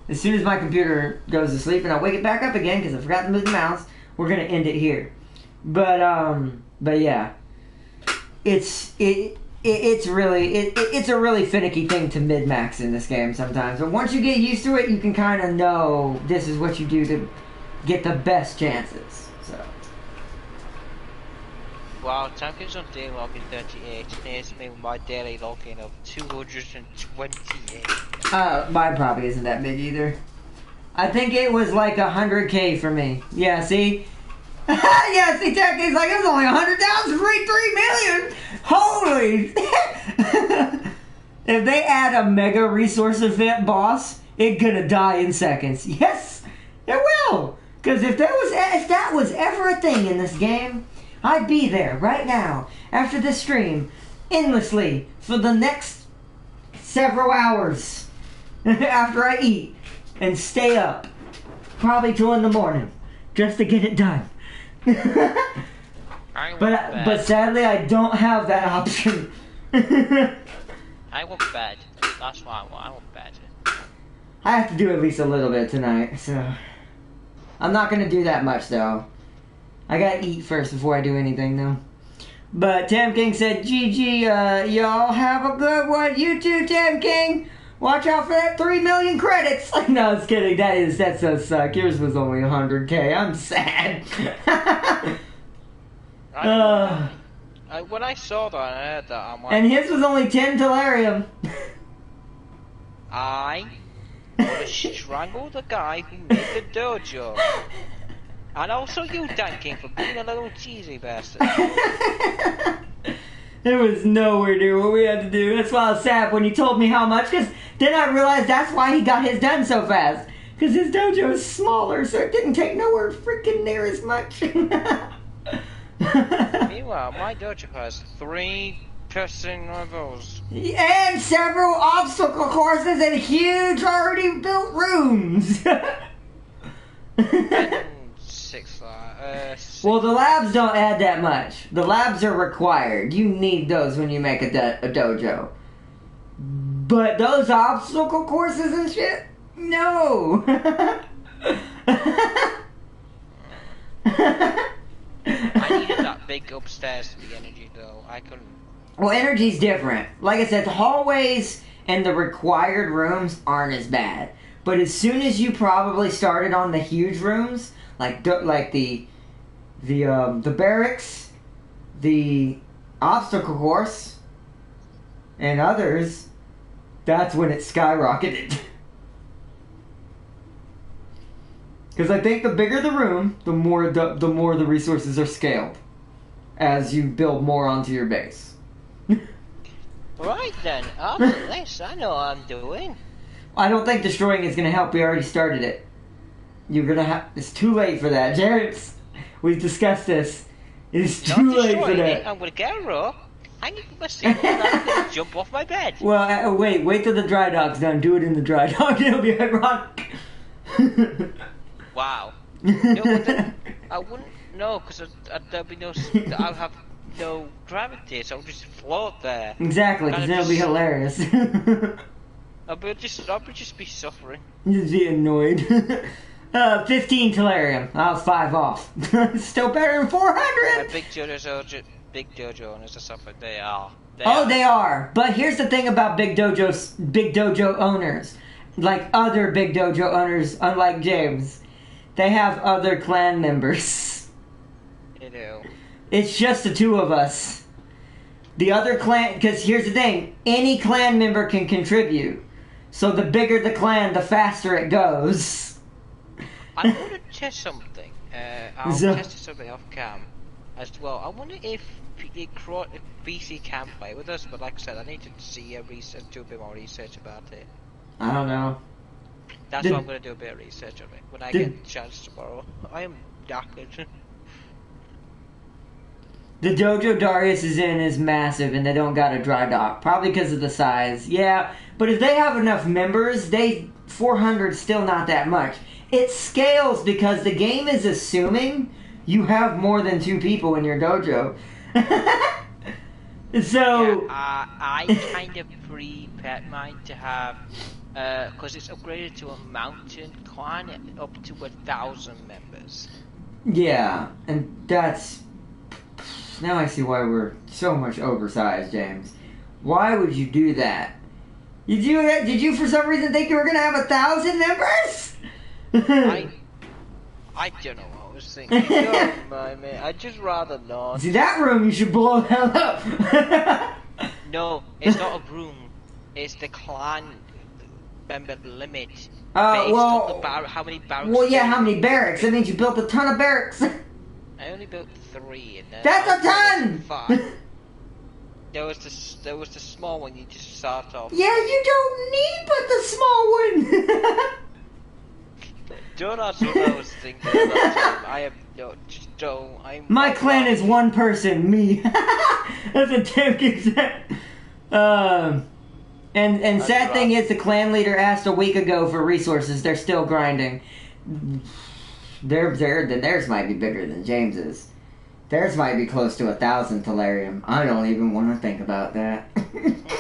as soon as my computer goes to sleep and I wake it back up again because I forgot to move the mouse, we're gonna end it here. But yeah, it's a really finicky thing to mid-max in this game sometimes. But once you get used to it, you can kind of know this is what you do to get the best chances. So. Wow, Champions on day login 38, nears me with my daily login of 228. Mine probably isn't that big either. I think it was like 100K for me. Yeah, see? Yeah, see, Technic's like, it was only 100,000 for 3 million! Holy! If they add a mega resource event boss, it's gonna die in seconds. Yes, it will! Because if that was ever a thing in this game, I'd be there right now, after this stream, endlessly, for the next several hours, after I eat, and stay up, probably till in the morning, just to get it done. But sadly, I don't have that option. I want bed. That's what I want. I want bed. I have to do at least a little bit tonight, so I'm not gonna do that much though. I gotta eat first before I do anything though. But Tam King said, GG, y'all have a good one. You too, Tam King. Watch out for that 3 million credits. No, I was kidding. That does suck. Yours was only 100K. I'm sad. When I saw that, I heard that, I'm like... And his was only 10 tellurium. I want to strangle the guy who made the dojo. And also you, Dan King, for being a little cheesy bastard. There was nowhere near what we had to do. That's why I was sad when you told me how much, because then I realized that's why he got his done so fast. Because his dojo is smaller, so it didn't take nowhere freaking near as much. Meanwhile, my dojo has 3 testing levels. And several obstacle courses and huge already built rooms. And 6 Well, the labs don't add that much. The labs are required. You need those when you make a dojo. But those obstacle courses and shit? No. I needed that big upstairs to be energy, though. I couldn't. Well, energy's different. Like I said, the hallways and the required rooms aren't as bad. But as soon as you probably started on the huge rooms, like the barracks, the obstacle course, and others, that's when it skyrocketed. Because I think the bigger the room, the more the resources are scaled as you build more onto your base. Right then, after this, I know what I'm doing. I don't think destroying is going to help. We already started it. You're going to have... It's too late for that, Jared. We've discussed this. It's too late for that. I'm going to get a rope. I need my signal and I'm going to jump off my bed. Well, wait till the dry dock's done. Do it in the dry dock. It'll be ironic. Wow. No, but then I wouldn't know, because there'll be no... I'll have no gravity, so I'll just float there. Exactly, because that'll be hilarious. I'll just be suffering. You'd be annoyed. 15 Tellurium. I was 5 off. Still better than 400! Big dojo owners are suffering. They are. They are. But here's the thing about big dojo owners. Like other big dojo owners, unlike James. They have other clan members. They do. It's just the 2 of us. The other clan... Because here's the thing. Any clan member can contribute. So the bigger the clan, the faster it goes. I want to test something. I'll test something off cam as well. I wonder if BC can play with us, but like I said, I need to do a bit more research about it. I don't know. That's why I'm going to do a bit of research on it when I get the chance tomorrow. I am knackered. The dojo Darius is in is massive, and they don't got a dry dock. Probably because of the size. Yeah, but if they have enough members, 400 still not that much. It scales because the game is assuming you have more than 2 people in your dojo. So... Yeah, I kind of prepared mine to have... because it's upgraded to a mountain clan up to 1,000 members. Yeah, and that's... Now I see why we're so much oversized, James. Why would you do that? Did you for some reason think you were gonna have 1,000 members? I don't know what I was thinking. Don't mind me. I'd just rather not. See, that room you should blow the hell up. No, it's not a room. It's the clan member limit. Based on how many barracks? Well, yeah, how many barracks? That means you built a ton of barracks. I only built 3. And that's a ton! 5. There was the small one you just start off. Yeah, you don't need but the small one. Don't ask what I was thinking at that time. I have no, just don't. My clan is 1 person, me. That's a damn good set. And sad thing is, the clan leader asked a week ago for resources. They're still grinding. Theirs might be bigger than James's. Theirs might be close to 1,000 Tellurium. I don't even want to think about that.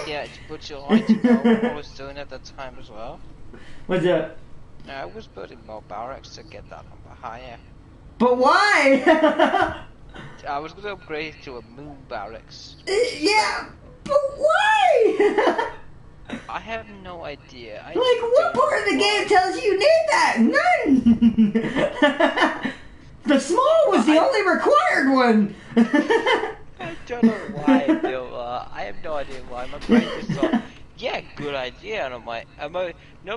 Yeah, but you'll like to know what I was doing at that time as well. What's up? I was building more barracks to get that number higher. But why? I was going to upgrade to a moon barracks. Yeah, but why? I have no idea. What part of the game tells you need that? None! The small was the only required one! I don't know why I built that. I have no idea why. My brain just thought, yeah, good idea. And I'm like,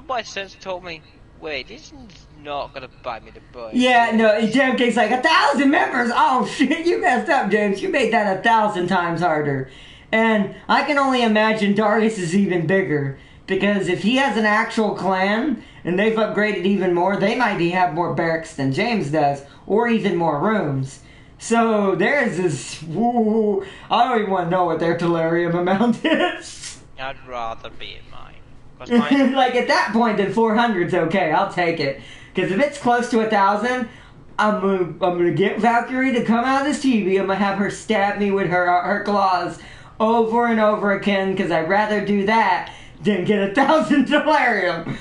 my sense told me, wait, this is not going to bite me the butt. Yeah, no, Jam King's like, 1,000 members? Oh shit, you messed up, James. You made that 1,000 times harder. And I can only imagine Darius is even bigger. Because if he has an actual clan, and they've upgraded even more, they might have more barracks than James does. Or even more rooms. So there's this. Woo, I don't even want to know what their Tellurium amount is. I'd rather be in mine. Mine like at that point, then 400's okay. I'll take it. Because if it's close to 1,000, I'm gonna get Valkyrie to come out of this TV. I'm gonna have her stab me with her claws over and over again. Because I'd rather do that than get 1,000 Tellurium.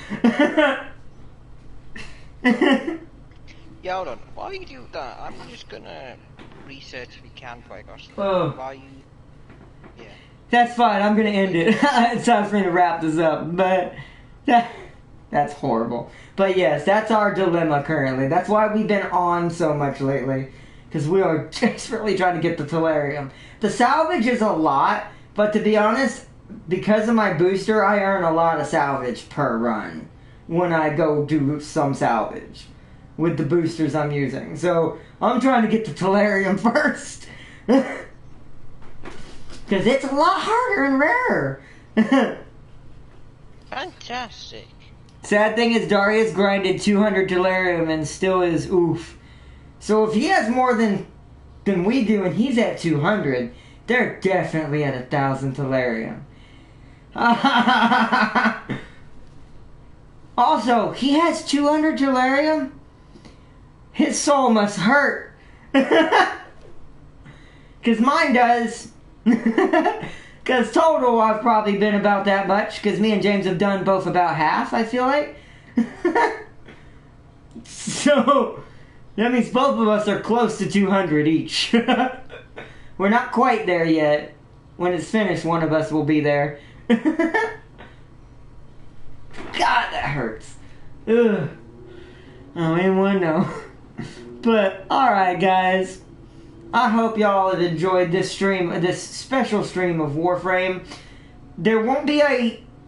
Yeah, hold on. While you do that, I'm just gonna research if you can for us. While you... Yeah. That's fine, I'm gonna end it. It's time for me to wrap this up, but... That's horrible. But yes, that's our dilemma currently. That's why we've been on so much lately. Because we are desperately trying to get the Tellurium. The salvage is a lot, but to be honest, because of my booster, I earn a lot of salvage per run. When I go do some salvage. With the boosters I'm using. So, I'm trying to get the Tellurium first. Because it's a lot harder and rarer. Fantastic. Sad thing is Darius grinded 200 Tellurium and still is oof. So if he has more than we do and he's at 200, they're definitely at 1,000 Tellurium. Also, he has 200 Tellurium? His soul must hurt. Because mine does. Because total I've probably been about that much. Because me and James have done both about half, I feel like. So, that means both of us are close to 200 each. We're not quite there yet. When it's finished, one of us will be there. God, that hurts. Ugh. I don't want to know. But, alright guys. I hope y'all have enjoyed this stream, this special stream of Warframe. There won't be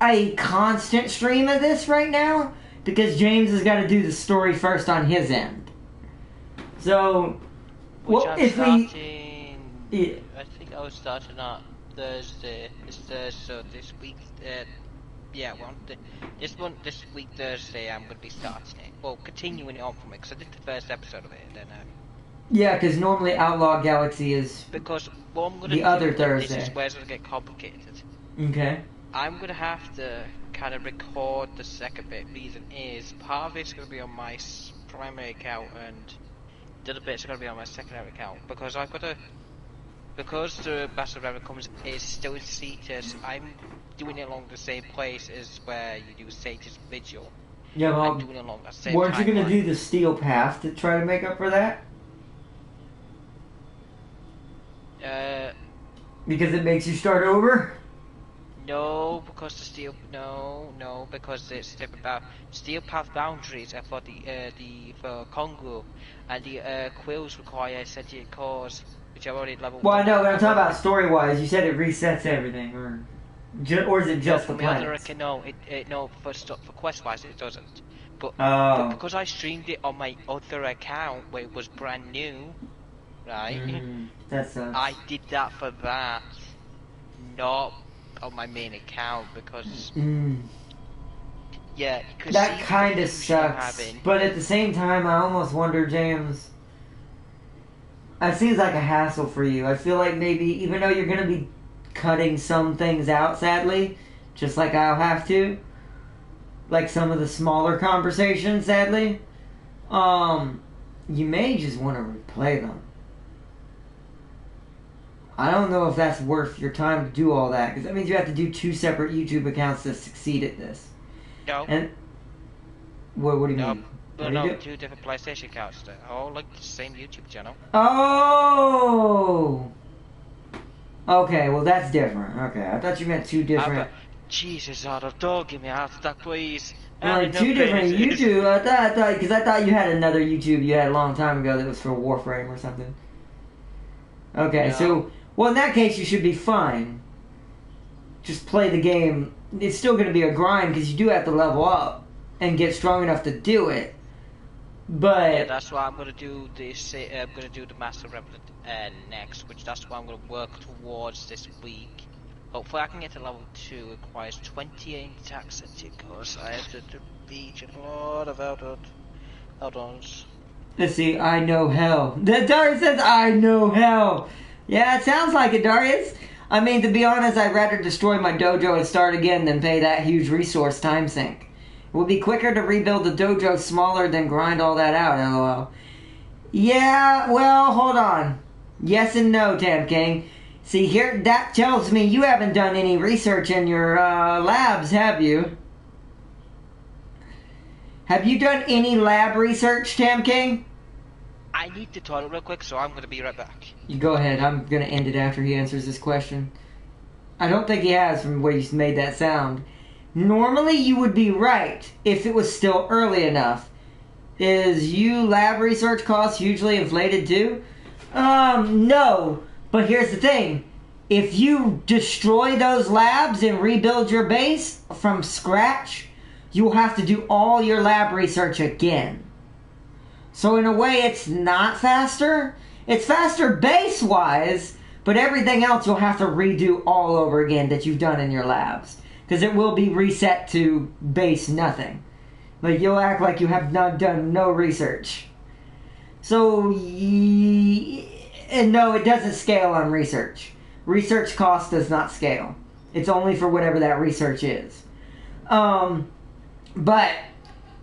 a constant stream of this right now, because James has got to do the story first on his end. So, Which well, I'm if starting, we... I think I was starting on Thursday. It's Thursday, so this week... yeah, well, this week Thursday I'm going to be starting it. Well, continuing it on from it, because I did the first episode of it, and then... yeah, because normally Outlaw Galaxy is because what I'm gonna the do, other Thursday. This is where it's going to get complicated. Okay. I'm going to have to kind of record the second bit. Reason is, part of it's going to be on my primary account, and the other bit's going to be on my secondary account, because I've got to... Because the Master Revenant comes is still in Cetus, I'm doing it along the same place as where you do Sage's Vigil. Yeah, well, I'm doing it along that same weren't you going to timeline. do the Steel Path to try to make up for that? Because it makes you start over? No, because the Steel... No, because it's different about... Steel Path boundaries are for for Congo, and the quills require sentient cores, which are already level 1. Well, I know, but I'm talking about story-wise. You said it resets everything, or is it just the planets? No, no, for quest-wise it doesn't. But because I streamed it on my other account where it was brand new, right? That sucks. I did that for that, not on my main account, because yeah, that kind of sucks. But at the same time, I almost wonder, James. It seems like a hassle for you. I feel like maybe, even though you're gonna be cutting some things out, sadly, just like I'll have to, like some of the smaller conversations, sadly, you may just want to replay them. I don't know if that's worth your time to do all that, because that means you have to do 2 separate YouTube accounts to succeed at this. No. And what do you mean? No, 2 different PlayStation accounts. They're all like the same YouTube channel. Oh! Okay, well that's different. Okay, I thought you meant 2 different... Jesus, don't give me a heart attack, please. Like 2 different YouTube. I thought, because I thought you had another YouTube you had a long time ago that was for Warframe or something. Okay, no. So, well, in that case, you should be fine. Just play the game. It's still going to be a grind because you do have to level up and get strong enough to do it. But yeah, that's why I'm going to do this. I'm going to do the Master Revenant next, which that's what I'm going to work towards this week. Hopefully, I can get to level 2. It requires 28 attacks, because I have to beat a lot of add-ons. Let's see, I know hell. Darius says, I know hell. Yeah, it sounds like it, Darius. I mean, to be honest, I'd rather destroy my dojo and start again than pay that huge resource time sink. It would be quicker to rebuild the dojo smaller than grind all that out, lol. Yeah, well, hold on. Yes and no, Tam King. See, here, that tells me you haven't done any research in your labs, have you? Have you done any lab research, Tam King? I need to toilet real quick, so I'm going to be right back. You go ahead. I'm going to end it after he answers this question. I don't think he has from where you made that sound. Normally, you would be right if it was still early enough. Is you lab research costs hugely inflated too? No. But here's the thing. If you destroy those labs and rebuild your base from scratch, you'll have to do all your lab research again. So in a way, it's not faster. It's faster base-wise, but everything else you'll have to redo all over again that you've done in your labs. Because it will be reset to base nothing. Like, you'll act like you have not done no research. So, and no, it doesn't scale on research. Research cost does not scale. It's only for whatever that research is. But,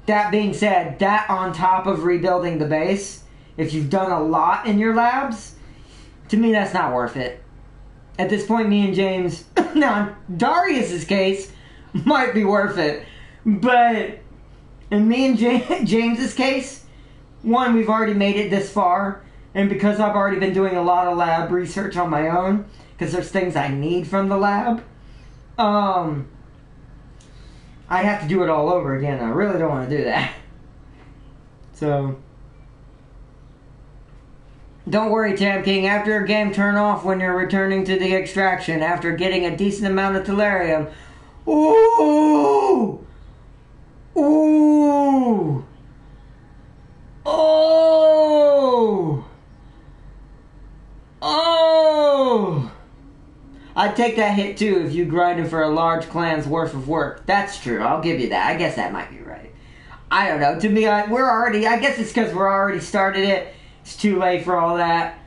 that being said, that on top of rebuilding the base, if you've done a lot in your labs, to me that's not worth it. At this point, me and James, now in Darius's case, might be worth it. But in me and James's case, one, we've already made it this far, and because I've already been doing a lot of lab research on my own, because there's things I need from the lab, I have to do it all over again. I really don't want to do that. So, don't worry, Tam King. After your game turn off when you're returning to the extraction, after getting a decent amount of tellurium. Ooh! Ooh! Oh! Oh! I'd take that hit too if you grinded for a large clan's worth of work. That's true. I'll give you that. I guess that might be right. I don't know. To me, I guess it's because we're already started it. It's too late for all that.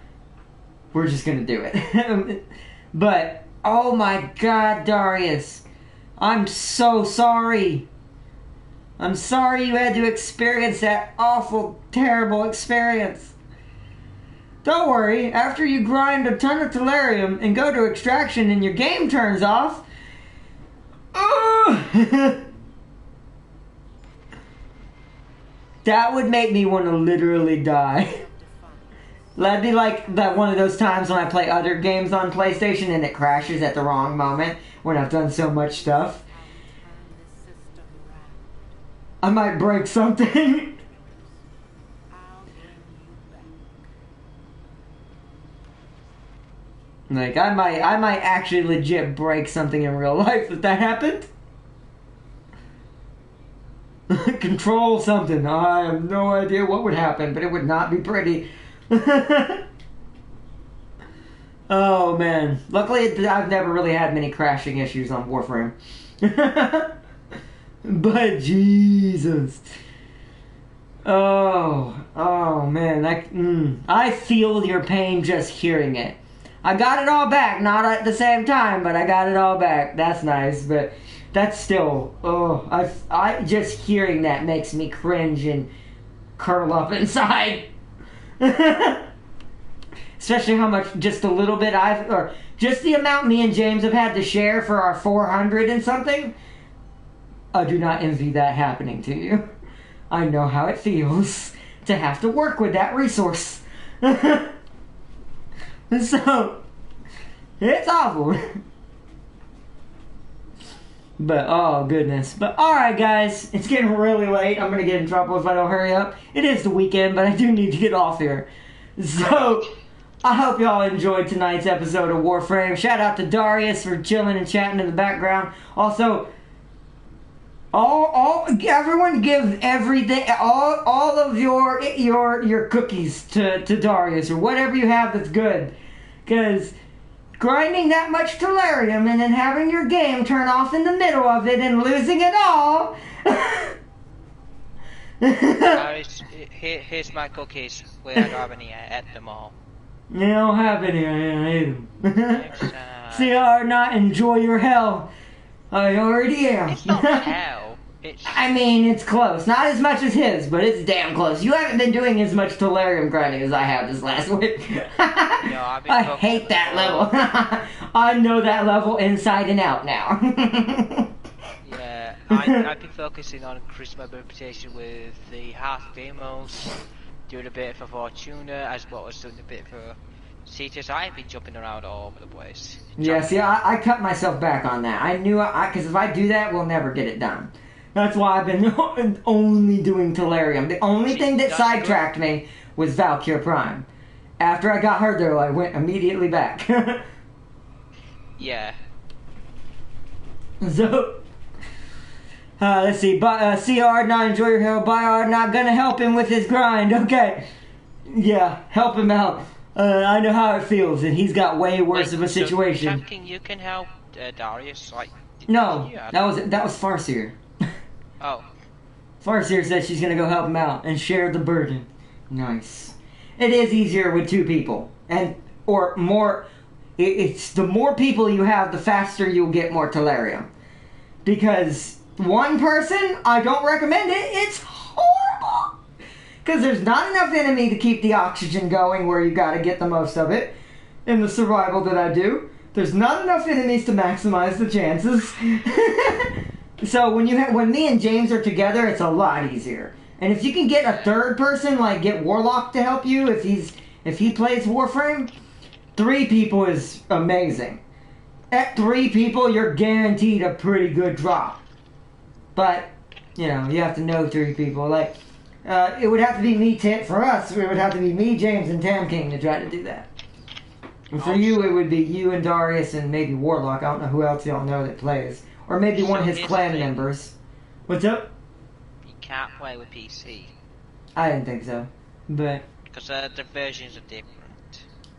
We're just gonna do it. But, oh my god, Darius. I'm so sorry. I'm sorry you had to experience that awful, terrible experience. Don't worry, after you grind a ton of tellurium and go to extraction and your game turns off, that would make me want to literally die. That'd be like that one of those times when I play other games on PlayStation and it crashes at the wrong moment when I've done so much stuff. I might break something. Like, I might actually legit break something in real life if that happened. Control something. I have no idea what would happen, but it would not be pretty. Oh, man. Luckily, I've never really had many crashing issues on Warframe. But, Jesus. Oh, man. I feel your pain just hearing it. I got it all back, not at the same time, but I got it all back. That's nice, but that's still, I just hearing that makes me cringe and curl up inside. Especially how much, just a little bit or just the amount me and James have had to share for our 400 and something. I do not envy that happening to you. I know how it feels to have to work with that resource. So, it's awful. But, oh goodness. But, alright guys, it's getting really late. I'm gonna get in trouble if I don't hurry up. It is the weekend, but I do need to get off here. So, I hope y'all enjoyed tonight's episode of Warframe. Shout out to Darius for chilling and chatting in the background. Also, everyone give everything, all of your cookies to Darius, or whatever you have that's good. Because grinding that much tellurium and then having your game turn off in the middle of it and losing it all Here's my cookies. We don't have any at the mall. You don't have any, I ate them. See, I not enjoy your hell. I already am. It's not hell. I mean, it's close. Not as much as his, but it's damn close. You haven't been doing as much Tellurium grinding as I have this last week. I hate that level. I know that level inside and out now. Yeah, I've been focusing on increasing my reputation with the half demos, doing a bit for Fortuna, as well as doing a bit for Cetus. I've been jumping around all over the place. Yeah, see, I cut myself back on that. I knew, because if I do that, we'll never get it done. That's why I've been only doing Tellurium. The only thing that sidetracked me was Valkyr Prime. After I got her, though, I went immediately back. Yeah. So, let's see. CR, not enjoy your hell. Bayard, not gonna help him with his grind. Okay. Yeah, help him out. I know how it feels, and he's got way worse of a situation. So, you can help Darius? Like, no, that was Farseer. Oh. Farseer said she's gonna go help him out and share the burden. Nice. It is easier with two people, or more. It's the more people you have, the faster you'll get more Tellurium. Because one person, I don't recommend it. It's horrible. Because there's not enough enemy to keep the oxygen going where you got to get the most of it. In the survival that I do, there's not enough enemies to maximize the chances. So when me and James are together, it's a lot easier. And if you can get a third person, like get Warlock to help you, if he plays Warframe, 3 people is amazing. At 3 people, you're guaranteed a pretty good drop. But, you know, you have to know 3 people. Like, it would have to be me, for us, it would have to be me, James, and Tam King to try to do that. And for you, it would be you and Darius and maybe Warlock. I don't know who else y'all know that plays. Or maybe one of his clan members. What's up? You can't play with PC. I didn't think so. But... because the versions are different.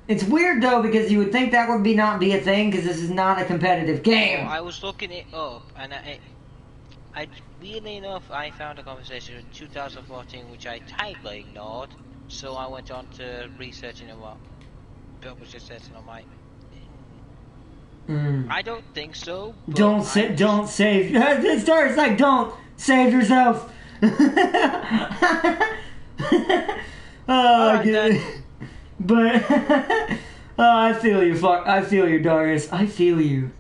It's weird though, because you would think that would not be a thing, because this is not a competitive game. I was looking it up, and I weirdly enough, I found a conversation in 2014 which I tightly ignored. So I went on to researching what Bill was just saying. I'm like, I don't think so. Don't save. It starts like, don't save yourself. I get it. But I feel you, Darius. I feel you.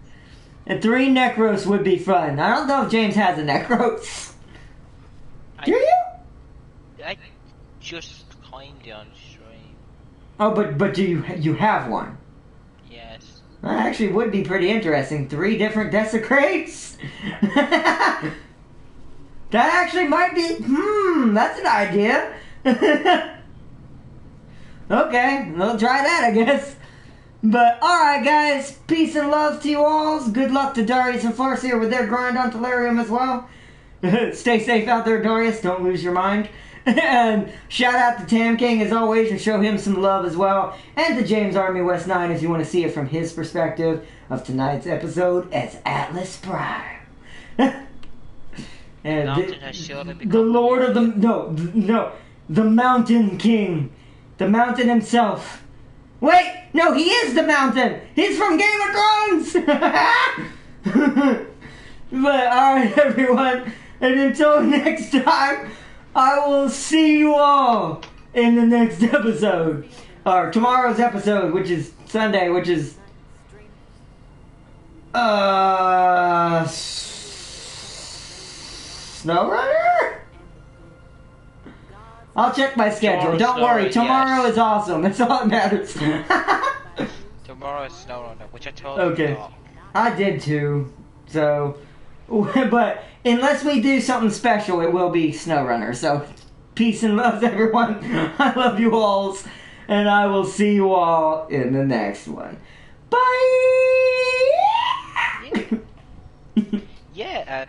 And 3 Necros would be fun. I don't know if James has a Necros. Do you? I just claimed it on stream. Oh, but do you have one? Yes. That actually would be pretty interesting. 3 different desecrates. That actually might be. That's an idea. Okay, we'll try that, I guess. But, alright guys, peace and love to you all. Good luck to Darius and Farseer with their grind on Tellurium as well. Stay safe out there, Darius. Don't lose your mind. And shout out to Tam King as always, and show him some love as well. And to James Army West 9 if you want to see it from his perspective of tonight's episode as Atlas Prime. And the Lord of the... the Mountain King. The Mountain himself. Wait! No, he is the Mountain! He's from Game of Thrones! But, alright everyone, and until next time, I will see you all in the next episode. Or tomorrow's episode, which is Sunday, which is... SnowRunner? I'll check my schedule. Don't worry. Tomorrow is awesome. That's all that matters. Tomorrow is SnowRunner, which I told you about. I did too. So, but unless we do something special, it will be SnowRunner. So, peace and love, everyone. I love you all, and I will see you all in the next one. Bye. Yeah.